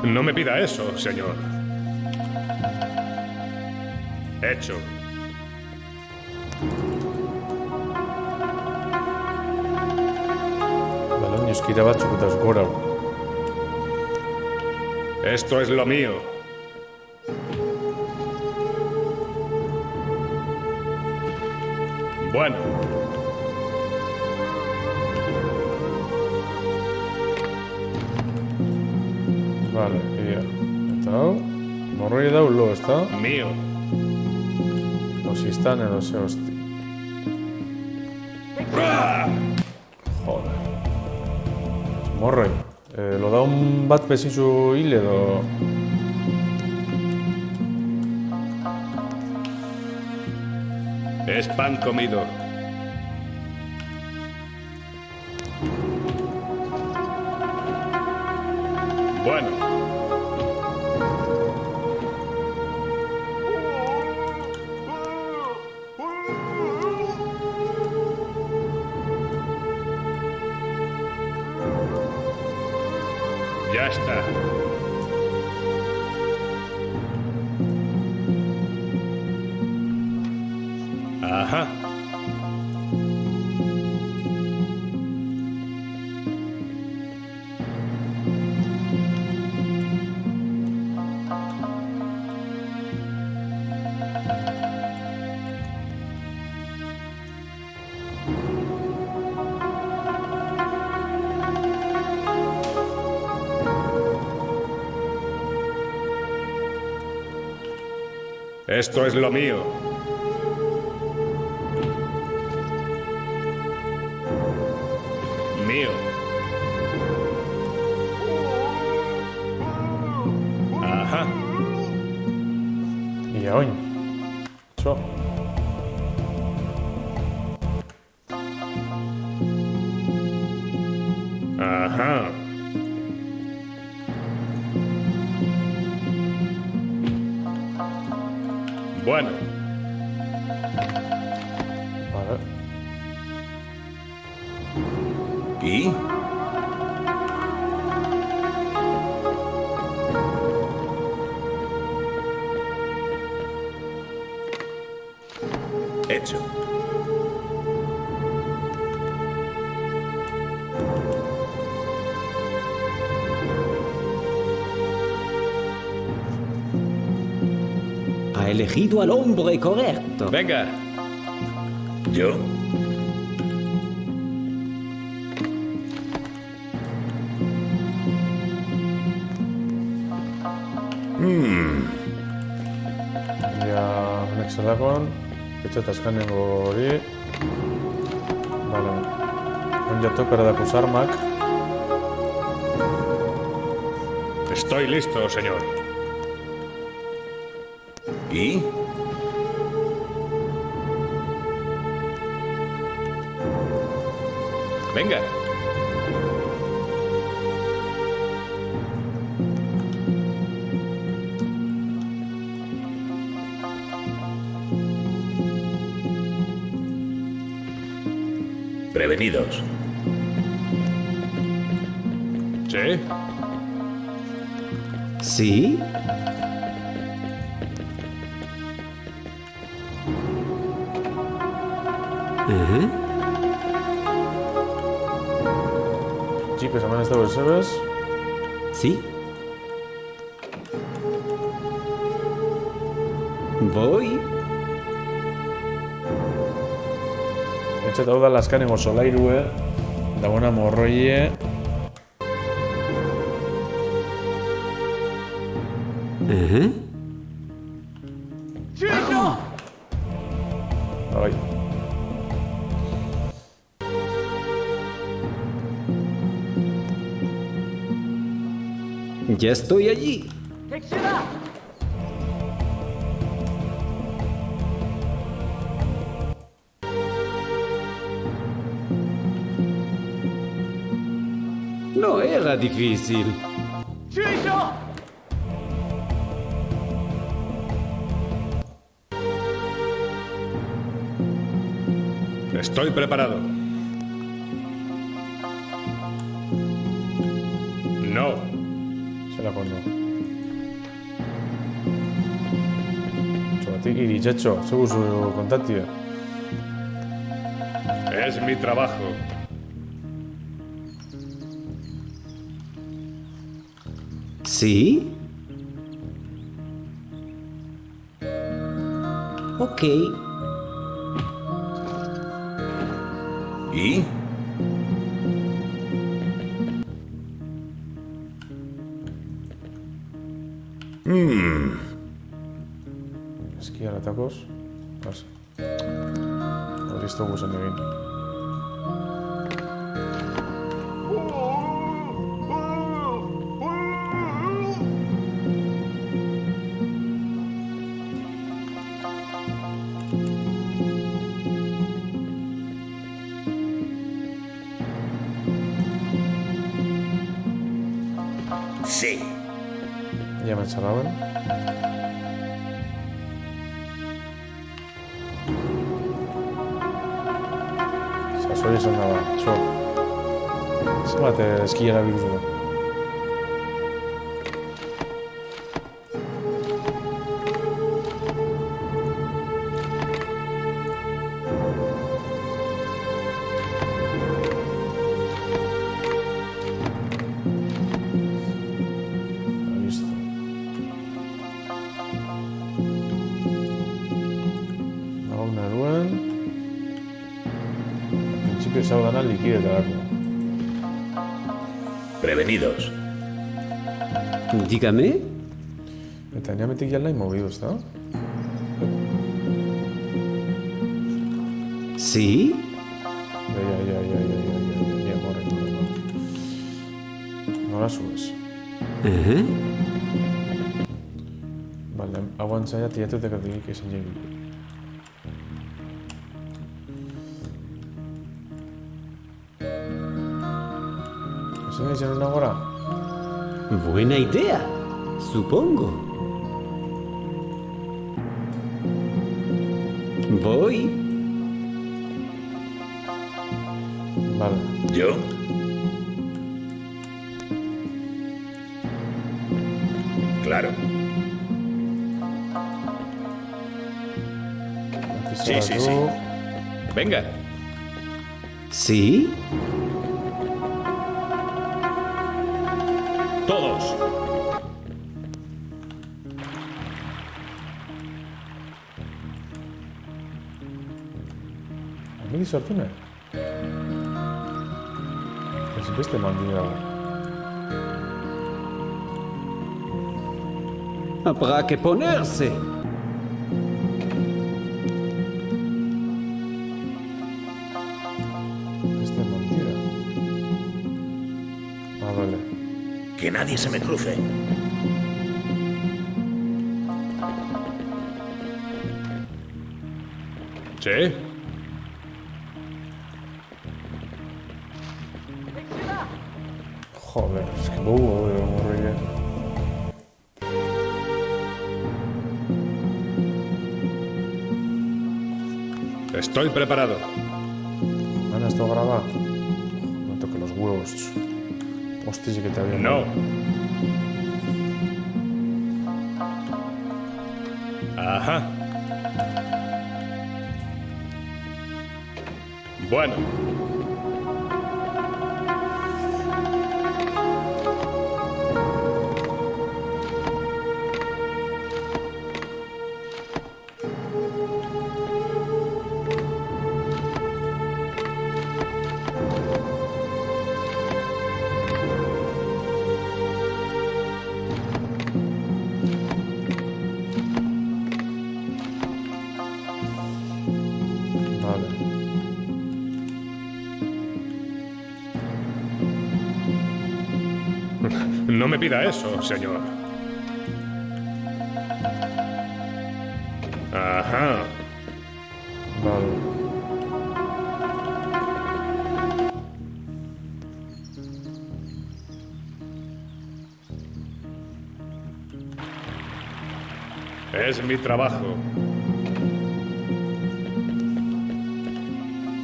No me pida eso, señor. Hecho. Bale, nioskira batzuk eta gora. Esto es lo mío. Bueno. Vale, ia. Eta hau, morroi dau lo, ezta? Mío. Osistan edo ze hosti. Joder. Morroi. Lo daun bat bezizu hil edo... Es pan comido. Bueno. Ya está. Ajá. Esto es lo mío. Mío. Ajá. Ia oin. Txo. Ajá. Bueno. Vale. ¿Y? Hecho. Ha elegido al hombre correcto. Venga. ¿Yo? Ia, honek zelakoan. Etxe eta eskanengo hori. Vale. On jatok eradako armak. Estoy listo, señor. ¿Y? Venga. Prevenidos. ¿Sí? ¿Sí? Txipes, hemen ez dago ezebez. Sí. Voy. Etxe hau da laskanengo solairue. Dagoena morroie. Bai. Ya estoy allí. No era difícil. Estoy preparado. No. Zelakoan no. Txobatik iritxetxo, seguzu kontatia. Es mi trabajo. ¿Sí? Ok. ¿Y? Zenbatakoz. Hasi. Hori ez dugu zen egin. Sí. Ja m'enxerraven. Sasoi esan daba, txo. Zenbat eskiera biruzuko. Listo. Nago naruen. Principio ez hau dana likidetarako. Prevenidos. Dígame. Eta niametik jala inmovido, ezta? ¿Sí? Ja, morre. Nola subes. Ajá. Vale, hauan zaila tiatutek erdik esan jegi. ¿Esan dicen una hora? Buena idea, supongo. Voy. Vale. ¿Yo? Claro. Sí. Venga. ¿Sí? Todos. Amiri sortu nahi? Ez beste mandi dago. Habrá que ponerse. Beste mandira. Ah, vale. Que nadie se me cruce. Sí. Joder, es que morri. Estoy preparado. Ana, ¿esto graba? No toque los huevos. Hostia, sí que te había... No. Ajá. Bueno. Vale. No me pida eso, señor. Ajá. Vale. Es mi trabajo.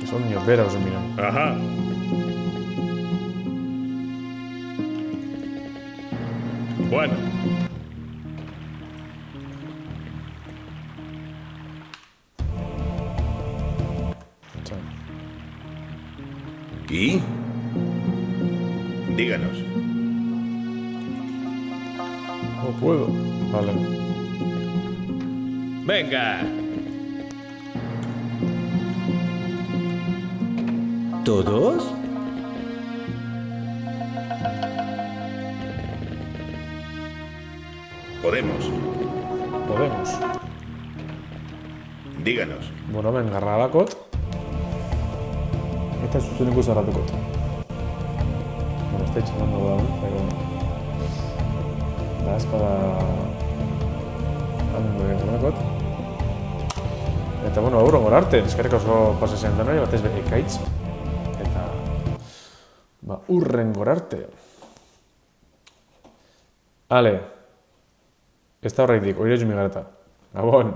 Son niños veros, miran. Ajá. Bueno. ¿Y? Díganos. No puedo. Vale. Venga. ¿Todos? Podemos. Podemos. Díganos. Bueno, hemen garrabakot. Eta zuzen ikus arratukot. Bueno, ez da itxeran dago da, pero... Da, espada... Handen duen garrabakot. Eta, bueno, aurro gora arte, eskerrik oso pasezen denoi, batez be ekaitz. Eta... Ba, urren gora arte. Ale. Ez da horreitik, oire jumi gareta. Gabon.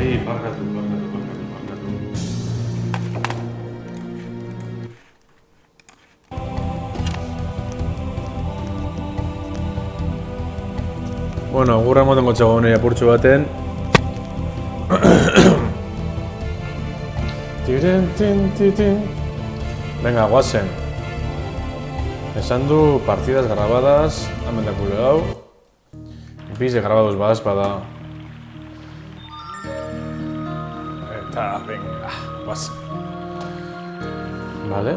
Ahí, barkatu. Bueno, gurra motengo txagonei apurtxo baten. Venga, guazen. Esan du partidas grabadas, hemen dakule hau. Bize grabados badazpada. Eta, venga, guazen. Vale.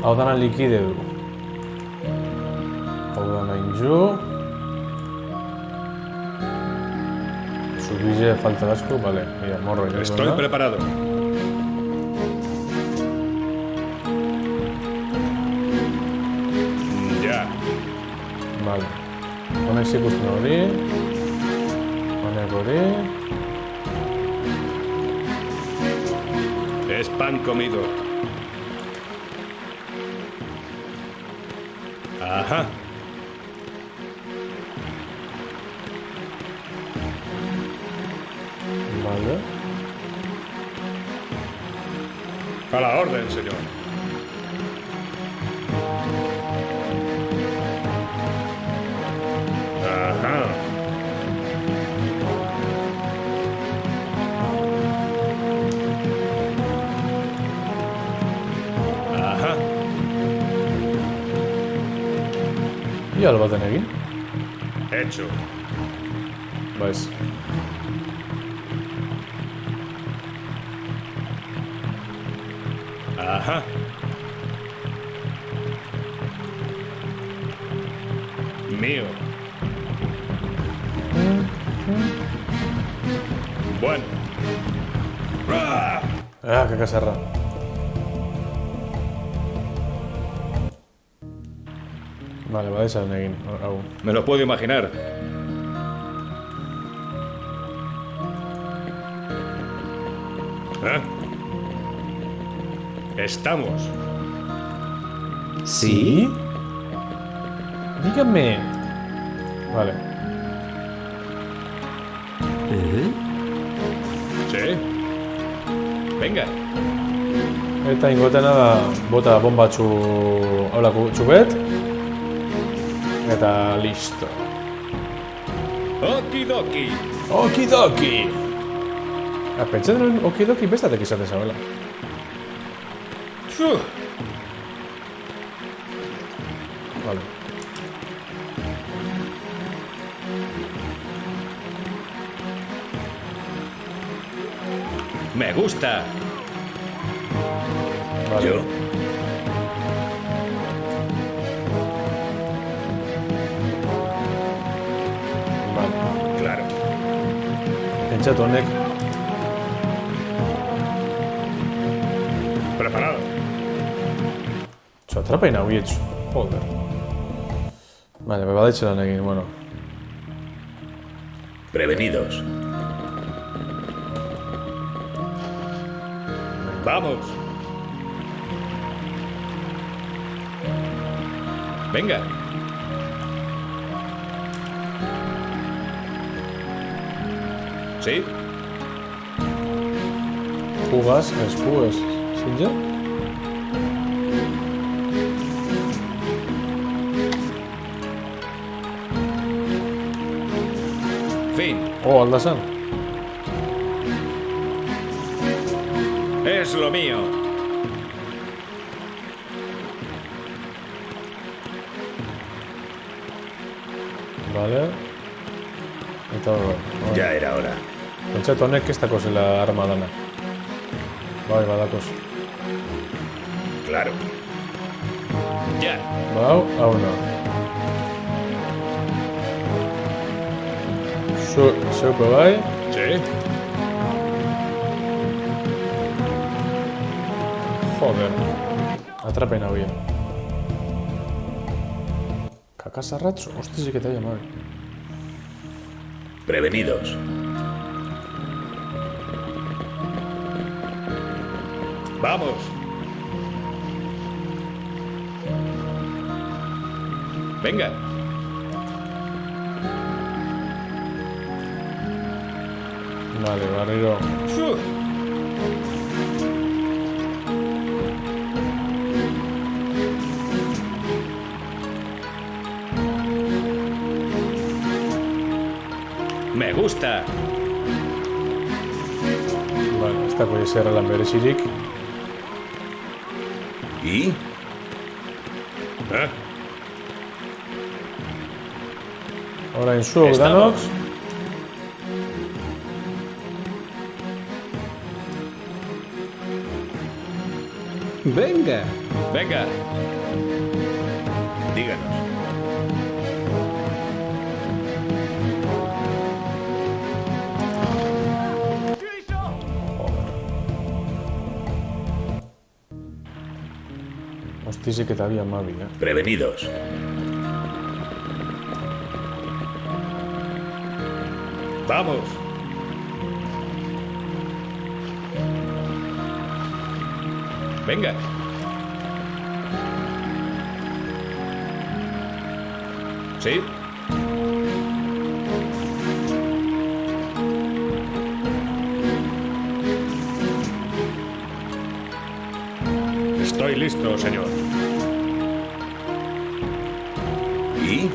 Hau dana likide du. Hau dana inju. Subille falta asko, vale. Mira, morro. Estoy preparado. Ya. Vale. Honek ikusten hori. Honek hori. Es pan comido. Ajá. Vale. A la orden, señor. Ajá. Ajá. I al baten egin? Hecho. Baiz. Ajá. Mío. Bueno. Ah, que casarra. Vale, badizan egin, hau. Me lo puedo imaginar. ¿Eh? Estamos. ¿Sí? Dígame. Vale. Sí. Venga. Eta ingotena da bota bombatxu haulako txubet. Eta listo. Okidoki. Okidoki! Pentsatzen nuen okidoki bestatek izaten zabela. Vale. Me gusta. Vale. Yo. Vale. Claro. Pentsatu honek. Preparado. Atrapain hau hietxu. Joder. Vale, me badaitxe lan egin, bueno. Prevenidos. Vamos. Venga. ¿Sí? Jugas, jugues. ¿Sin ya? Fin. Oh, aldasan. Es lo mío. Vale. Eta hor. Ya era hora. Pentsatu honek ez dako zela arma dana. Bai, badakoz. Claro. Ya. Bau, hau no. Zeupe bai. Sí. Joder. Atrapen hau bien. Kakasarratxo, hostizik eta jamabe. Prevenidos. Vamos. Venga. Vale, barriro. Me gusta. Vale, esta puede ser la Beresirik. ¿Y? Ahora en su Danox. Venga. Venga. Díganos. Hostia, sí que te había Mavi, Prevenidos. Vamos. Venga. Sí. Estoy listo, señor. ¿Y?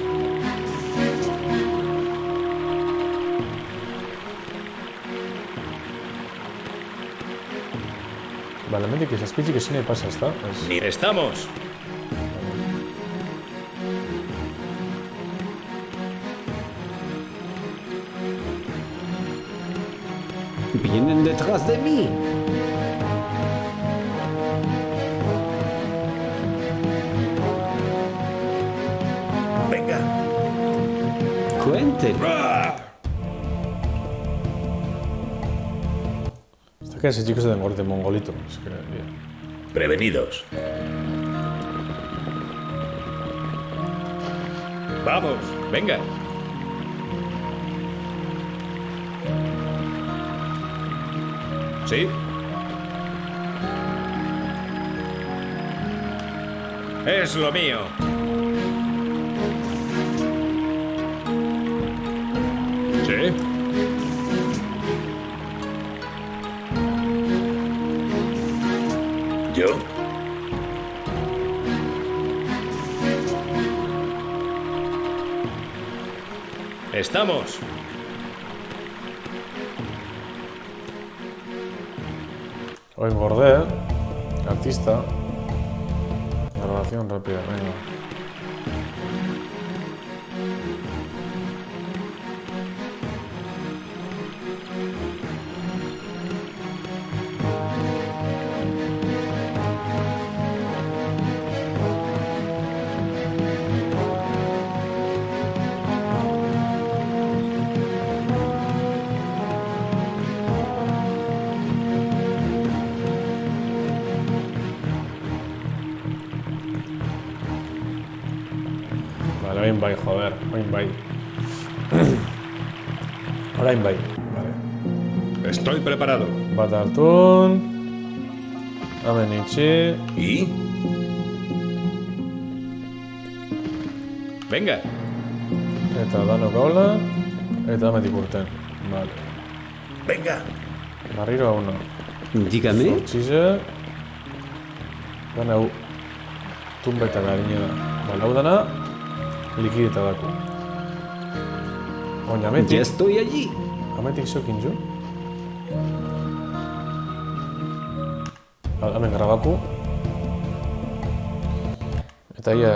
Vale, mente che specie che se ne passa sta. Estamos. Vienen detrás de mí. Venga. Cuenten. Está que ese chico es de mongolito. Es que, Prevenidos. Vamos. Venga. Sí. Es lo mío. Sí. ¿Yo? Estamos. O engordé, artista. Grabación rápida, venga. Vale, orain bai, joder, orain bai. Orain bai, vale. Estoy preparado. Bat hartun. Hemen itxi. ¿Y? Venga. Eta dano gaula. Eta hemetik urten. Vale. Venga. Barriro hau no. Dígame. Zortzize. Dana hau. Tumba eta garine da. Vale, hau dana. Likideta dako. Oina, ametik. Ya estoy allí. Ametik zokin zu. Hemen grabaku. Eta ia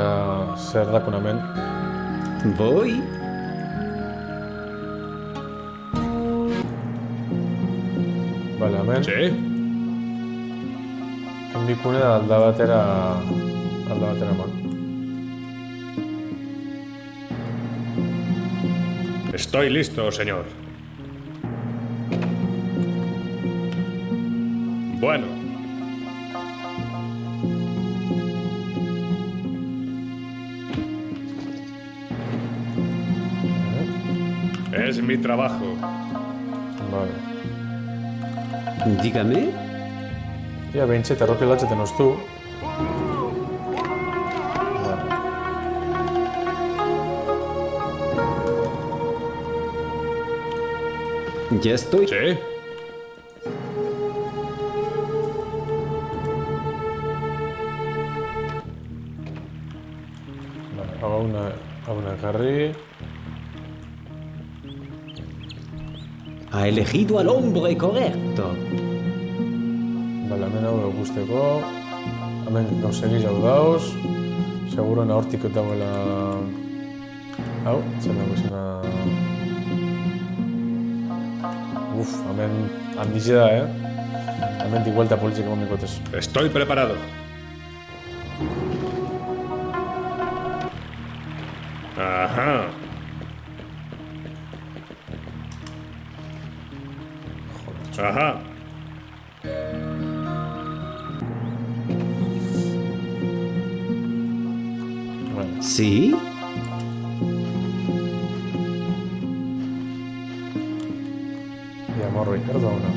zer dakun hemen. Voy. Vale, hemen. Sí. Hendikune da alda batera eman. Estoy listo, señor. Bueno. Es mi trabajo. Vale. Dígame. Ia behintxe eta erropi aldatzeten oztu. Ya estoy. Sí. Vale, hago una carry. Ha elegido al hombre correcto. Vale, hemen hau guzteko. Hemen gauzegi jaudauz. Seguro nahortik dagoela... Hau, zer dago izena... Uf, hemen handize da, Hemen dik vuelta politxek eman mikotez. Estoy preparado. Ajá. Ajá. Bueno, ¿Sí? ja morro ikerda ona.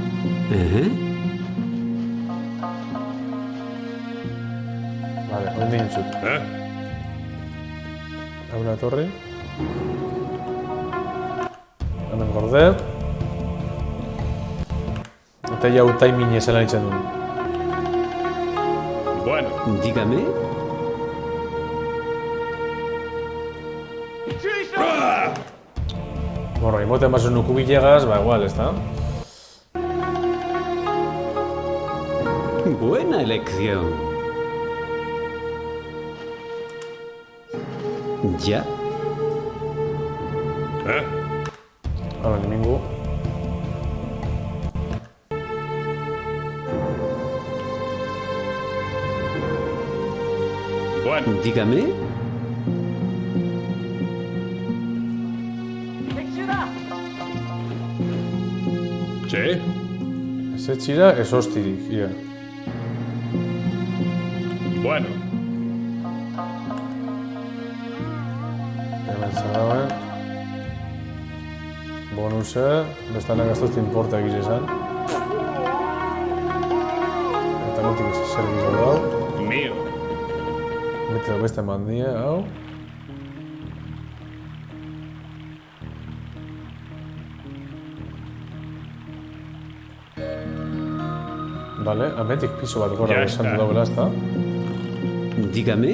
Vale, oin egin zut. Hau la torre. Hemen gorde. Eta jau timing esan ditzen duen. Bueno. Dígame. Bueno, imoten baso nuku bilegas, ba igual, ez da? Buena elección. ¿Ya? Hala, nimingu. Bueno. Dígame. Sí. Ez txira, ez hostirik, ia. Bueno. Hemen zer dagoen. Bonuse, bestanak gaztozte importa egiz esan. Eta notik zer egiz hau dau. Mío. Bete da beste mandie, hau. Vale, ametik piso bat gora Ya esan está. du dagoela, ez da? Dígame.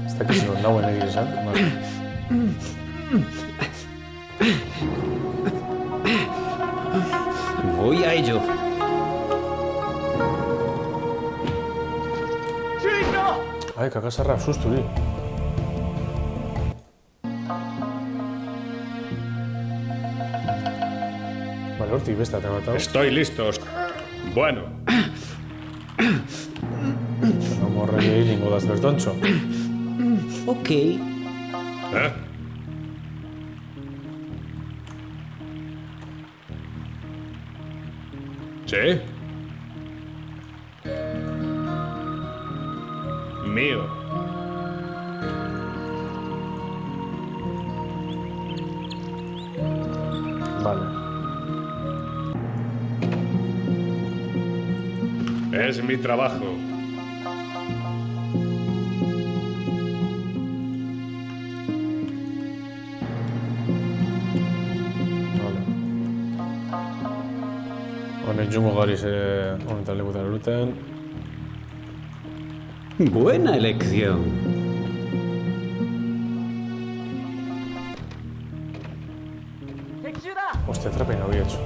Ez dakiz non nauen egiz esan. Vale. Voy a ello. Ai, kakasarra, susturi. Vale, hortik beste ate bat hau. Estoy listo. Bueno. No morrei ningo daz bertontxo. Ok. Sí. Mío. Vale. Es mi trabajo. Honek jungo gari ze honetan lekutan eruten. Buena elección. Hostia, trapein hau hecho.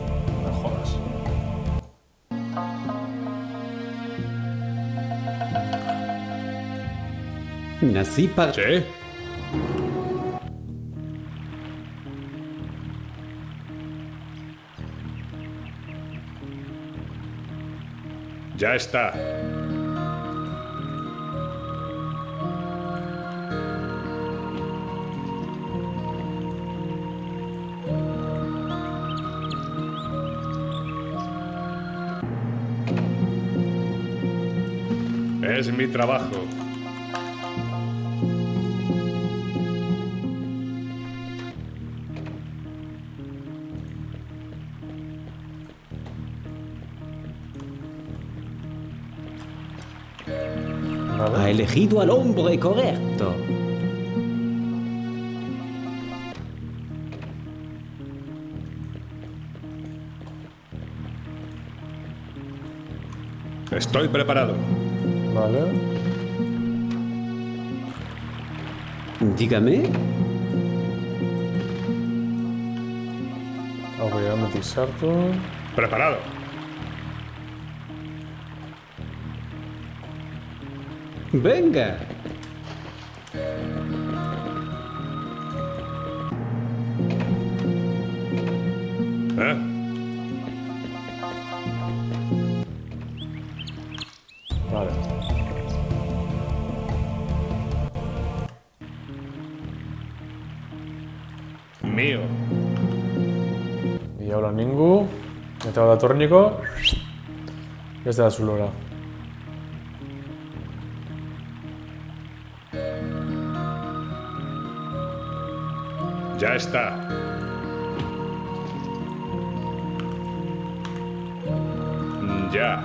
No jodas. Nací para... Sí. Ya está. Es mi trabajo. Ha elegido al hombre correcto. Estoy preparado. Vale. Dígame. Obviamente, sarto. Preparado. Venga. ¿Eh? Vale. Mío. Y ahora ningú. Meteu de tórnico. Y este da su lora. Ya está. Ya.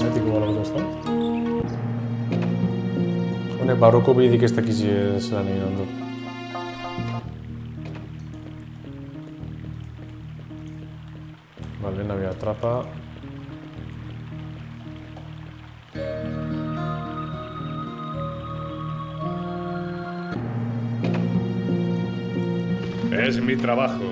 Etiko gara bat ezta? Honek barroko bidik ez dakizi zelan egin ondo. Vale, nabi atrapa. Es mi trabajo.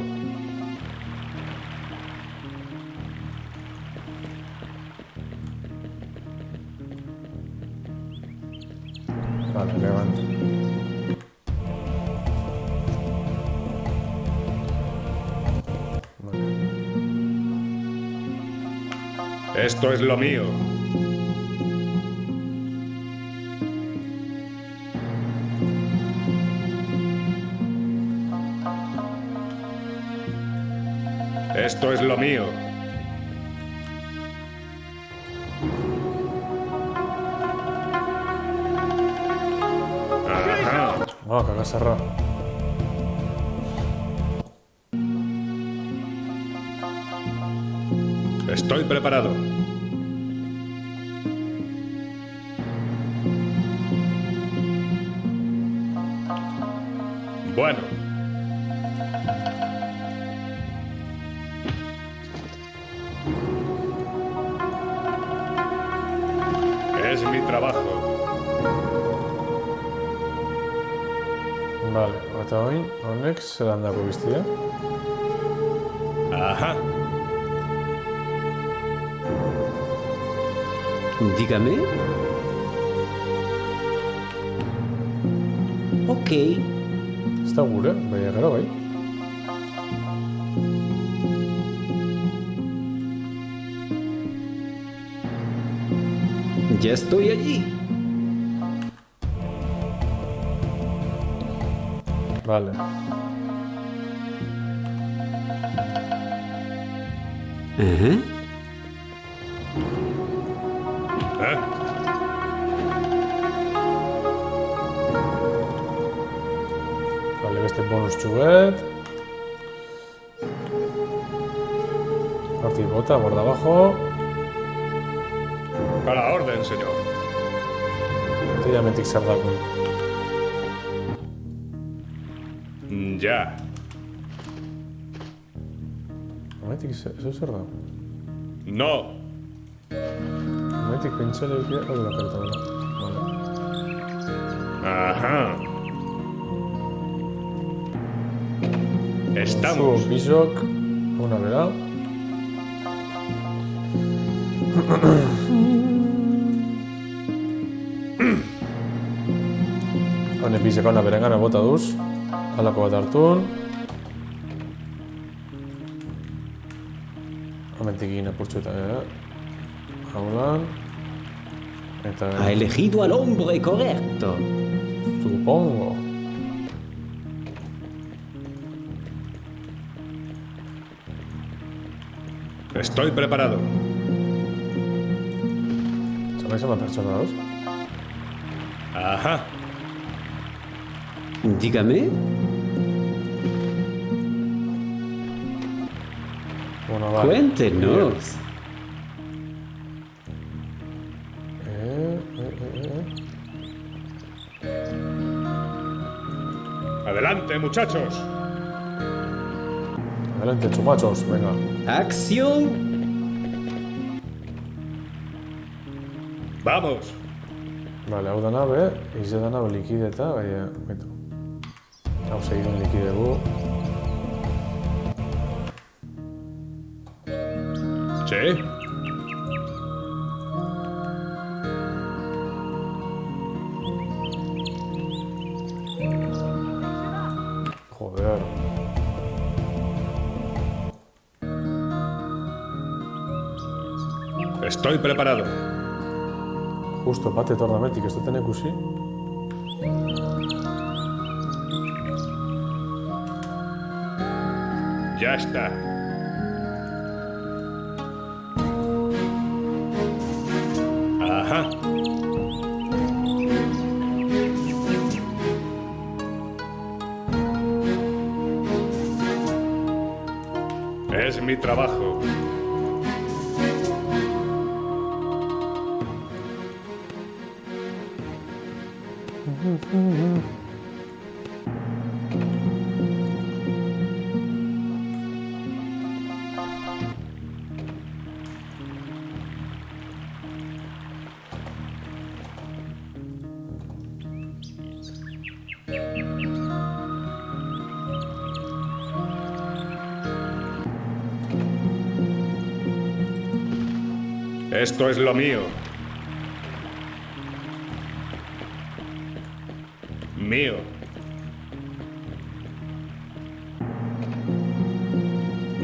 Vale, levanta. Esto es lo mío. Esto es lo mío. Ajá. Ah, cagasarra. Estoy preparado. Bueno. Es mi trabajo. Vale, eta oin, honek zelan dago biztia. Ajá. Dígame. Ok. Ez da gure, baina gero bai. Ya estoy allí. Vale. Ajá. ¿Eh? Vale, beste bonus txuget. Hortik bota, borda abajo. A la orden, señor. Eta jametik zer dako. Ya. Jametik zer da? No. Jametik pentsale egitea, hori da kareta dela. Vale. Ajá. Estamos. Zu bizok, una bera. Hone bizek ona berengana bota duz. Halako bat hartun. Hamentik egin apurtxu eta haulan. Eta... Ha elegido al hombre correcto. Supongo. Estoy preparado. ¿Sabéis a más personas? Ajá. Dígame. Bueno, vale. Cuéntenos. Adelante, muchachos. Adelante, chumachos, venga. Acción. Vamos. Vale, hau da nabe, ize da nabe likideta, baina, beto. Hau segidan likidegu. Sí. Joder. Estoy preparado. Justo bate tornamentik ez duten ikusi. Ya está. Ajá. Es mi trabajo. Esto es lo mío. Mío.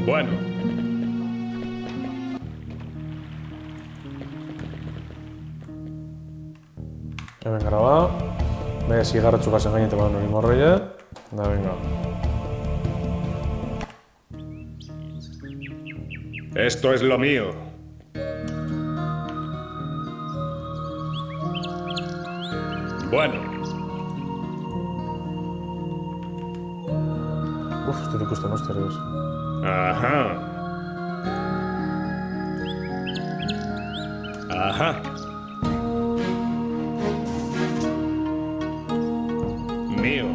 Bueno. Hemen graba. Baya zigarratxu gazen gainete badan hori morroia. Da, venga. Esto es lo mío. Bueno. Uf, ez dut ikusten osterioz. Ajá. Ajá. Mío.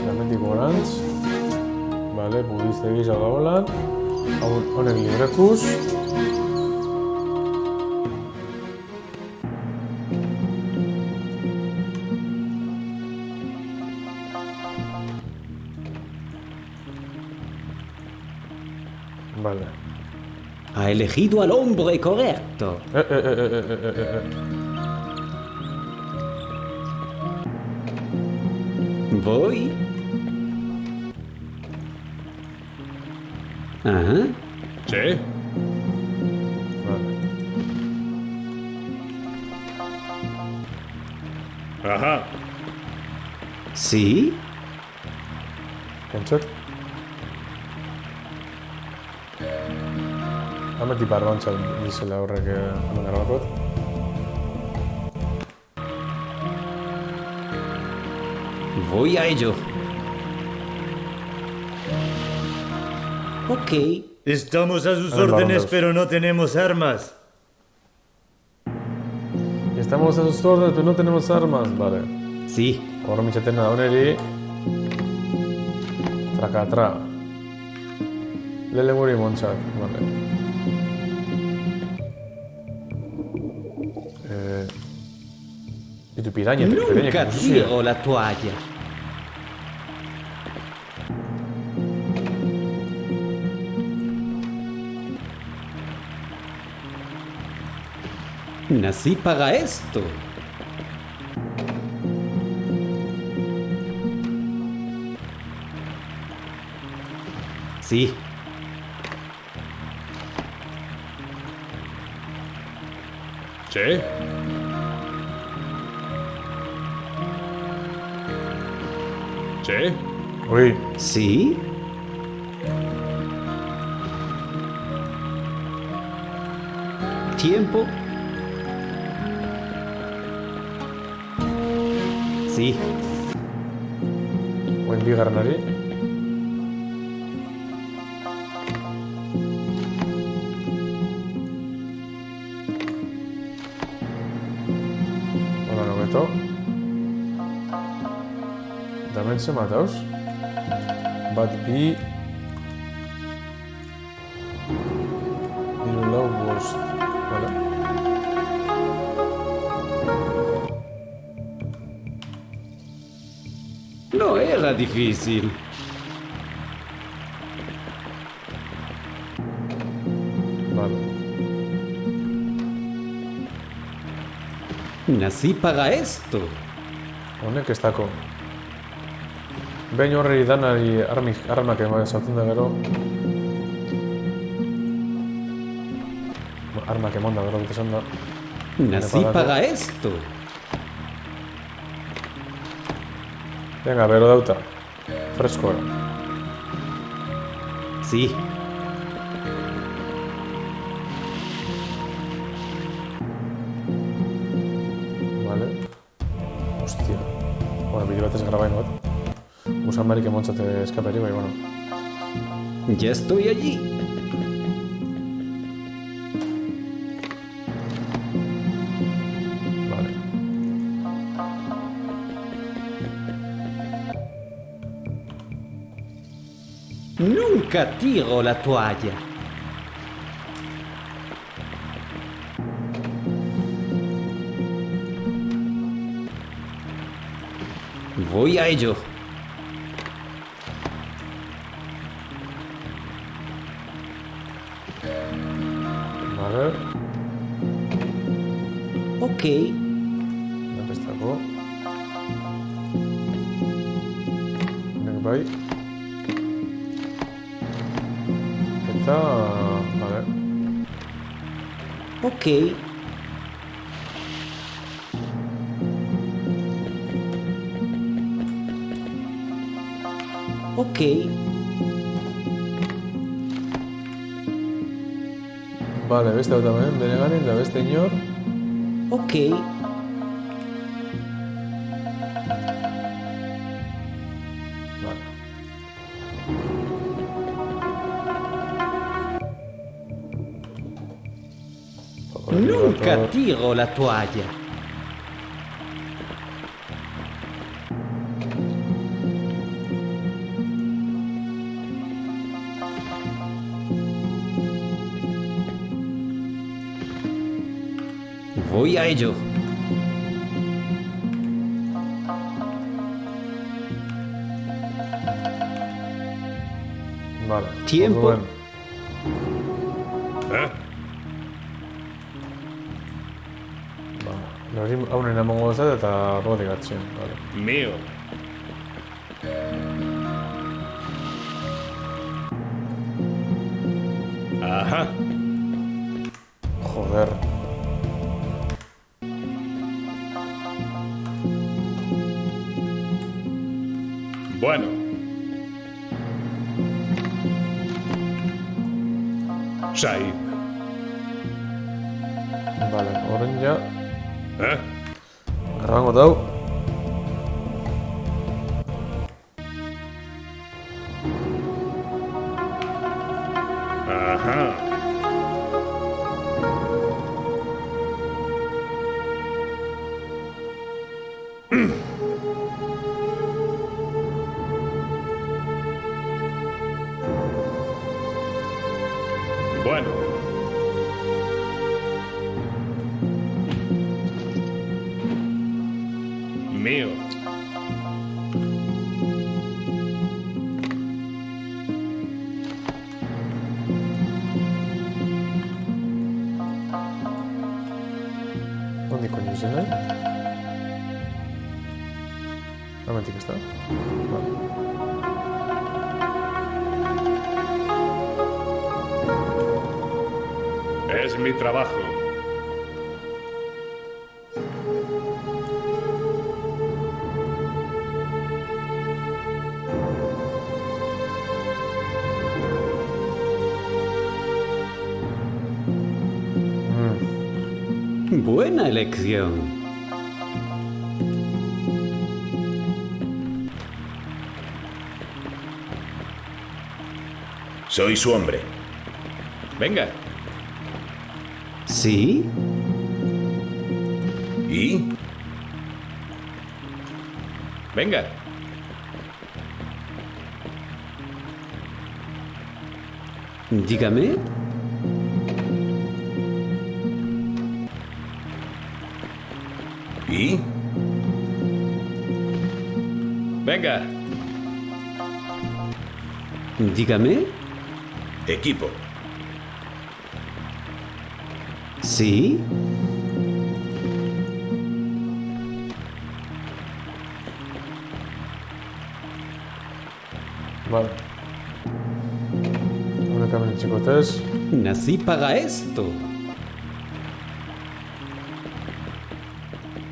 Hemendik gorantz. Vale, budista egisa dagoelan. Honek librekuz. Vale. Ha elegido al hombre correcto. Voy. Ajá. Sí. Vale. Ajá. Sí. Kentzot? Hemetik barrontza dizela horrek hemen grabakot. Voy a ello. Ok. Estamos a sus A ver, órdenes, vamos. pero no tenemos armas. Estamos a sus órdenes, pero no tenemos armas. Vale. Sí. Horro mitxaten da honeri. Trakatra. Lele guri montzat. Vale. Y tu piraña, Nunca tiro la toalla. Nací para esto. Sí. Sí. Sí. Uy. Sí. Tiempo. Sí. Buen bigarrenari. mató. Damage mataos. Bad P. Y low worst. Vale. No era difícil. Vale. Nací para esto. Honek ez dako. Behin horri danari armak esauten da gero. Armak emon da gero dut esan da. Nací para esto. Venga, bero dauta. Freskoa. Sí. Vale. Hostia. Bueno, bide batez grabain bat. Usan barik emontzate eskaperi, bai, bueno. Ya estoy allí. Vale. Nunca tiro la toalla. Voy a ello. Vale. Ok. Aquí está, go. Bai. Eta... Vale. Ok. Ok. Vale, beste hau tamen, beneganen, da beste inor. Ok. Vale. Nunca tiro la toalla. Voy a ello. Vale. Tiempo. Orduan. Hori haunen emango bezat eta robotik atzen. Vale. Mío. Ajá. Joder. Bueno. Said. Vale, orain ja... ¿Eh? Grabango dau. Ajá. Bueno. Mío. ¿Dónde coño es el? Momentik está. Vale. Es mi trabajo. Buena elección. Soy su hombre. Venga. ¿Sí? ¿Y? Venga. Dígame. ¿Y? Venga. Dígame. Equipo. Sí. Vale. Únicamente, chicotes. Nací para esto.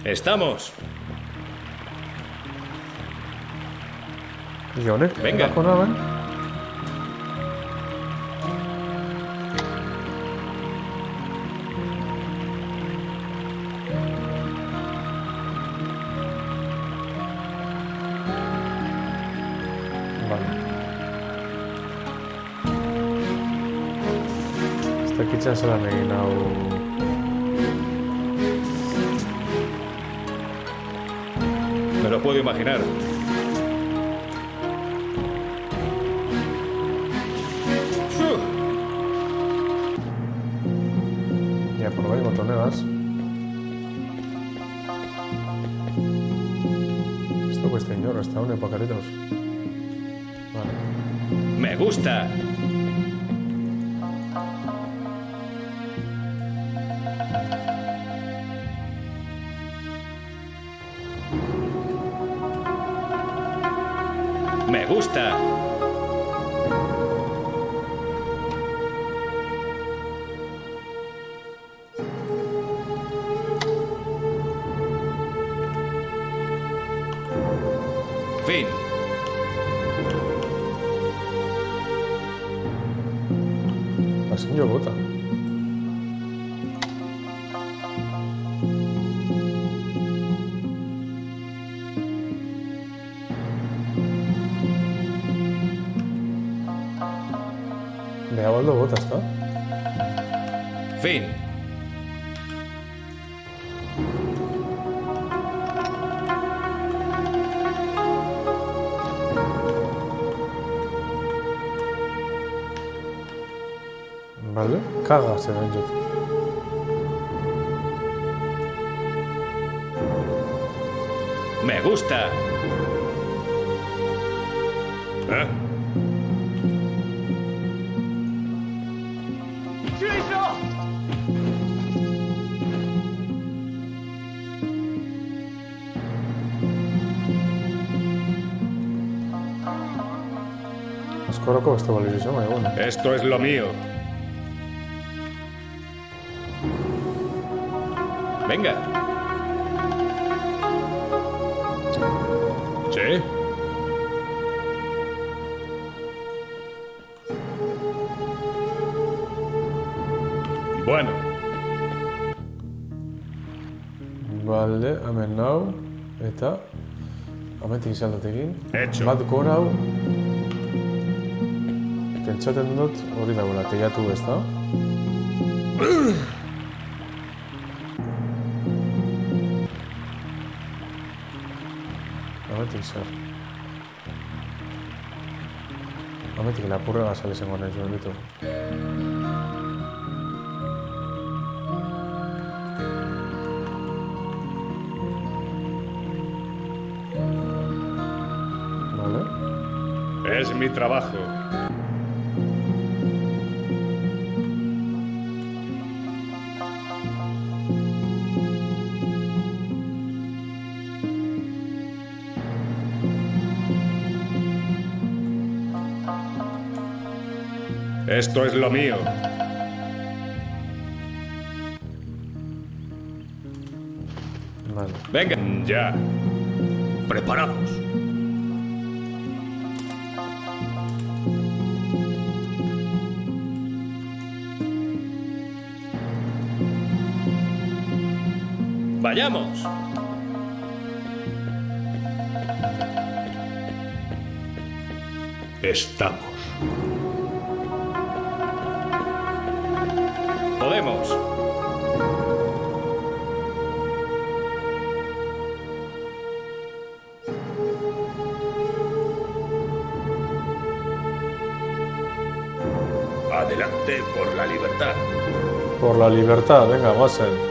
Estamos. Jonek, Venga. bajo naven. Vale. Esta kitchen se la han egin Me lo puedo imaginar. Ya por ahí botoneras. Esto cuesta señor, está un pacaritos. Vale. Me gusta. Me gusta. Fin. Así yo bota. Me ha vuelto bota, ¿está? Fin. Vale. Caga se ven yo. Me gusta. ¿Eh? Skoro ko ste volili že majú. Esto es lo mío. Venga. ¿Sí? Bueno, Vale, hemen nau. Eta ametik izaldatekin. Hecho. Bat gora hau. Pentsaten dut hori dagoela, teiatu ez da. Ametik zer. Ametik lapurra gazale zengo nahi zuen ditu. Vale. es mi trabajo. Esto es lo mío. Vale. Venga. Ya. Preparados. Vayamos. Estamos. Podemos. libertad. Por la libertad, venga, Gossen.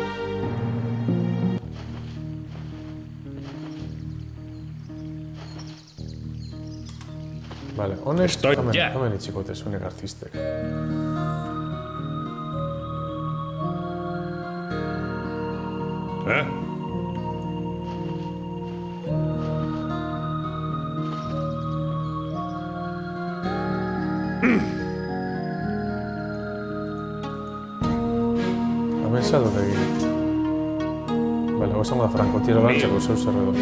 Vale, honest. Kamen itxikote zuen ekartiztek. Hemen zadut egin. Bale, gozango da frankotiro lantzeko zeu zer edo.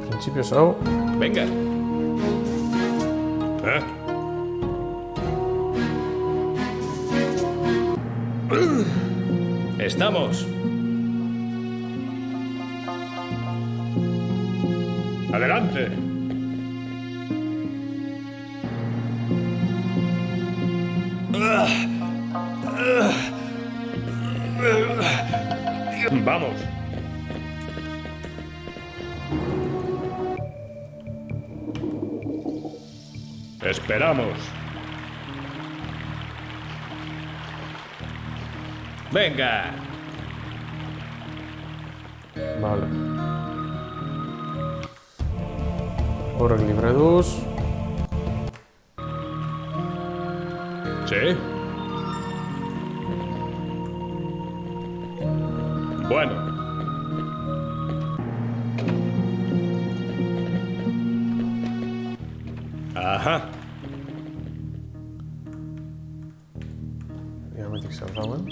Principios hau. Venga. Estamos. Adelante. Vamos. Esperamos. Venga. Vale. Horrek libre duz. ¿Sí? Bueno. Ajá. Diametik zer dauen.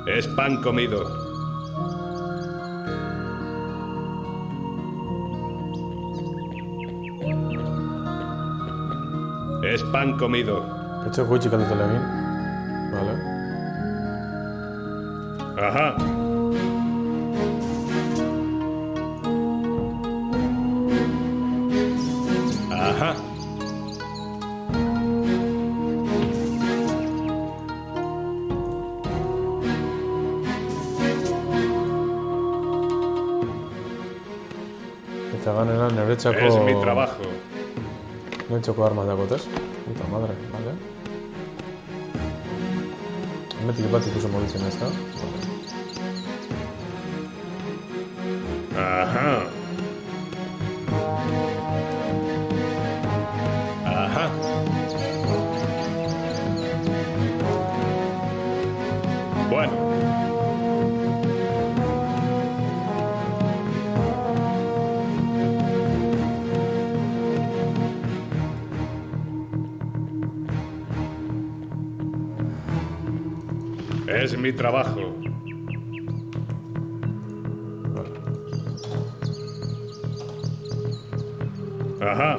Es pan comido. Es pan comido. Etxeko gutxik aldutela egin. Vale. Ajá. Ajá. Eta ganera niretzako... Es mi trabajo. Niretzako arma dakotez. Puta madre, vale. Hemetik bat ikuso modutzen ez da. Ajá. Ajá. Bueno. Es mi trabajo. Ajá.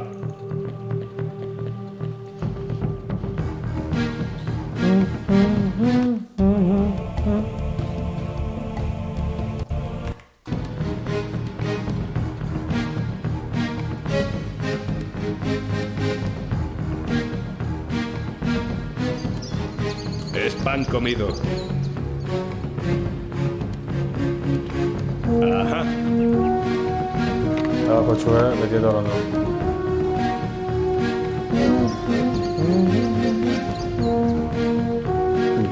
Es pan comido. Ajá. Abajo txue, beti edo gano.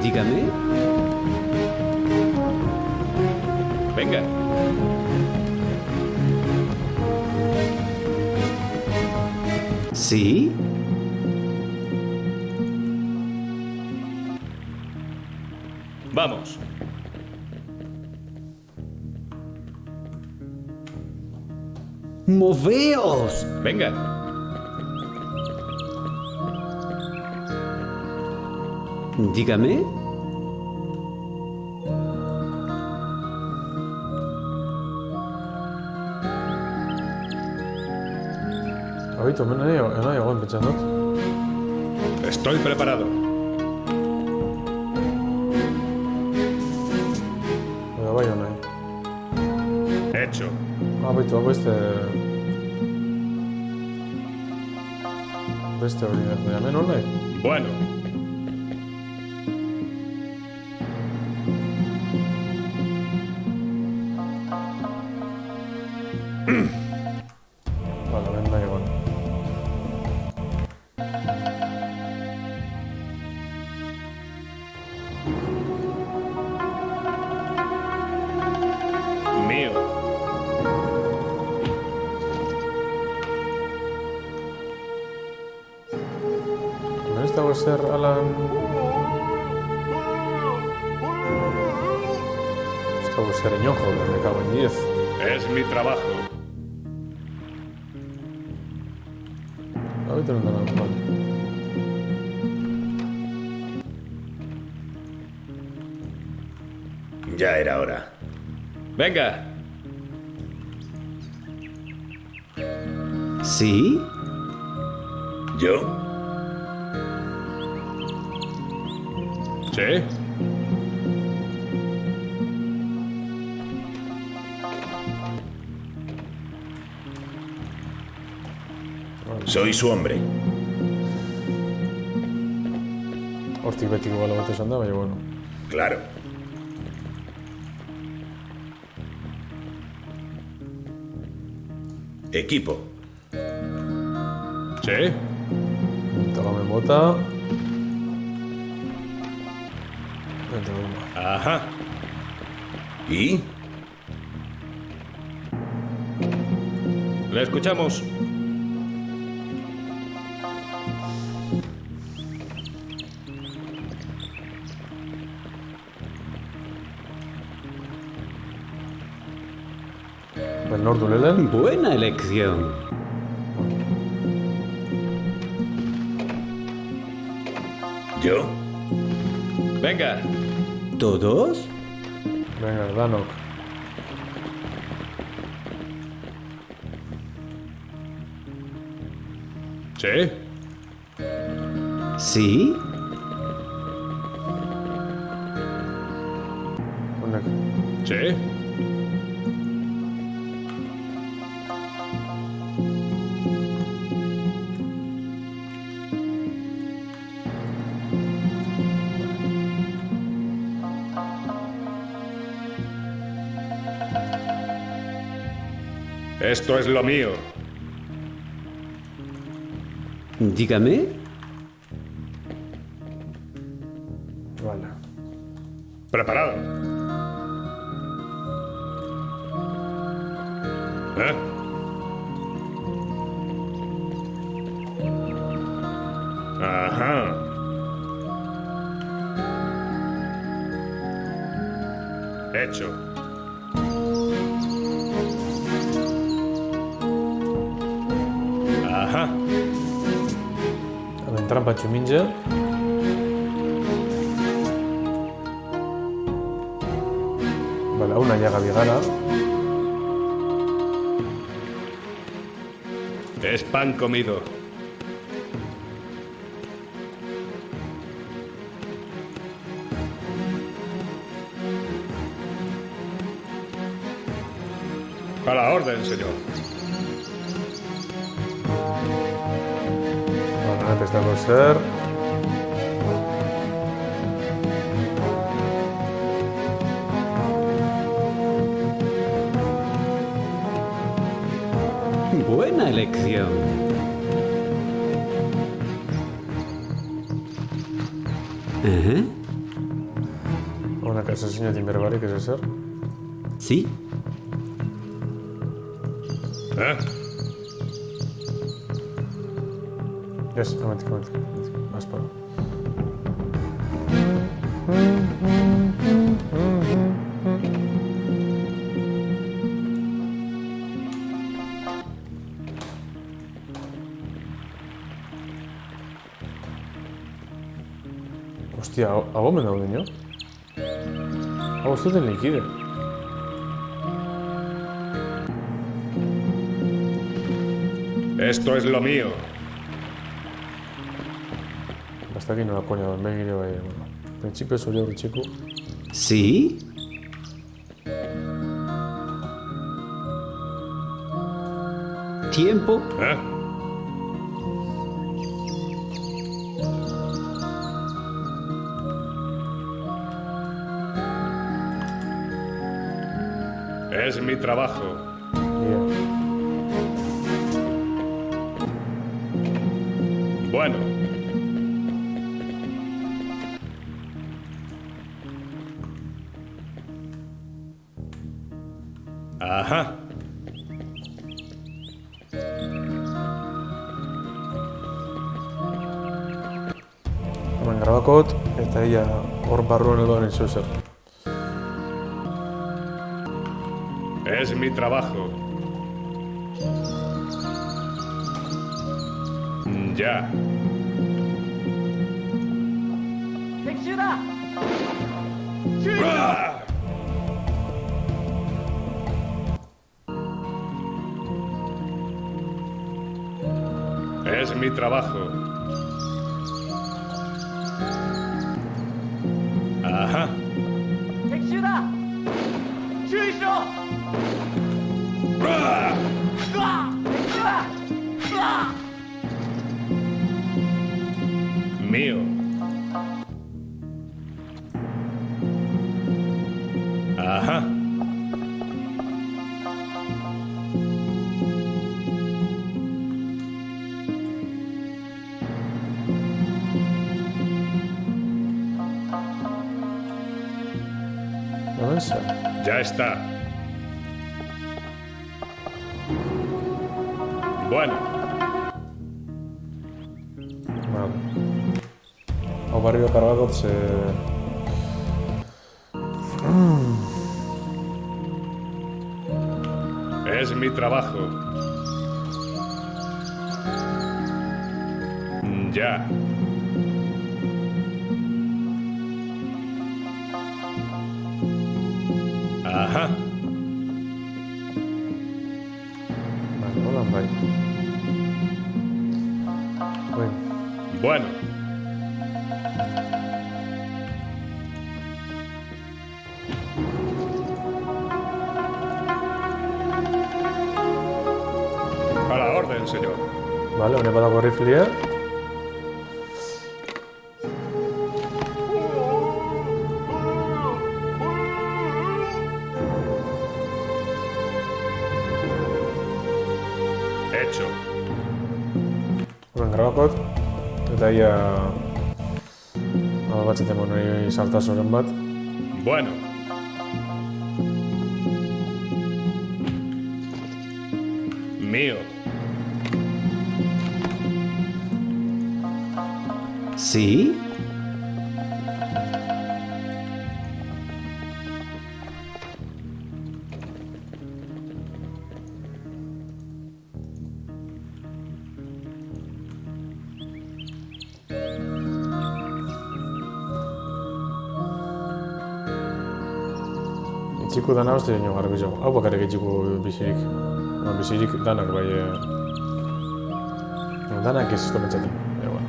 Dígame. Venga. ¿Sí? Vamos. ¡Moveos! Venga. Dígame. Abitu, hemen nahi egoen pentsan dut. Estoy preparado. Eda bai hona. Hecho. Abitu, hau beste hori da. Baina hemen hona. Bueno. Vale, hemen nahi egoen. Esta puede ser Alan. Esta puede ser Ñojo, me cago en 10. Es mi trabajo. Ahorita no nada mal. Ya era hora. Venga. ¿Sí? ¿Yo? ¿Sí? Soy su hombre. Hortik betiko bala bat esan da, baina bueno. Claro. Equipo. ¿Sí? Tócame bota. Vente, uno. Ajá. ¿Y? Le escuchamos. Nordu Lelen. Buena elección. ¿Yo? Venga. ¿Todos? Venga, Danok. ¿Sí? ¿Sí? ¿Sí? Esto es lo mío. Dígame. Vale. ¿Preparado? ¿Eh? Ajá. Hecho. Ajá. Hemen trampatxo minja. Vale, hau nahiaga bigara. Es pan comido. A la orden, señor. Vale, aquesta pot ser. Buena elección. Ajá. Una casa senyora Timbervalley, que és ser. Sí. ¿Eh? Yes, un moment. Vas para. Hostia, hau omen daude, nio? Hau ez duten likide. Esto es lo mío. Hasta aquí nola koña den begire bai, bueno. Printzipio zuri hori txiku. ¿Sí? Tiempo. ¿Eh? Es mi trabajo. Bueno. Ajá. Hemen grabakot, eta ia hor barruan edo nintzu zer. Es mi trabajo. Ya. Es mi trabajo. Ajá. Mío. Ajá. No ves? Ya está. Bueno. Vale. Hau barrio kargakot ze... Es mi trabajo. Ya. Ajá. Vale, hola, bai. Bueno. A la orden, señor. Vale, hone badago riflia. Hecho. Hemen grabakot, eta ia... batzeten monoi sartasoren bat. Bueno. Mío. ¿Sí? Itxiku dana hoste dino garbizo. Hau bakarrik itxiku bizirik. Bizirik danak bai... Danak ez esto pentsatzen. Bueno.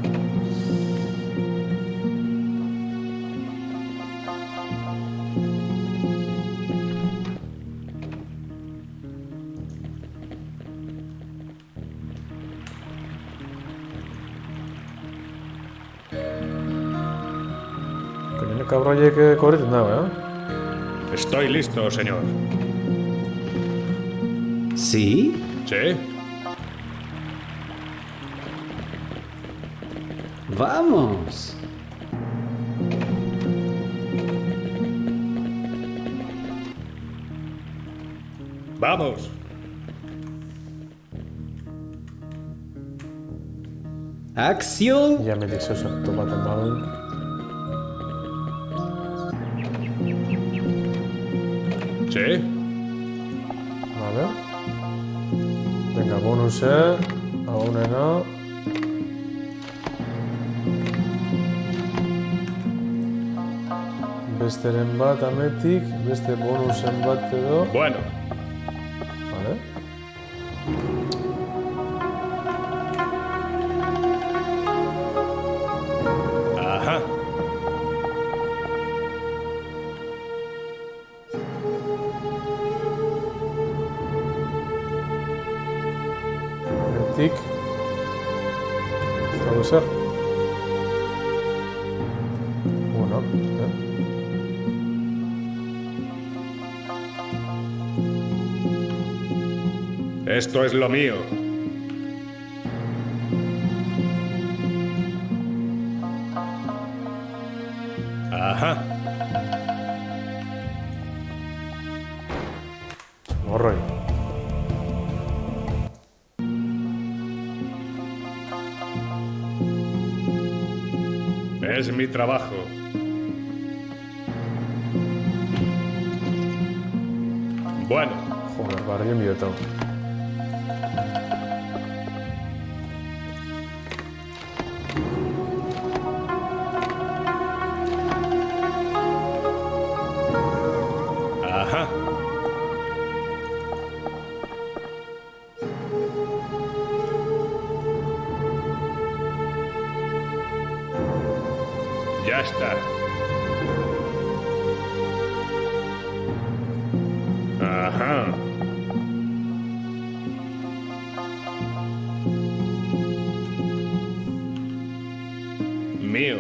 Koñone kabroiek korriten dago, Estoy listo, señor. ¿Sí? ¿Sí? ¡Vamos! ¡Vamos! ¡Acción! Ya me dice eso, toma tomado. ¿Sí? Vale. Venga, bonus, agunena. Besteren bat ametik, beste bonusen bat edo. Bueno. Vale. Ajá. Ametik. Ez dago zer. Bueno, Esto es lo mío. Ajá. Morroi. Es mi trabajo. Bueno. Joder, barrio mi todo. Ajá. Ya está. Ajá. Mío.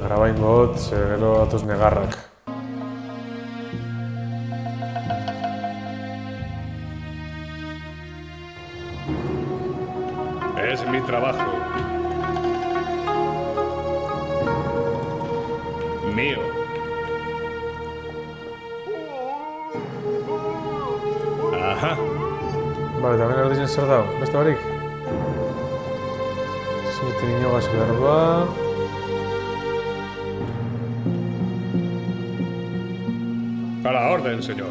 Graba ingot, gero datoz negarrak. Es mi trabajo. Mío. Ajá. Vale, también lo tienes sardado. ¿Beste barik? Sí, teniñogas berba. A la orden, señor.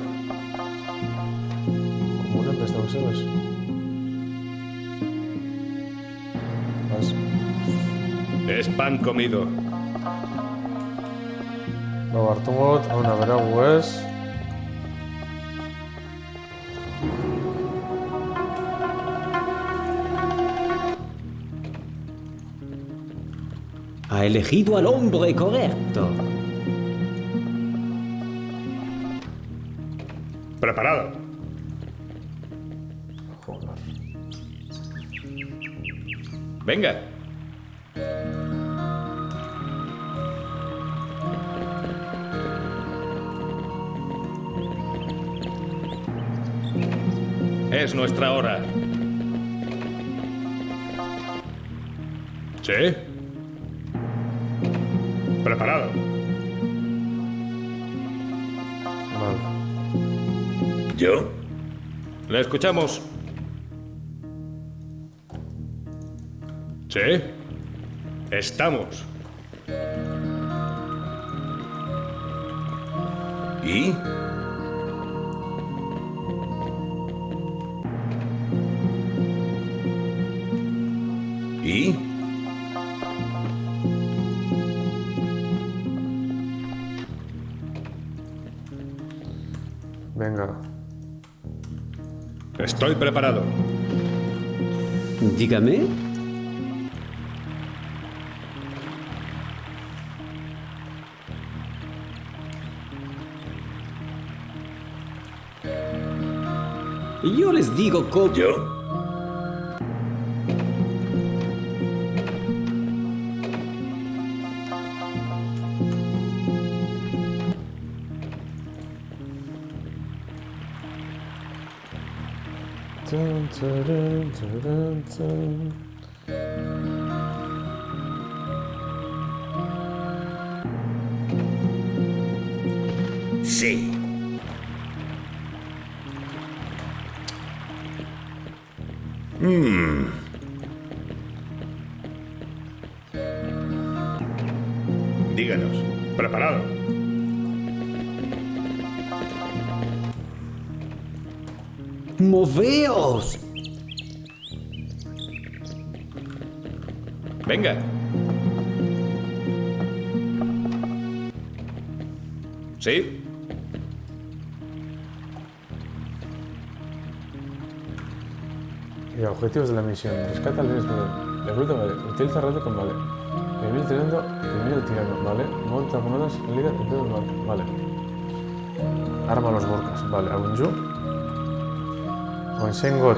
¿Cómo le prestamos esas? Vas. Es pan comido. Lo hartungot, una bera guez. Ha elegido al hombre correcto. Preparado. Joder. Venga. Es nuestra hora. ¿Sí? Preparado. Vale. ¿Yo? Le escuchamos. ¿Sí? Estamos. ¿Y? ¿Y? Venga. Estoy preparado. Dígame. Yo les digo cómo... ¿Yo? Dun, dun, dun, dun, dun. Sí. Díganos. Preparado. ¡Moveos! Venga. ¿Sí? Y objetivos de la misión. Rescata al líder. Recluta, vale. Utiliza radio con vale. Emil tirando, Emil tirando, vale. Monta comandos, el líder, el marca, vale. Arma los burkas, vale. Agunju. Onsengot.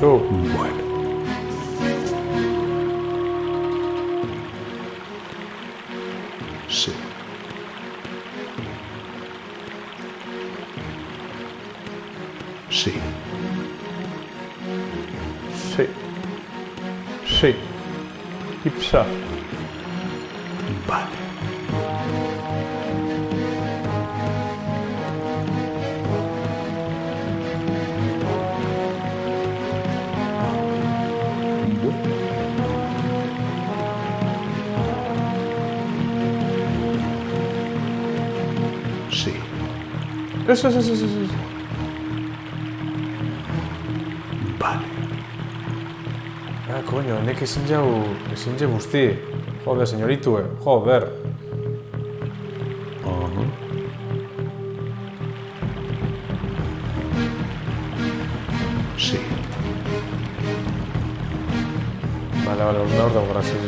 Bueno. Sí. Sí. Sí. Sí. Ipsa. Vale. Sí. Eso. Vale. Ah, coño, nek ezin jau guzti. Joder, señoritue, joder. Ajá. Sí. Vale, ordenador dago graziz.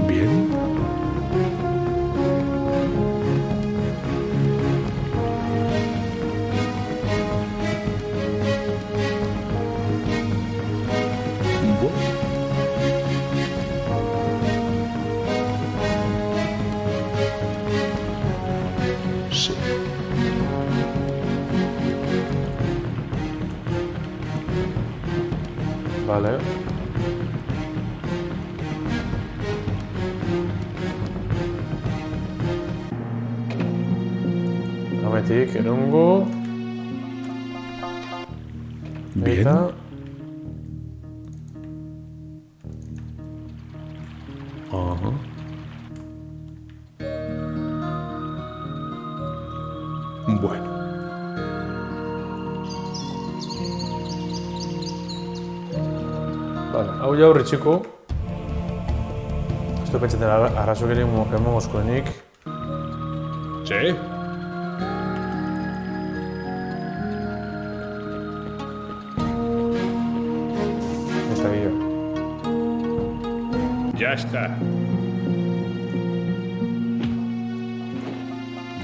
Bien. Sí. Vale. Ametik, erungo. Bien. Eta. Ajá. Bueno. Vale, hau ja horri txiko. Esto pentsatzen arazo gire emogozkoenik. ¿Sí? Eta guia. Ya está.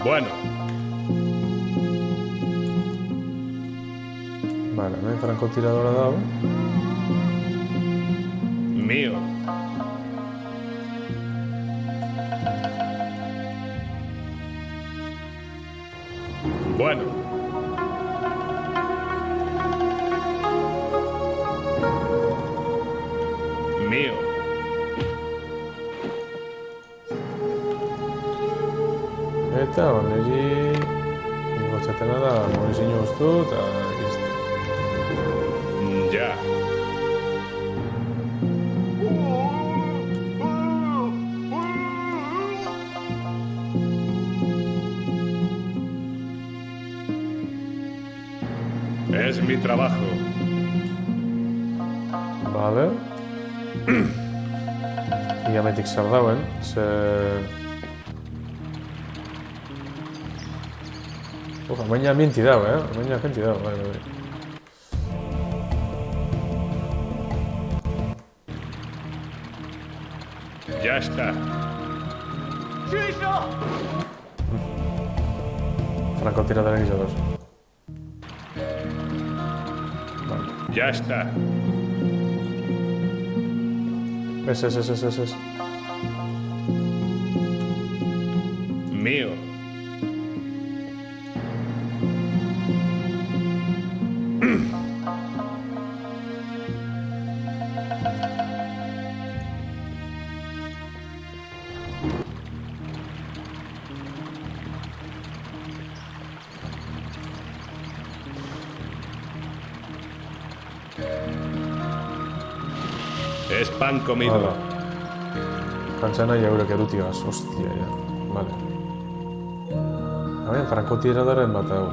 Bueno, Vale, hemen frankotiradora dago. mío. Bueno. Mío. Eta, niri... Igotxatena da, monezin guztu, eta... listo. Ya. Es mi trabajo. Vale. Iametik zer dauen, ze... Baina minti dago, Baina genti dago, bai. Ya está. Frankotiradaren gizadoz. Ya está. Ez. Mío. Es pan comido. Hala. Kantzana jaurek erutigaz, hostia, ja. Vale. Hemen frankotiradaren bat hau.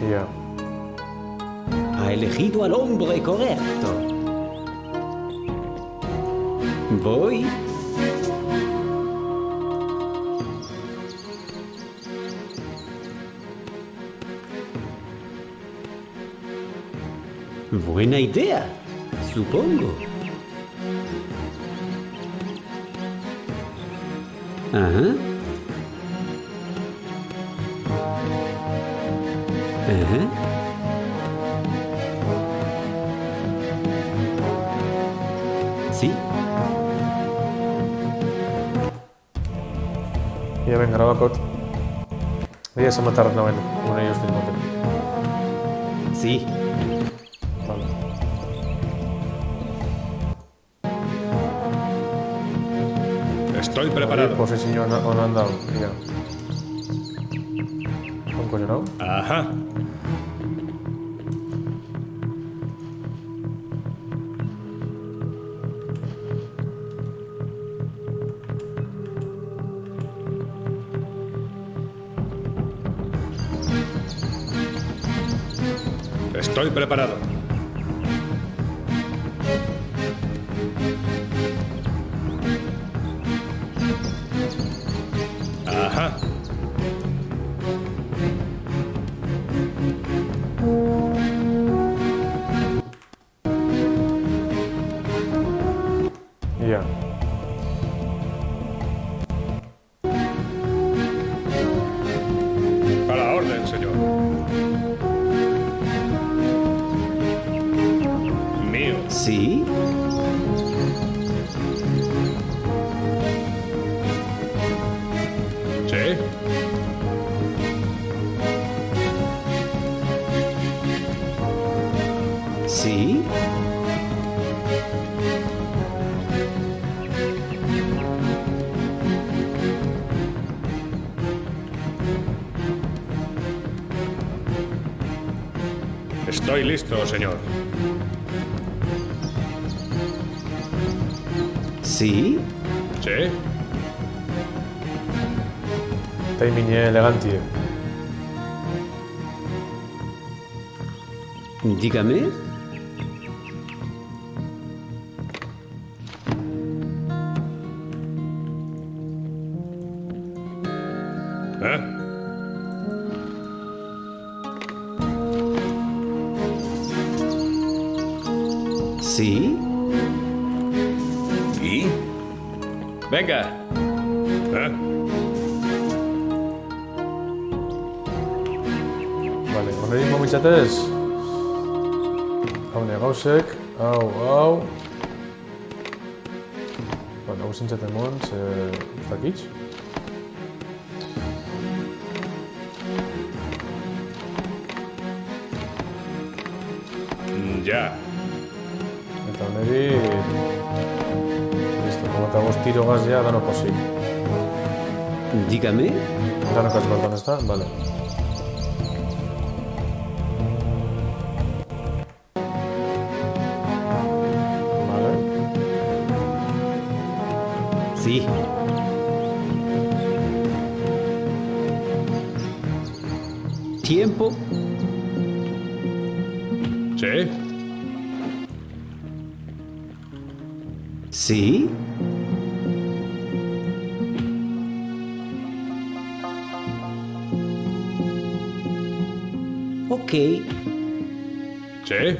Ya. Ha elegido al hombre correcto. Voy. Buena idea, supongo. Ajá. Ajá. Sí. Ja vinga, grabakot. Ja sama tarna vain, mun ei just niimoodi. Sí. Vale. Estoy preparado. Posizio on andado, ja. Onko se nau? Ajá. Estoy preparado. Ajá. Ja. A la orden, señor. Mío. Sí. Sí. Sí. Estoy listo, señor. Sí. Sí. Timing elegantie. Dígame. ¿Eh? Sí. ¿Y? Venga. ¿Eh? Vale, oneri momitzatez. Haune gauzek, hau. Bueno, hau zintzaten mon, ze... ez dakitz. Ya. Eta oneri... Listo, como eta bost tiro gaz ja, dano posik. Dígame. Dano kaz baltan, ez da? Vale. Vale. Sí. Tiempo. Sí. Sí. Ok. Sí.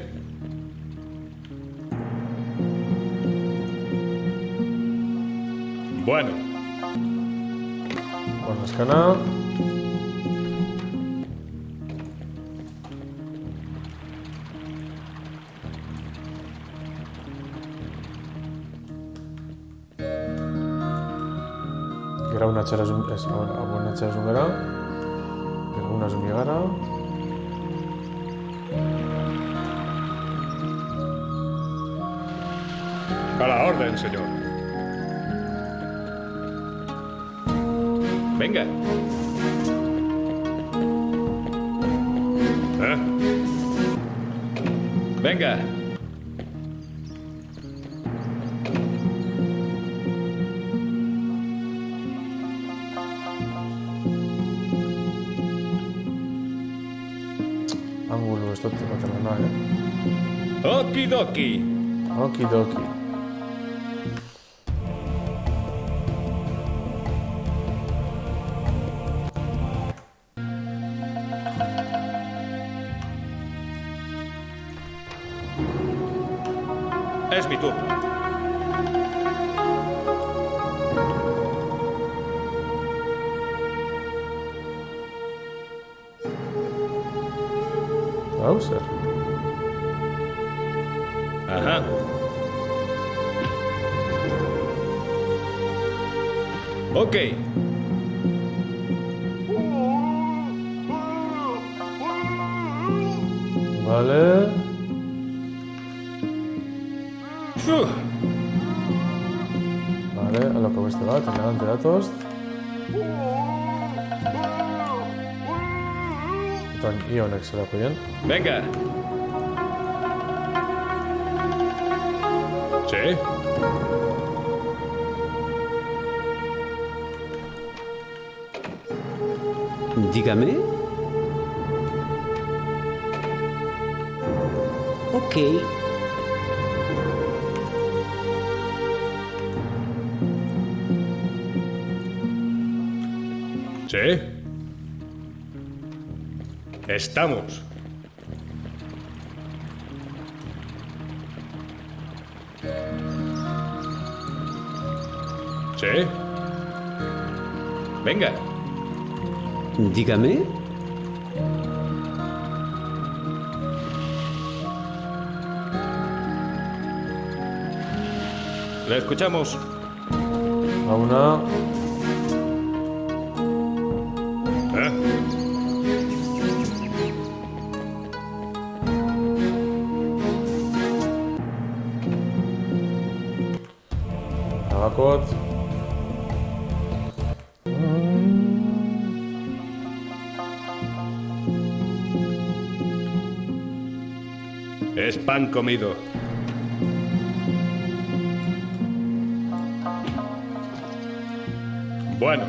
Bueno. Bueno, eskana. Gara una txera zun... Ez, abona txera zun gara. Gara una zun gara. A la orden, señor. Venga. ¿Eh? Venga. Ángulo, esto te va a tener nada, Okidoki. Okidoki. Es mi turno. Bowser. Ajá. Ok. Vale. Vale, a lo que este va, tener de datos. Con Ionex se la apoyan. Venga. ¿Sí? Dígame. Ok. ¿Sí? Estamos. ¿Sí? Venga. Dígame. Le escuchamos. A una. Tabacot. Es pan comido. Bueno.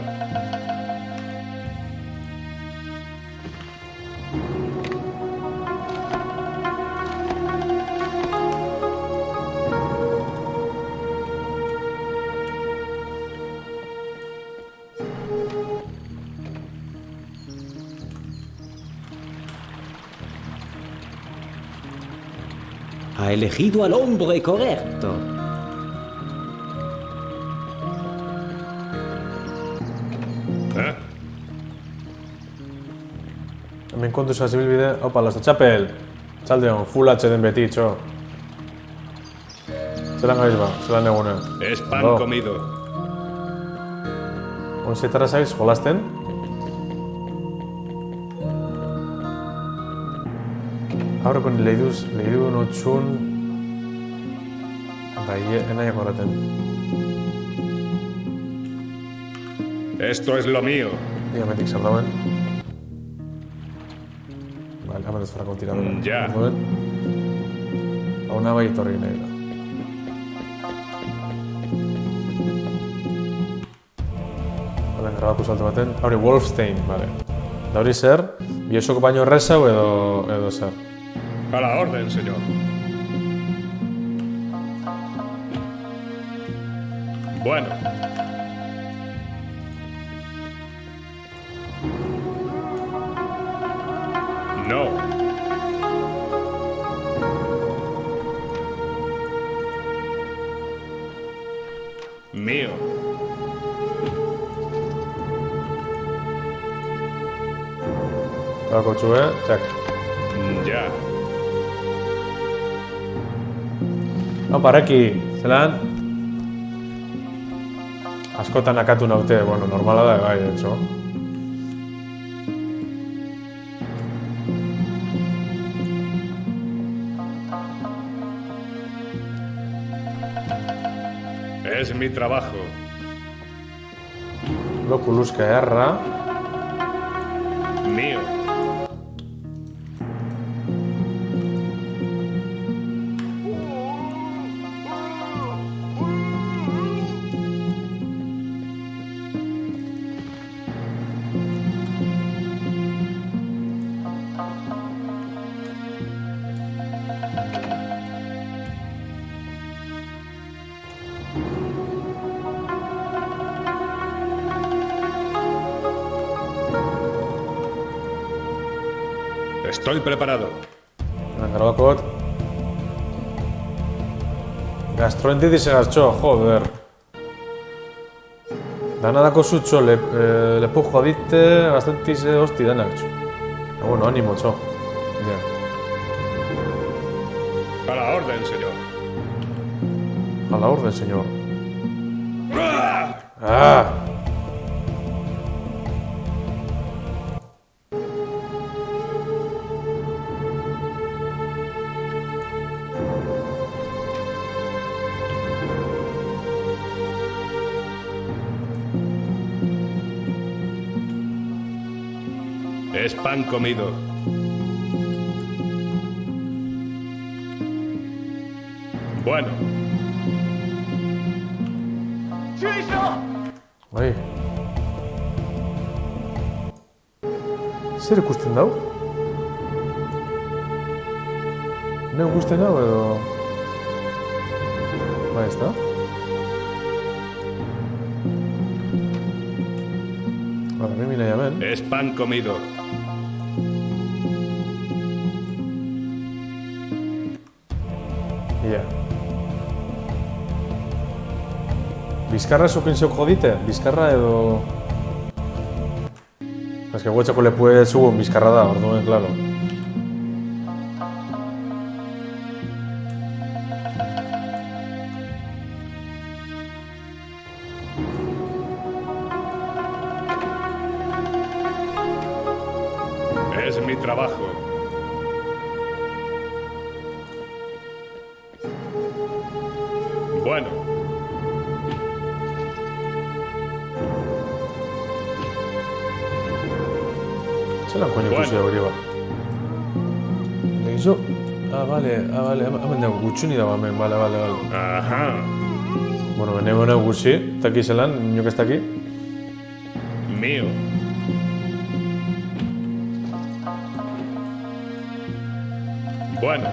Ha elegido al hombre correcto. Hemen kontuz hasi bilbide. Opa, Last Chapel. Txaldeon, full HD beti, txo. Zelan gaiz ba, zelan eguna. Es pan comido. Onzetara zaiz, jolasten. Aurreko lehidu notxun... Bai, enaiak horreten. Esto es lo mío. Diametik zer dauen. Vale, hemen ez farako tiradora. Ja. Hauna bai etorri nahi da. Vale, grabatu salto baten. Hori, Wolfstein, vale. Da hori zer? Biosoko baino errezau edo zer? A la orden, señor. Bueno. No. Mío. Tako txue, txak. Ja. Opa, Reki, zelan? Askotan akatu naute, bueno, normala da, bai, etxo. Es mi trabajo. Lokuluska erra. Mío. Estoy preparado. Grabakot. Gastroenteritis egatxo, joder. Danadako zutxo, lepo jodite, gastroenteritis hosti danak, txo. Bueno, ánimo, txo. Ya. A la orden, señor. A la orden, señor. ¡Ah! Es pan comido. Bueno. Bai. Zer ikusten dau? Ne ikusten dau edo... Bai, ez da? Vale, mimi nahi hemen. Es pan comido. Ia. Bizkarra zukin zeuk jodite? Bizkarra edo... Ez que guetxako lepue zugun bizkarra da, orduen, klaro. Es mi trabajo. Bueno. Zelan koño ikusi hori ba? Legizo... vale, hemen dago, gutxuni dago hemen, vale. Aha. Bueno, bene gutxi, taki zelan, inok ez taki? Mío. Bueno.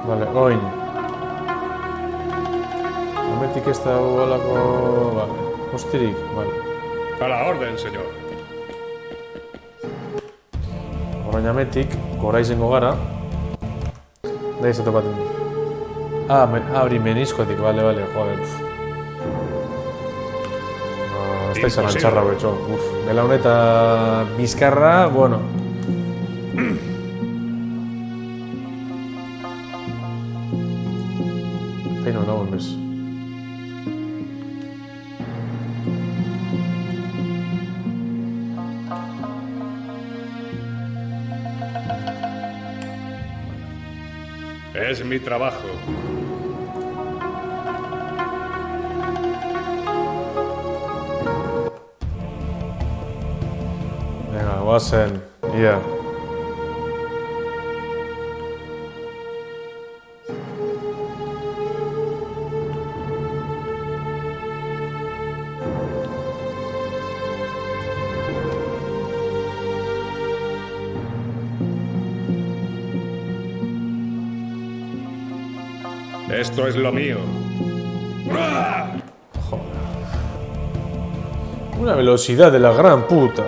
Vale, oin. Hemetik ez da alako... Vale, hostirik, vale. A la orden, señor. Orain hemetik, gora izango gara. Da izato baten du. Hori meniskotik, vale, joder. Ez da izan antxarra betxo. Belaun eta bizkarra, bueno. Peino nagoen bez. Es mi trabajo. Venga, guazen, ia. Esto es lo mío. Una velocidad de la gran puta.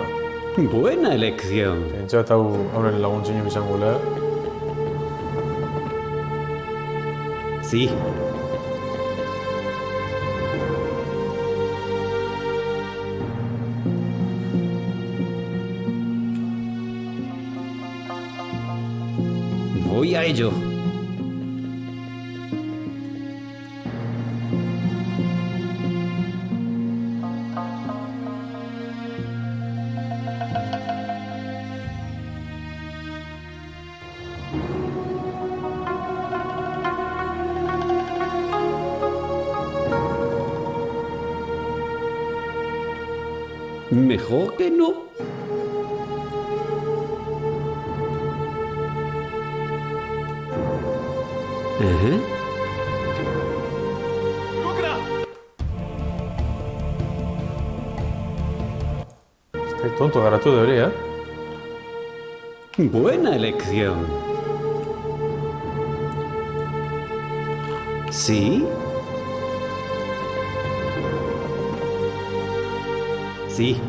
Buena elección. Pentsa eta hauren laguntzino izango gula. Sí. Voy a ello. Mejor que no. Ajá. Estai tonto garatu debería. Buena elección. ¿Sí? Sí.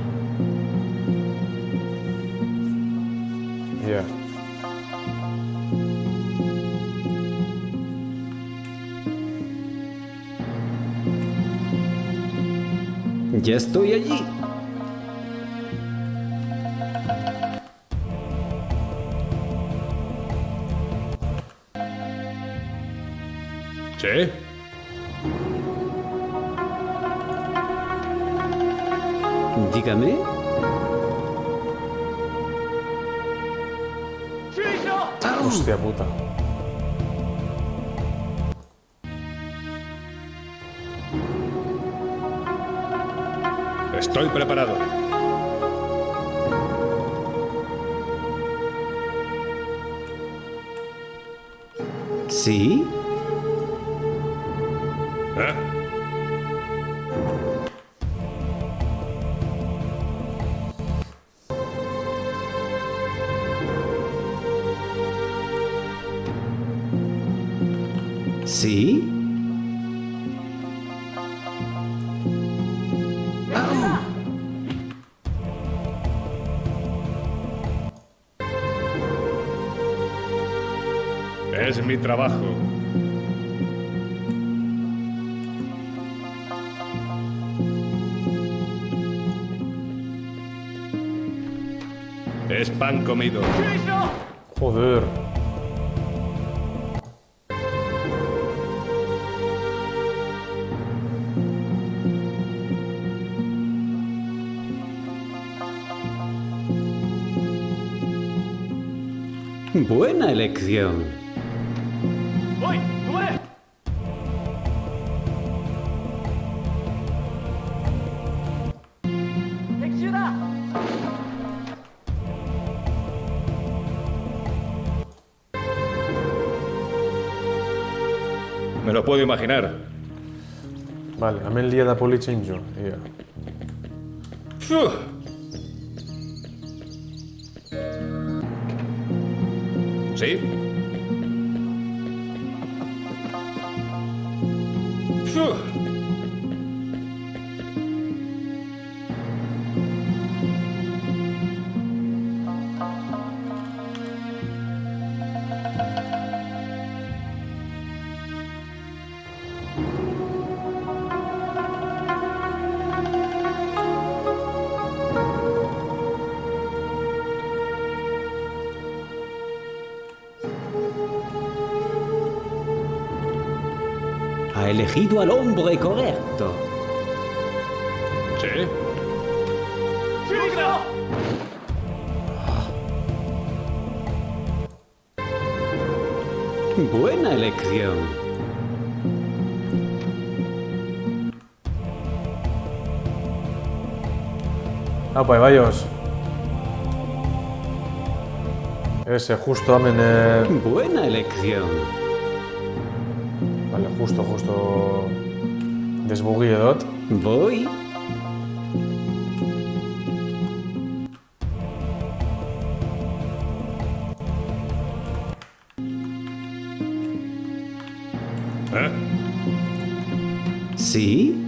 Ja. Ya estoy allí. ¿Sí? Dígame. Hostia puta. Estoy preparado. ¿Sí? ¿Eh? ¿Sí? Es mi trabajo. Es pan comido. Joder. Buena elección. Me lo puedo imaginar. Vale, a me lia da polichinjo. Ia. ¿Sí? Ha elegido al hombre correcto. ¿Sí? Buena elección. Apa, ibaios. Ese, justo amen... Buena elección. Vale, justo... Desbuguí edot. Voy. ¿Eh? ¿Sí?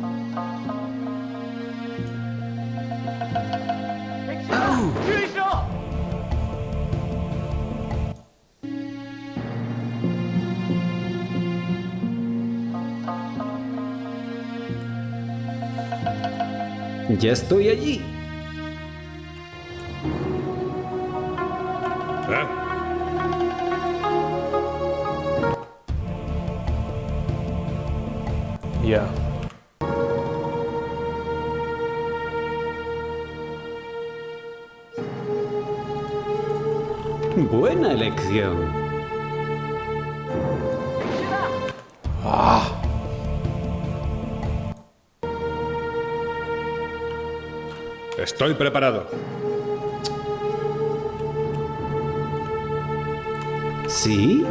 Ya estoy allí. ¿Eh? Ya. Buena elección. Ah. Estoy preparado. ¿Sí?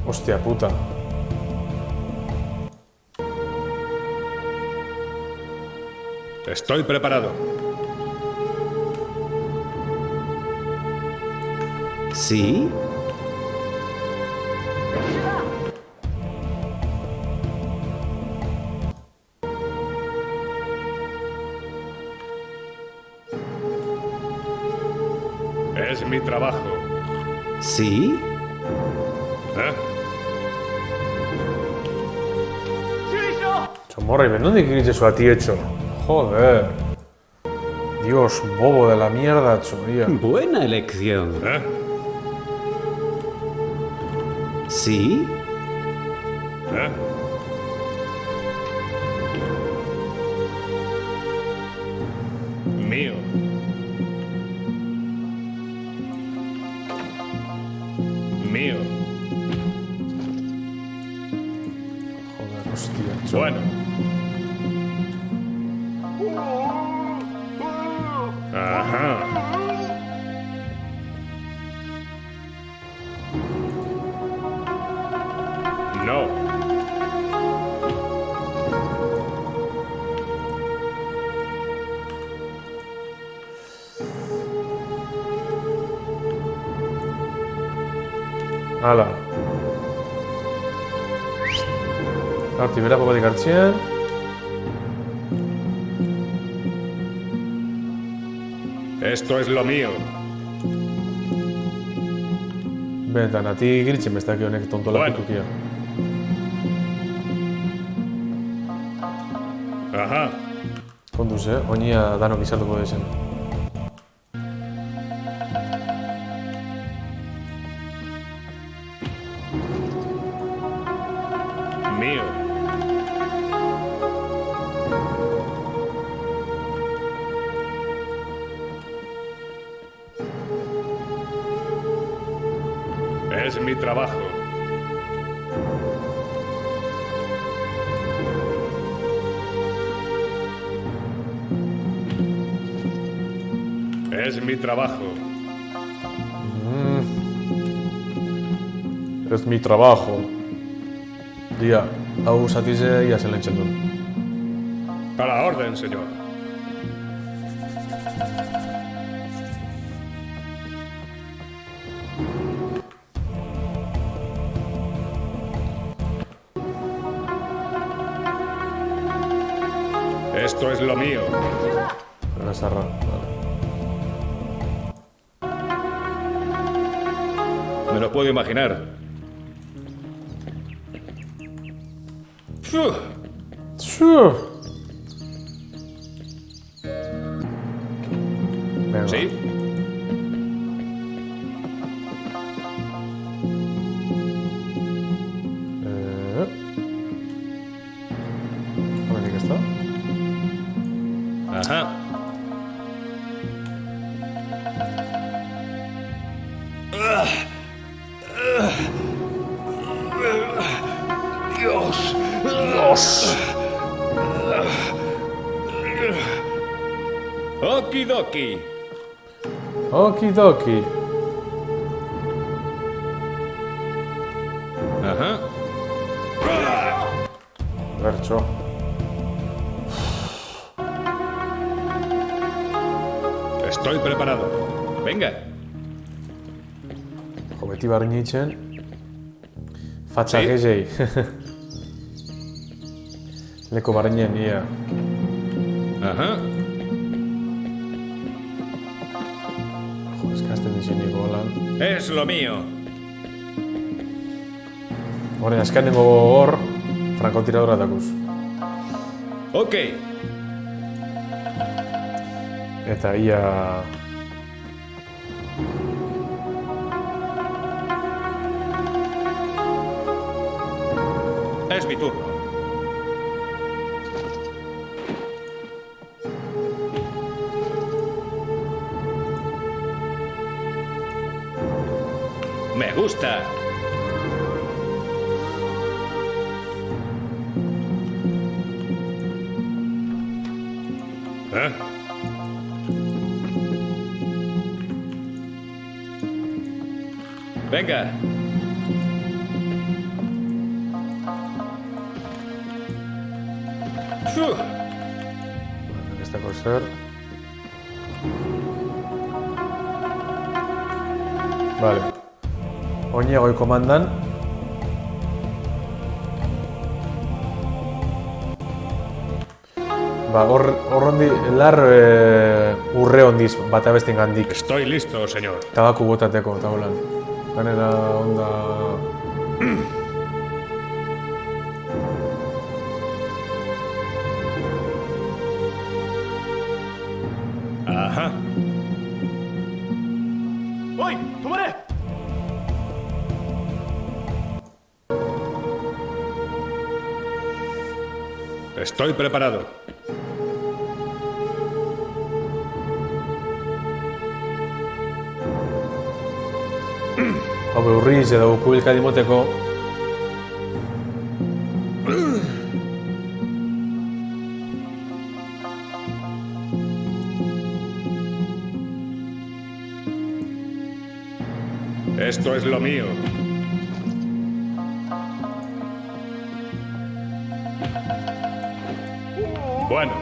Hostia puta. Estoy preparado. ¿Sí? Es mi trabajo. ¿Sí? ¿Eh? Chomorra, ¿y dónde quieres eso a ti hecho? Joder. Dios, bobo de la mierda, chomía. Buena elección. ¿Sí? Mío. Mío. Joder, hostia, chom. Bueno. Ajá. No. Hala. Artibera poco de gartxean. Esto es lo mío. Benetan, ati giritzen bestaki honek tontola Bueno. pitukia. Ajá. Kontuz, oinia danok izartuko dezen. Mío. Es mi trabajo. Es mi trabajo. Es mi trabajo. Dia, hau zatize ia zen lentzen duen. A la orden, señor. Esto es lo mío. Era zarra, vale. Me lo puedo imaginar. Venga. ¿Sí? Hemendik ezta? Ajá. Dios. Dios. Okidoki. Okidoki. Ajá. Bertxo. Estoy preparado. Venga. Jo, beti barri nintzen. Fatxa Sí? gezei. Leko barrinen, ia. Ajá. Jo, eskazten dizeniko lan. Es lo mío. Horren, azkenengo hor, frankotiradora dakuz. Ok. Eta ia... Es mi turno. Me gusta. ¿Eh? Venga. Aquesta pot ser... Vale. Oinea goi komandan. Ba, horrondi, lar urre hondiz, bata bestin gandik. Estoy listo, señor. Tabaku botateko, eta holan. Ganera onda... Estoy preparado. Hau urriz edo kubilka dimoteko. Esto es lo mío. Bueno.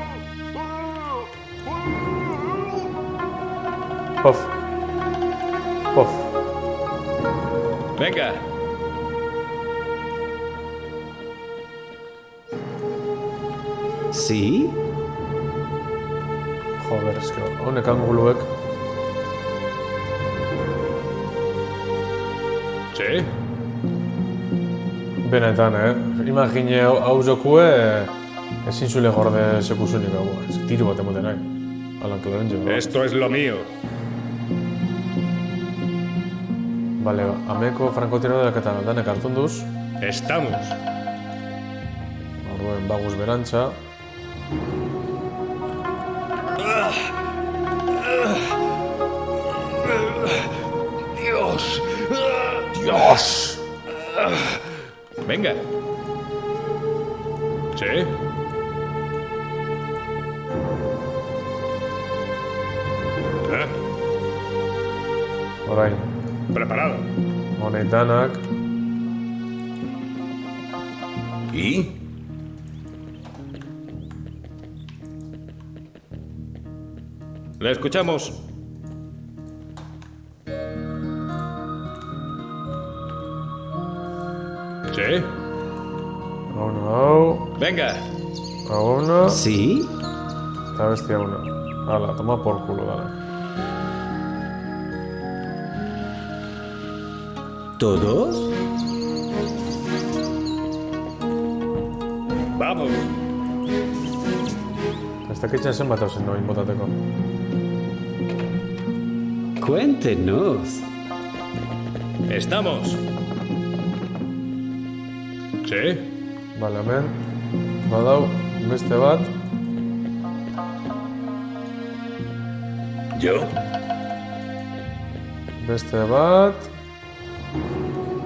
Pof. Pof. Venga. ¿Sí? Joder, es que honek anguluek. Sí. Benetan, Imagine hau jokue ezin zule gorde sekusunik hau. Ez tiro bat emoten nahi. Alan Clarence. Esto es lo mío. Vale, ameko frankotiradorek eta danek hartun duz. Estamos. Orduen baguz berantza. Dios. Dios. Venga. Sí. Orain. Preparado. Honek danak. ¿Y? Le escuchamos. Sí. Hau. Venga. Hau. ¿Sí? Eta bestia una. Hala, toma por culo danak. ¿Todos? Vamos. Ez dakitzen zenbat hausen noin botateko. Cuéntenos. Estamos. Sí. Vale, hemen. Badau, beste bat. ¿Yo? Beste bat.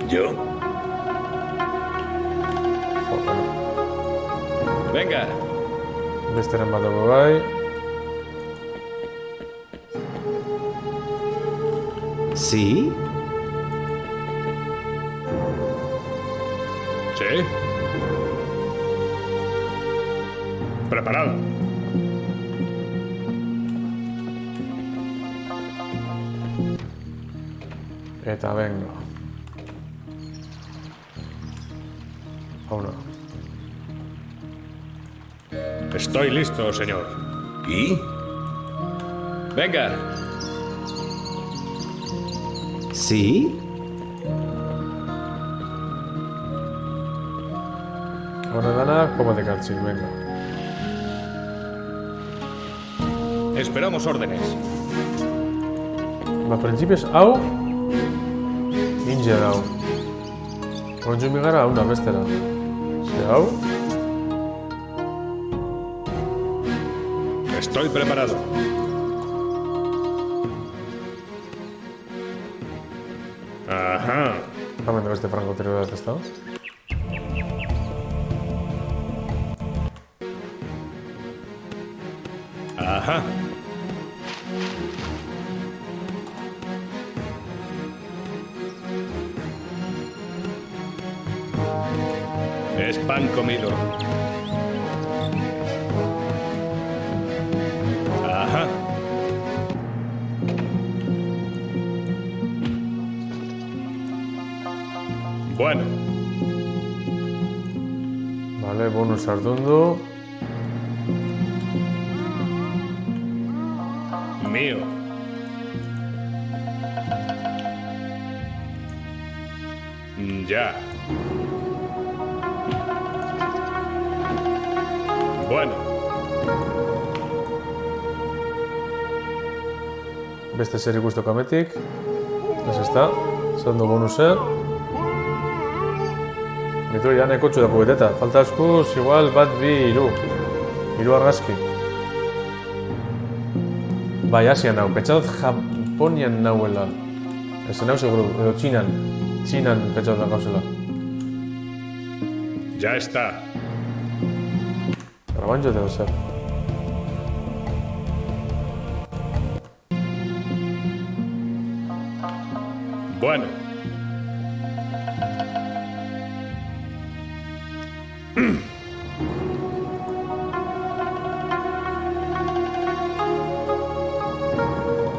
¿Yo? Joder. Venga. Besteren bat dago bai. ¿Sí? Sí. Preparado. Eta venga. Hauna. Estoy listo, señor. ¿Y? Venga. ¿Sí? Hona danak, komotek altzik, venga. Esperamos órdenes. Ba, principios hau, ninja dau. Kontxu migara hauna bestera. Ze hau, Estoy preparado. Ajá. hemen da beste frankotirador bat ez da. Ajá. Es pan comido. Ajá. Bueno. Vale, bonus hartun du. Mío. Ya. Bueno. Beste zer ikustu kametik. Ez ez da. Zer du bonusea. Bitu ya nekotxu da kubeteta. Falta eskuz, igual, bat, bi, iru. Iru argazki. Bai, Asian nau. Petxadot Japonian nauela. Ez nau seguru, edo Txinan. Txinan petxadot da gauzela. Ya está. Grabanjo debe ser. Bueno.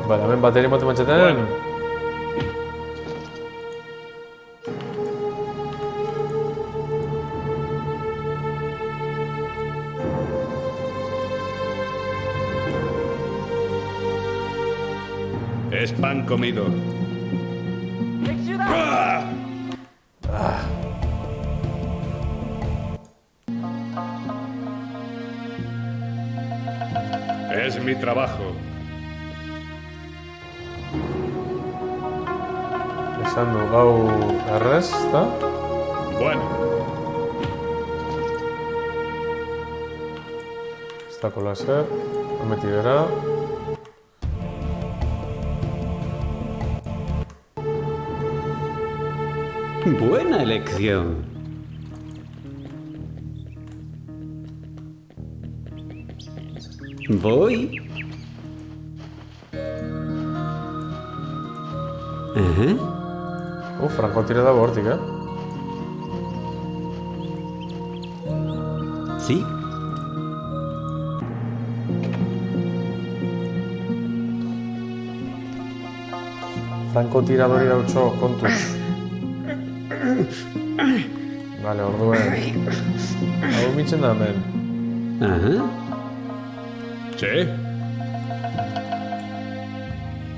Vale, hemen bateri mote matxeten. Es pan comido. Es mi trabajo. Esan du gau errez, ezta? Bueno. Ez da kolaser. Ameti bera. Buena elección. Voy. Francotirador bortik, Sí. Francotiradori dautxo, kontuz. Vale, orduen. Hau mitzen da hemen. Sí.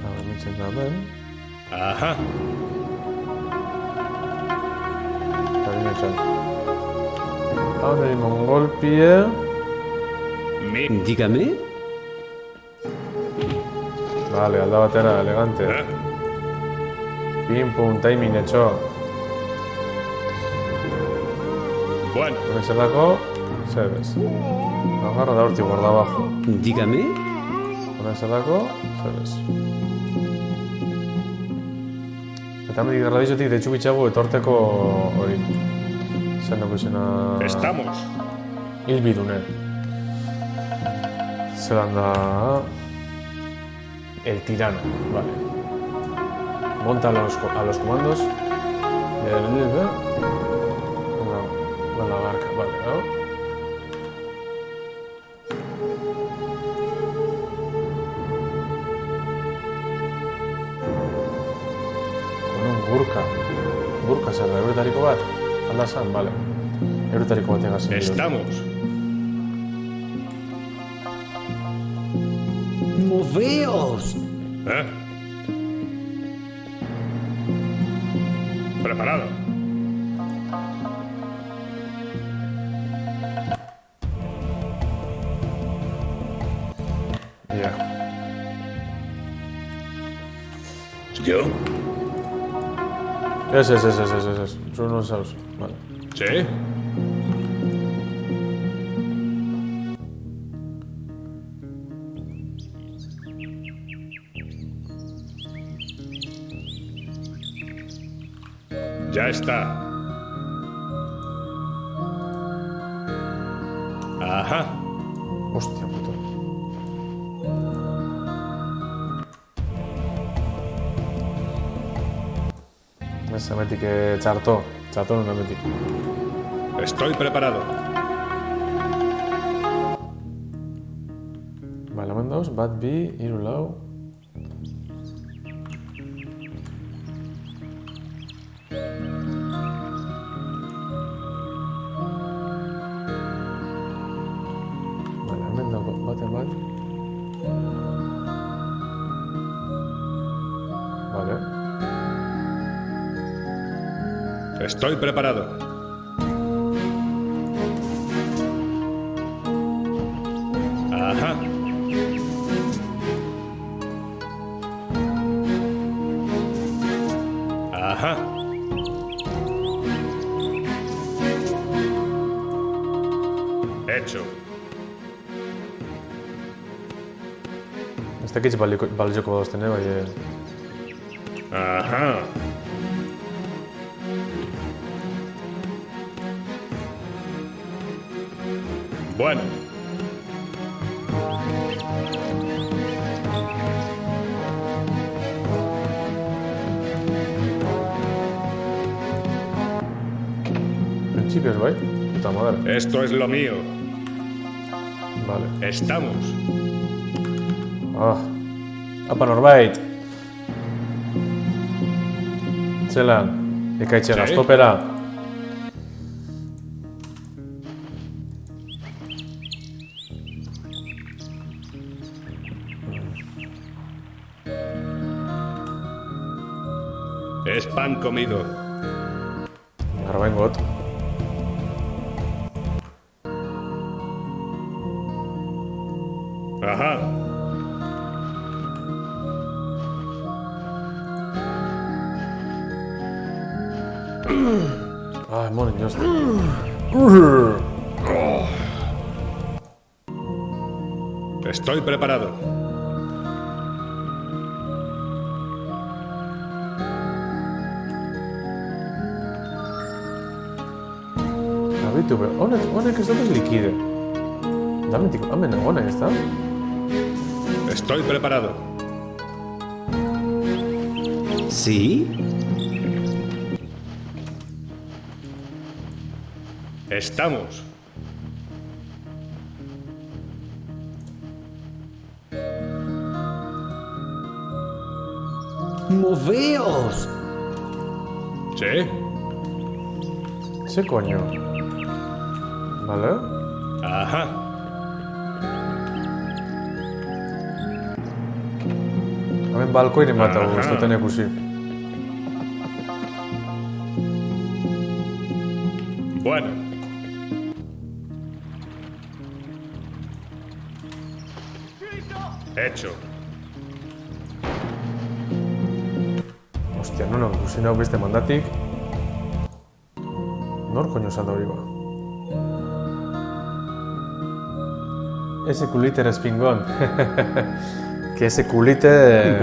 Hau mitzen da hemen. Aha. Eta binetzen. Hau niri mongolpie. Dígame. Vale, alda batera, elegante. Pim, pum, timing, etxo. Bueno. Honezelako, zebez. Agarra da horti guarda abajo. Dígame. Honezelako, zebez. Eta medik erradizotik detxu bitxagu etorteko hori. Zer nuko izena... Estamos. Hilbidune. Zeran da... El tirano, vale. Monta a los comandos. Con la barca, vale, ¿no? Con un Gurka. Gurka zer da, euretariko bat? Alda zan, vale. Euretariko bat egazin. Estamos. ¡Moveos! Preparado. Ya. ¿Yo? Es. Son unos saus. Vale. ¿Sí? Ya está. Ajá. Hostia puta. Ez emetik txarto. Txarto non emetik. Estoy preparado. Vale, hemen dauz, bat, bi, hiru, lau. Vale, hemen dago, baten bat. Vale. Estoy preparado. Ajá. Ajá. Hecho. Ez dakitz balioko badozten, bai... Ajá. Bueno. Principios, bai? Puta madre. Esto es lo mío. Vale. Estamos. Ah. Apa norbait. Zelan, ekaitxe gaztopera. Es pan comido. Garbaingot. Ajá. Ai, monen josta. Estoy preparado. Abitu, honek ez dut likide. Damentiko, hemen egonek, ez da? Estoy preparado. ¿Sí? Estamos. ¡Moveos! ¿Sí? Ze coño? Vale? Ajá. Hemen balkoiren bat hau, ez duten ikusi. Bueno. Hecho. Hostia, non ikusi nau beste mandatik. Nor koño esan da hori ba? Ese culite respingón. Que ese culite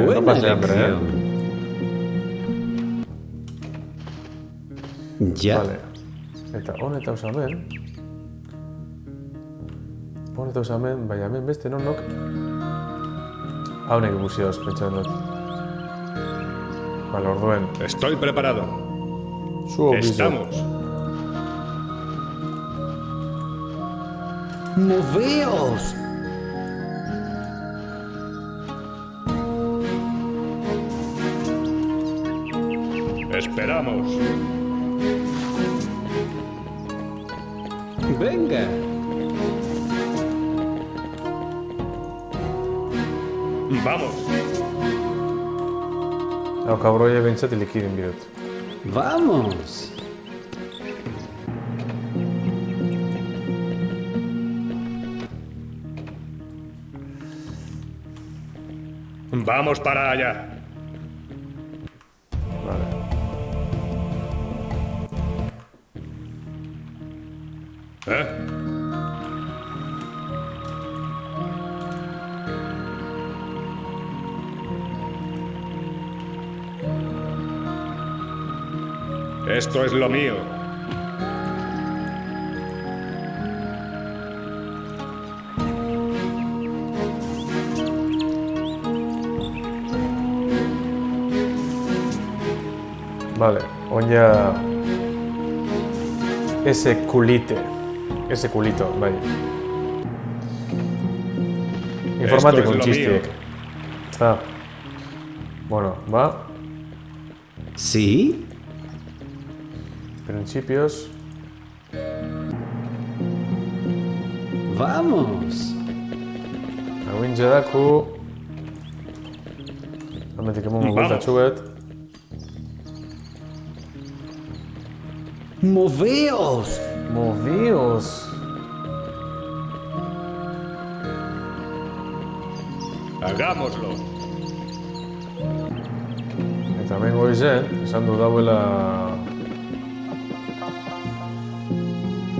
no pase hambre, Ya. Vale. Eta honeta usamen. Honeta usamen, bai hemen beste nonok. Haunek ikusioz, pentsan dut. Vale, orduen. Estoy preparado. Estamos. ¡Moveos! Esperamos. Venga. Vamos. Hau kabroia behintzat ilikidin bidot. Vamos. Vamos para allá. Vale. ¿Eh? Esto es lo mío. Vale, oña... Ese culite. Ese culito, bai. Informático un txistiek. Está. Bueno, va. ¿Sí? Principios. Vamos. Hauin jadaku. Hemendik emongo bultatxu bet. ¡Moveos! Moveos! Hagámoslo. Eta hemen goizen, esan du dauela...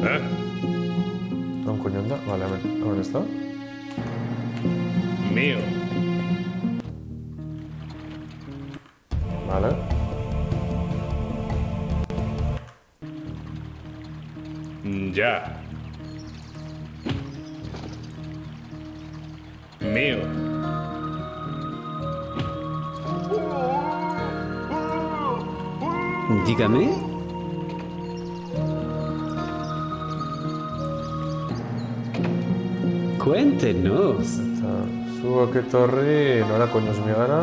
¿Eh? Non koñon hemen ez da? Mío. Vale. Ya. Mío. Dígame. Cuéntenos. Eta zuok etorri norako inoz migara.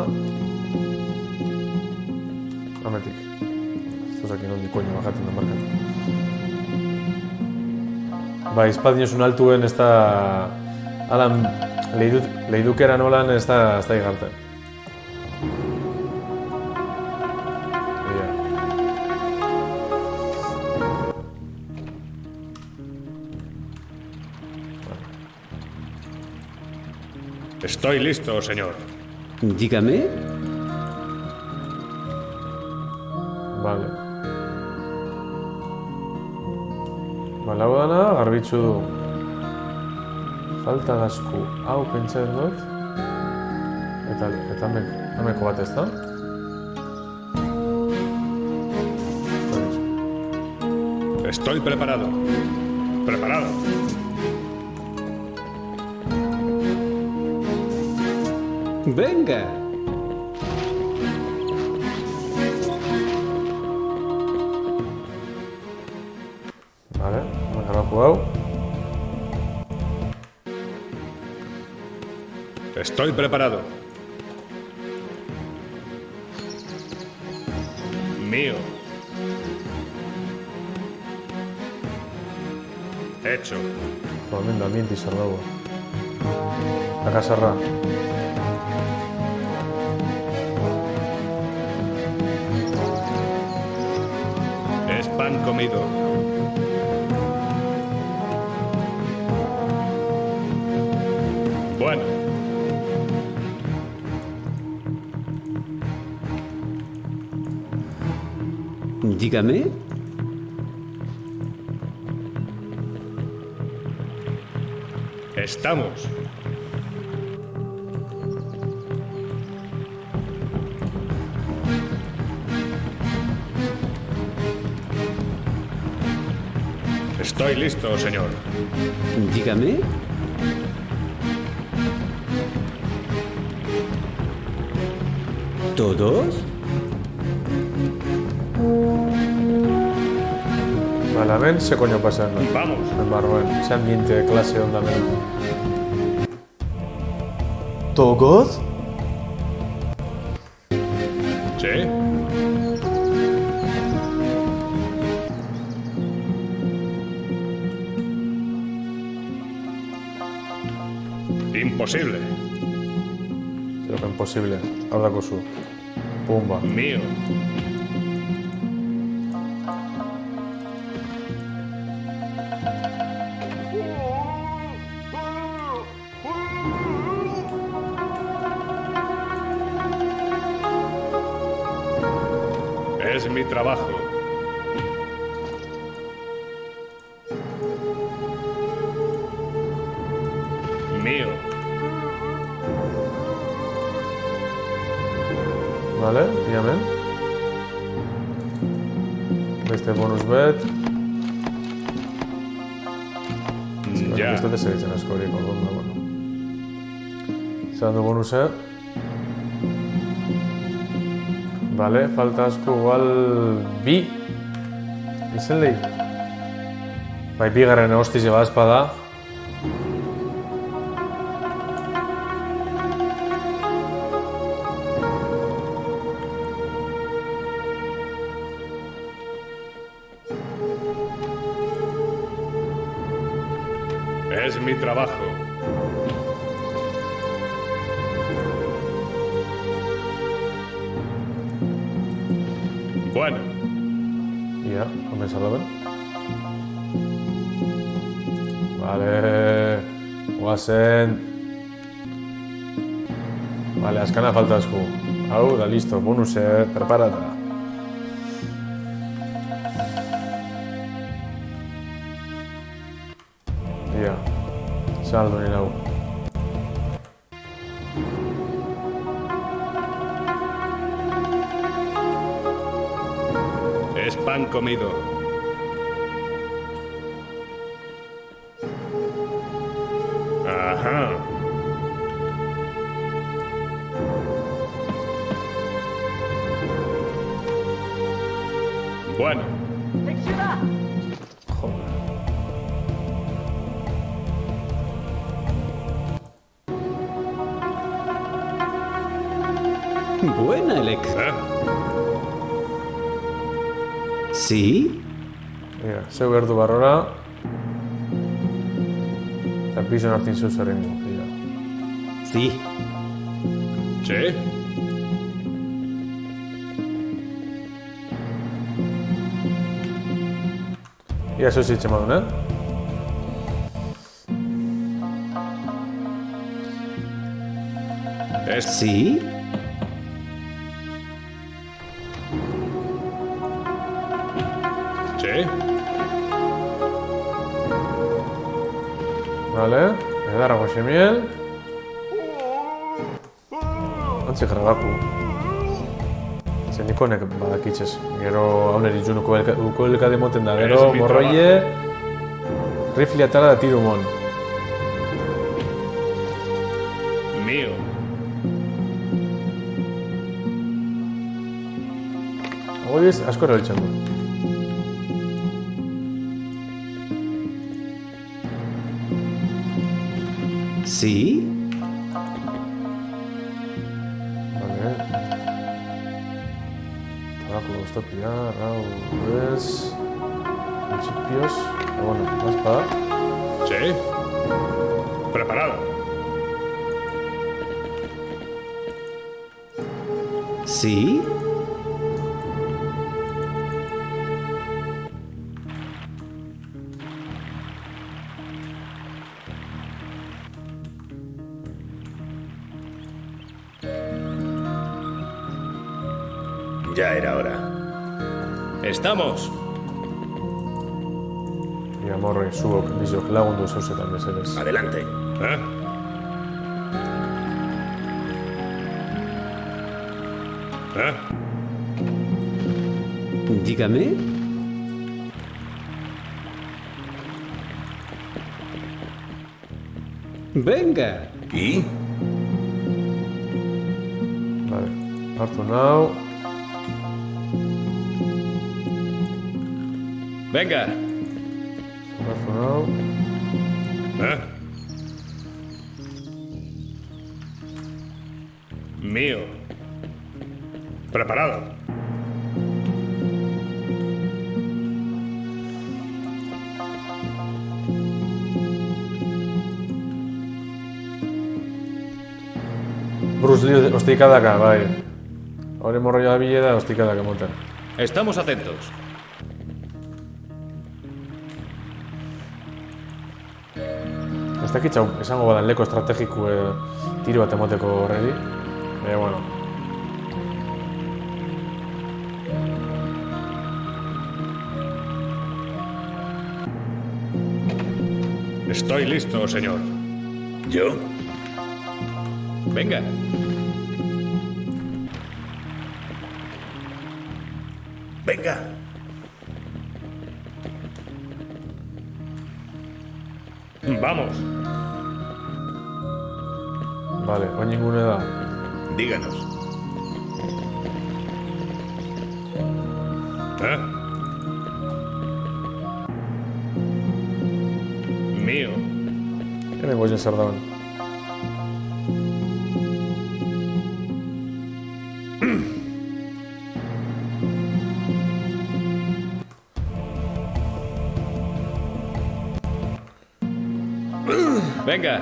Ametik. Ez duzak inondi koño bajaten da markatu. Ba, izpadinosun altuen ez da... Alan, leidukera nolan ez da igarten. Ia. Estoy listo, señor. Dígame. Vale. Bala hau dana, garbitzu du. Falta dazku hau pentsatzen dut. Eta ameko bat ez da? Estoy preparado. Preparado. Venga. Vale, grabatu hau. Estoy preparado. Mío. Hecho. Hemen da ambienti zer dago. Akasarra. Es pan comido. Bueno. Dígame. Estamos. Estoy listo, señor. Dígame. ¿Todos? Vale, hemen, ze koño pasan. Vamos. En barroen, ze ambiente de klase onda hemen. Togoz? ¿Sí? Imposible. Creo que imposible. Hau dako zu. Pumba. Mío. Es mi trabajo. Mío. Vale, y hemen. Beste bonus bet. Ya. Ez dute segitzen asko horiek, orduan da, bueno. Zeran du bonuse. Vale, falta asko igual bi. Izen lehi. Bai, bigarren hostiz eba espada. Es mi trabajo. Bueno. Ia, komenza laben. Vale, guazen. Vale, azkana falta asko. Hau, da listo, bonuse, preparata. Ia, Saldo ni nau. Es pan comido. Ajá. Bueno. Buena elección. ¿Sí? Mira, zeu gertu barrora. Eta pizon hartin zeu zerrengo. Mira. Sí. ¿Sí? Ia zeu zitxe madun, eh? ¿Sí? ¿Sí? Vale, edarra goxe miel. Antzi grabatu. Zer nik honek badakitzez. Gero hauner itxunuko ukoelka demoten da. Gero Ez, morroie... Rifle atara da tiro mon. Mío. Oiz, asko erabiltzen du. ¿Sí? Vale. Tabaco, estopia, rau, ez... Principios... Pero bueno, la espada. ¿Sí? Preparado. ¿Sí? Ya era hora. Estamos. Ia morroi, zuok, bizok, lagundu zeuzetan bezerez. Adelante. ¿Eh? ¿Eh? Dígame. Venga. ¿Y? Vale, hartu nau. Venga. Hartu nau. ¿Eh? Mío. Preparado. Bruce Lee ostikadaka, bai. Hore morroia bile da ostikadaka moten. Estamos atentos. Ez dakitxau, esango badan leko estrategiku tiro bat emoteko horredi. Bueno. Estoy listo, señor. ¿Yo? Venga. Venga. Vamos. Vale, oin ningune da. Díganos. ¿Eh? Mío. Hemen goien zer dauen. Venga.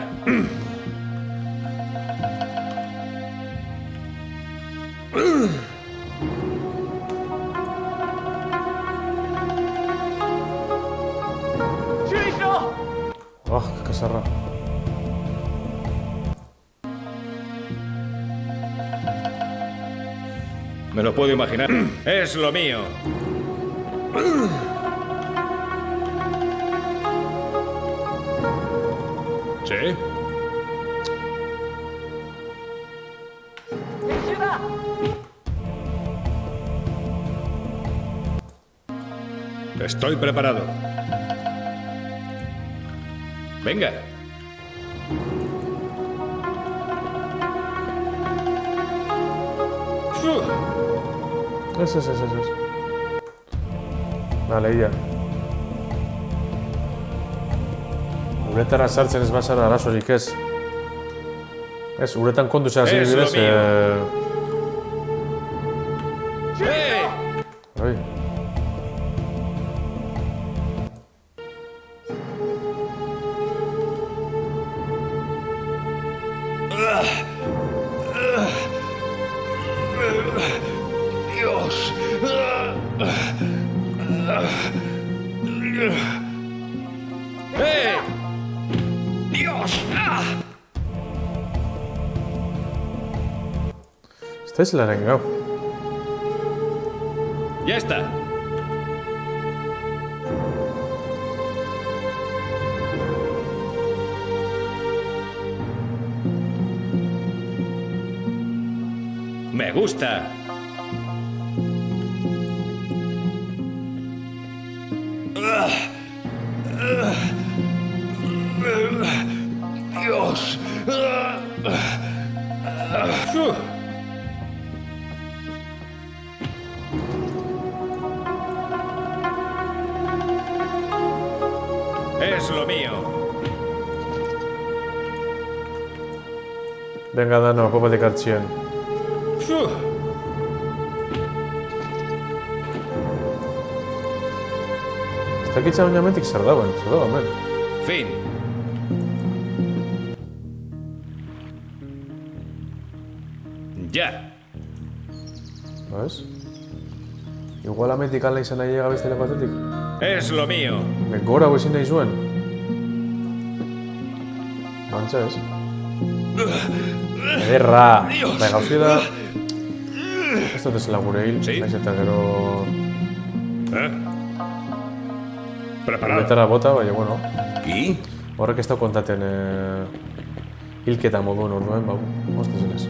Oh, que sarra. Me lo puedo imaginar. Es lo mío. ¿Sí? Estoy preparado. Venga. Ez. Bale, ia. Uretara sartzen ez bazara arazorik ez. Ez, uretan kontu zera zin bidez, Oi. Dios. Dios. Ez da zelaren gau. Ya está. Me gusta. Dios. Es lo mío. Venga, Dano, akopatik hartzien. Ez dakitza baina metik zer dauen, men. Fin. Ya. ¿Ves? Igual ametik ala izan nahi ega beste batetik. Es lo mío. Gora hau ezin nahi zuen. Bantza ez. Ederra! Bai, gauzi da... Ez dut ezela gure hil, naiz eta gero... Preparado. Betara bota, baina, bueno... ¿Y? Horrek ez da kontaten... hilketa moduen orduen, bau, ostezen ez.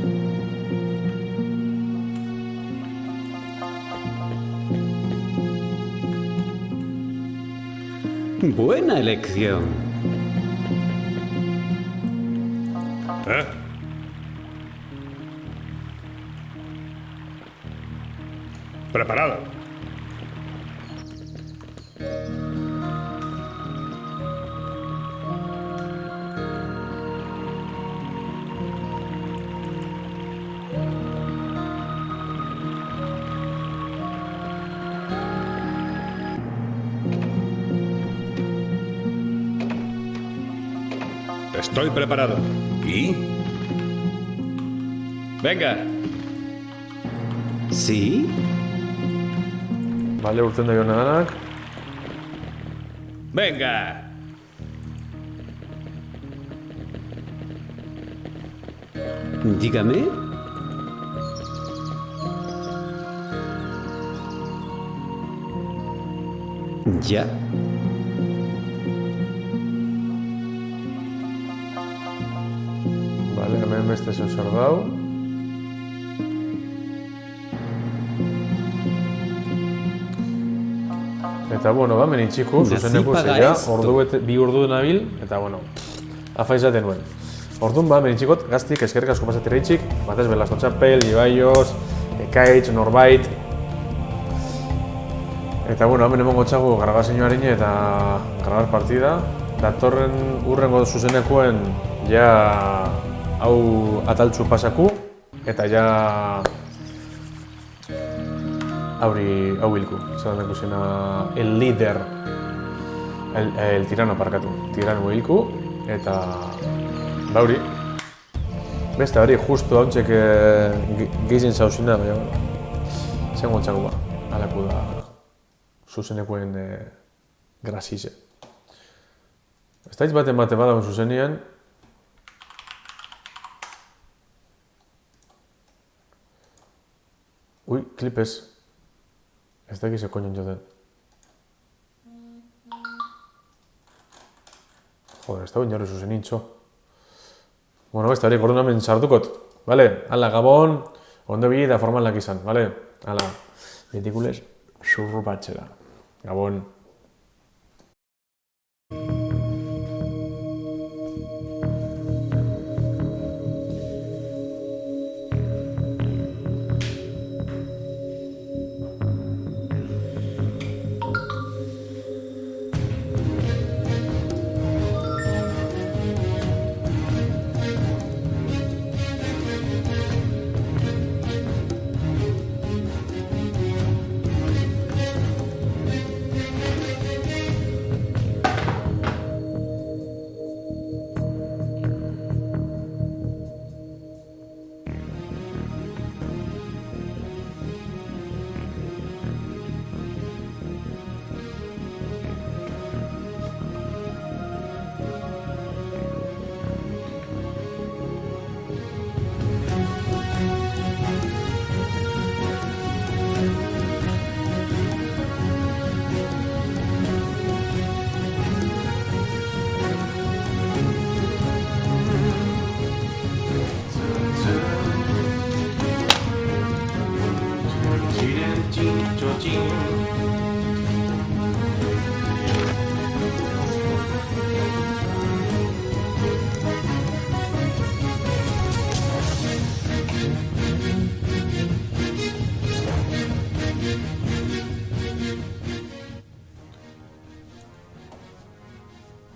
Buena elección. Preparado. Estoy preparado. ¿Y? Venga. ¿Sí? Vale, urten da joan danak. Venga. Dígame. Ya. Vale, hemen beste zeu zer dau. Eta, bueno, ba, menitxiku, zuzeneko zeia, bi ordu nabil, eta, bueno, afa izaten nuen. Orduan, ba, menitxikot, gaztik, eskerrik asko pasatera itxik, batez Belasto Txapel, Ibaioz, Ekaitz, Norbait. Eta, bueno, hemen emongo txagu grabazio harine eta grabar partida. Datorren urrengo zuzenekoen, ja, hau ataltzu pasaku, eta ja... hau hilku, zelan ikusena el líder, el tirano parkatu, tirano hilku, eta bauri. Beste hori justu hautzek gehien zauzina, baina zen gontxako ba, alaku da zuzenekoen grasize. Ez da hitz baten bate badaun zuzenean, ui, klipez. Ez da egize koñon joden. Joder, ez da bain jarri zuzen intxo. Bueno, beste hori, orduan hemen sartukot. Vale? Hala, Gabon, ondo bili eta formalak izan, vale? Hala, betikules, zurru batxera. Gabon.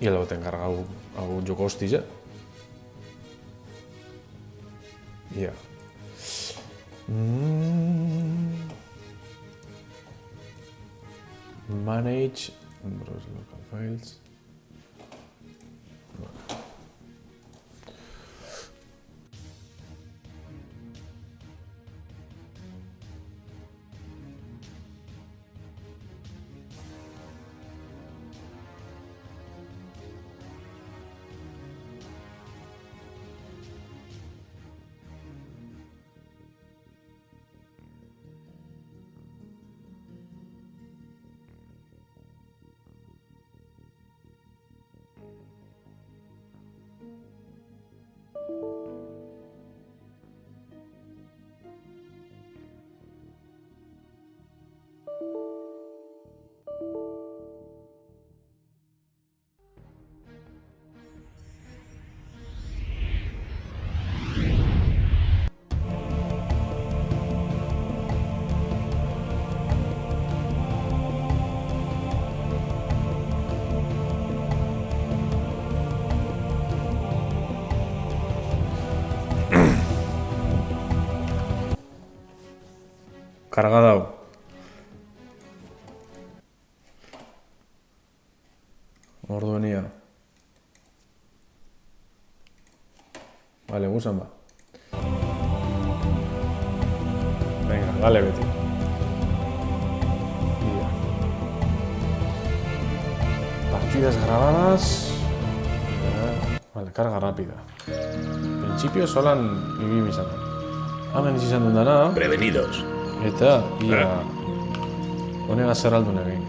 I el te encarga algun joc hostia. Ja. Manage browse local files. Karga dau. Orduenia. Vale, guzan ba. Venga, dale beti. Partidas grabadas. Vale, carga rápida. Principio solan ibim izan. Hemen izan dundana. Prevenidos. Eta, ia... honega zer aldun egin.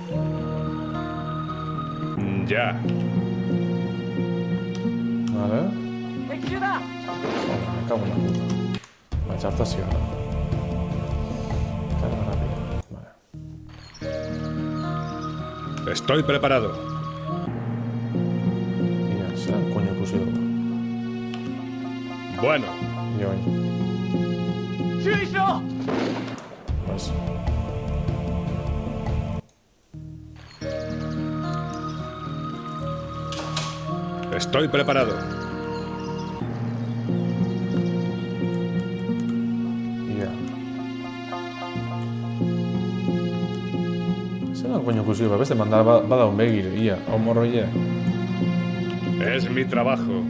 Ja. Vale. Joder, me cago en la puta. Matxartazioa da. Carga rápida. Vale. Estoy preparado. Ia, zelan koño ikusi dugu. Bueno. Join. Pues. Estoy preparado. Ia. Zelan koño ikusi dugu, beste mandar bada un begir, ia, hau morro ia. Es mi trabajo.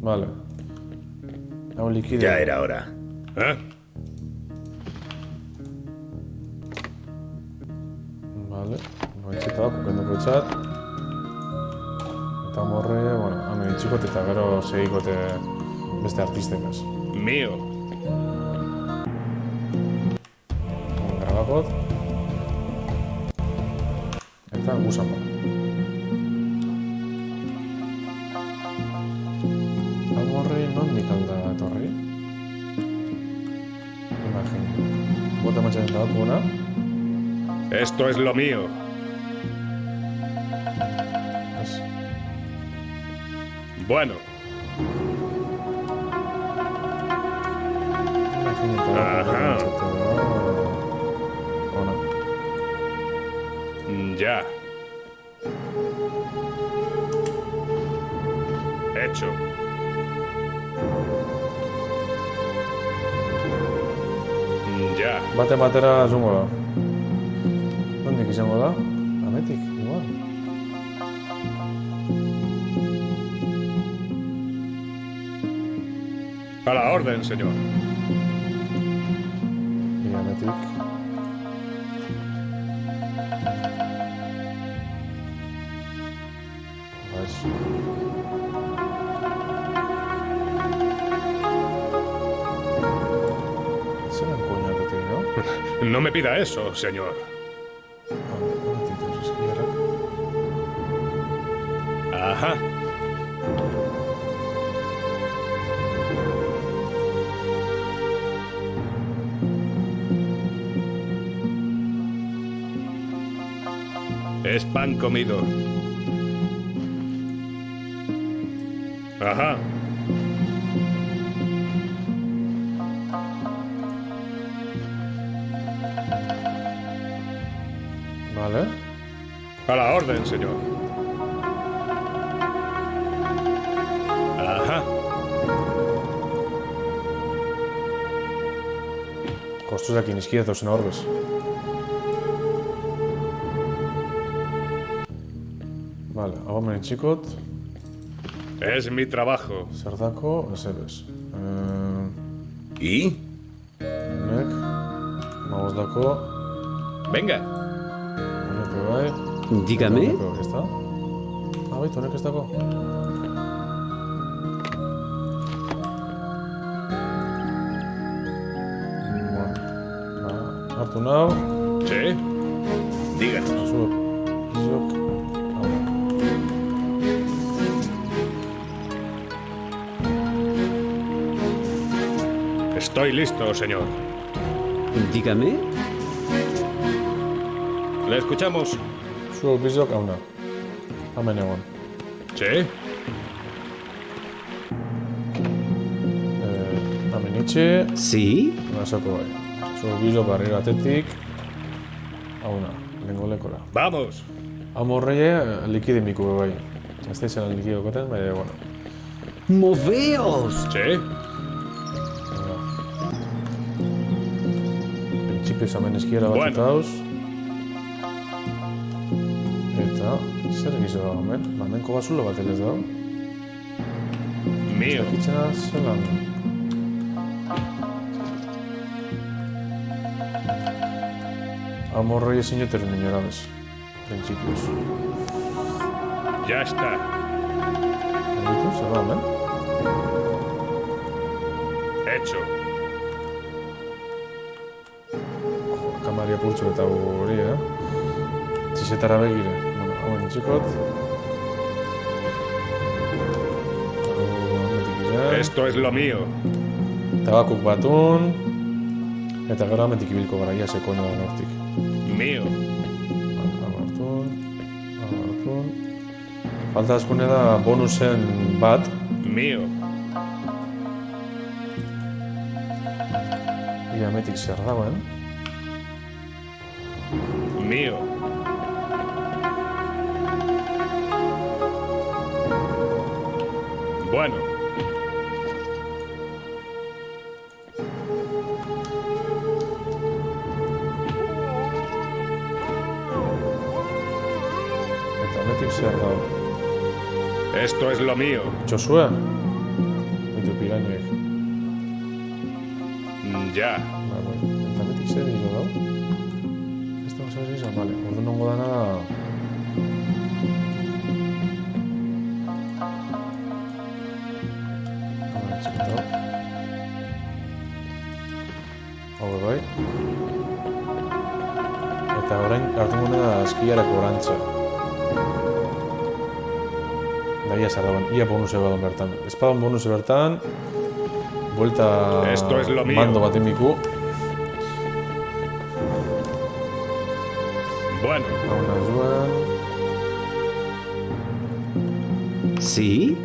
Vale. Hau liquide. Ya era hora. Vale. Noitxeta, kukenduko txat. Eta morre, bueno, hame ditxikote eta gero segikote beste artistekaz. Mío. Grabakot. Eta gusan ba. Horri nondik alda etorri? Imagino. Bota manchatzen da batuguna. Esto es lo mío. Bueno. Ajá. Ya. Hecho. Ya. Bate batera zungo da. Nondik izango da? Ametik, igual. A la orden, señor. Y ametik. No me pida eso, señor. Ajá. Es pan comido. Ajá. Vale. A la orden, señor. Ajá. Kostuzakin izkidatu zen horbez. Vale, hau hemen itxikot. Es mi trabajo. Zer dako, ezebez. ¿Y? Honek, magoz dako. Venga. Honek bai. Dígame. Honek ez da. Baitu, honek ez dako. Hartu nau. Sí. Diga. Zuek, izok. Estoy listo, señor. Dígame. Le escuchamos. Zuek, bizok, hauna. Hemen egon. Sí. Hemen itxe. Sí. Nazoko bai. Zuek, bizok, barriro atetik. Hauna, lengo lekora. Vamos. Amorreie likidemiku bai. Ez da izan likidokoten, baina, bueno. Moveos. Sí. Printzipioz hemen eskiera bat dauz. Eta, zer egizu dago hemen? Hemenko bazulo bat elez dago. Mío. Zakitzena zelan. Amorroi ezin joteru niñora bez. Printzipioz. Ya está. Benditu, zer da hemen? Hecho. Kamaria pultsu eta hori, Txizetara begire. Bueno, hauen txikot. Esto es lo mío. Tabakuk batun. Eta gero ametik ibilko gara, ia sekoño da nortik. Mío. Amartun. Falta askune da bonusen bat. Mío. Ia ametik zer dagoen. Mío. Bueno. Eta ametik zer dago. Esto es lo mío. Txosue? Bitu pirañoek. Ya. Eta ametik zer izo dago? Ez dago zer izan, bale. Ordu nongo dana da... Hau bai. Eta orain hartu gune da eskiarako orantza. Eta ia sarraban, ia bonus egon bertan. Espadan bonus bertan. Vuelta Esto es lo mío. mando baten biku. Bueno. Hauna zuen. ¿Sí?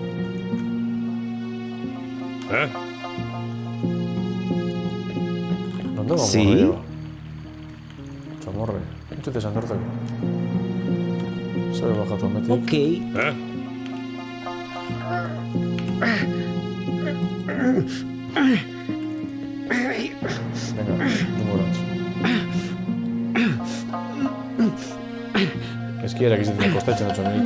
¿Eh? ¿Dónde vamos? Sí. Chamorre. Entzute esan dortzeko. Zer bajatu ametik. Ok. ¿Eh? Venga, denborantz. Eskierak izaten kostatzen dut zuen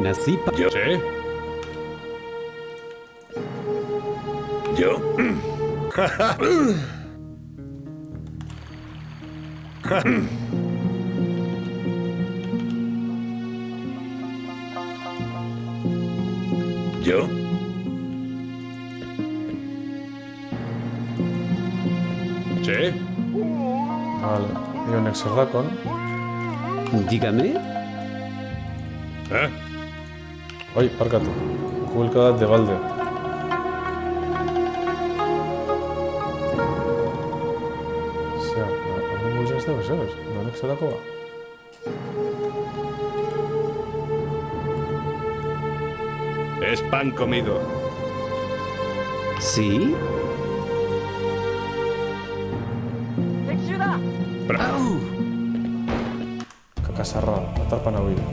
Nací pa... ¿Yo? ¿Sí? ¿Yo? ¿Yo? ¿Sí? Vale, ionek zer dakon. Dígame. ¿Eh? Oi, parkatu. Jubilka de balde. Zer, handen guizen ez dago, zer? Ionek zer dakoa? Es pan comido. ¿Sí? Kakasarra, atarpan hau bide.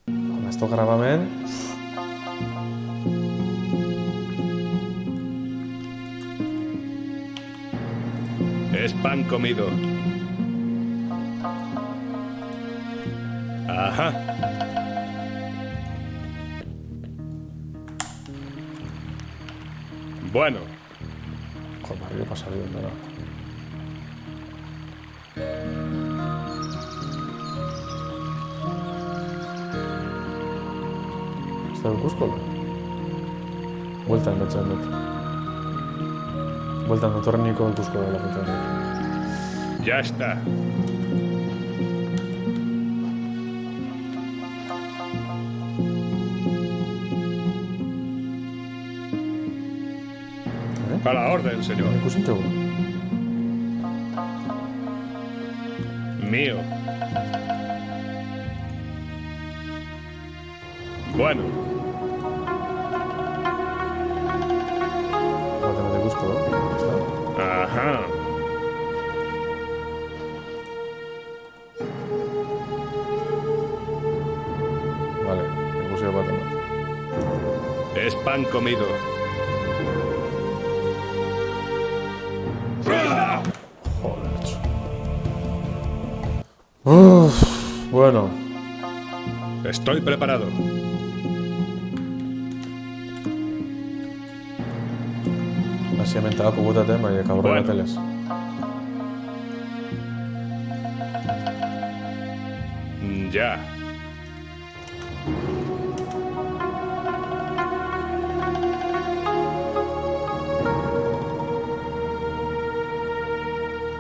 Con esto grabament... Es pan comido. Ajá. Bueno. Joder, barrio pa salir, ¿verdad? ¿Está el Cusco? Bueltan batzen dut. Bueltan datorreniko el Cusco dela batzen. Ya está. A la orden, señor. Ikusten txegu? Mío. Bueno. Baten de Cusco, ¿no? Ajá. Vale, ikusio baten bat. Es pan comido. Joder, txo. Uff, bueno. Estoy preparado. Hasi hementakako botaten, bai, kabroi Bueno. batelez. Ya.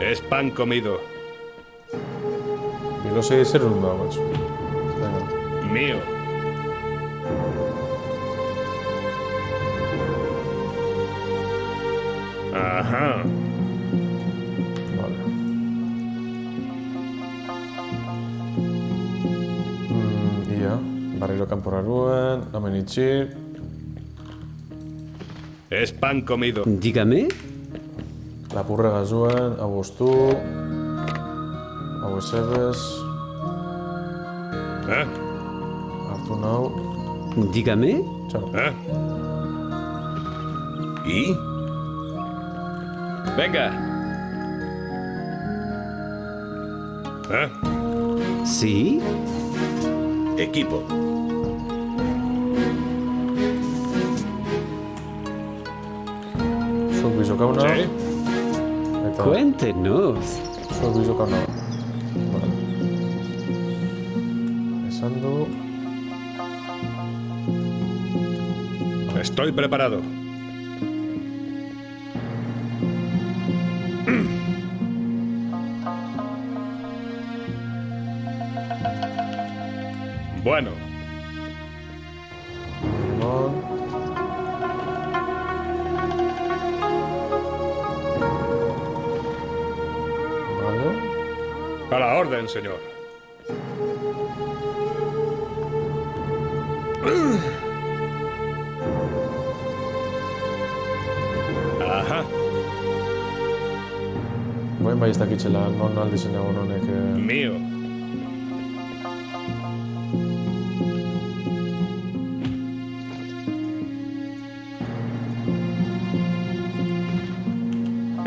Es pan comido. Bilosei zer un da, batzu. Mío. Ajá. Vale. Ia, barriro kanporaruen, hemen itxi. Es pan comido. Dígame. Lapurrega zuen, hau ostu. Hau esebez. ¿Eh? Hartu nau. Dígame. Txau. ¿Eh? ¿Y? Venga. ¿Eh? ¿Sí? Equipo. Zuk bizokauna. Sí. Eta Cuéntenos. zuk bizokauna. Vale. Esan du... Estoy preparado. Bueno. Vale. A la orden, señor. Aha. Buen bai ez dakitxela non aldizen egon honek... Mío.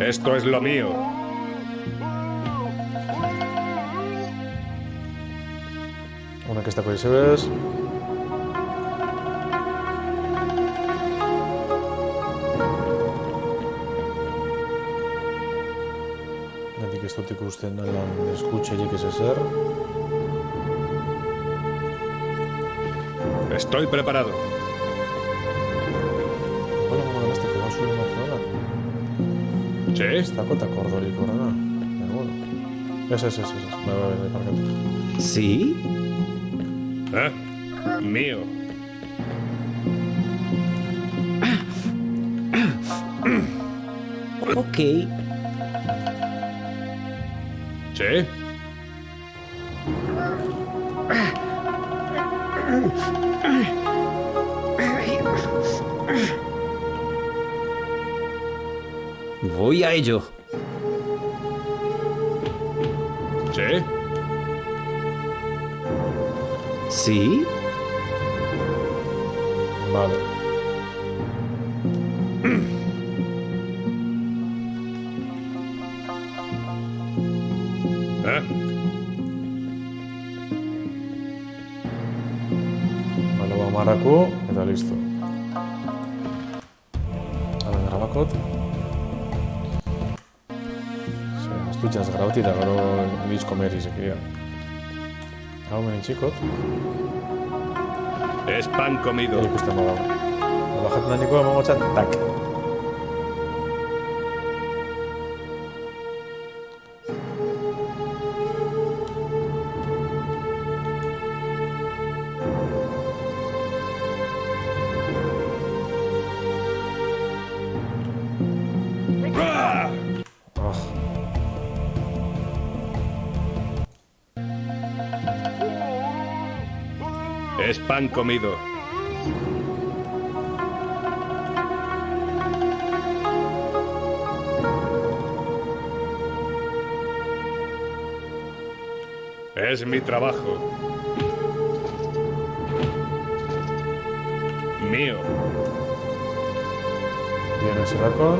Esto es lo mío. Honek ez dako izebez. Gatik ez dut ikusten lan eskutxerik ez ezer. Estoy preparado. Bueno, como gazteko basuri bat dara. Sí. Ez dako eta kordorik horrena. Bueno. Ez. Bai, parkatu. ¿Sí? ¿Eh? Mío. Ok. ¿Sí? Voy a ello. ¿Sí? ¿Sí? Vale. Vale, amarrako, eta listo. Hala, grabakot. Estutxaz grabati eta gero disko merri zekia. Hau menen txikot. Es pan comido. Ikusten badago. Bajatzen da niko emamotxat, tak. Es pan comido. Es mi trabajo. Mío. Tienes el arcón.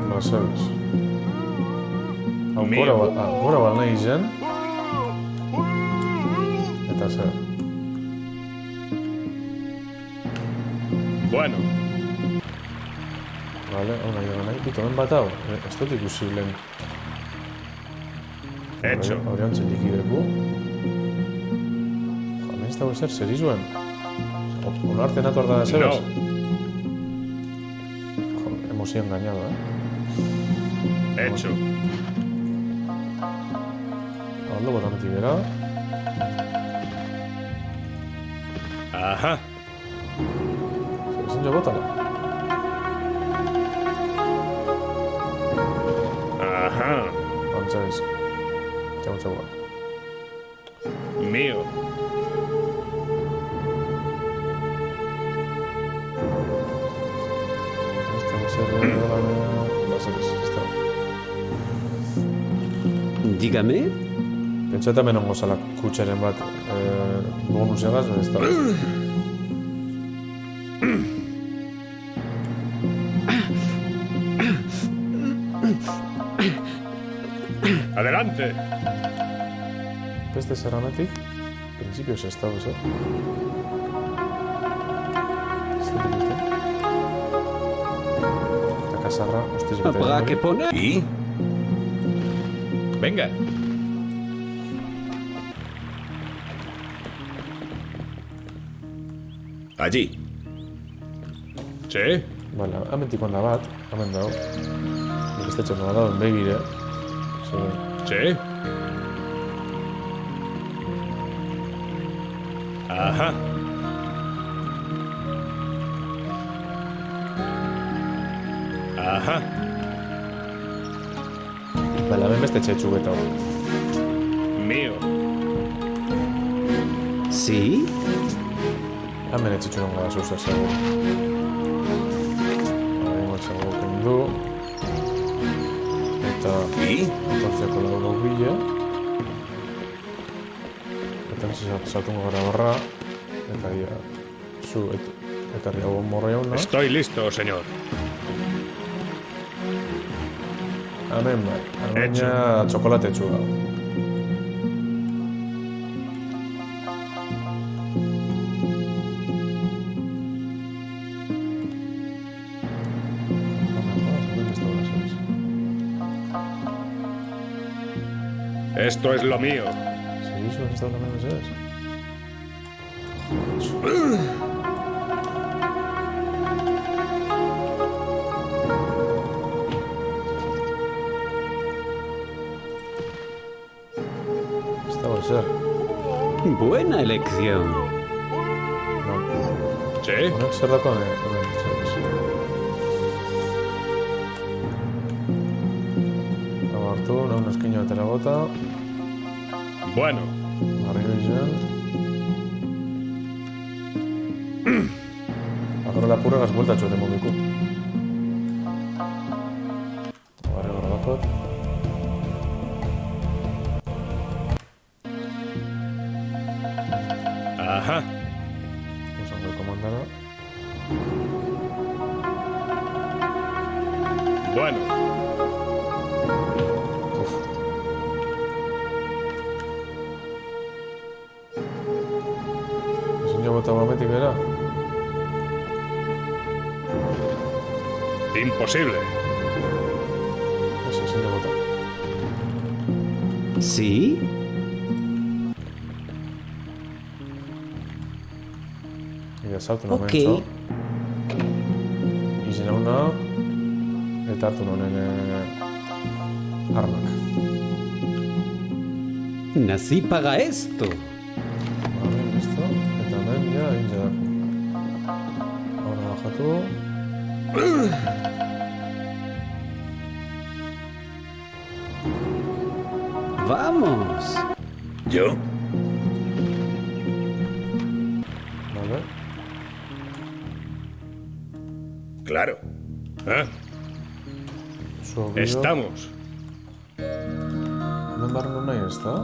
Lo sabes. Gora bal nahi zen. Eta zer. Bueno. Vale, hau nahi. Bitomen bat hau. Ez dut ikusi lehen. Hecho. Haurean txelikideku. Jo, hemen ez dago ezer, zer izuen. Onartzen ator da zer ez? Jo, emozio engañado, Hecho. Aldo botametik bera. Aha. Zer ezin jo botala. Aha. Antza ez. Txau. Mío. Dígame. Pentsa eta menon gozala kutxaren bat bonus egaz, ez da. Adelante. Beste zerrametik, principios ez dago, ez? Eta kasarra, ustiz bete. Habrá que poner. ¿Y? Venga. Allí. ¿Sí? Vale, amentik onda bat, hemen dago. Beste txornoa dago, begire. ¿Sí? Aha. Aha. Bale, hemen beste txetxu beta. Mío. Sí? Hemen etxetxu nengo da zuzer, segur. Hengo etxego kendu. Eta... Entontzeko lauro bile. Eta saltungo gara barra. Eta ia... Zu, eta riago morre jauna. Estoy listo, señor. Hemen bai. Hemen ja txokolate txu da. Esto es lo mío. Sí, eso es lo menos es. Esta va a ser. Buena elección. Sí. Honek zer dako hemen hartu, nahi eskino atera bota. Bueno. Arriba izan. Agora lapurra gaz bueltatxo ete momiku. Agarri gara dakot. Aha. Vamos a ver comandana. Bueno. Bota bametik bera? Imposible. Eso, sin bota. ¿Sí? Ida saltu nomen zo. Izena una eta hartu nonen armak. Nací para esto. Ja, egin dako. Ahora bajatu. Vamos. ¿Yo? Vale. Claro. ¿Eh? Estamos. Hemen barren nahi ez da?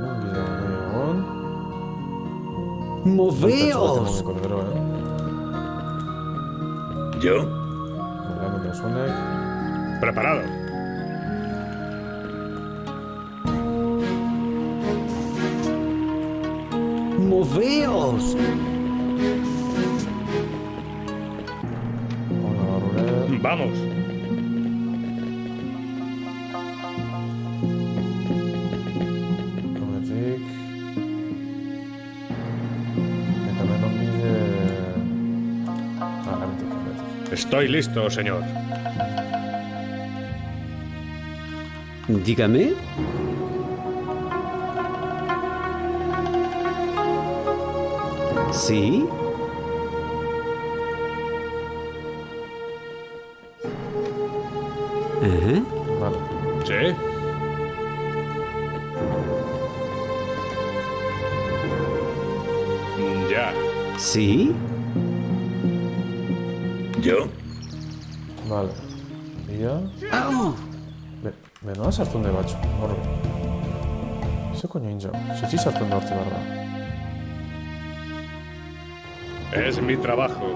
Non gidago nahi egon? ¡Moveos! ¿Yo? Preparado. ¡Moveos! Vamos. Estoy listo, señor. Dígame. ¿Sí? Vale. ¿Sí? Ya. ¿Sí? ¿Yo? Vale. Ia... Benoa sartu hunde batxo, hor. Ze koño injau? Zetzi sartu hunde horti barra. Es mi trabajo.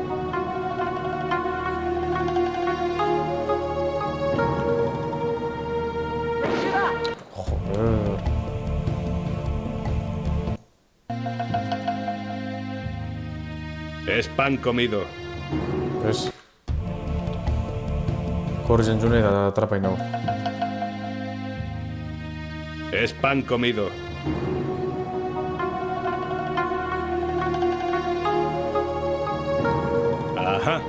Joder. Es pan comido. Ez. Korrizen june da atrapa inau. Es pan comido. Aha.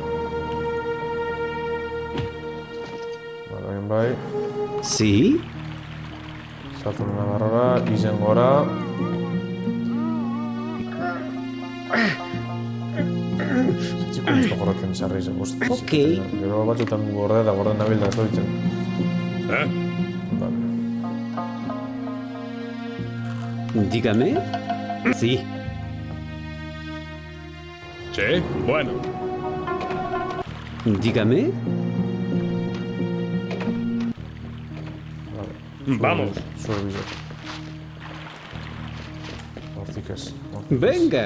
Vale, bien bai. ¿Sí? Sartu nuna barrara, izen gora. Txiko guztu jorratzen sarri zen guzti. Ok. Gero batzutan gorde eta gorde nabil da ez ditzen. Vale. Dígame. Sí. Sí, bueno. Dígame. Vamos. Supervisor. Hortik ez. Venga.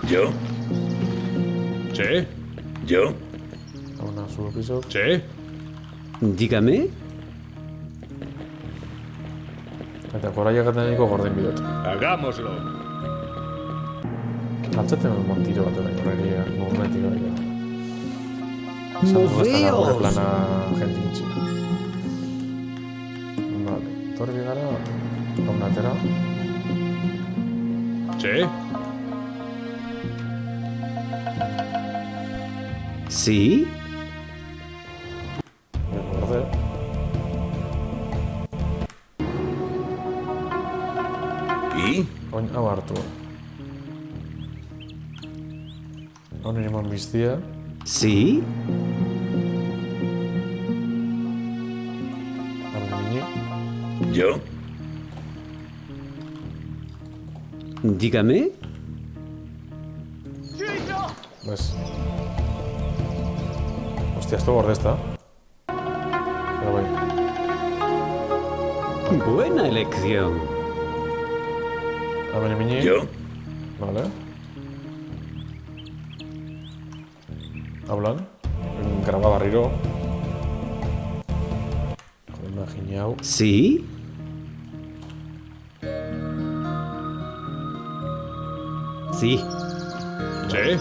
¿Yo? Sí. ¿Yo? Una supervisor. Sí. Dígame. Eta koraia gateneko gorden bidot. Hagámoslo. Altzaten montiro bat orain horreria, nurnetik hori. Moveos. Gure plana jentintzi. Vale, torri gara, haunatera. Sí. Sí. Gorde. ¿Y? Oin hau hartu. Honen eman biztia. Sí. Arde mini. ¿Yo? Dígame. Ves. Hostia, esto gorde está. Pero bai. Buena elección. Arde mini. ¿Yo? Vale. Hablan. Graba barriro. Joder, imaginau. Sí. Sí. Sí.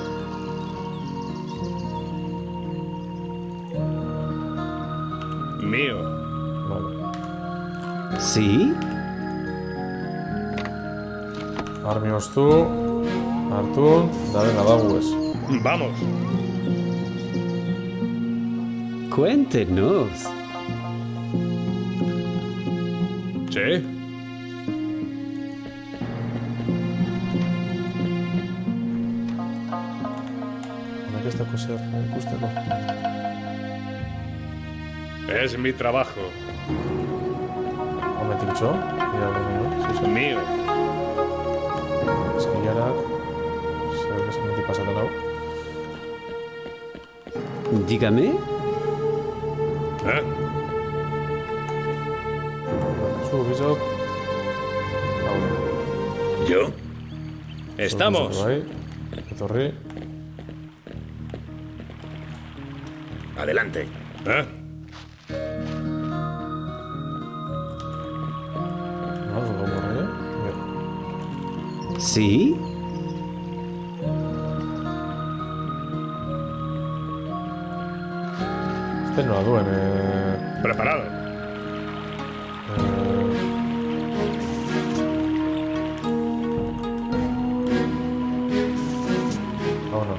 Mío. Vale. Sí. Armi oztu. Hartu. Da venga, dago ez. Vamos. Cuéntenos. Sí. Honek ez dako zer ikusteko. Es mi trabajo. Momentik txo. Ia hori, Mío. Eskaiarak. Zer esan metik pasaten hau. Dígame. Zu, bizok. Hau. ¿Yo? Estamos. Bai. Etorri. Adelante. No, dugu morreia. Sí. Este nola duen, Preparado. Hau no.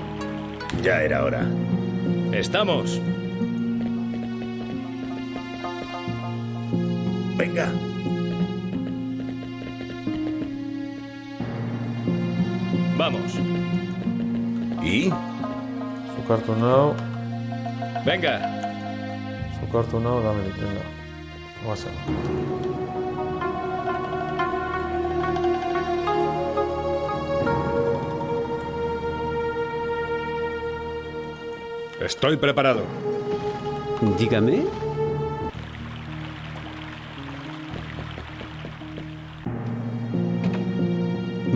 Ya era hora. Estamos. Venga. Vamos. ¿Y? Zukartu nau. Venga. Zukartu nau, damenik, venga. Guazen. Estoy preparado. Dígame.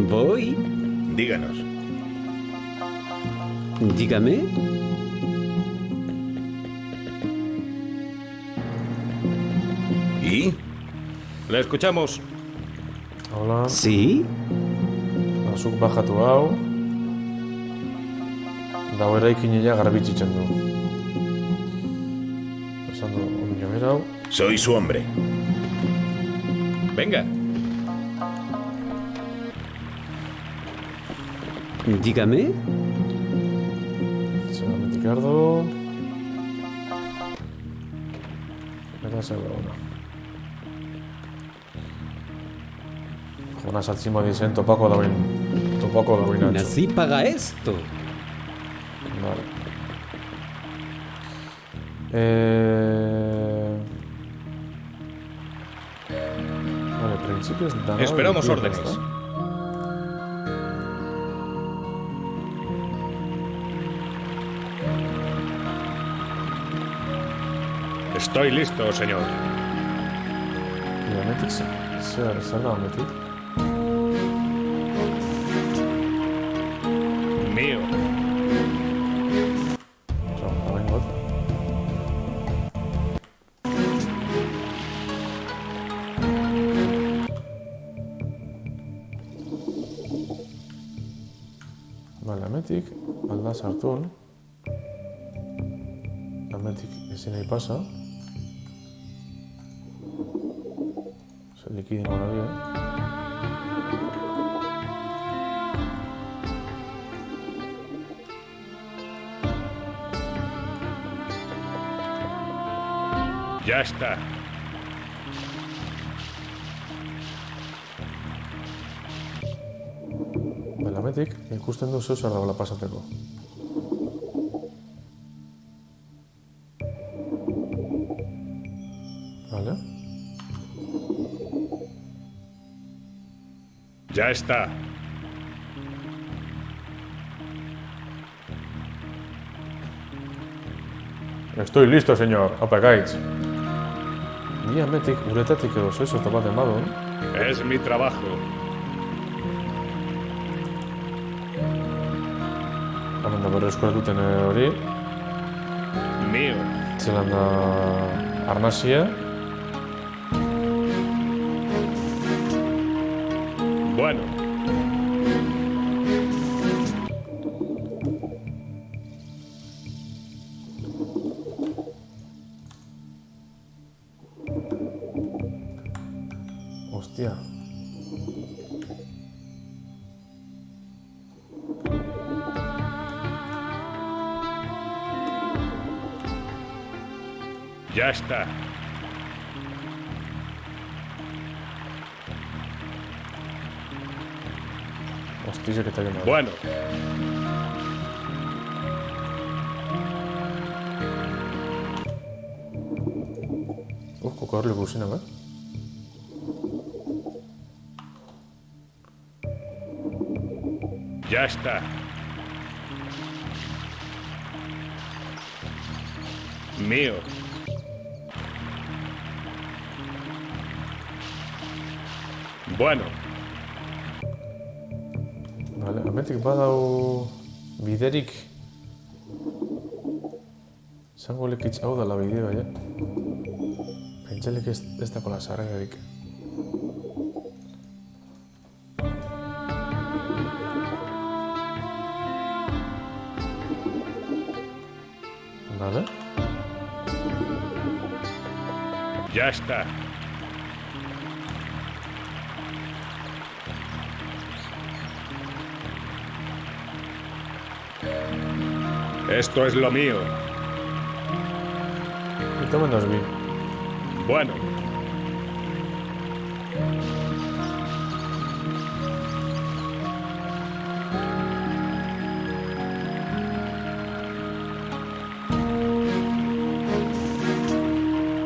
Voy. Díganos. Dígame. ¿Y? Le escuchamos. Hola. Sí. Azuk bajatu hau. Dago eraikinila garbitzitzen du. Esan du, omino bera hau. Soy su hombre. Venga. Dígame. Zeramentik ardo. Eta zer da ona. Una salsimo dicen topako da Nacho. Nací para esto. Vale. Vale, principios de Esperamos órdenes. Estoy listo, señor. Diametic se Diametic. Mío. Vale, Ametik, alda sartun. Ametik ezin nahi pasa. Se liquiden con la vida. Ya está. Vale, Ametik, ikusten du zeu zer dagoela pasateko. Vale. Ya está. Estoy listo, señor. Apagaitz. Ni Ametik, uretatik edo zoizo topaten badun. Es mi trabajo. Hemen da berre eskuratuten hori. Mío. Zelan da arnasia. Bueno. Hostia. Ya está. Hostia, que está quemado. Bueno. Kokorle kusina, ¿eh? Ya está. Mío. Bueno. Vale, Ametik badau biderik. Zango lekitz hau dela bidea, ja. Pentsalek ez dakola sarrerarik. Vale. Ya está. Esto es lo mío. Y toma nos vi. Bueno.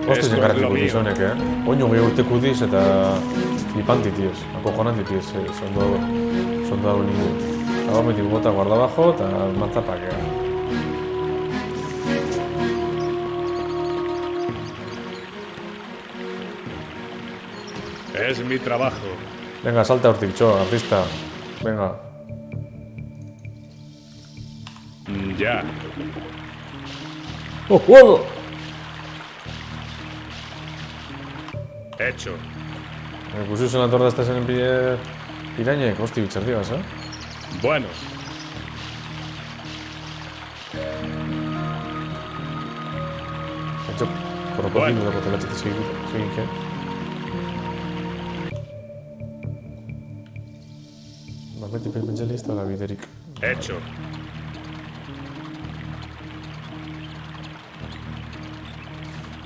Hostia, engarratuko dizonek, Oinu gehi urteko diz eta flipanti tiez, acojonanti tiez, soldado ningu. Hau metik bota guarda bajo eta matzapak, Es mi trabajo. Venga, salta hortik, txo, artista. Venga. Ya. ¡Oh, puedo! Hecho. Me pusiste en la torre estás en el pie piraña, hostia, bichardivas, Bueno. Hecho, por lo posible, la botella te sigue, ¿qué? Bapeti pentsalista la biderik. Hecho.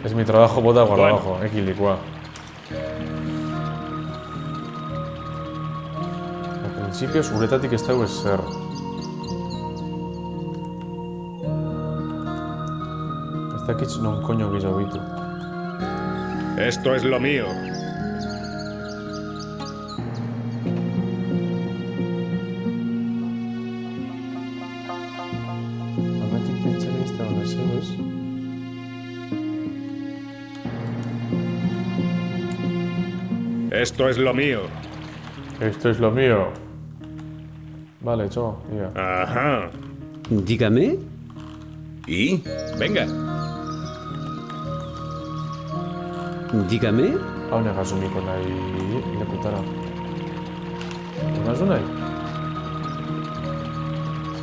Es mi trabajo, bota guarda abajo, equilicua. Principios, uretatik ez dago ezer. Ez dakitz non koño gizau bitu. Esto es lo mío. Ametik pentsari ez dago ezer, ez? Esto es lo mío. Esto es lo mío. Vale, hecho, diga. Ajá. Dígame. ¿Y? Venga. Dígame. Hau negasumiko nahi lekutara. Nazu nahi?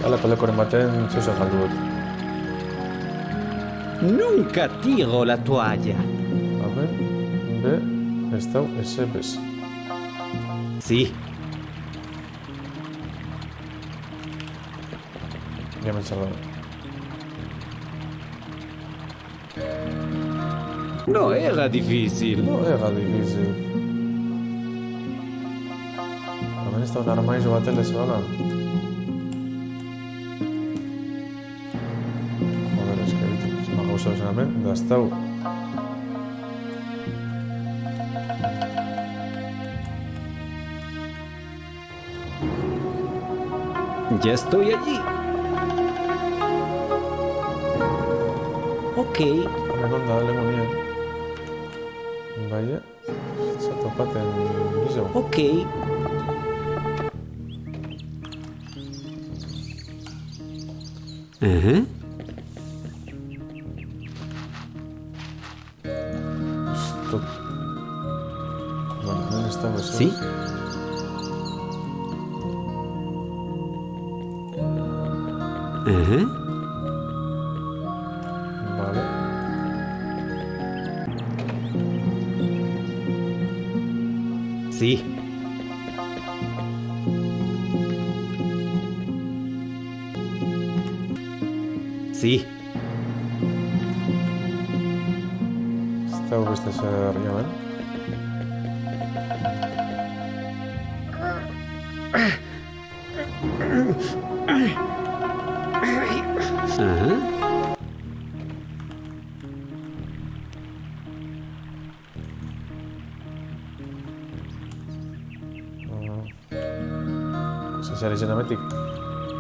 Halako lekoren baten zeusen galdu dut. Nunca tiro la toalla. Amen, be, ez dau ezebez. Sí. Ya me echaba. No era difícil. No era difícil. Hemen ez da un armaizo bat elez bala. Joder, ez que bitu. Zuma gauza esan hemen, da ez dau. Ya estoy allí. Ok. Hemen onda lengo nien. Baina, zatopaten gizau. Ok. Ajá. Stop. Bueno, hemen ez dago ez. Sí. Ajá. Vale. Sí. Sí. Ez dago beste zer hemen. Ajá. Zezari zen ametik.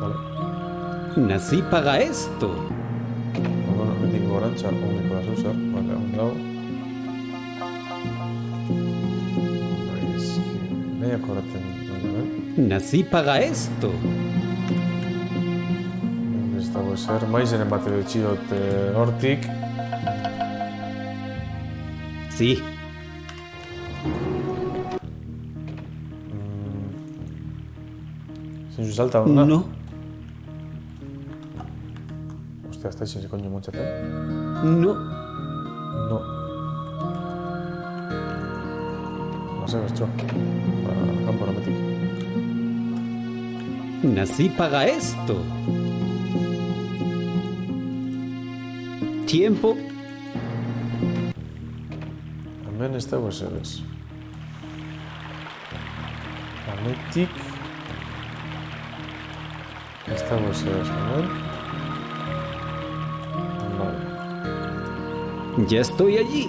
Vale. Nací para esto. Bueno, ametik gorantza, honeko da zuzar. Vale, hon dago. Ez que... Nahi akoraten. Nací para esto. Ez dago ezer. Maizenen bat edo itxidot hortik. Sí. Zinzu salta onda? No. Hostia, ez da izin koño montxaten. No. No. Nase bertxo. Kampo nametik. Nací para esto. Tiempo. Hemen ez dago ezer ez. Ametik... Ez dago ezer ez, hemen. Vale. Ya estoy allí.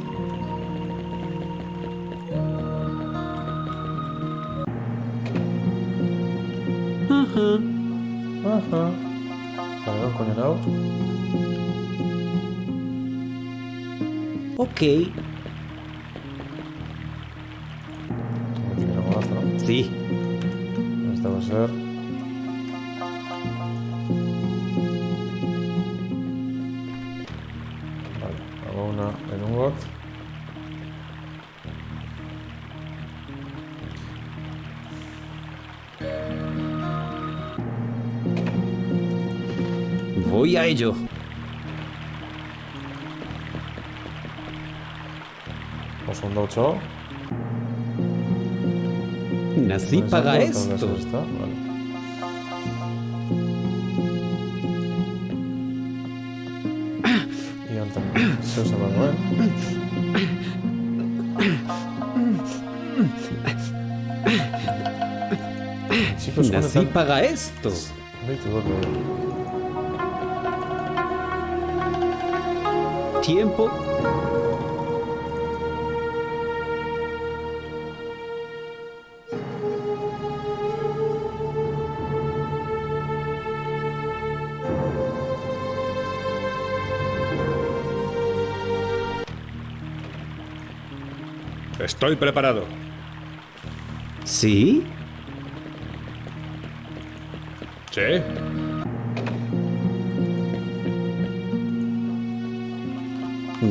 Ajá. Ajá. Vale, non koño nau. Ok. Ametik esango da, no? Sí. Ez dago ezer. Vale, hago una en un got. Voy a ello. Oso ondo otxo. Nací para esto. Vale. Y altan, zeu zen dagoen. Chicos, Nací para esto. Tiempo. Estoy preparado. ¿Sí? ¿Sí?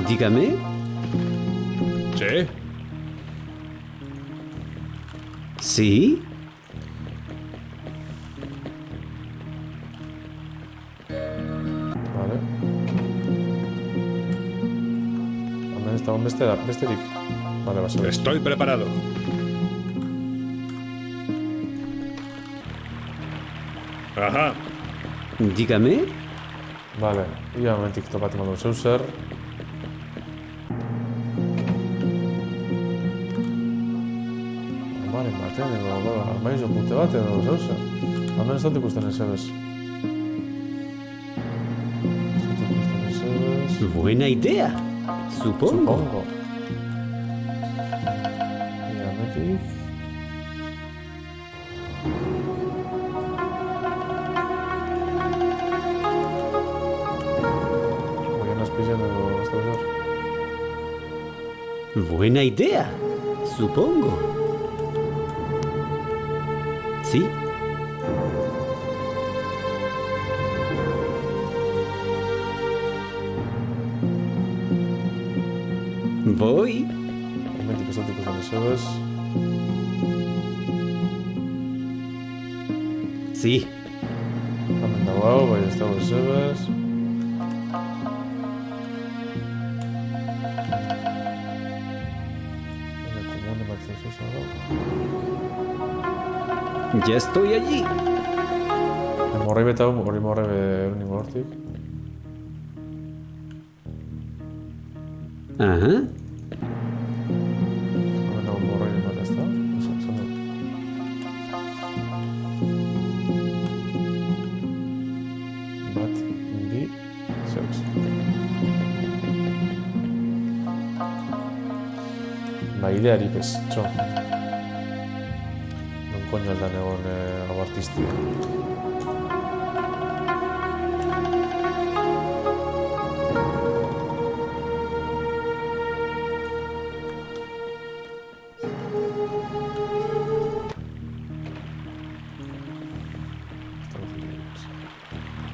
Dígame. ¿Sí? ¿Sí? Vale. Hemen ez dagoen besterik. Vale, basa. Estoy preparado. Ajá. Dígame. Vale, ia momentik topatzen badu zeu zer. Amaren baten edo, armaizo pute bat edo zeu zer. Hemen ez dut ikusten ezebez. Buena idea. Supongo. Ia momentik. Buena idea, supongo. ¿Sí? Voy. Momentik ez dut ikusten ezebez. Sí. Hemen dago hau, bai ez dago ezebez. Ya estoy allí. Morri beta hori morre ningo hortik. Ajá. Hemen dago morri bat ez da? Zan dut. Bat, bi, zeus. Ba, ideari pez, txo. Non koño aldan egon hau artistia.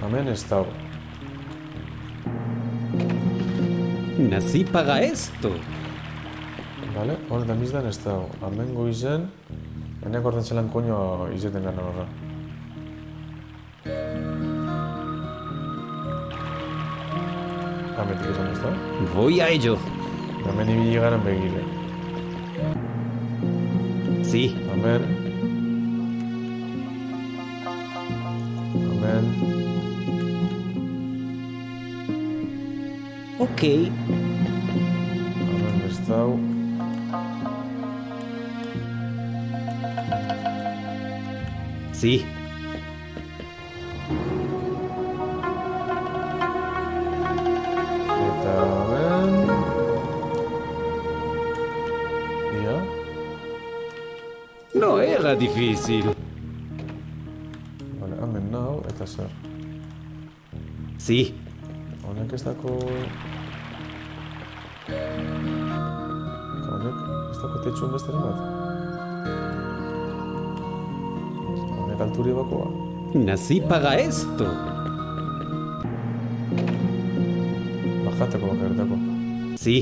Hemen ez dago. Nací para esto. Vale, honetan bizdan ez dago. Hemen goizen, eneak orten zelan koño izeten gana horra. Hemetik esan ez da? Voy a ello. Hemen ibili garen begire. Sí. Hemen. Hemen. Ok. Hemen ez dago. Sí. Eta hemen... Ia? No era difícil. Vale, hemen nau eta zer. Sí. Honek ez dako... Honek ez dako tetxuen besteren bat? Honek alturi bakoa? Nací para esto. Bajateko bakarretako. Sí.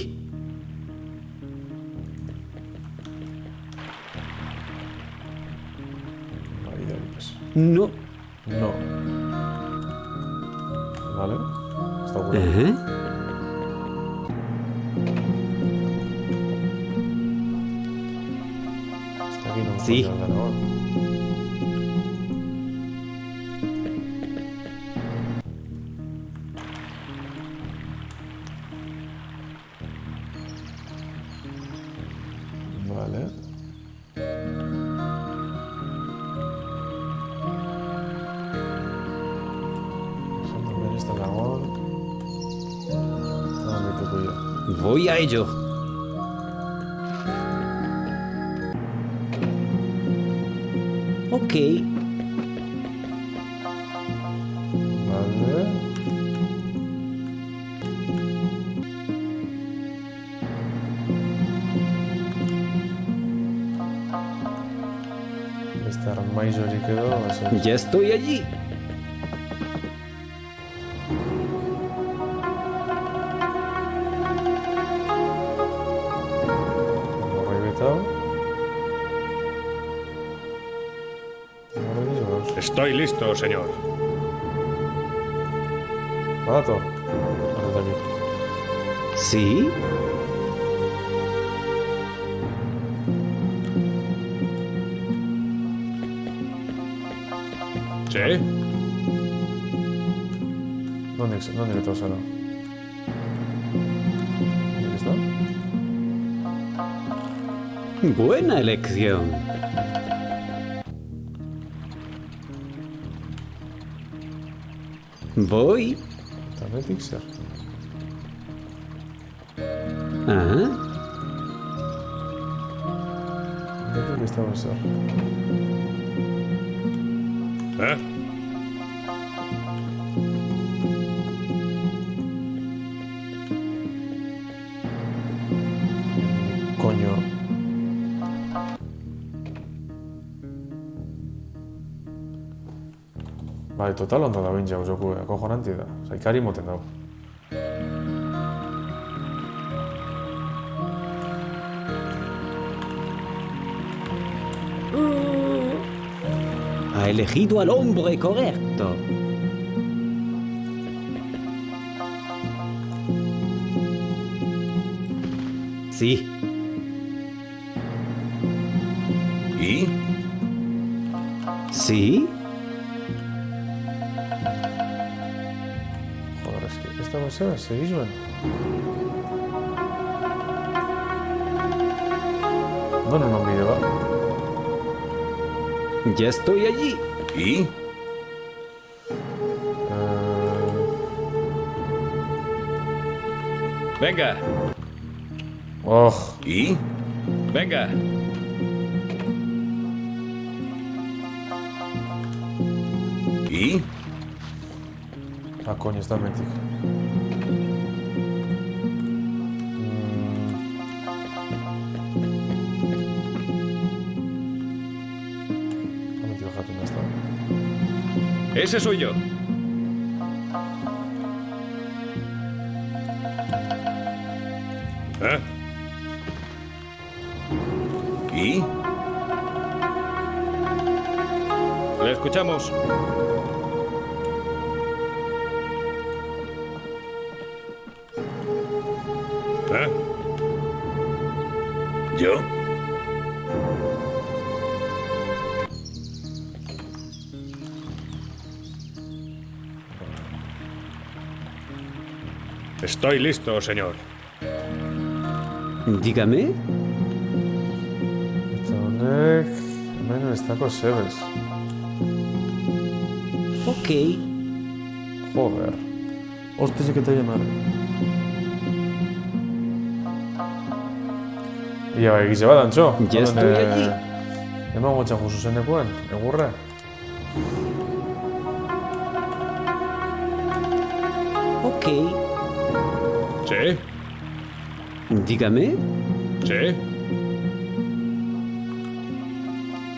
Ba, ideari pez. No. No. Vale. Ez dago gure. Ajá. Ez dakit non Sí. koño aldan egon. Vale. Voy a ello. Ok. Vale. Este armaizorik edo... Ya estoy allí. Estoy listo, señor. Badator. ¿Sí? ¿Sí? ¿Dónde está solo? ¿Dónde está? Buena elección. Voy. También Pixar. Ah. ¿Dónde que estaba eso? ¿Eh? Coño. Bai, total ondo da behin jauzoku, acojonanti da. Zaikari moten dago. Ha elegido al hombre correcto. Sí. ¿Y? ¿Sí? Joder, es que esta va a seguir, Joan. No, mire, va. Ya estoy allí. ¿Y? Venga. Oh. ¿Y? Venga. ¿Y? Ah, coño, está mentic. ¿Dónde está? Ese soy yo. ¿Eh? ¿Y? Le escuchamos. ¿Eh? ¿Yo? Estoy listo, señor. Dígame. Eta honek... Hemen estako zebez. Ok. Joder. Hostia, que te llamar. Ia, bai, egize bat, antxo. Ya estoy allí. Eman gotxan juzu zenekuen, egurre. Ok. ¿Sí? Dígame. ¿Sí?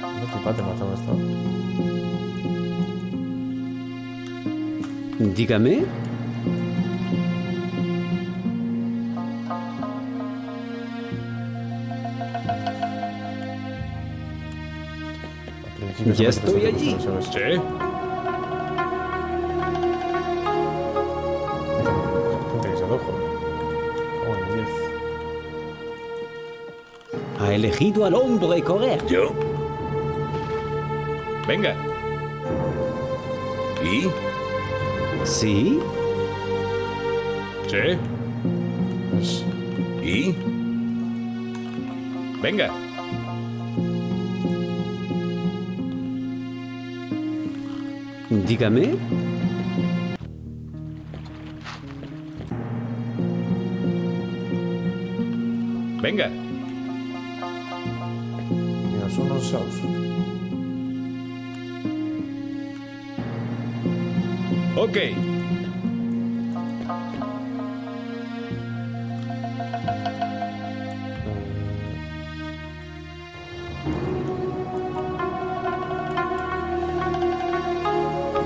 No tipate matado esto. Dígame. Ya estoy allí. ¿Sí? Gente que se adojo. Bueno, 10. Ha elegido al hombre correcto. ¿Yo? Venga. ¿Y? ¿Sí? ¿Sí? Pues... ¿Y? Venga. Dígame. Venga. Mira, son uns xaus. Ok.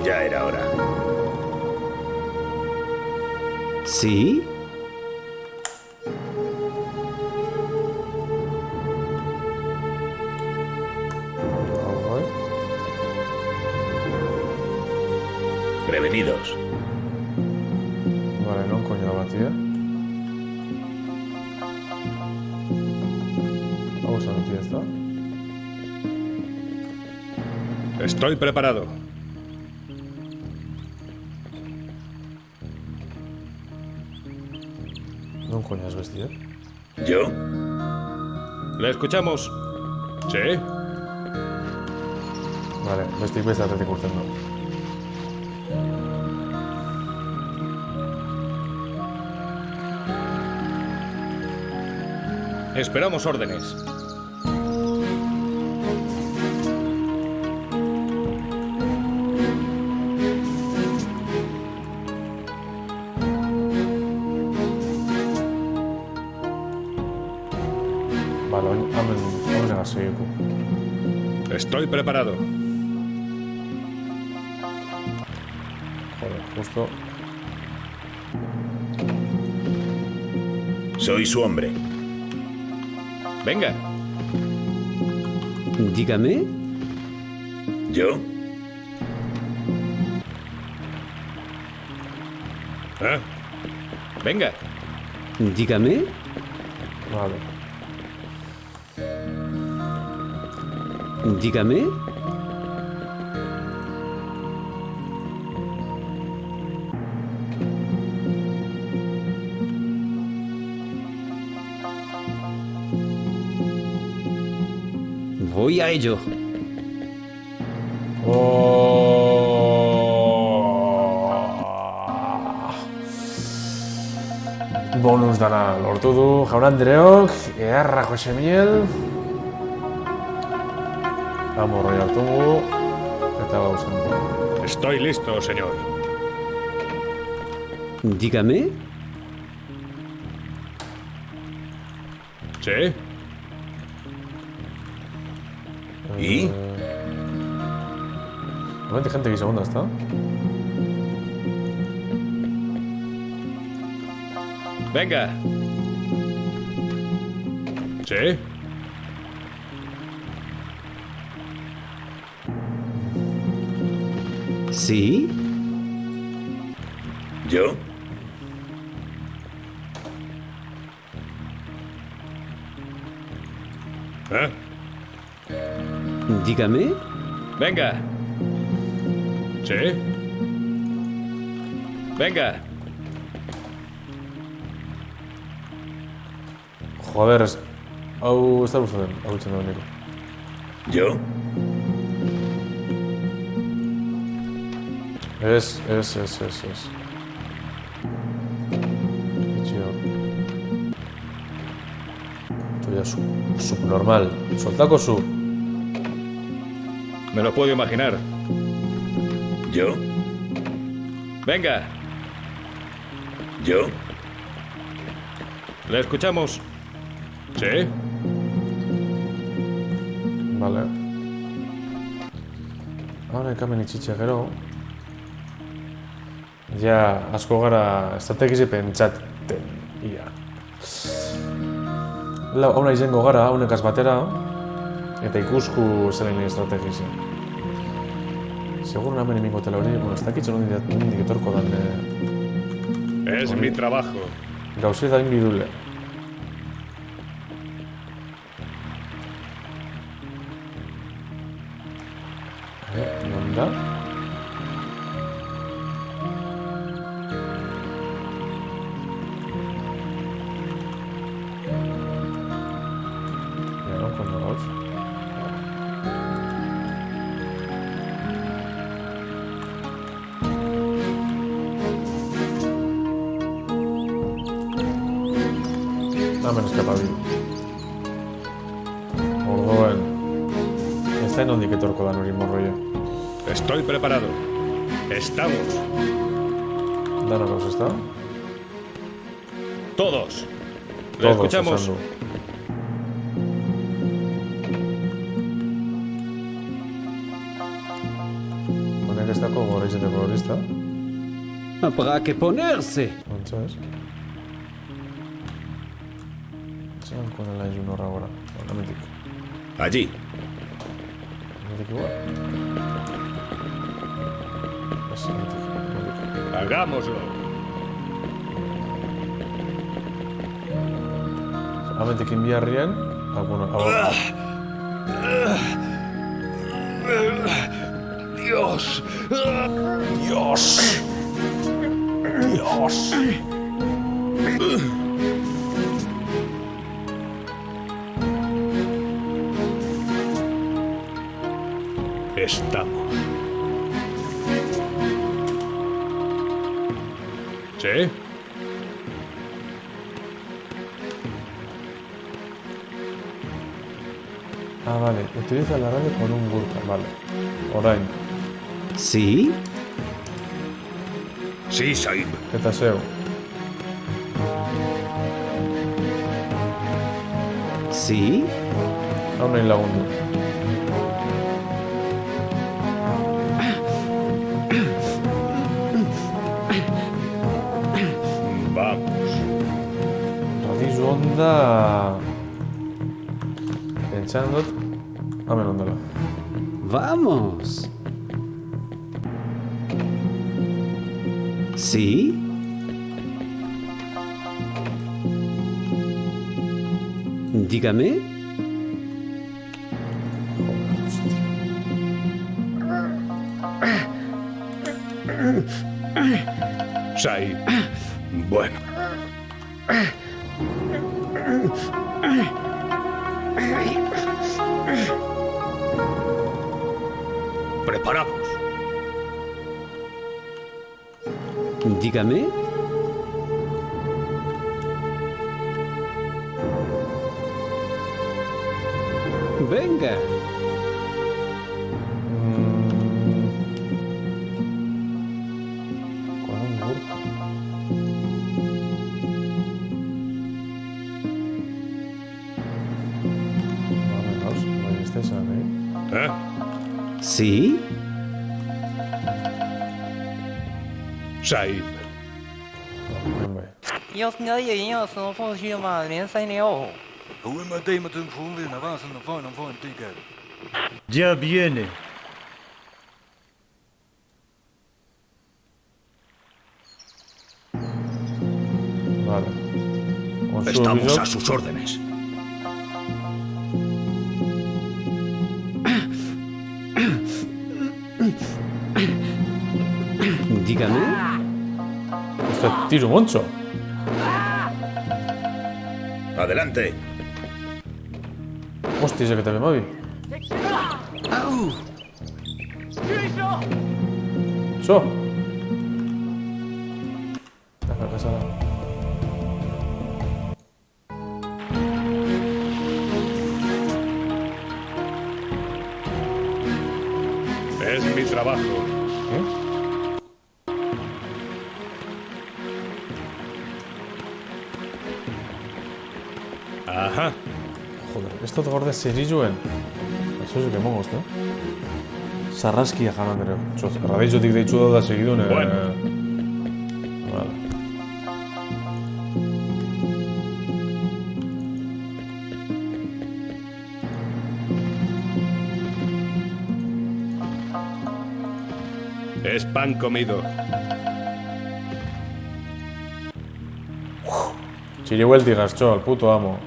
Ya era hora. ¿Sí? Prevenidos. Vale, non coño la batida. Vamos a batida esta. Estoy preparado. Non coño as vestida. ¿Yo? Le escuchamos. Sí. Vale, vestik beste urten du. Esperamos órdenes. Vale, hamen gasoiku. Estoy preparado. Joder, justo. Soy su hombre. Venga. Dígame. ¿Yo? Venga. Dígame. Vale. Dígame. Voy a ello. Bonus dana lortu du jaun Andreok, eharra Jose Miel. Amorroi hartu dugu, eta gauzen du. Estoy listo, señor. Dígame. Sí. ¿Y? Normalmente gente que segunda está. Venga. Sí. ¿Sí? ¿Yo? Dígame. Venga. Sí. Venga. Joder, hau ez da gustatzen, hau itzen da niko. ¿Yo? Ez. Itxio. Esto ya subnormal. Soltako zu. Me lo puedo imaginar. ¿Yo? Venga. ¿Yo? Le escuchamos. Sí. Vale. Ahora ekamen itxitxe gero. Ja, asko gara estrategize pentsaten. Ia. Hauna izango gara, haunekaz batera. Eta ikusku zelain estrategize. Seguro hemen emingo tela hori, bueno, ez dakitzu nondik etorko dan. Es mi trabajo. Gauze da inbidule. Non da? Ja, non kondo gauz. Hemen eskapa bidu. Bueno. Está en ondik etorko da nori morroia. Estoy preparado. Estamos. Dana gauz, ezta? Todos. Le Todos, escuchamos. esan du. Honek ez dako gora izateko hori, ezta? Habrá que ponerse. Ontsa ez? Zeran konela izun horra gora. Hemendik. Allí. Hemendik igual. Ez, hemendik. Hagámoslo. Hemendik inbiarrien. Bueno, Dios. Dios. Dios. Estamos. ¿Sí? Ah, vale. Utiliza la radio con un Gurkha, vale. Orain. ¿Sí? Sí, Saib. Eta zeu. ¿Sí? Hau nahi lagundu. Vamos. Radizu onda... Pentsan dut... Hemen ondela. Vamos. ¿Sí? Dígame. Saib. Bueno. Preparados. Dígame. Venga. Con un Gurkha. Vale, gauz, bai ez da esan, ¿Eh? ¿Sí? Saib. Hemen bai. 要是我也要说放学嘛，连3了。 Ya viene. Vale. Con su Estamos visor- a sus órdenes. Dígame. Hostia, tiro moncho. Adelante. Hostia, ese que te ve, Mavi. Eso. Deja que salga. Es mi trabajo. ¿Eh? Aha. Joder, esto te gorde serizuen. Eso sí que mongoz, no? Sarraskia jaran ere. Raditzotik deitzu da segidun. Bueno. Vale. Es pan comido. Txirihuelti gaztxo, al puto amo.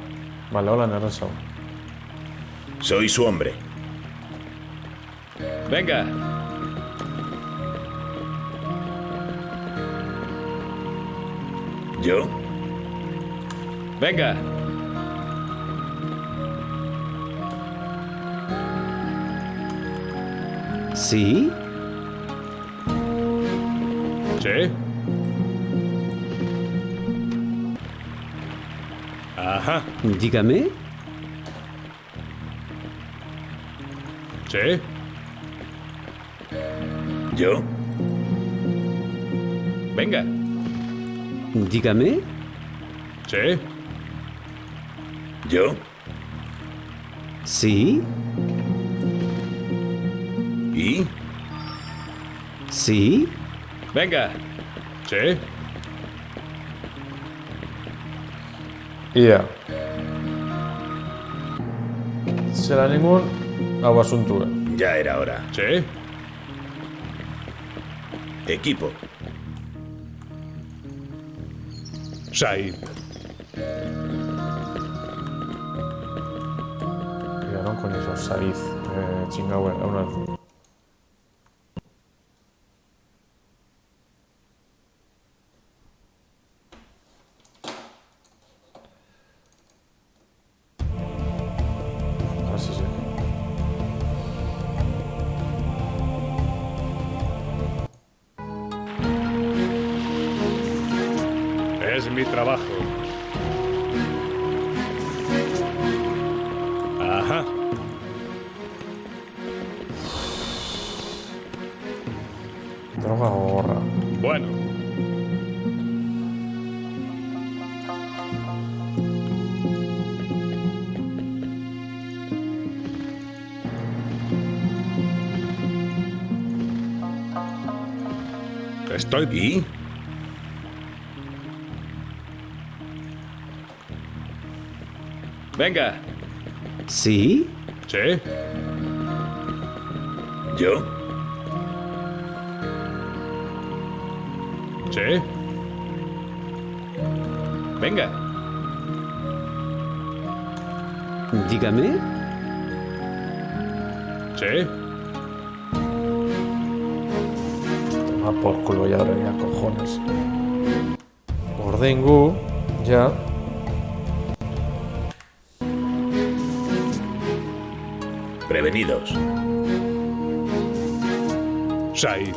Vale, hola, nerrezau. Soy su hombre. Venga. ¿Yo? Venga. ¿Sí? ¿Sí? Ajá. Dígame. ¿Sí? ¿Yo? Venga. Dígame. ¿Sí? ¿Yo? Sí. ¿Y? Sí. Venga. ¿Sí? I ja. Serà ningú au assumpte. Ya era hora. ¿Sí? Equipo. Said. Ja, non coñezo Saiz. Chingau, é unha... Casi sí. Es mi trabajo. Ajá. Droga gorra. Bueno. Estoy... ¿Y? Venga. Sí. ¿Sí? ¿Yo? ¿Sí? Venga. Dígame. ¿Sí? Toma por culo, ya debería cojones. Ordengu, ya. Prevenidos. Said.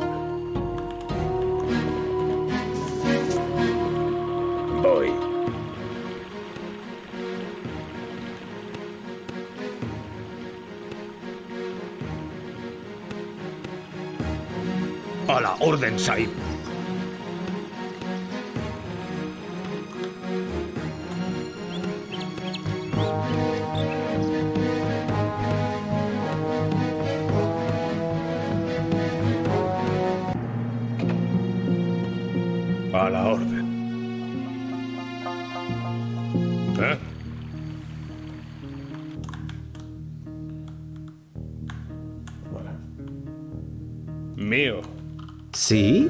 Voy. A la orden, Said. A la orden. ¿Eh? Vale. Mío. Sí.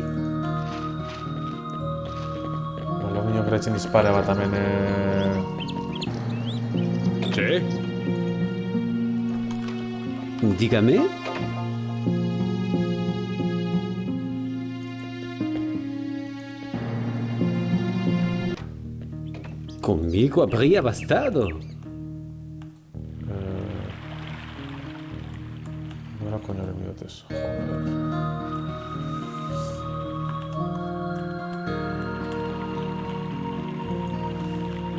Lo mío crec que disparava tamén ¿Sí? Dígame. Conmigo habría bastado. Non era coño de miotes.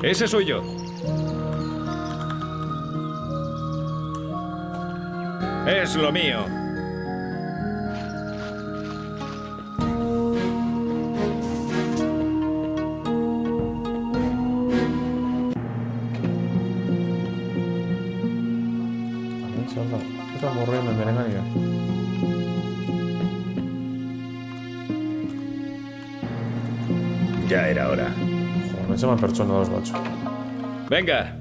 Ese soy yo. Es lo mío. Kita morre me merengan ya. Ya era hora. Joder, me llaman persona dos macho. Venga.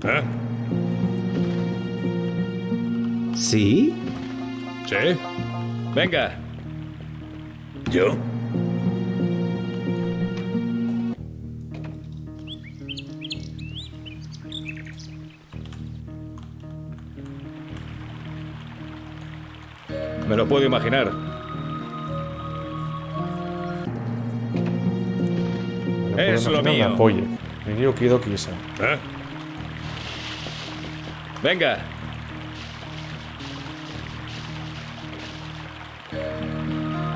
¿Eh? Sí. ¿Sí? Venga. ¿Yo? Me lo puedo imaginar. Es lo mío. Apoye. Mirio Kido Kisa. ¿Eh? Venga.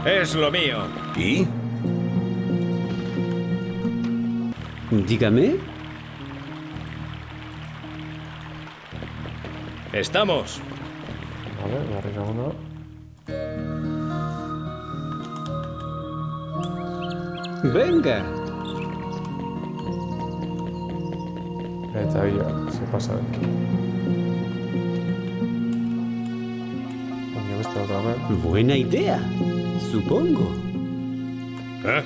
Es lo mío. ¿Y? Dígame. Estamos. Vale, barriga 1. Venga. Eta ahí ya, se pasa. Coño, esta otra vez. Buena idea, supongo. ¿Eh?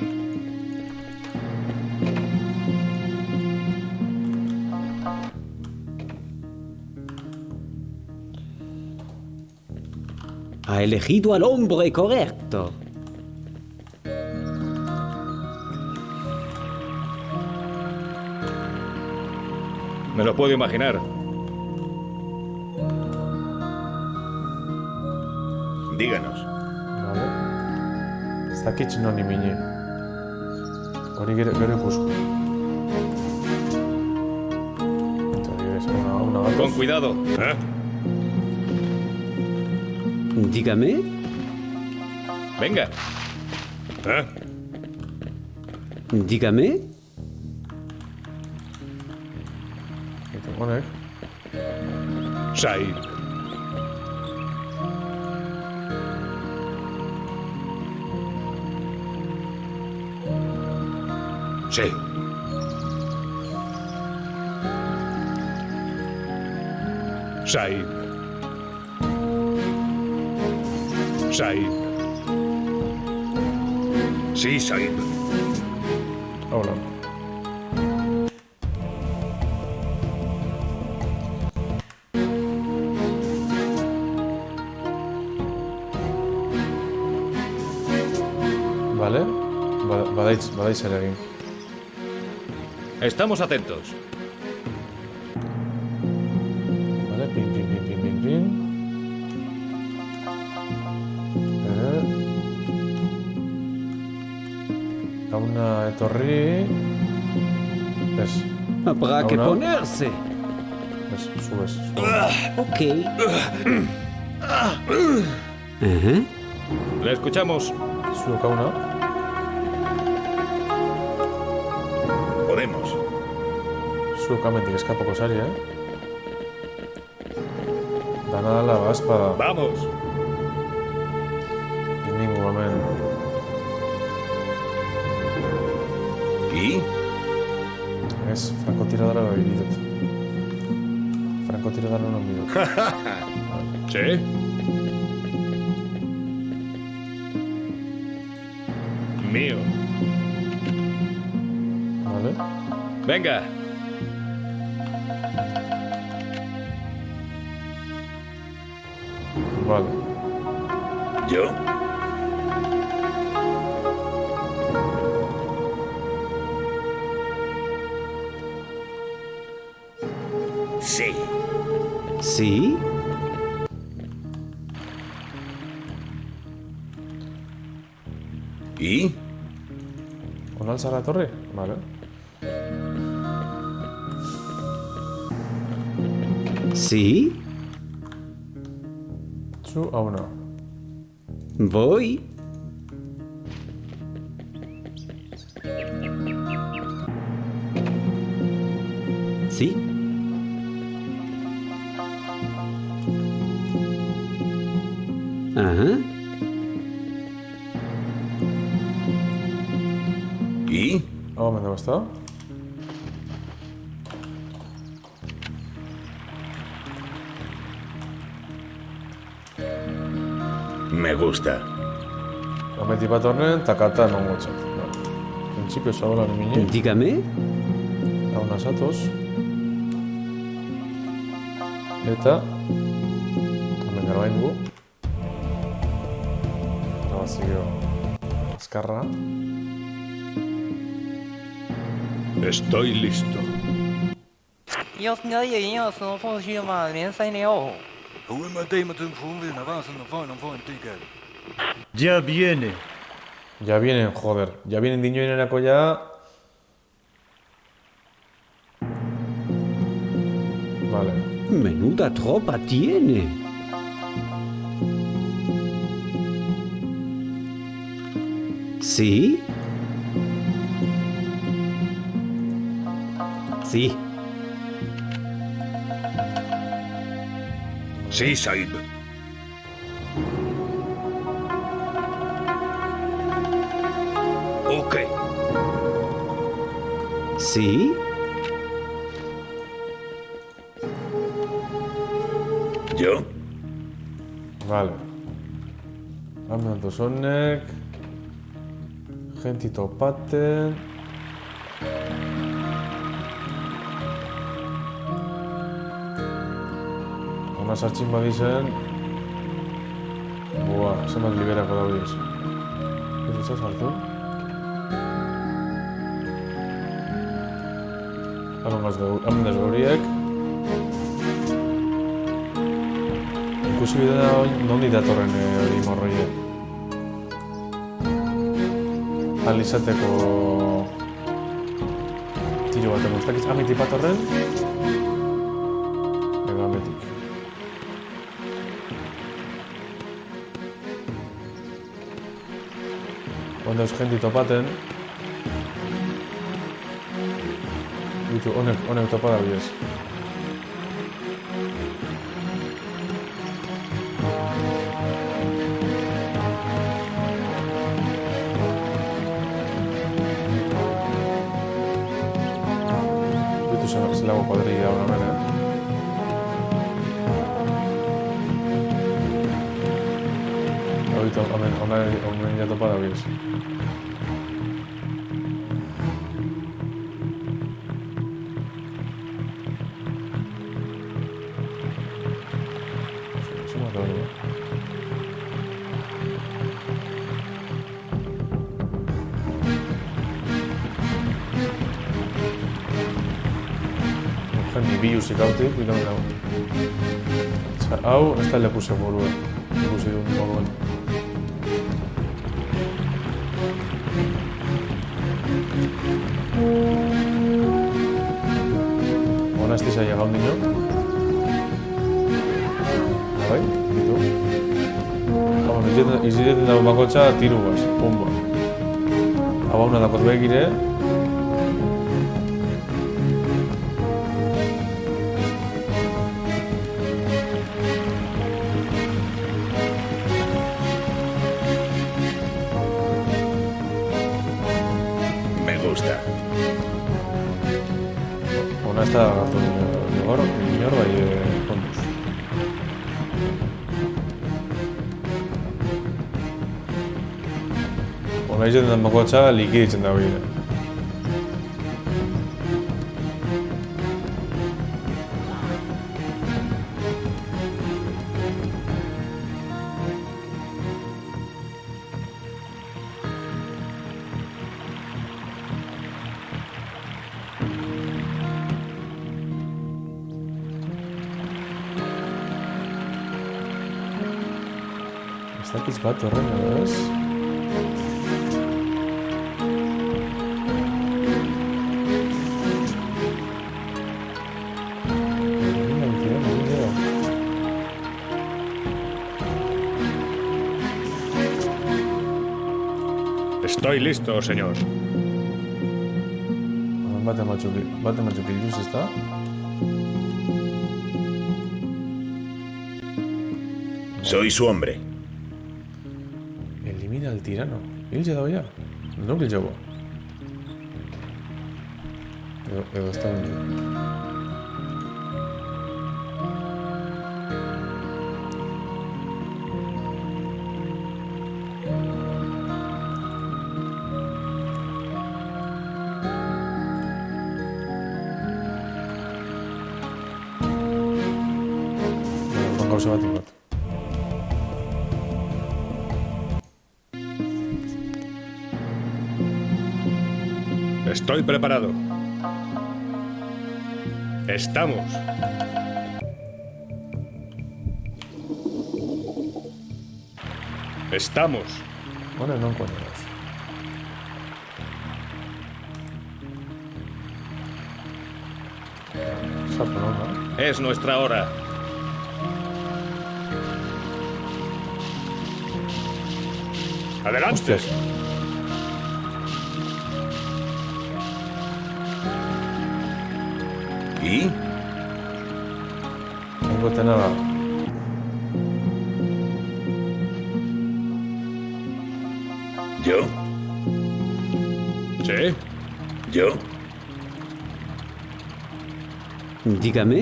Ha elegido al hombre correcto. Me lo puedo imaginar. Díganos. Vale. Ez dakit noni mine. Hori gero ikusko. Una Con cuidado. ¿Eh? Dígame. Venga. ¿Eh? Dígame. ¿Qué te pone? Said. Sí. Said. Said. Sí, Said. Hola. Vale. Badaitz ere egin. Estamos atentos. Vale, pin. Gauna etorri. Ez. Habrá que Gauna. ponerse. Ez, subes. Ok. Le escuchamos. Zuek gauna. Podemos. Zuek amendik eskapako sari, Dana dala baspada. Vamos. Ningu hemen. ¿Y? Ez, frankotiradora bai bidot. Frankotiradora non bidot. Sí. Mío. Vale. Venga. Vale. ¿Yo? Sí. ¿Sí? ¿Y? ¿On alza la torre? Vale. ¿Sí? Zu a una. Voy. ¿Sí? Ajá. ¿Y? Hau hemen dago, ezta? Me gusta. Hemetik bat horren, takata emango txat. Printzipio zabolan emine. Dígame. Gauna satoz. Eta... Hemen gara baingu. Grabazio... Azkarra. Estoy listo. 要是我也要是放学嘛，连3年哦。 Ya viene. Ya vienen, joder. Ya vienen dinoenerako ya... Vale. Menuda tropa tiene. ¿Sí? Sí. Sí, Sahib. Ok. ¿Sí? ¿Yo? Vale. Amnatu zonek. Genti topaten. Ona sartxin badizen. Buah, zenbat liberako daudiz. Ez sartu? Amendaz goriek. Ikusi bidea nondi datorren hori morroie. Alizateko tiro baten guztakiz. Amitik bat horren. Ego ametik. Onda eus jenti topaten. Bitu, honek topa da bidez. Bitu zelago kuadrilla hona hemen, Bitu, honen ja topa da bidez. Biusik hautik, bidon dago. Hau, ez da leku segurua. Ikusi duen moduan. Hona ez dizai egaun dino. Bai, ditu. Izideten dago bakotxa, tiru guaz, pumba. Hau hauna dakot begire. Ona ez da hartu inor, bai kontuz. Ona izaten den bakotxa likiditzen dago bide. Ez dakiz bat horren edo ez? Estoy listo, señor. Bate matxuk iluz, ez da? Soy su hombre. Elimina al tirano. Hil dago ya? Nok hil jago? Edo ez da bendu. Gauza batik bat. Estoy preparado. Estamos. Estamos. Bueno, no encuentras. Es nuestra hora. Adelante. Hostias. ¿Y? No encuentro nada. ¿Yo? ¿Sí? ¿Yo? Dígame.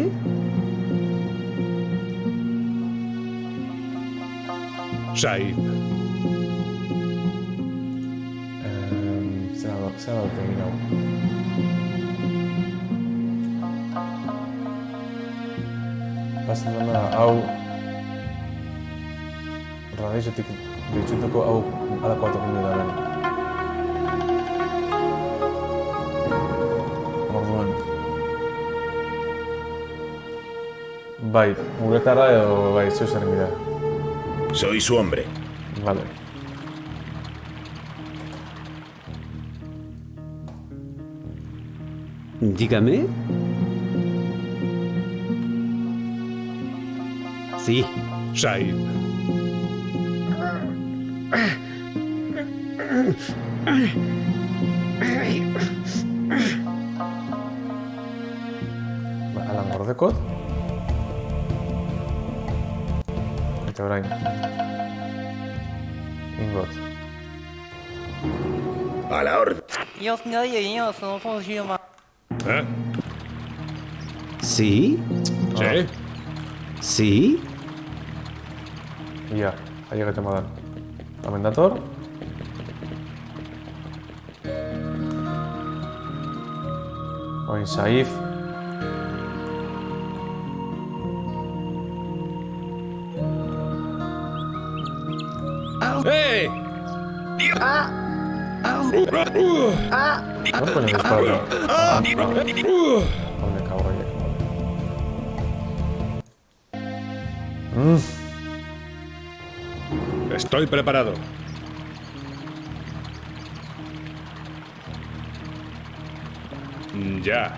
Said. Se ha terminado. Pasan dana hau radiotik deitzuteko hau halako bat egin da hemen. Orduan. Bai, guretara edo bai, zeu zer mira. Soy su hombre. Vale. Dígame. Sí. Said. Alan gordekot. Eta orain. Ingot. A la orden. ¿Eh? Sí. ¿Sí? Sí. Ia, aiek eta modan. Hemen dator. Oin Saif. ¡Hey! No pones espalda. Me cago en Estoy preparado. Ya.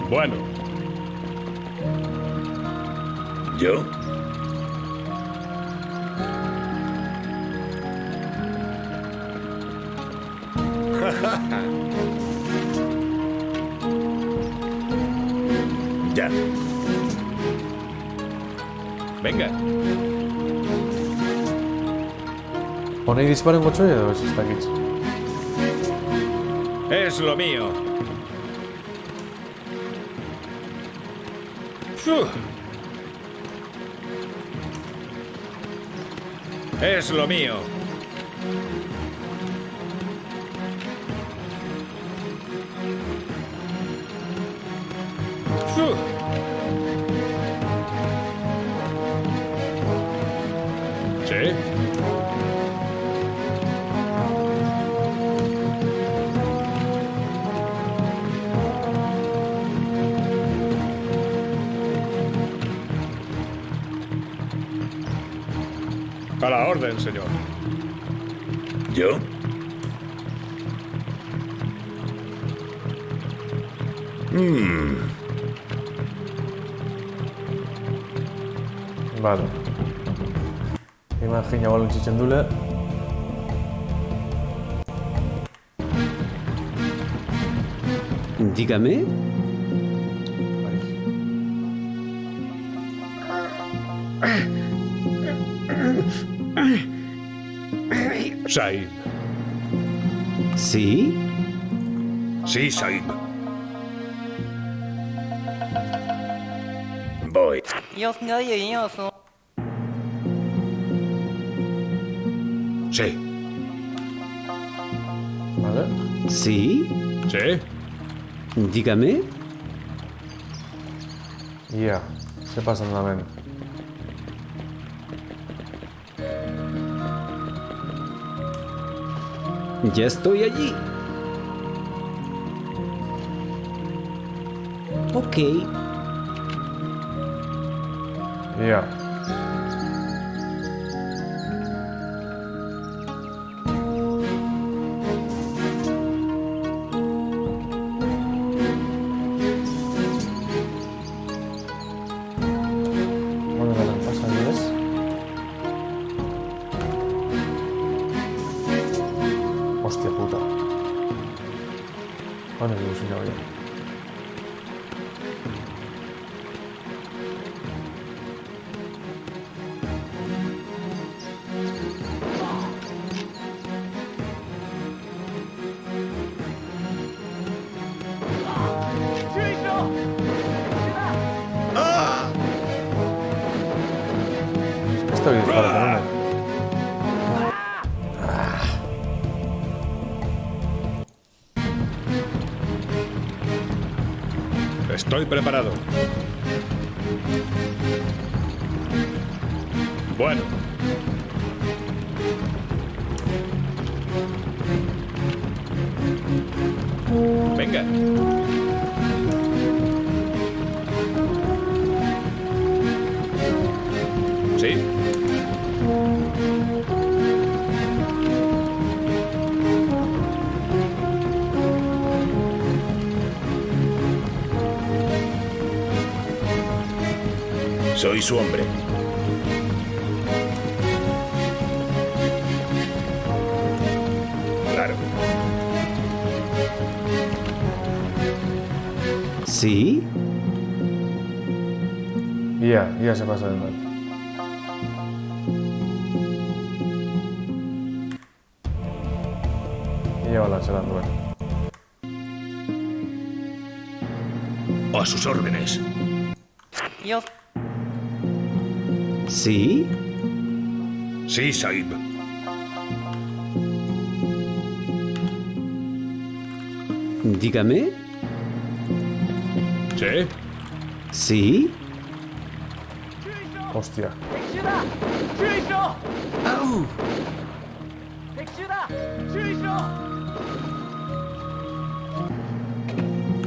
Bueno. ¿Yo? Ya. Venga. Honei disparen gotxo edo ez dakitz? Es lo mío. Uf. Es lo mío. Uf. ¿Sí? A la orden, señor. ¿Yo? Vale. Imagina balontsitzen dule. Dígame. Said. Sí. Sí, Said. Voy. Sí. Vale. Sí. ¿Sí? Dígame. Ia, ze pasan da hemen. Ya estoy allí. Ok. Ia. Bueno, ganan pasan ez. Hostia puta. Honek ikusi nagoia. esto y dispara con una. Estoy preparado. Bueno. Venga. ¿Sí? Soy su hombre. Claro. ¿Sí? Ya se pasa de mal. Y lleva la chela nueva. A sus órdenes. Yo. ¿Sí? Sí, Sahib. Dígame. ¿Sí? ¿Sí? Hostia. ¡Au!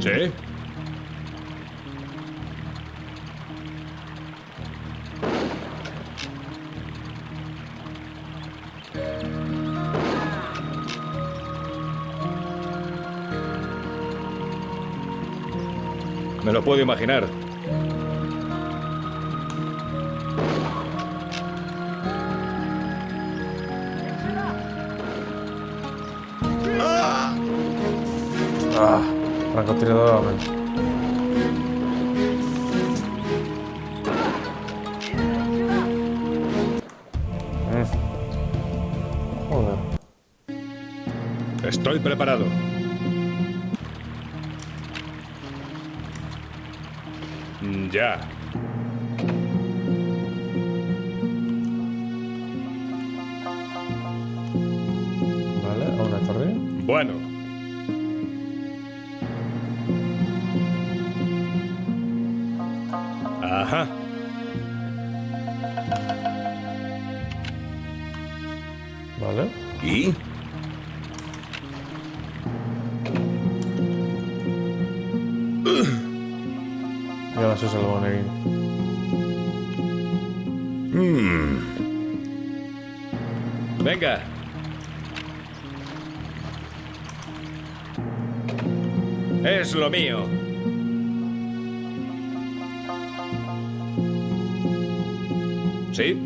¿Sí? Me lo puedo imaginar. Francotirador, man. Joder. Estoy preparado. Ya. Vale, a una torre. Bueno. Ajá. Vale. ¿Y? Y ahora se salvó Negin. Venga. Es lo mío. ¿Sí?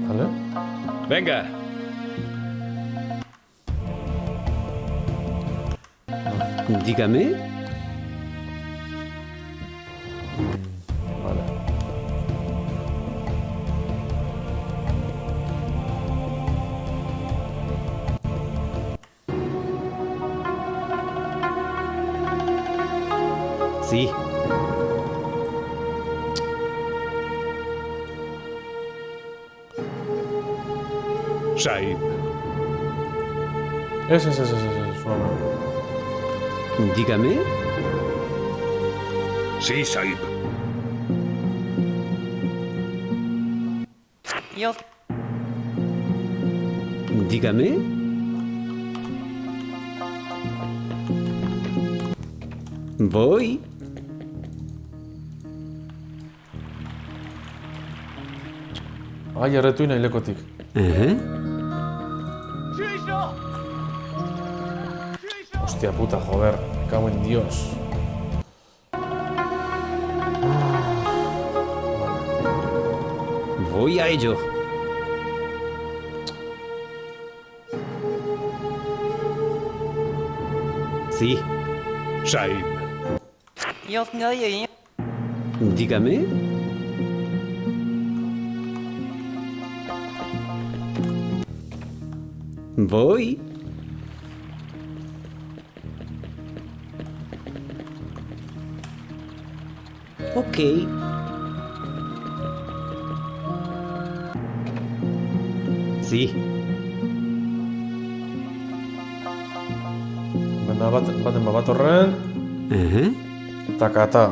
Vale. Venga. Dígame. Vale. Sí. Sahib. Ese, su nombre. Dígame. Sí, Sahib. Yo. Dígame. Voy. Ai, erretuina hilekotik. Hostia puta, joder. Me cago en Dios. Voy a ello. Sí. Sahib. Yo. Dígame. Voy. Ok. Sí. Baina baten bat horren, takata.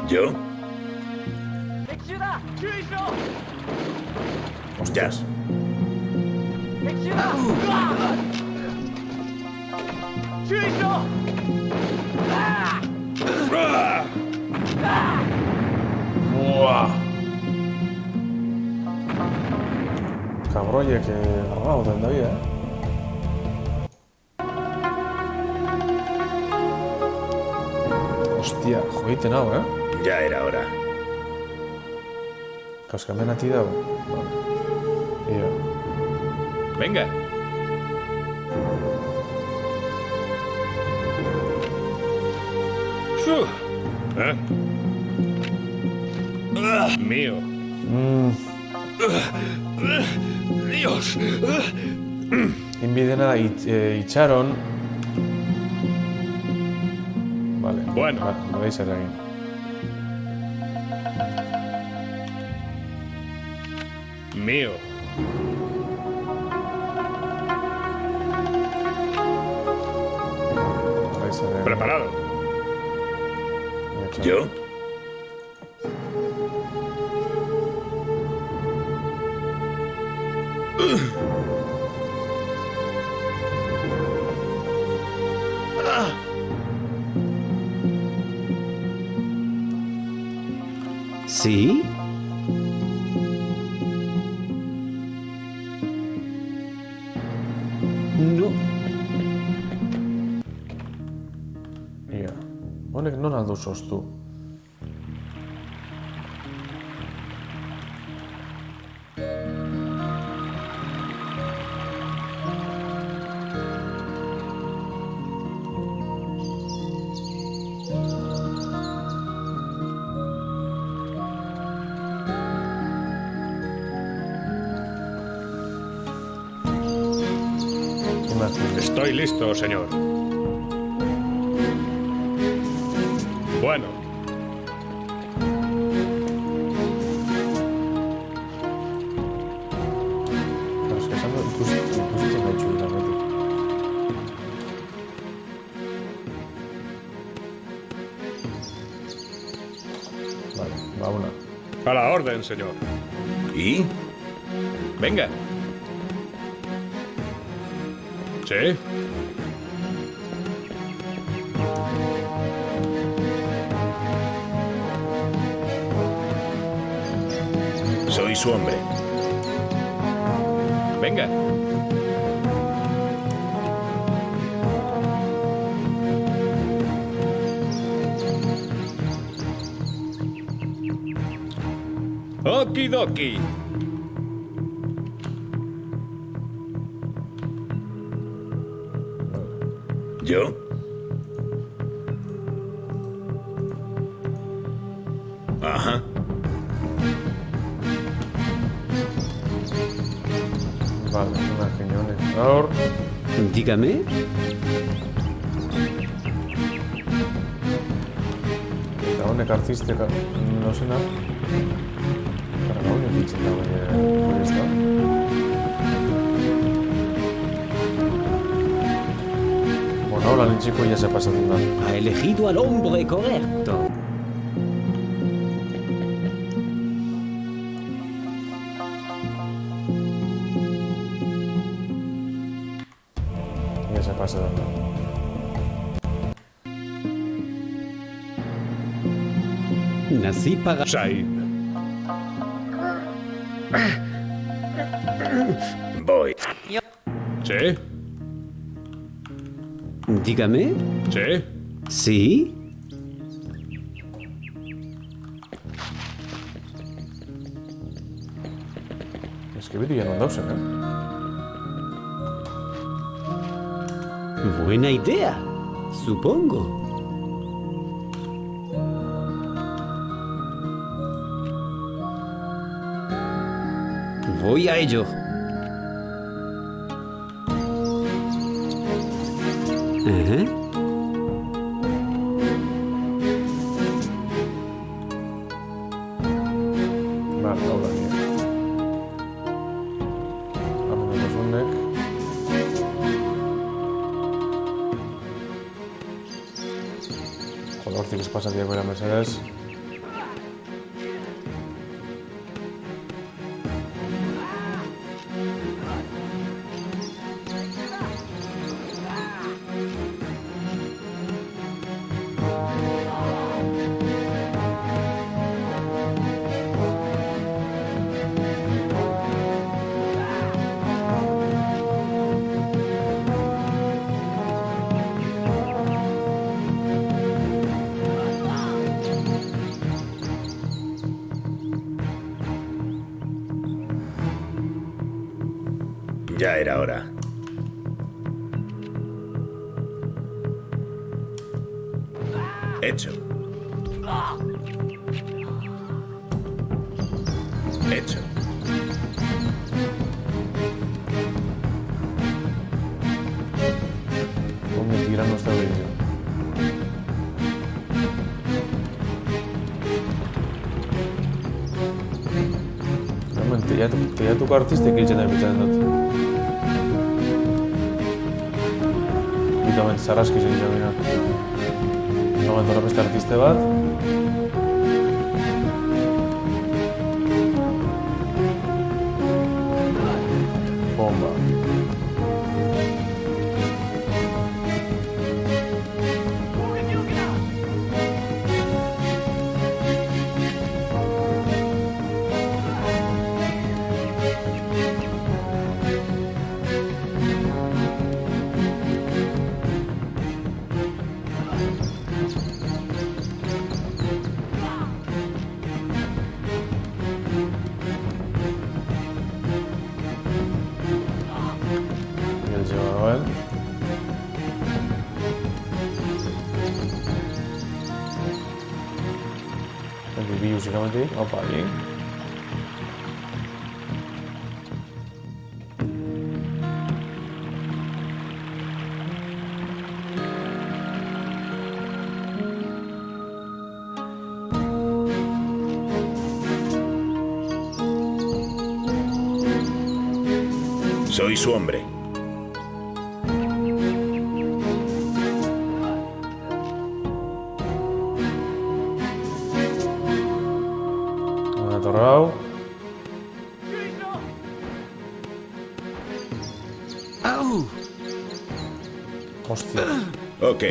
¿Yo? Hostias. Buah. Cabrolle, que raro de vida, Hostia, jodite nao, Ya era hora. Cascamen a ti dado. Vale. Venga. ¿Eh? Mío. Dios. Inbidena itxaron. Vale. Bueno. Vale, lo veis ahora aquí. Mío. Preparado. ¿Yo? ¿Sí? No. Ia. Honek non aldu soztu? Estoy listo, señor. Bueno. Claro, es que esa no incluso tiene hecho una meta. Vale, va una. A la orden, señor. ¿Y? Venga. ¿Sí? Soy su hombre. Venga. Okidoki. ¿Yo? Ajá. Vale, una cañonador. Dígame. Eta honek artiste, no sé nada. Carga honek ditzen da, baina ez da. Bueno, ahora el chico ya se pasa de una. Ha elegido al hombre correcto. Ya se pasa de una. Nací para... Said. Voy. ¿Sí? Dígame. ¿Sí? ¿Sí? Es que vídeo ya no andausen, Buena idea, supongo. Voy a ello. Ajá. hortik espasatiak bera mesedez. Ya era hora. Hecho. Hecho. Coño, tirano este vídeo. Teiatuko artistek hiltzen da bitzen dut. Bitament, sarraski zen izan bina. Momentu beste artiste bat. Bomba. Básicamente, opa, bien. Soy su hombre. Atorrao. Hostia. Ok.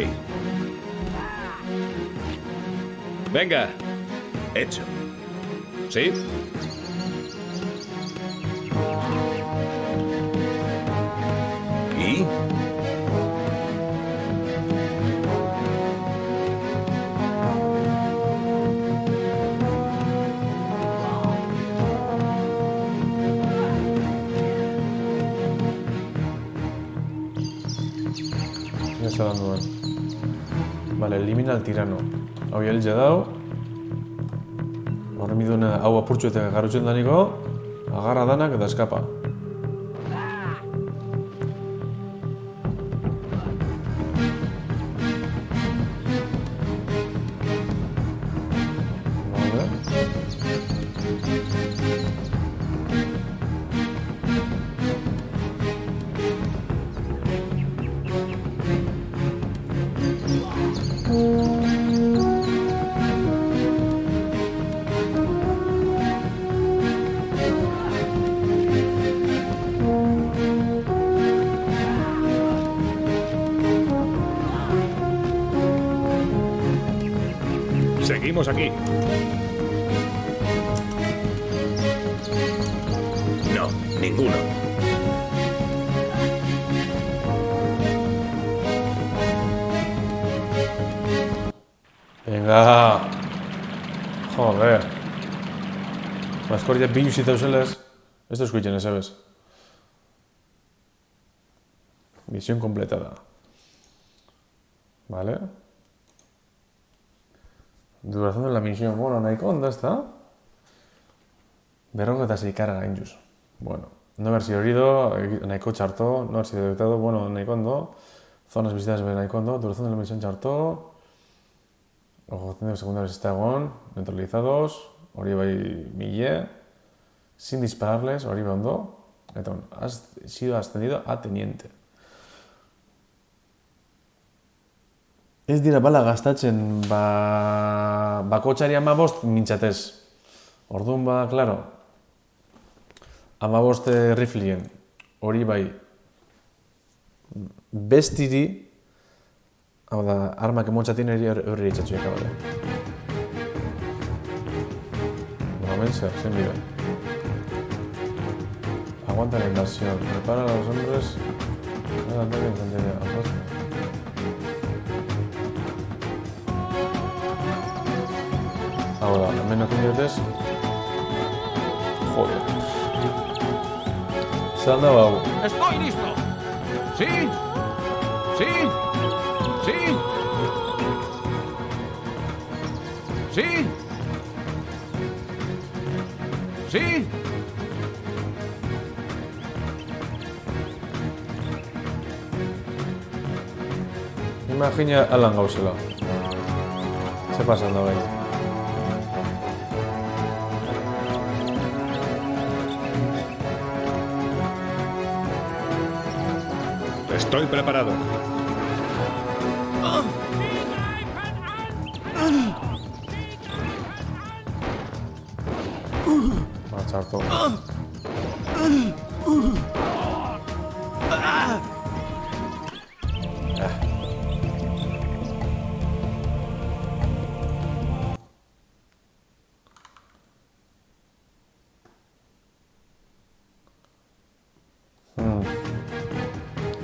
Venga. Hecho. ¿Sí? ¿Y? Ya está dando mal. Vale, elimina al tirano. Hau heltze dau. Horren biduna hau apurtxuetek garutzen daniko. Agarra danak eta eskapa. Seguimos aquí. No, ninguno. Venga. Joder. Baskoria bilu zitauzelez. Ez da eskuitzen ez ebes. Misión completada. Vale. Duración de la misión. Bueno, nahiko onda ezta? 46 kara gain juz. Bueno, no haber sido herido, nahiko txarto, no haber sido detectado, bueno, nahiko ondo. Zonas visitadas nahiko ondo, duración de la misión txarto. Objetivos secundarios está egon, neutralizados, hori bai mille, sin dispararles, hori bai ondo. Eta bueno, has sido ascendido a teniente. Ez dira bala gastatzen, bakotxari 15 mintxatez. Orduan klaro, 15 riflien, hori bai, bestiri, hau da, armak emotxatien hori itxatxuek, hau da. Normalment zen bide. Aguanta la invasión, prepara a los hombres, no ataque infantería, aposta. Ahora, hemen nokin diotez. Joder. Zer da hau? ¡Estoy listo! ¡Sí! ¡Sí! ¡Sí! ¡Sí! ¡Sí! Imagina alan gauzela. Ze pasan da bai? Estoy preparado. Marchar todo.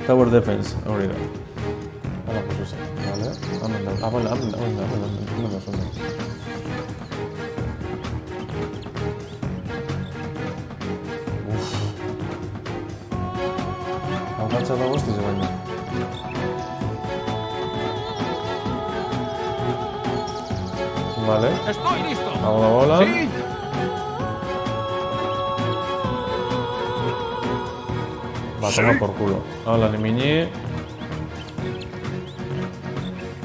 Tower Defense, hori da. Hala, pues eso, vale. Hemen da, hemen da. Uff. Hau gatsa da guztiz, baina. Vale. ¡Estoy listo! Hago la bola. ¡Sí! Va a tomar por culo. Hola, ni miñi.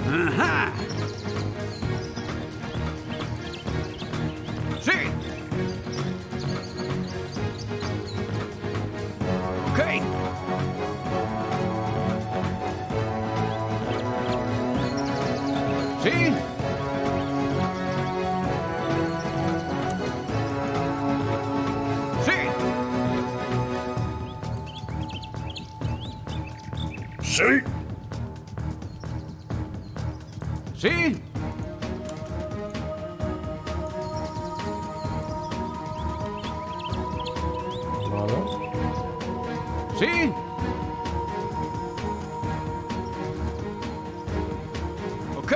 ¡Ajá! ¡Sí! ¡Ok! ¡Sí! Sí. Sí. Vale. Sí. Ok.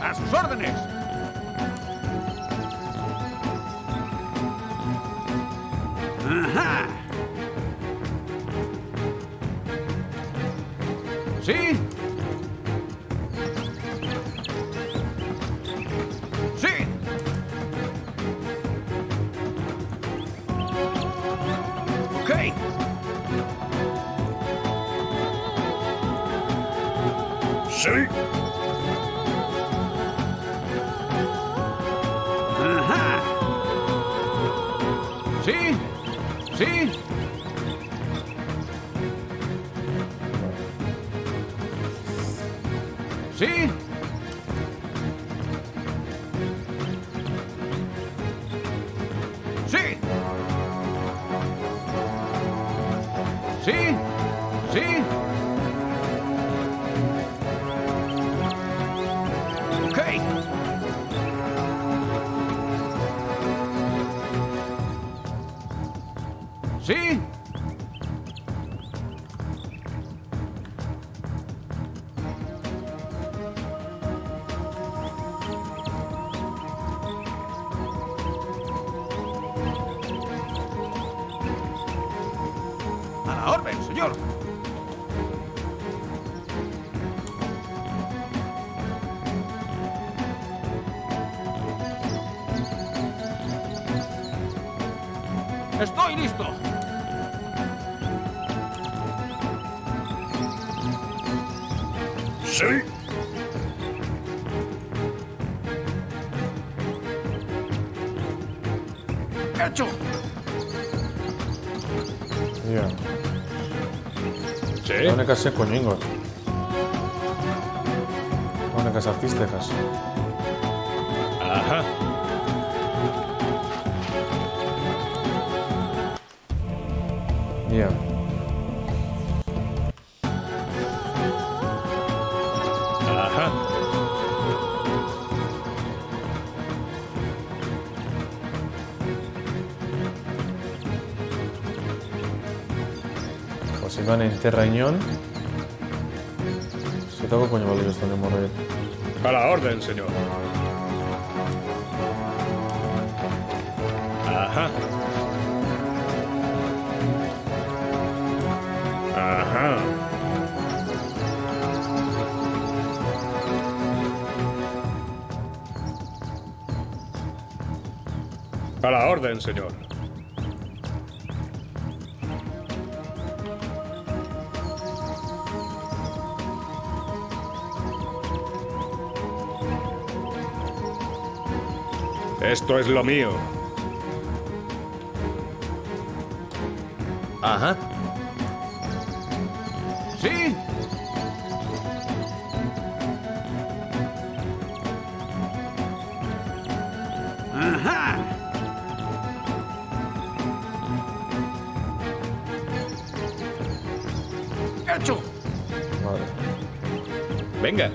A sus órdenes. Ajá. ¿Sí? Sí. Ok. Sí. Ajá. Sí. Sí. Sí. Sí. Sí. Sí. Ok. Sí. A la orden, señor. Estoy listo. Sí. ¡Hecho! Ia. Sí? Honek seko ningot. Honek artistefas. Aha. Ia. Aha. Si van en terra iñón. Se toco coño vale esto de morrer. A la orden, señor. Ajá. Ajá. A la orden, señor. Esto es lo mío. Ajá. ¿Sí? Ajá. ¡Hecho! Vale. Venga.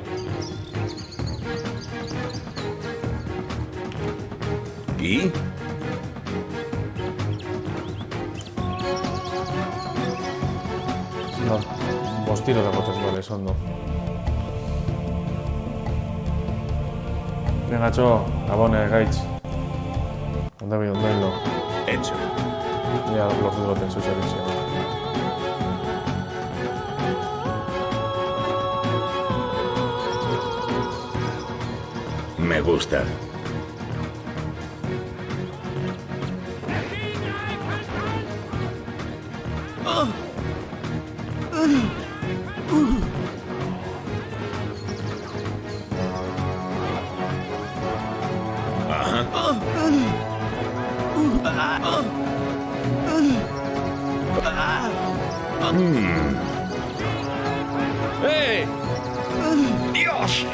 ¿Y? No, vos tiro de botes, vale, son no. Venga, cho, abone, gaitz. Onda bi, onda hilo. Hecho. Ya, los de botes, socializio. Me gusta. ¡Hey! ¡Dios!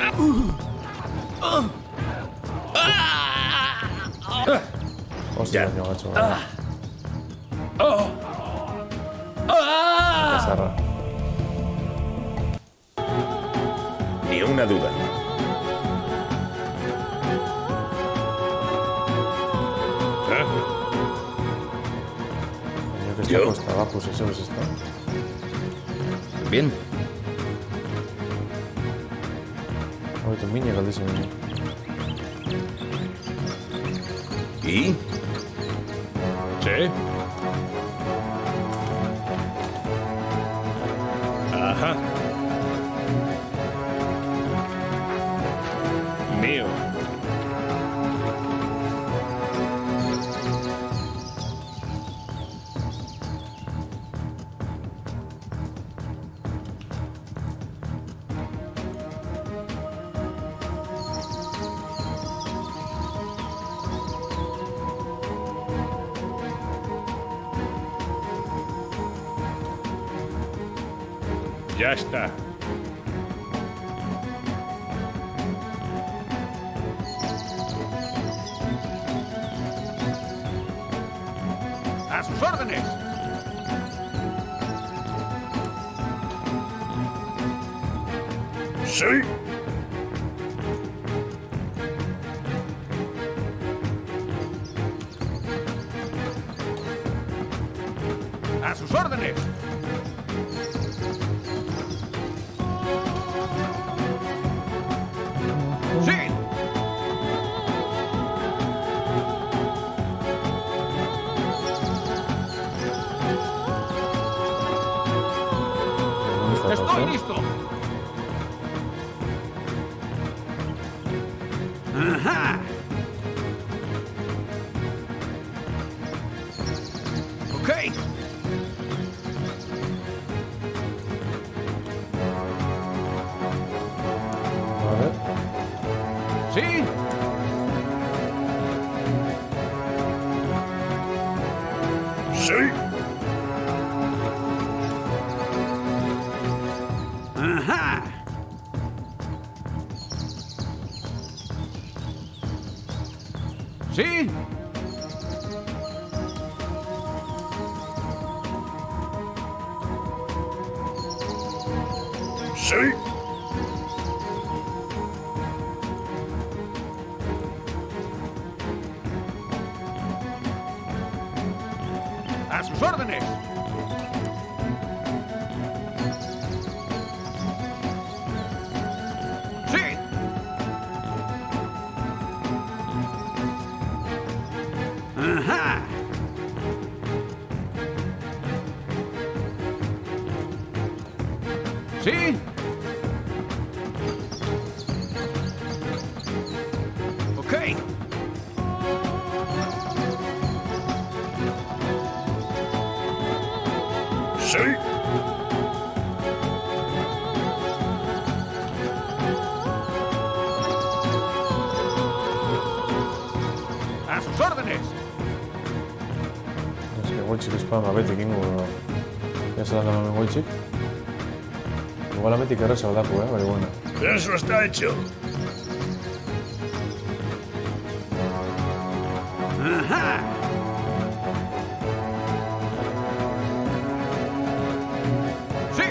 Hostia, coño, gacho. Casarra. Ni una duda. Coño, que está costaba, pues eso es esto. Bien. Oye, tu miña, caldísimo. ¿Y? Sí. Ajá. Mío. Ya está. ¡A sus órdenes! Sí. ¡A sus órdenes! ¡Sí! ¡Estoy listo! ¡Ajá! ¡Ok! Vale. ¿Sí? Sí. Ajá. Sí. Sí. A sus órdenes. Sí. Ajá. Sí. Ok. Sí. A sus órdenes. Eske goitxik espama betik ingo ya se la goitxik. Igual ametik erresa badaku, bai bueno. Eso está hecho. Ajá. Sí.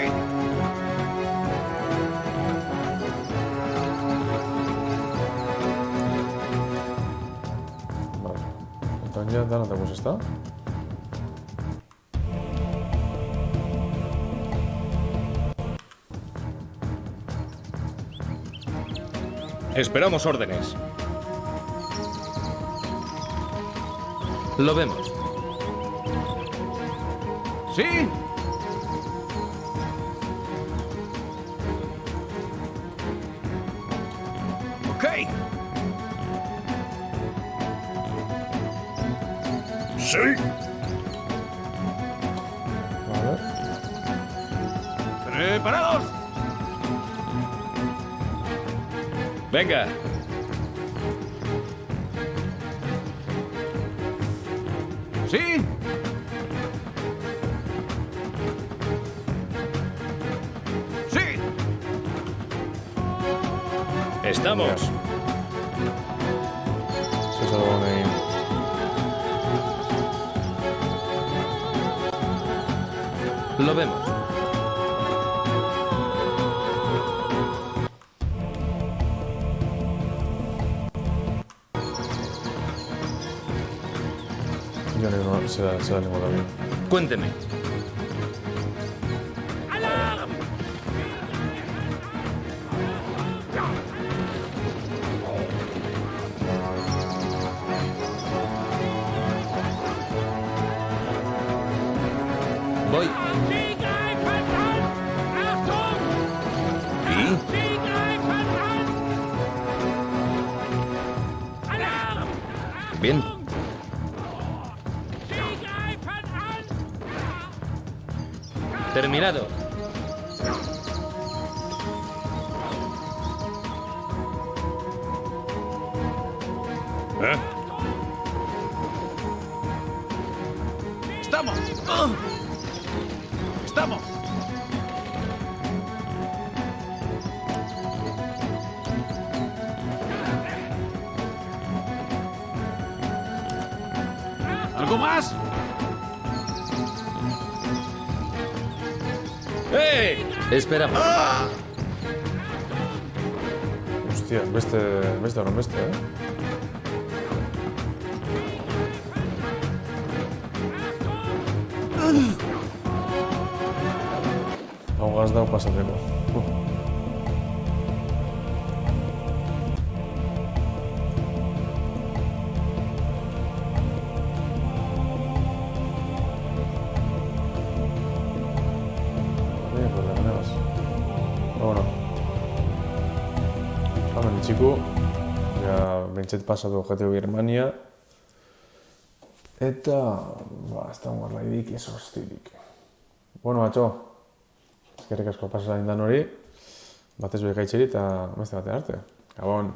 Vale. Entonces ya dana pues está. Esperamos órdenes. Lo vemos. Sí. Ok. Sí. Vale. ¿Preparados? Venga. Sí. Sí. Estamos. Se salvó ahí. Lo vemos. Yo no se da ningún también. Cuénteme. Voy. Bien. Terminado. Estamos. Estamos. ¿Algo más? ¡Eh! Esperamos. Hostia, beste horren beste, Hau gaz dau pasateko. Bueno. Hemen itxiko. Ja, bentsat pasatu objetibo Germania. Eta, ez da guarlaidik ez hostirik. Bueno, atxo. Eskerrik asko pasazan indan hori. Batez begaitxeri eta beste batean arte. Gabon.